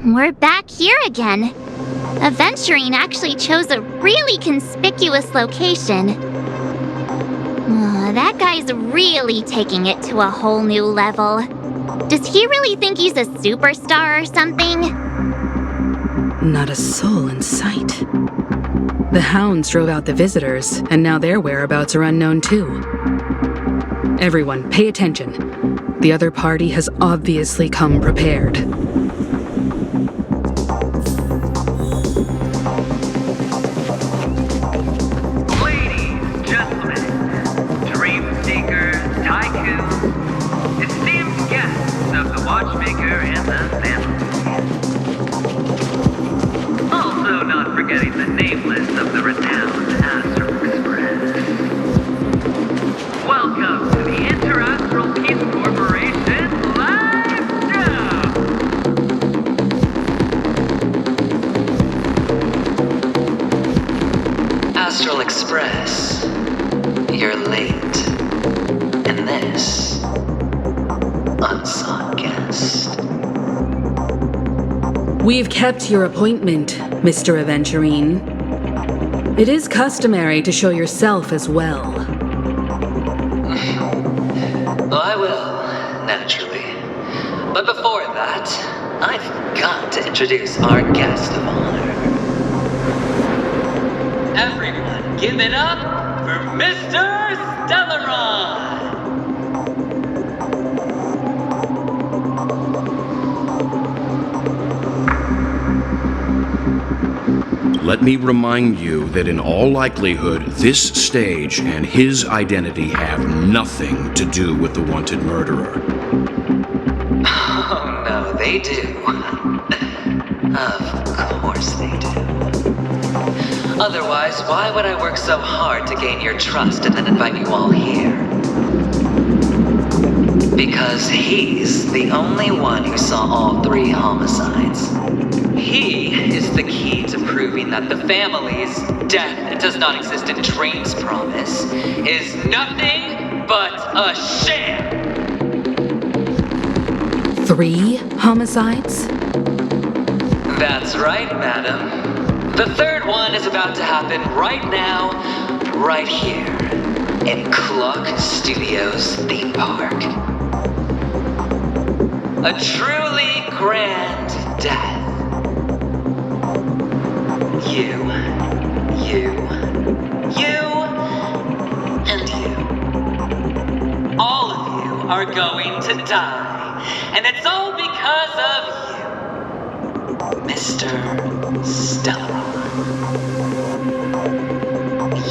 We're back here again. Aventurine actually chose a really conspicuous location. That guy's really taking it to a whole new level. Does he really think he's a superstar or something? Not a soul in sight. The hounds drove out the visitors, and now their whereabouts are unknown too. Everyone, pay attention. The other party has obviously come prepared. Watchmaker and the family. Also not forgetting the nameless of the renowned Astral Express. Welcome to the Interastral Peace Corporation live show! Astral Express, you're late. And this, unsought guest. We've kept your appointment, Mr. Aventurine. It is customary to show yourself as well. I will, naturally. But before that, I've got to introduce our guest of honor. Everyone, give it up for Mr. Stellaron! Let me remind you that in all likelihood, this stage and his identity have nothing to do with the wanted murderer. Oh, no, they do. Of course they do. Otherwise, why would I work so hard to gain your trust and then invite you all here? Because he's the only one who saw all 3 homicides. He is the key to proving that the family's death that does not exist in Dream's promise is nothing but a sham! 3 homicides? That's right, madam. The 3rd one is about to happen right now, right here, in Clock Studios theme park. A truly grand death. You, and you. All of you are going to die. And it's all because of you, Mr. Stellaron.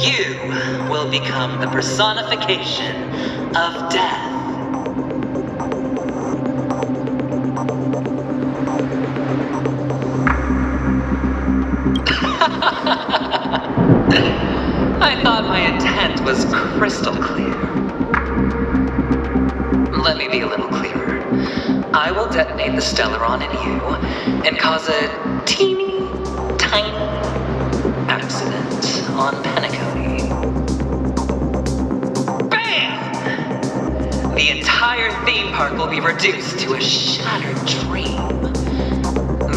You will become the personification of death. I thought my intent was crystal clear. Let me be a little clearer. I will detonate the Stellaron in you and cause a teeny, tiny accident on Penacony. Bam! The entire theme park will be reduced to a shattered dream.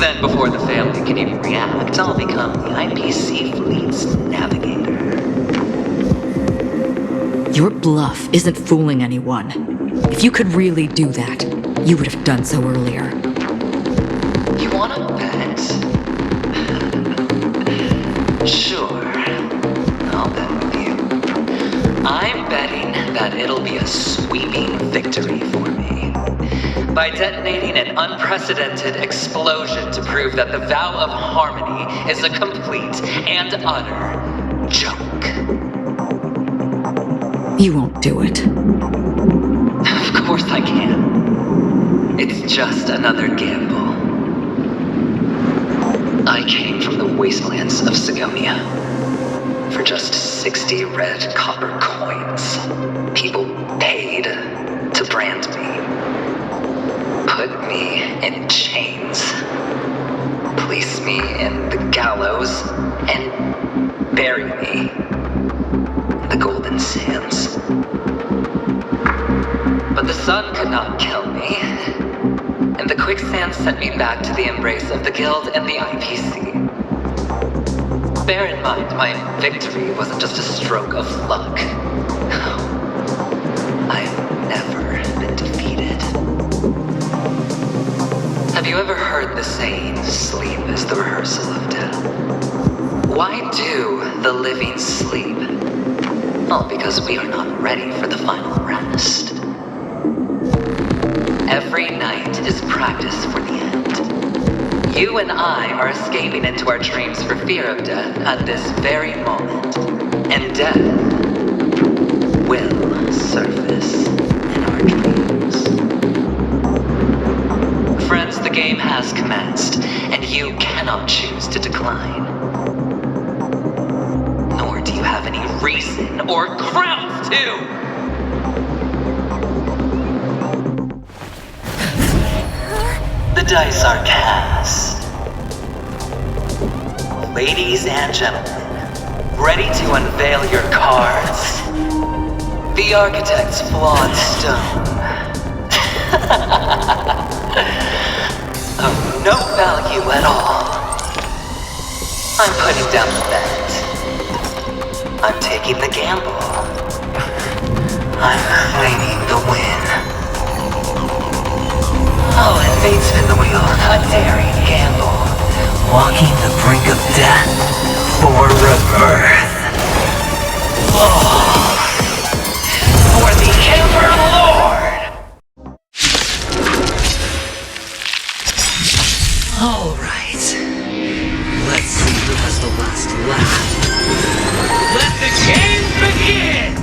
Then before the family can even react, I'll become the IPC fleet's navigator. Your bluff isn't fooling anyone. If you could really do that, you would have done so earlier. You wanna bet? Sure. I'll bet with you. I'm betting that it'll be a sweeping victory for me. By detonating an unprecedented explosion to prove that the vow of harmony is a complete and utter joke. You won't do it. Of course I can. It's just another gamble. I came from the wastelands of Sigonia. For just 60 red copper coins, people paid to brand me. Put me in chains. Place me in the gallows and bury me in the golden sands. But the sun could not kill me, and the quicksand sent me back to the embrace of the Guild and the IPC. Bear in mind, my victory wasn't just a stroke of luck. I've never been defeated. Have you ever heard the saying, sleep is the rehearsal of death? Why do the living sleep? Well, because we are not ready for the final rest. Every night is practice for the end. You and I are escaping into our dreams for fear of death at this very moment. And death will surface in our dreams. Friends, the game has commenced, and you cannot choose to decline. Nor do you have any reason or grounds to! The dice are cast. Ladies and gentlemen, ready to unveil your cards? The architect's flawed stone. Of no value at all. I'm putting down the bet. I'm taking the gamble. I'm claiming the win. I'll invade spin the wheel, a daring gamble, walking the brink of death for rebirth. Oh, for the Ember Lord! All right, let's see who has the last laugh. Let the game begin!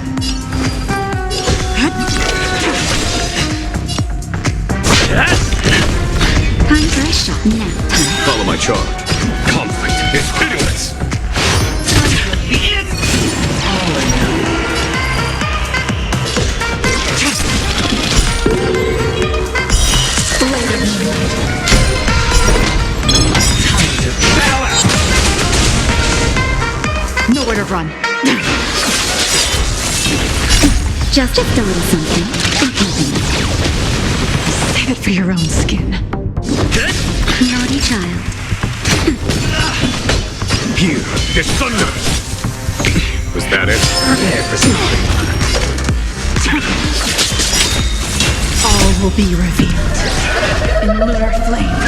Time for a shot now. Follow my charge. Conflict is pitiless. Time to bow out. Nowhere to run. Just a little something. Save it for your own skin. Naughty child. Here, there's thunder. Was that it? Prepare for something. All will be revealed in lunar flame.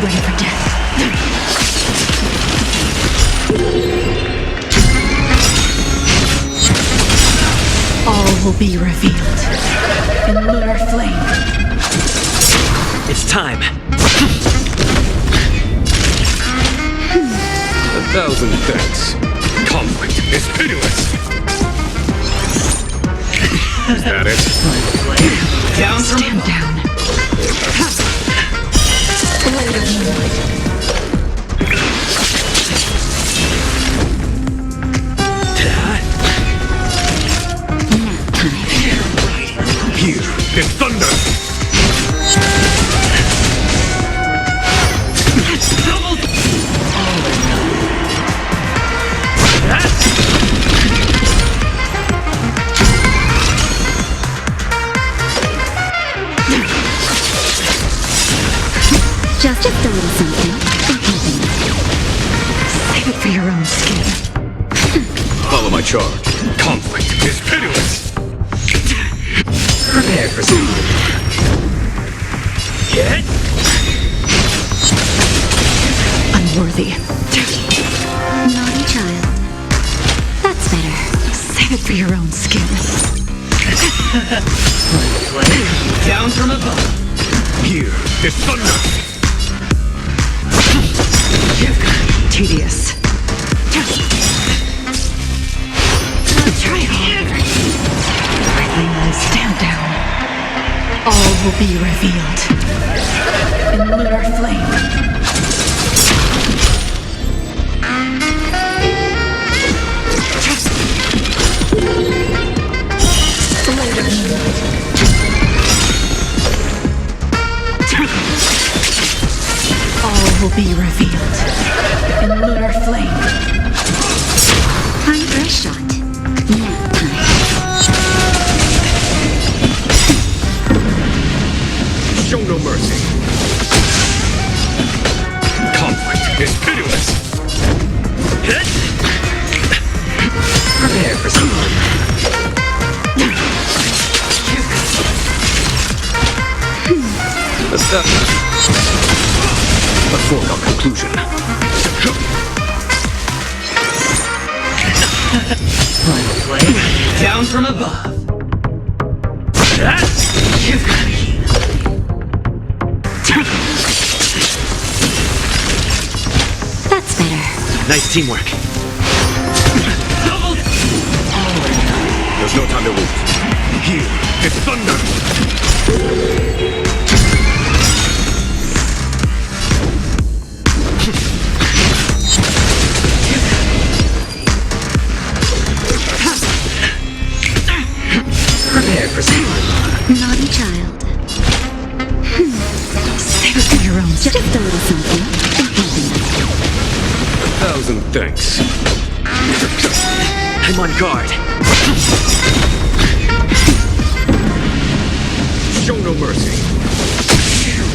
Ready for death. All will be revealed in lunar flame. It's time. 1,000 thanks. Conflict is pitiless. Is that it? Down. Stand down. Blade of moonlight. Here is thunder. something. Save it for your own skin. Follow my charge. Conflict is pitiless. Prepare for some. Get Unworthy. Naughty child. That's better. Save it for your own skin. down from above. Here is thunder. Tedious. Try harder. Stand down. All will be revealed in lunar flame. All will be revealed in lunar flame. Time for a shot. Nap time. Show no mercy. Conflict is pitiless. Prepare for some. A foregone conclusion. Down from above. That's better. Nice teamwork. There's no time to lose. Here is thunder. Prepare for some. Naughty child. Save it for your own skin. Just a little something. 1,000 thanks. I'm on guard. Show no mercy.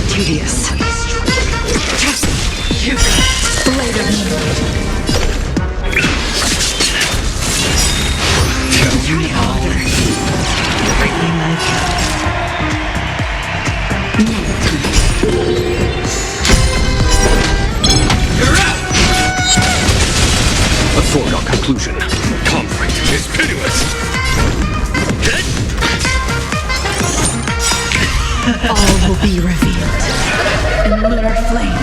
Tedious. Blade of moonlight. Try harder. Everything I can. A foregone conclusion. Conflict is pitiless. All will be revealed in lunar flame.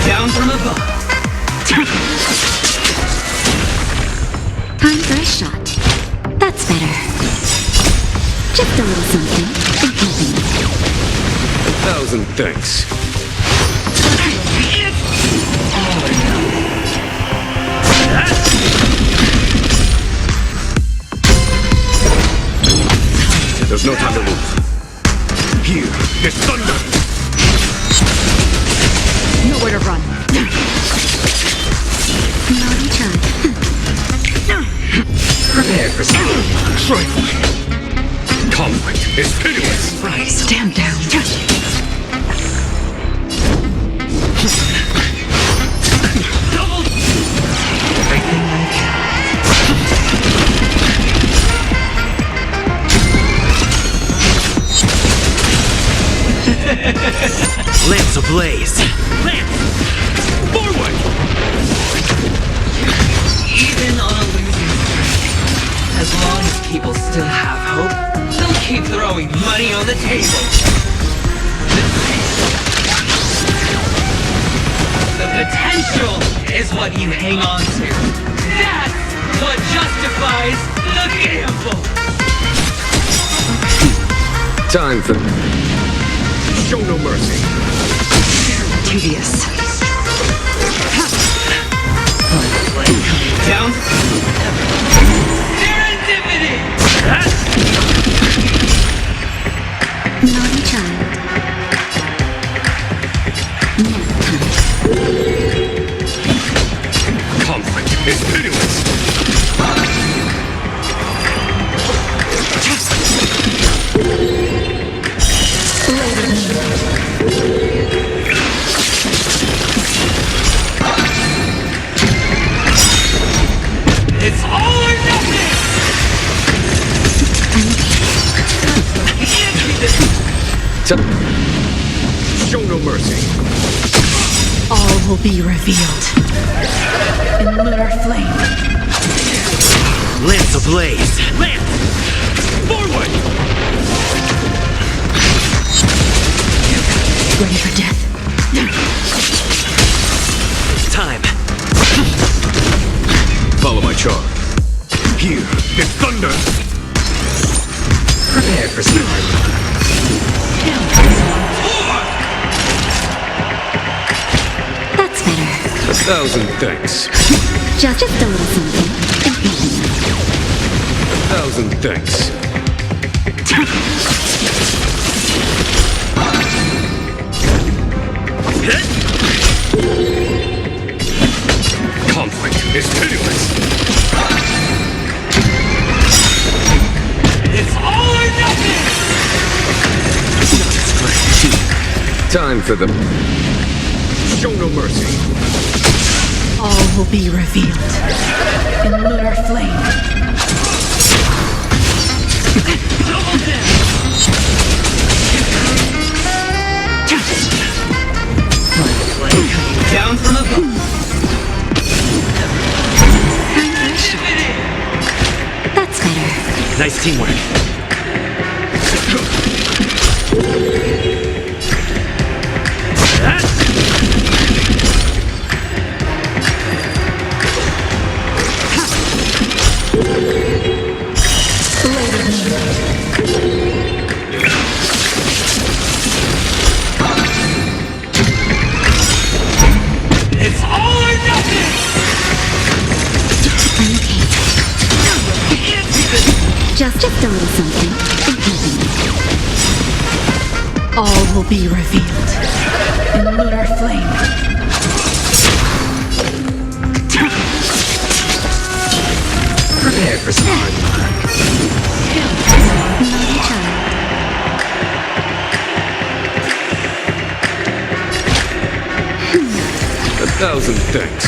Down from above. Time for a shot. That's better. Just a little something. 1,000 thanks. There's no time to lose. Here is thunder. Nowhere to run. Naughty child. Prepare for some. Trifling. Conflict is pitiless. Stand down. Everything I can. Lamps ablaze. Lance! Forward! Even on a losing streak, as long as people still have hope, they'll keep throwing money on the table. The potential is what you hang on to. That's what justifies the gamble. Time for... Show no mercy. Tedious. Down. Serendipity! Naughty child. Nap time. Conflict is pitiless. Blade of moonlight. Show no mercy. All will be revealed in lunar flame. Lance ablaze! Lance! Forward! Ready for death? It's time. Follow my charge. Here is thunder. Prepare for some hard luck. That's better. 1,000 thanks. Just a little something. 1,000 thanks. Conflict is pitiless. It's all or nothing! Time for the... Show no mercy. All will be revealed in lunar flame. Down from above. That's better. Nice teamwork. It's all or nothing! Just a little something. All will be revealed in lunar flame. Prepare for some hard luck. A 1,000 thanks.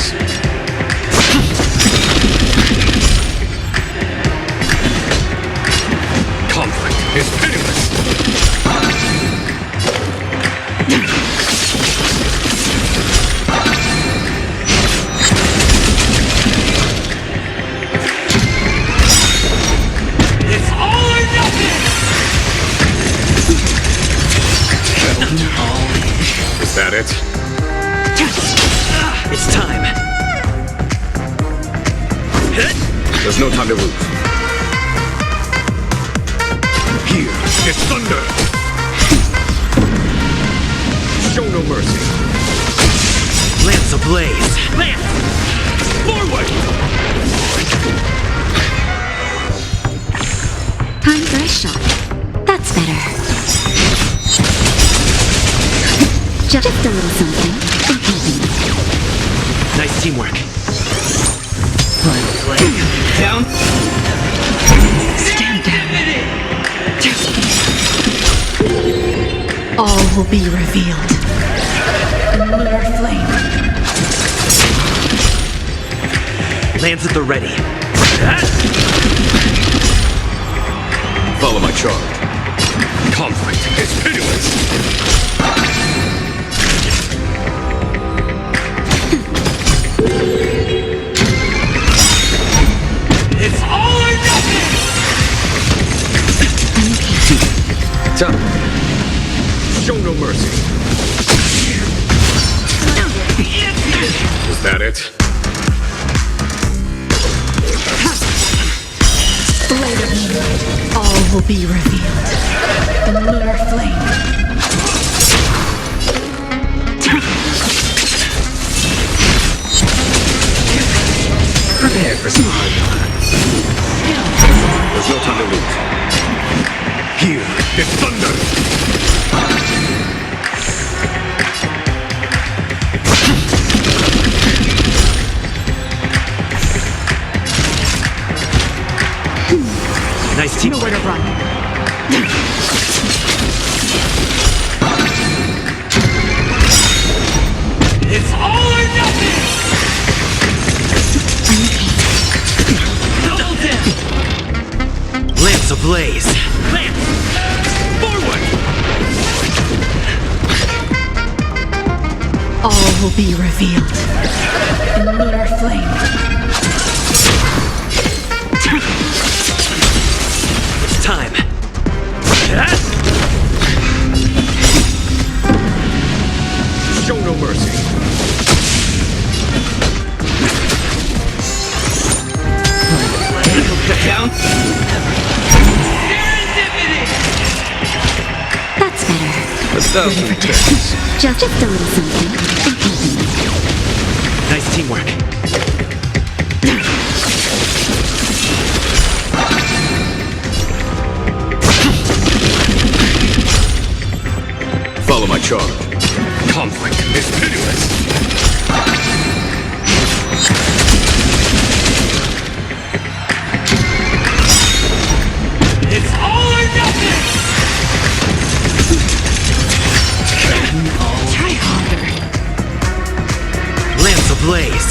Conflict is pitiless. It's all or nothing! Is that it? It's time. There's no time to lose. Here is thunder. Show no mercy. Lance ablaze! Lance! Forward! Time for a shot. That's better. Just a little something. Nice teamwork. Down. Stand down. All will be revealed in lunar flame. Lance at the ready. Follow my charge. Conflict is pitiless. It's all or nothing! Time. Show no mercy. Is that it? All will be revealed in lunar flame. Prepare for some hard luck. There's no time to lose. Here is thunder. Nice team. Nowhere to run. It's all or nothing! Double dip! Lance ablaze! Lance! Forward! will be revealed in lunar flame. It's time. Show no mercy. Down. That's better. 1,000 tests. Just a little something. Nice teamwork. Follow my charge. Conflict is pitiless. It's all or nothing! Try harder. Lance ablaze.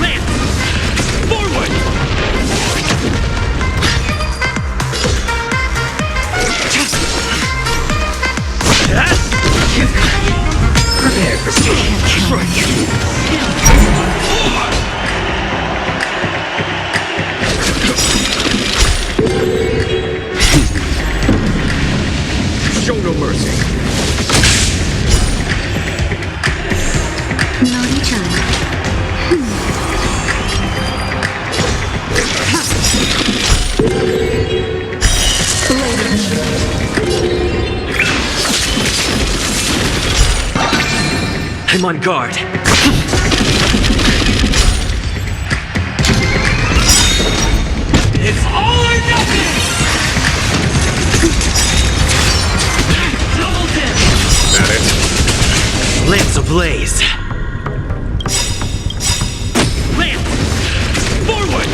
Lance! Forward! Prepare for Show no mercy. Naughty child. I'm on guard. It's all or nothing! Double dip! That it? Lance ablaze. Lance! Forward!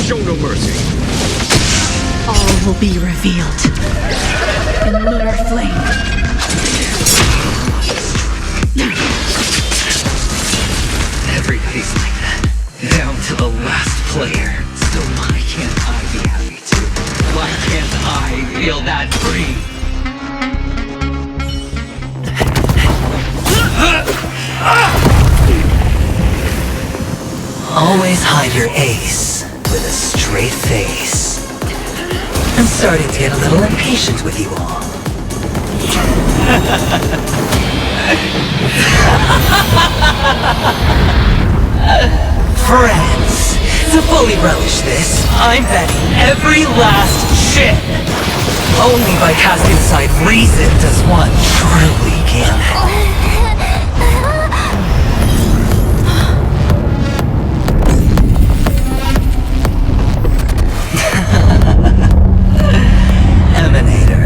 Show no mercy. All will be revealed in lunar flame. Everybody's like that, down to the last player. So why can't I be happy too? Why can't I feel that free? Always hide your ace with a straight face. I'm starting to get a little impatient with you all. Friends, to fully relish this, I'm betting every last chip. Only by casting aside reason does one truly gamble. Emanator,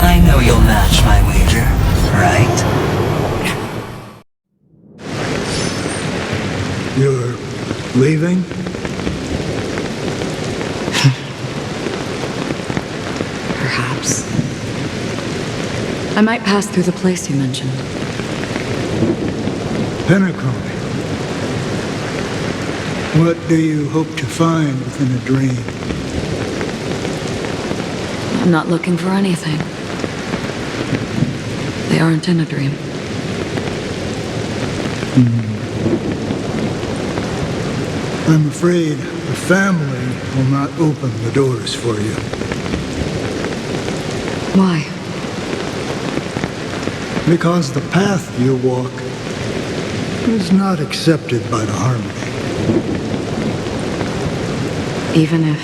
I know you'll match my wager, right? You're leaving? Perhaps. I might pass through the place you mentioned. Penacony. What do you hope to find within a dream? I'm not looking for anything. They aren't in a dream. I'm afraid the family will not open the doors for you. Why? Because the path you walk is not accepted by the Harmony. Even if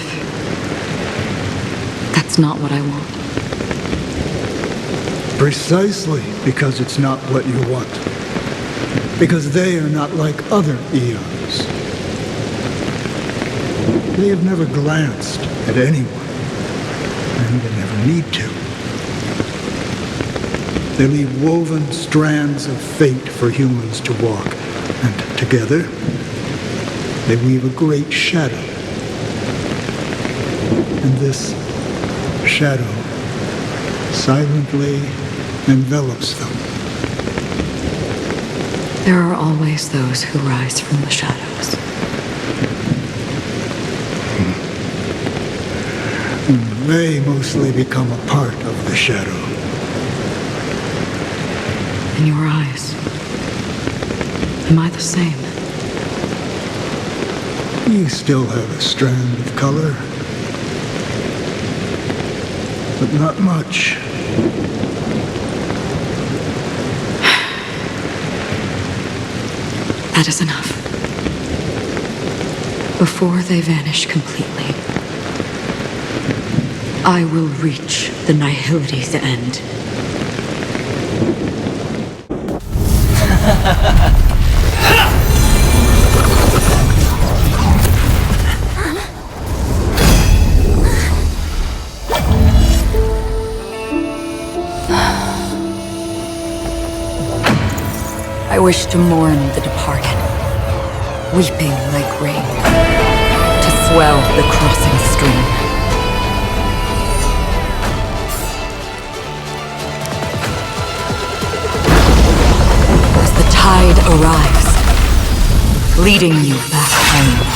that's not what I want. Precisely because it's not what you want. Because they are not like other eons. They have never glanced at anyone, and they never need to. They leave woven strands of fate for humans to walk, and together, they weave a great shadow. And this shadow silently envelops them. There are always those who rise from the shadows. They mostly become a part of the shadow. In your eyes, am I the same? You still have a strand of color, but not much. That is enough. Before they vanish completely, I will reach the Nihility's end. I wish to mourn the departed, weeping like rain, to swell the crossing stream. As the tide arrives, leading you back home.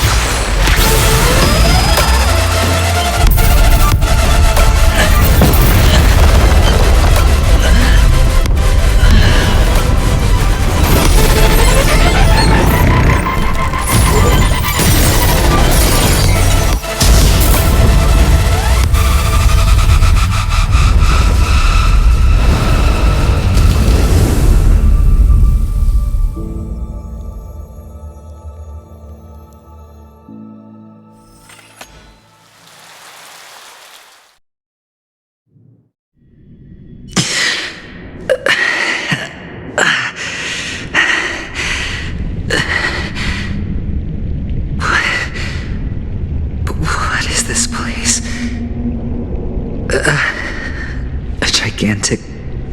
A gigantic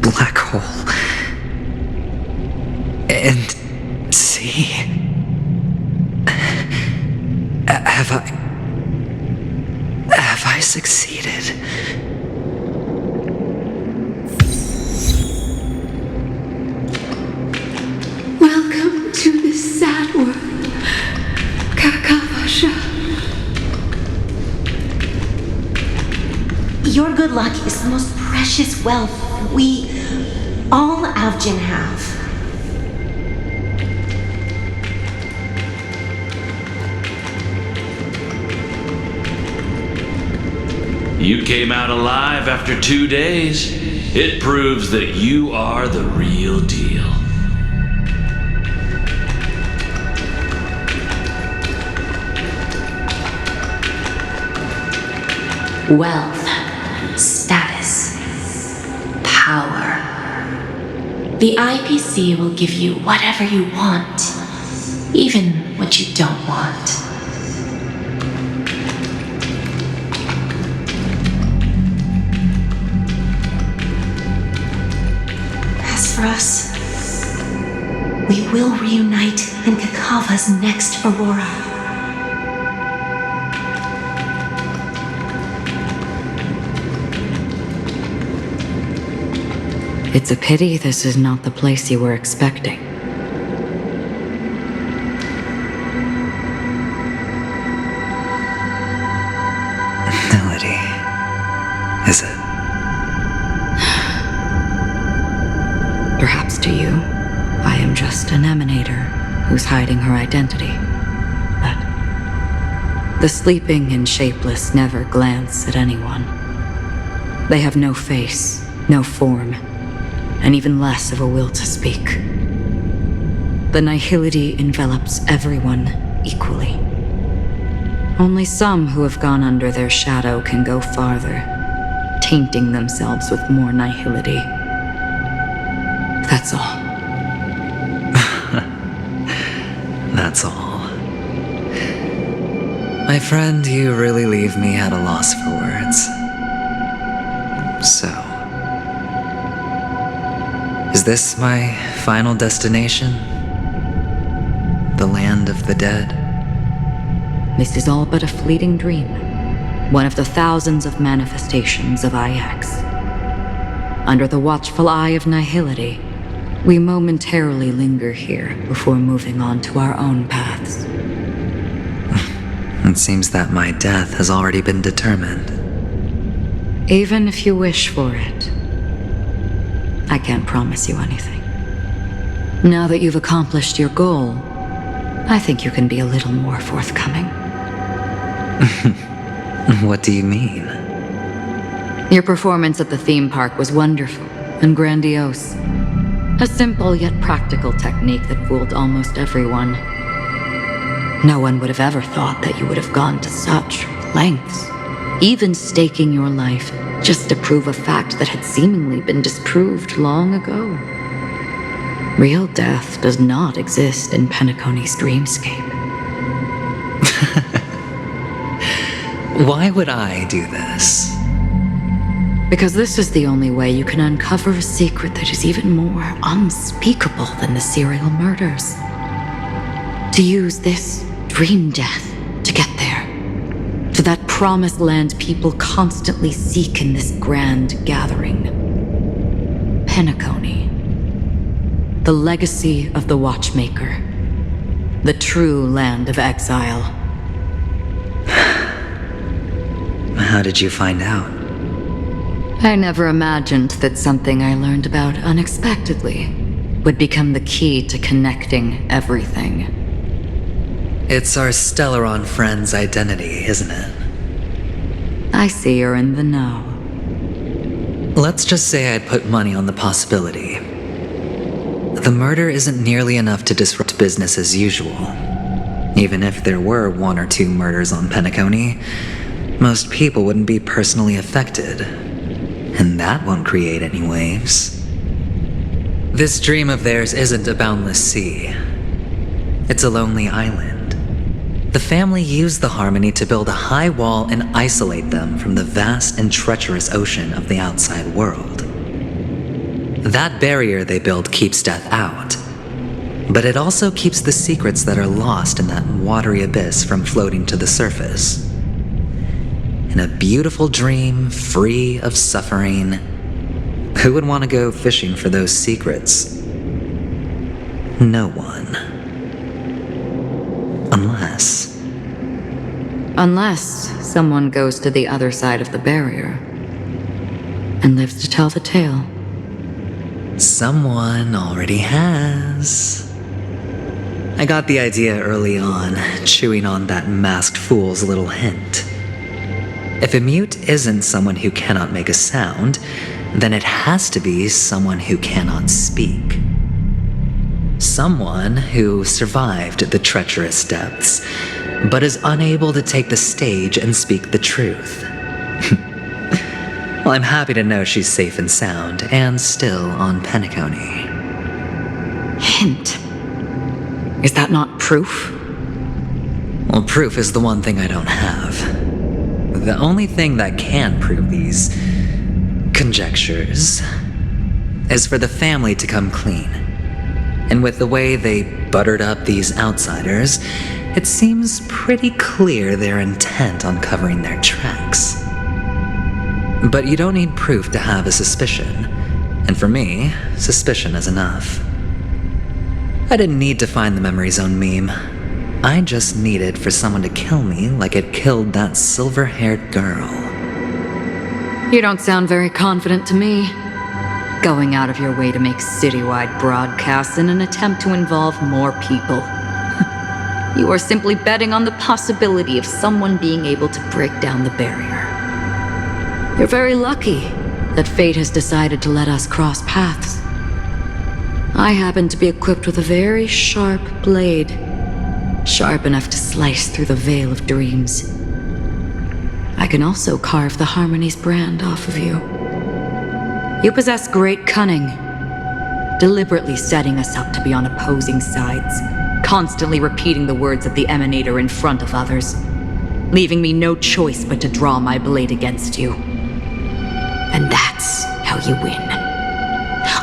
black hole. And see? Have I succeeded? Welcome to this sad world, Kakavasha. Your good luck is the most precious wealth we, all Avgin, have. You came out alive after 2 days. It proves that you are the real deal. Wealth, status, power. The IPC will give you whatever you want, even what you don't want. As for us, we will reunite in Kakava's next Aurora. It's a pity this is not the place you were expecting. Melody, is it? Perhaps to you, I am just an emanator who's hiding her identity. But the sleeping and shapeless never glance at anyone. They have no face, no form, and even less of a will to speak. The nihility envelops everyone equally. Only some who have gone under their shadow can go farther, tainting themselves with more nihility. That's all. That's all. My friend, you really leave me at a loss for words. So, is this my final destination? The land of the dead? This is all but a fleeting dream. One of the thousands of manifestations of IX. Under the watchful eye of nihility, we momentarily linger here before moving on to our own paths. It seems that my death has already been determined. Even if you wish for it, I can't promise you anything. Now that you've accomplished your goal, I think you can be a little more forthcoming. What do you mean? Your performance at the theme park was wonderful and grandiose. A simple yet practical technique that fooled almost everyone. No one would have ever thought that you would have gone to such lengths, even staking your life just to prove a fact that had seemingly been disproved long ago. Real death does not exist in Penacony's dreamscape. Why would I do this? Because this is the only way you can uncover a secret that is even more unspeakable than the serial murders. To use this dream death to get there. To that promised land people constantly seek in this grand gathering. Penacony. The legacy of the Watchmaker. The true land of exile. How did you find out? I never imagined that something I learned about unexpectedly would become the key to connecting everything. It's our Stellaron friend's identity, isn't it? I see you're in the know. Let's just say I'd put money on the possibility. The murder isn't nearly enough to disrupt business as usual. Even if there were 1 or 2 murders on Penacony, most people wouldn't be personally affected. And that won't create any waves. This dream of theirs isn't a boundless sea. It's a lonely island. The family used the Harmony to build a high wall and isolate them from the vast and treacherous ocean of the outside world. That barrier they built keeps death out, but it also keeps the secrets that are lost in that watery abyss from floating to the surface. In a beautiful dream, free of suffering, who would want to go fishing for those secrets? No one. Unless someone goes to the other side of the barrier and lives to tell the tale. Someone already has. I got the idea early on, chewing on that masked fool's little hint. If a mute isn't someone who cannot make a sound, then it has to be someone who cannot speak. Someone who survived the treacherous depths, but is unable to take the stage and speak the truth. Well, I'm happy to know she's safe and sound, and still on Penacony. Hint. Is that not proof? Well, proof is the one thing I don't have. The only thing that can prove these conjectures is for the family to come clean. And with the way they buttered up these outsiders, it seems pretty clear they're intent on covering their tracks. But you don't need proof to have a suspicion. And for me, suspicion is enough. I didn't need to find the memory zone meme. I just needed for someone to kill me like it killed that silver-haired girl. You don't sound very confident to me. Going out of your way to make citywide broadcasts in an attempt to involve more people. You are simply betting on the possibility of someone being able to break down the barrier. You're very lucky that fate has decided to let us cross paths. I happen to be equipped with a very sharp blade, sharp enough to slice through the veil of dreams. I can also carve the Harmony's brand off of you. You possess great cunning, deliberately setting us up to be on opposing sides, constantly repeating the words of the Emanator in front of others, leaving me no choice but to draw my blade against you. And that's how you win.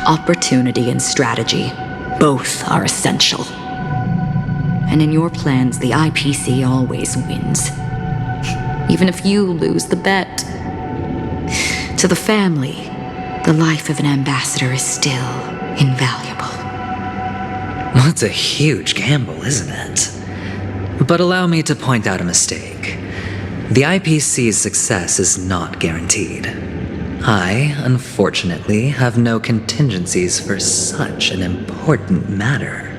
Opportunity and strategy, both are essential. And in your plans, the IPC always wins. Even if you lose the bet. To the family, the life of an ambassador is still invaluable. Well, it's a huge gamble, isn't it? But allow me to point out a mistake. The IPC's success is not guaranteed. I, unfortunately, have no contingencies for such an important matter.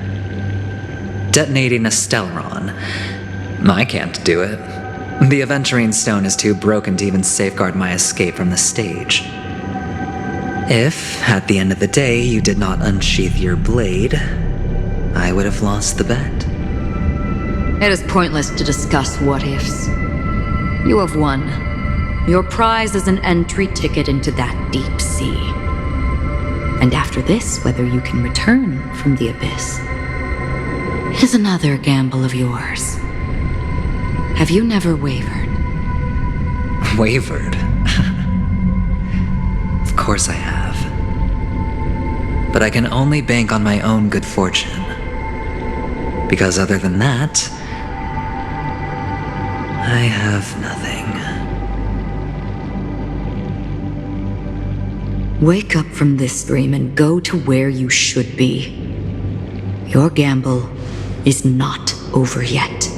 Detonating a Stellaron. I can't do it. The Aventurine Stone is too broken to even safeguard my escape from the stage. If, at the end of the day, you did not unsheath your blade, I would have lost the bet. It is pointless to discuss what-ifs. You have won. Your prize is an entry ticket into that deep sea. And after this, whether you can return from the abyss is another gamble of yours. Have you never wavered? Wavered? Of course I have. But I can only bank on my own good fortune. Because other than that, I have nothing. Wake up from this dream and go to where you should be. Your gamble is not over yet.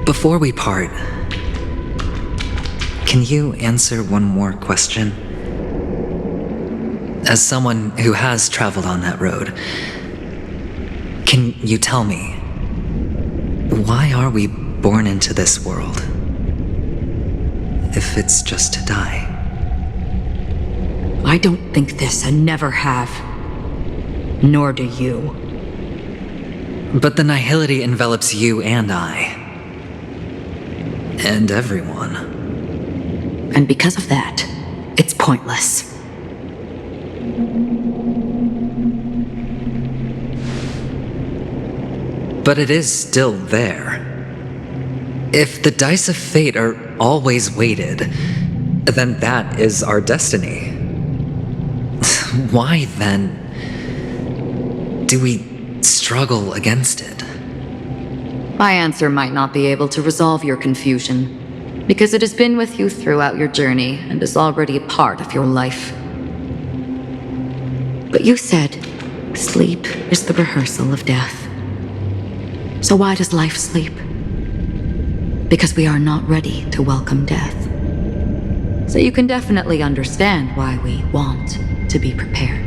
Before we part, can you answer one more question? As someone who has traveled on that road, can you tell me, why are we born into this world? If it's just to die. I don't think this and never have. Nor do you. But the nihility envelops you and I. And everyone. And because of that, it's pointless. But it is still there. If the dice of fate are always weighted, then that is our destiny. Why, then, do we struggle against it? My answer might not be able to resolve your confusion, because it has been with you throughout your journey and is already a part of your life. But you said sleep is the rehearsal of death. So why does life sleep? Because we are not ready to welcome death. So you can definitely understand why we want to be prepared.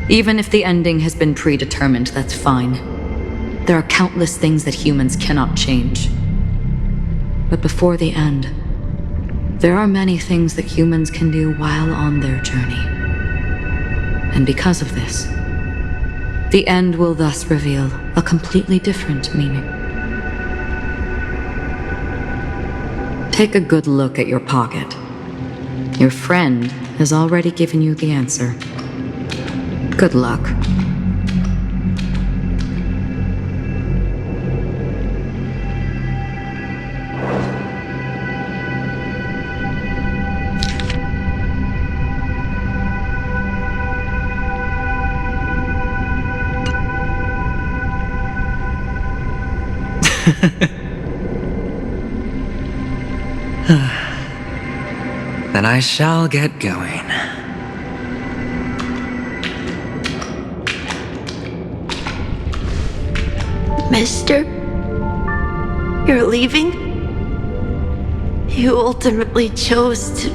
Even if the ending has been predetermined, that's fine. There are countless things that humans cannot change. But before the end, there are many things that humans can do while on their journey. And because of this, the end will thus reveal a completely different meaning. Take a good look at your pocket. Your friend has already given you the answer. Good luck. Then I shall get going. Mister? You're leaving? You ultimately chose to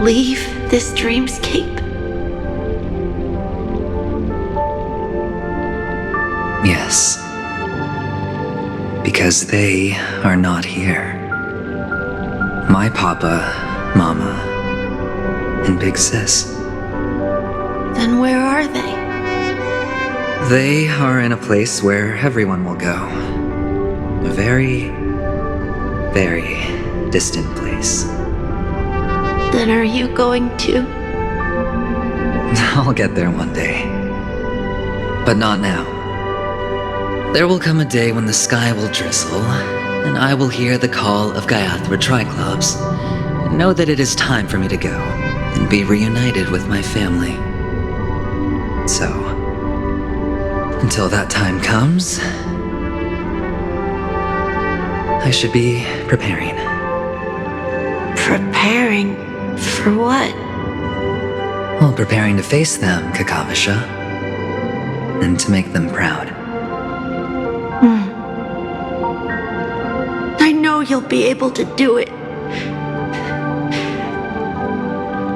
leave this dreamscape? Yes. Because they are not here. My papa, mama, and big sis. Then where are they? They are in a place where everyone will go. A very, very distant place. Then are you going to? I'll get there one day. But not now. There will come a day when the sky will drizzle, and I will hear the call of Gaiathra Triclops, and know that it is time for me to go, and be reunited with my family. So, until that time comes, I should be preparing. Preparing? For what? Well, preparing to face them, Kakavasha. and to make them proud. I know you'll be able to do it.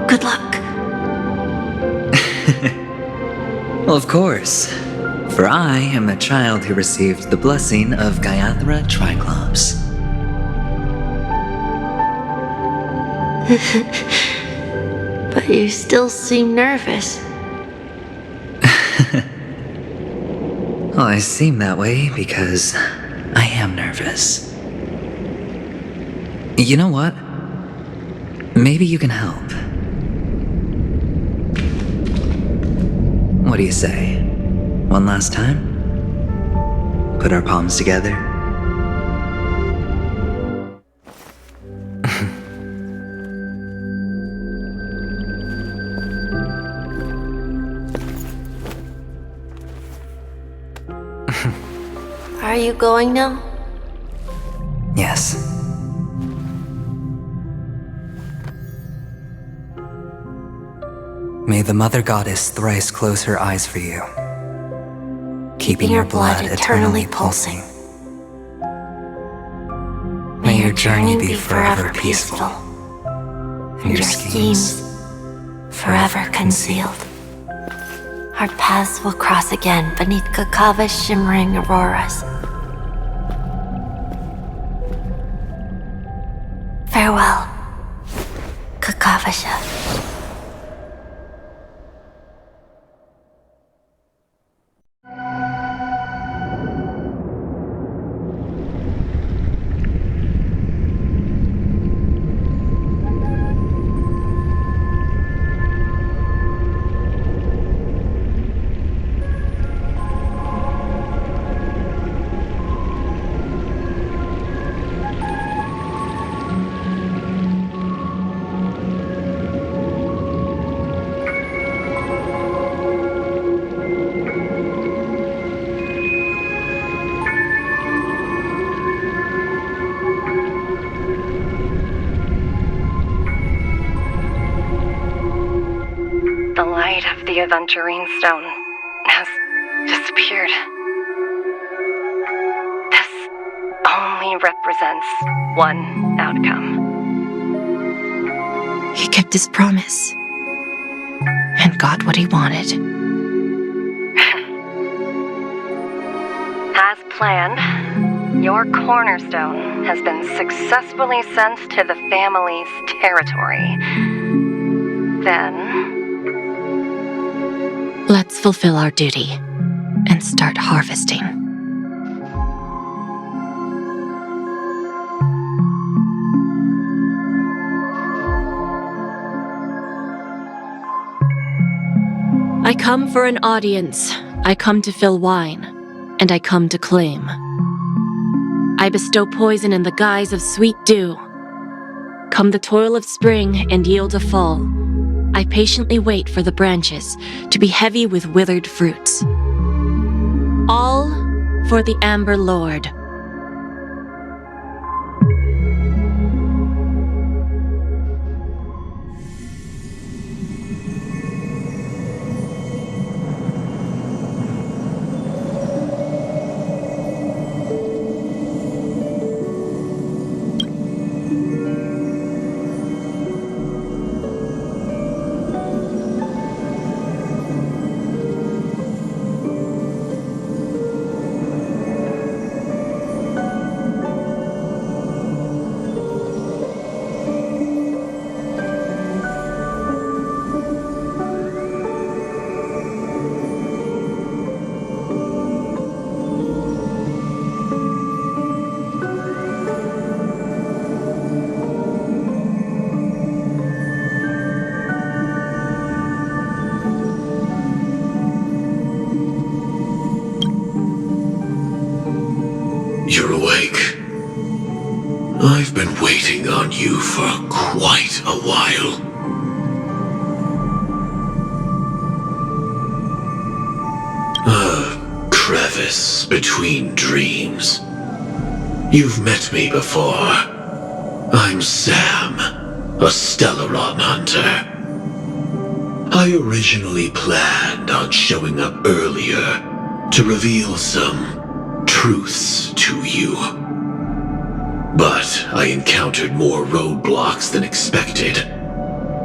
Good luck. Well, of course. For I am the child who received the blessing of Gaiathra Triclops. But you still seem nervous. Well, I seem that way because I am nervous. You know what? Maybe you can help. What do you say? One last time? Put our palms together? Are you going now? Yes. May the Mother Goddess thrice close her eyes for you, keeping your blood eternally pulsing. May your journey be forever peaceful, and your schemes forever concealed. Our paths will cross again beneath Kakava's shimmering auroras. Farewell, Kakavasha. The light of the Aventurine Stone has disappeared. This only represents one outcome. He kept his promise and got what he wanted. As planned, your cornerstone has been successfully sent to the family's territory. Then, let's fulfill our duty and start harvesting. I come for an audience. I come to fill wine, and I come to claim. I bestow poison in the guise of sweet dew. Come the toil of spring and yield a fall. I patiently wait for the branches to be heavy with withered fruits. All for the Amber Lord. You're awake. I've been waiting on you for quite a while. A crevice between dreams. You've met me before. I'm Sam, a Stellaron hunter. I originally planned on showing up earlier, to reveal some truths to you. But I encountered more roadblocks than expected.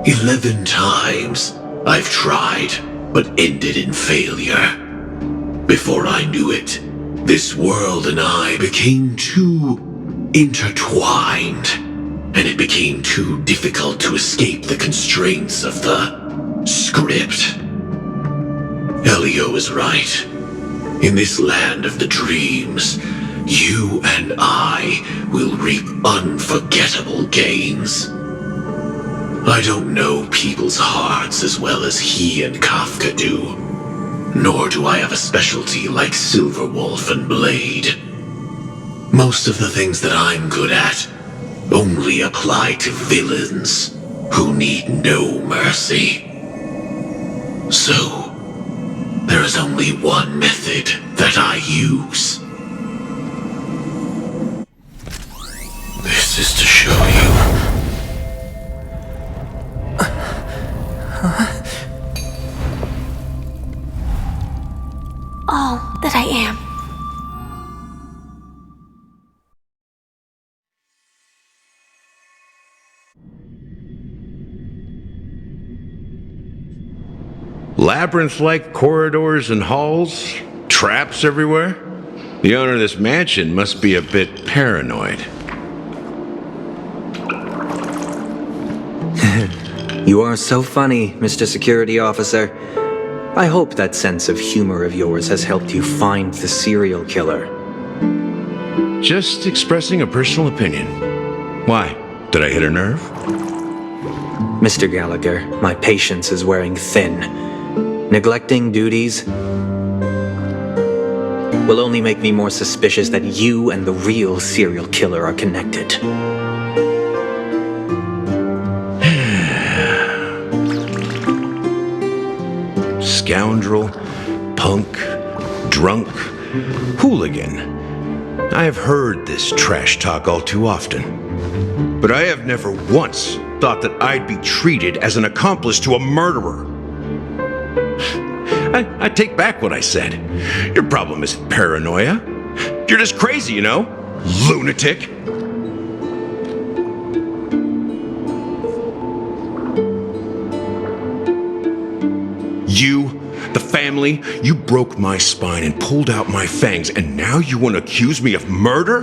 11 times I've tried, but ended in failure. Before I knew it, this world and I became too intertwined, and it became too difficult to escape the constraints of the script. Elio is right. In this land of the dreams, you and I will reap unforgettable gains. I don't know people's hearts as well as he and Kafka do, nor do I have a specialty like Silverwolf and Blade. Most of the things that I'm good at only apply to villains who need no mercy. So, there is only one method that I use. This is to show you. All that I am. Labyrinth-like corridors and halls? Traps everywhere? The owner of this mansion must be a bit paranoid. You are so funny, Mr. Security Officer. I hope that sense of humor of yours has helped you find the serial killer. Just expressing a personal opinion. Why? Did I hit a nerve? Mr. Gallagher, my patience is wearing thin. Neglecting duties will only make me more suspicious that you and the real serial killer are connected. Scoundrel, punk, drunk, hooligan. I have heard this trash talk all too often. But I have never once thought that I'd be treated as an accomplice to a murderer. I take back what I said. Your problem isn't paranoia. You're just crazy, you know? Lunatic. You, the family, you broke my spine and pulled out my fangs, and now you want to accuse me of murder?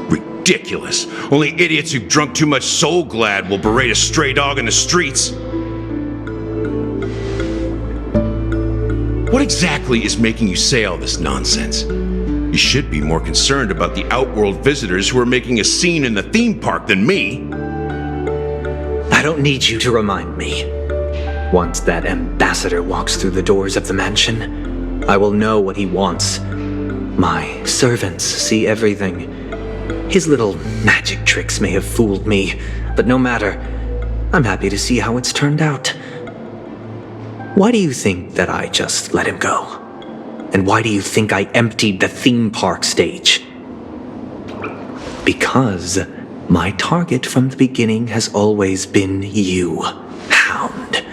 Ridiculous. Only idiots who've drunk too much Soul Glad will berate a stray dog in the streets. What exactly is making you say all this nonsense? You should be more concerned about the outworld visitors who are making a scene in the theme park than me. I don't need you to remind me. Once that ambassador walks through the doors of the mansion, I will know what he wants. My servants see everything. His little magic tricks may have fooled me, but no matter. I'm happy to see how it's turned out. Why do you think that I just let him go? And why do you think I emptied the theme park stage? Because my target from the beginning has always been you, Hound.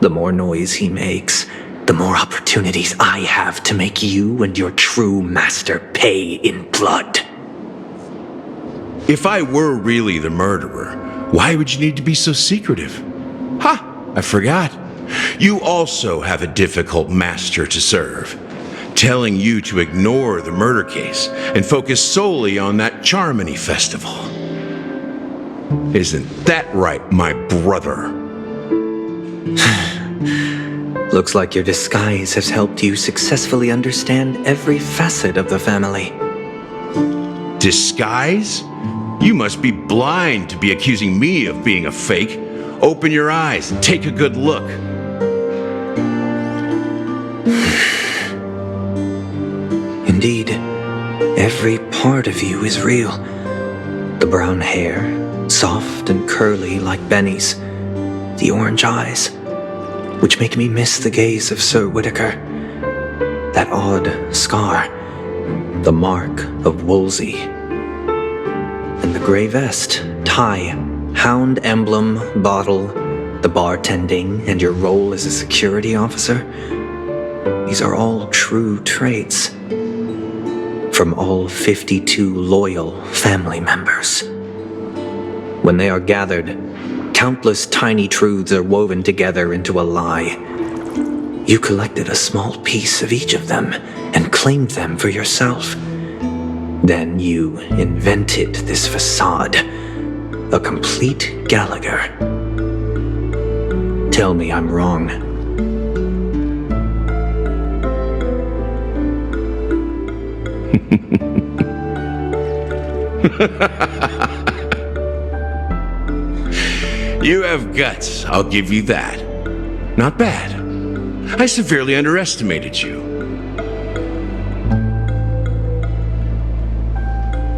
The more noise he makes, the more opportunities I have to make you and your true master pay in blood. If I were really the murderer, why would you need to be so secretive? Ha! I forgot. You also have a difficult master to serve, telling you to ignore the murder case and focus solely on that Charmony festival. Isn't that right, my brother? Looks like your disguise has helped you successfully understand every facet of the family. Disguise? You must be blind to be accusing me of being a fake. Open your eyes and take a good look. Indeed, every part of you is real. The brown hair, soft and curly like Benny's. The orange eyes, which make me miss the gaze of Sir Whitaker. That odd scar, the mark of Wolsey. And the gray vest, tie, hound emblem, bottle, the bartending, and your role as a security officer. These are all true traits. From all 52 loyal family members. When they are gathered, countless tiny truths are woven together into a lie. You collected a small piece of each of them and claimed them for yourself. Then you invented this facade, a complete Gallagher. Tell me I'm wrong. You have guts, I'll give you that. Not bad. I severely underestimated you.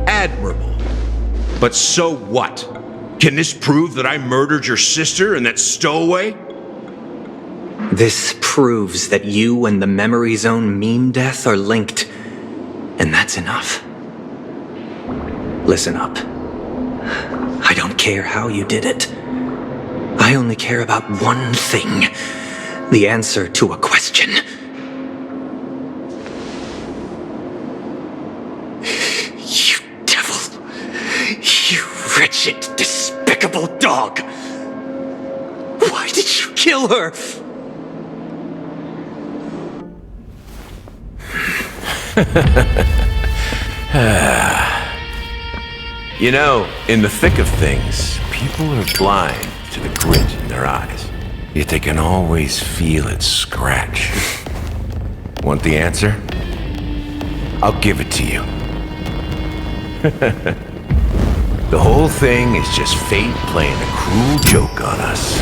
Admirable. But so what? Can this prove that I murdered your sister and that stowaway? This proves that you and the Memory Zone meme death are linked. And that's enough. Listen up. I don't care how you did it. I only care about one thing. The answer to a question. You devil. You wretched, despicable dog. Why did you kill her? You know, in the thick of things, people are blind to the grit in their eyes. Yet they can always feel it scratch. Want the answer? I'll give it to you. The whole thing is just fate playing a cruel joke on us.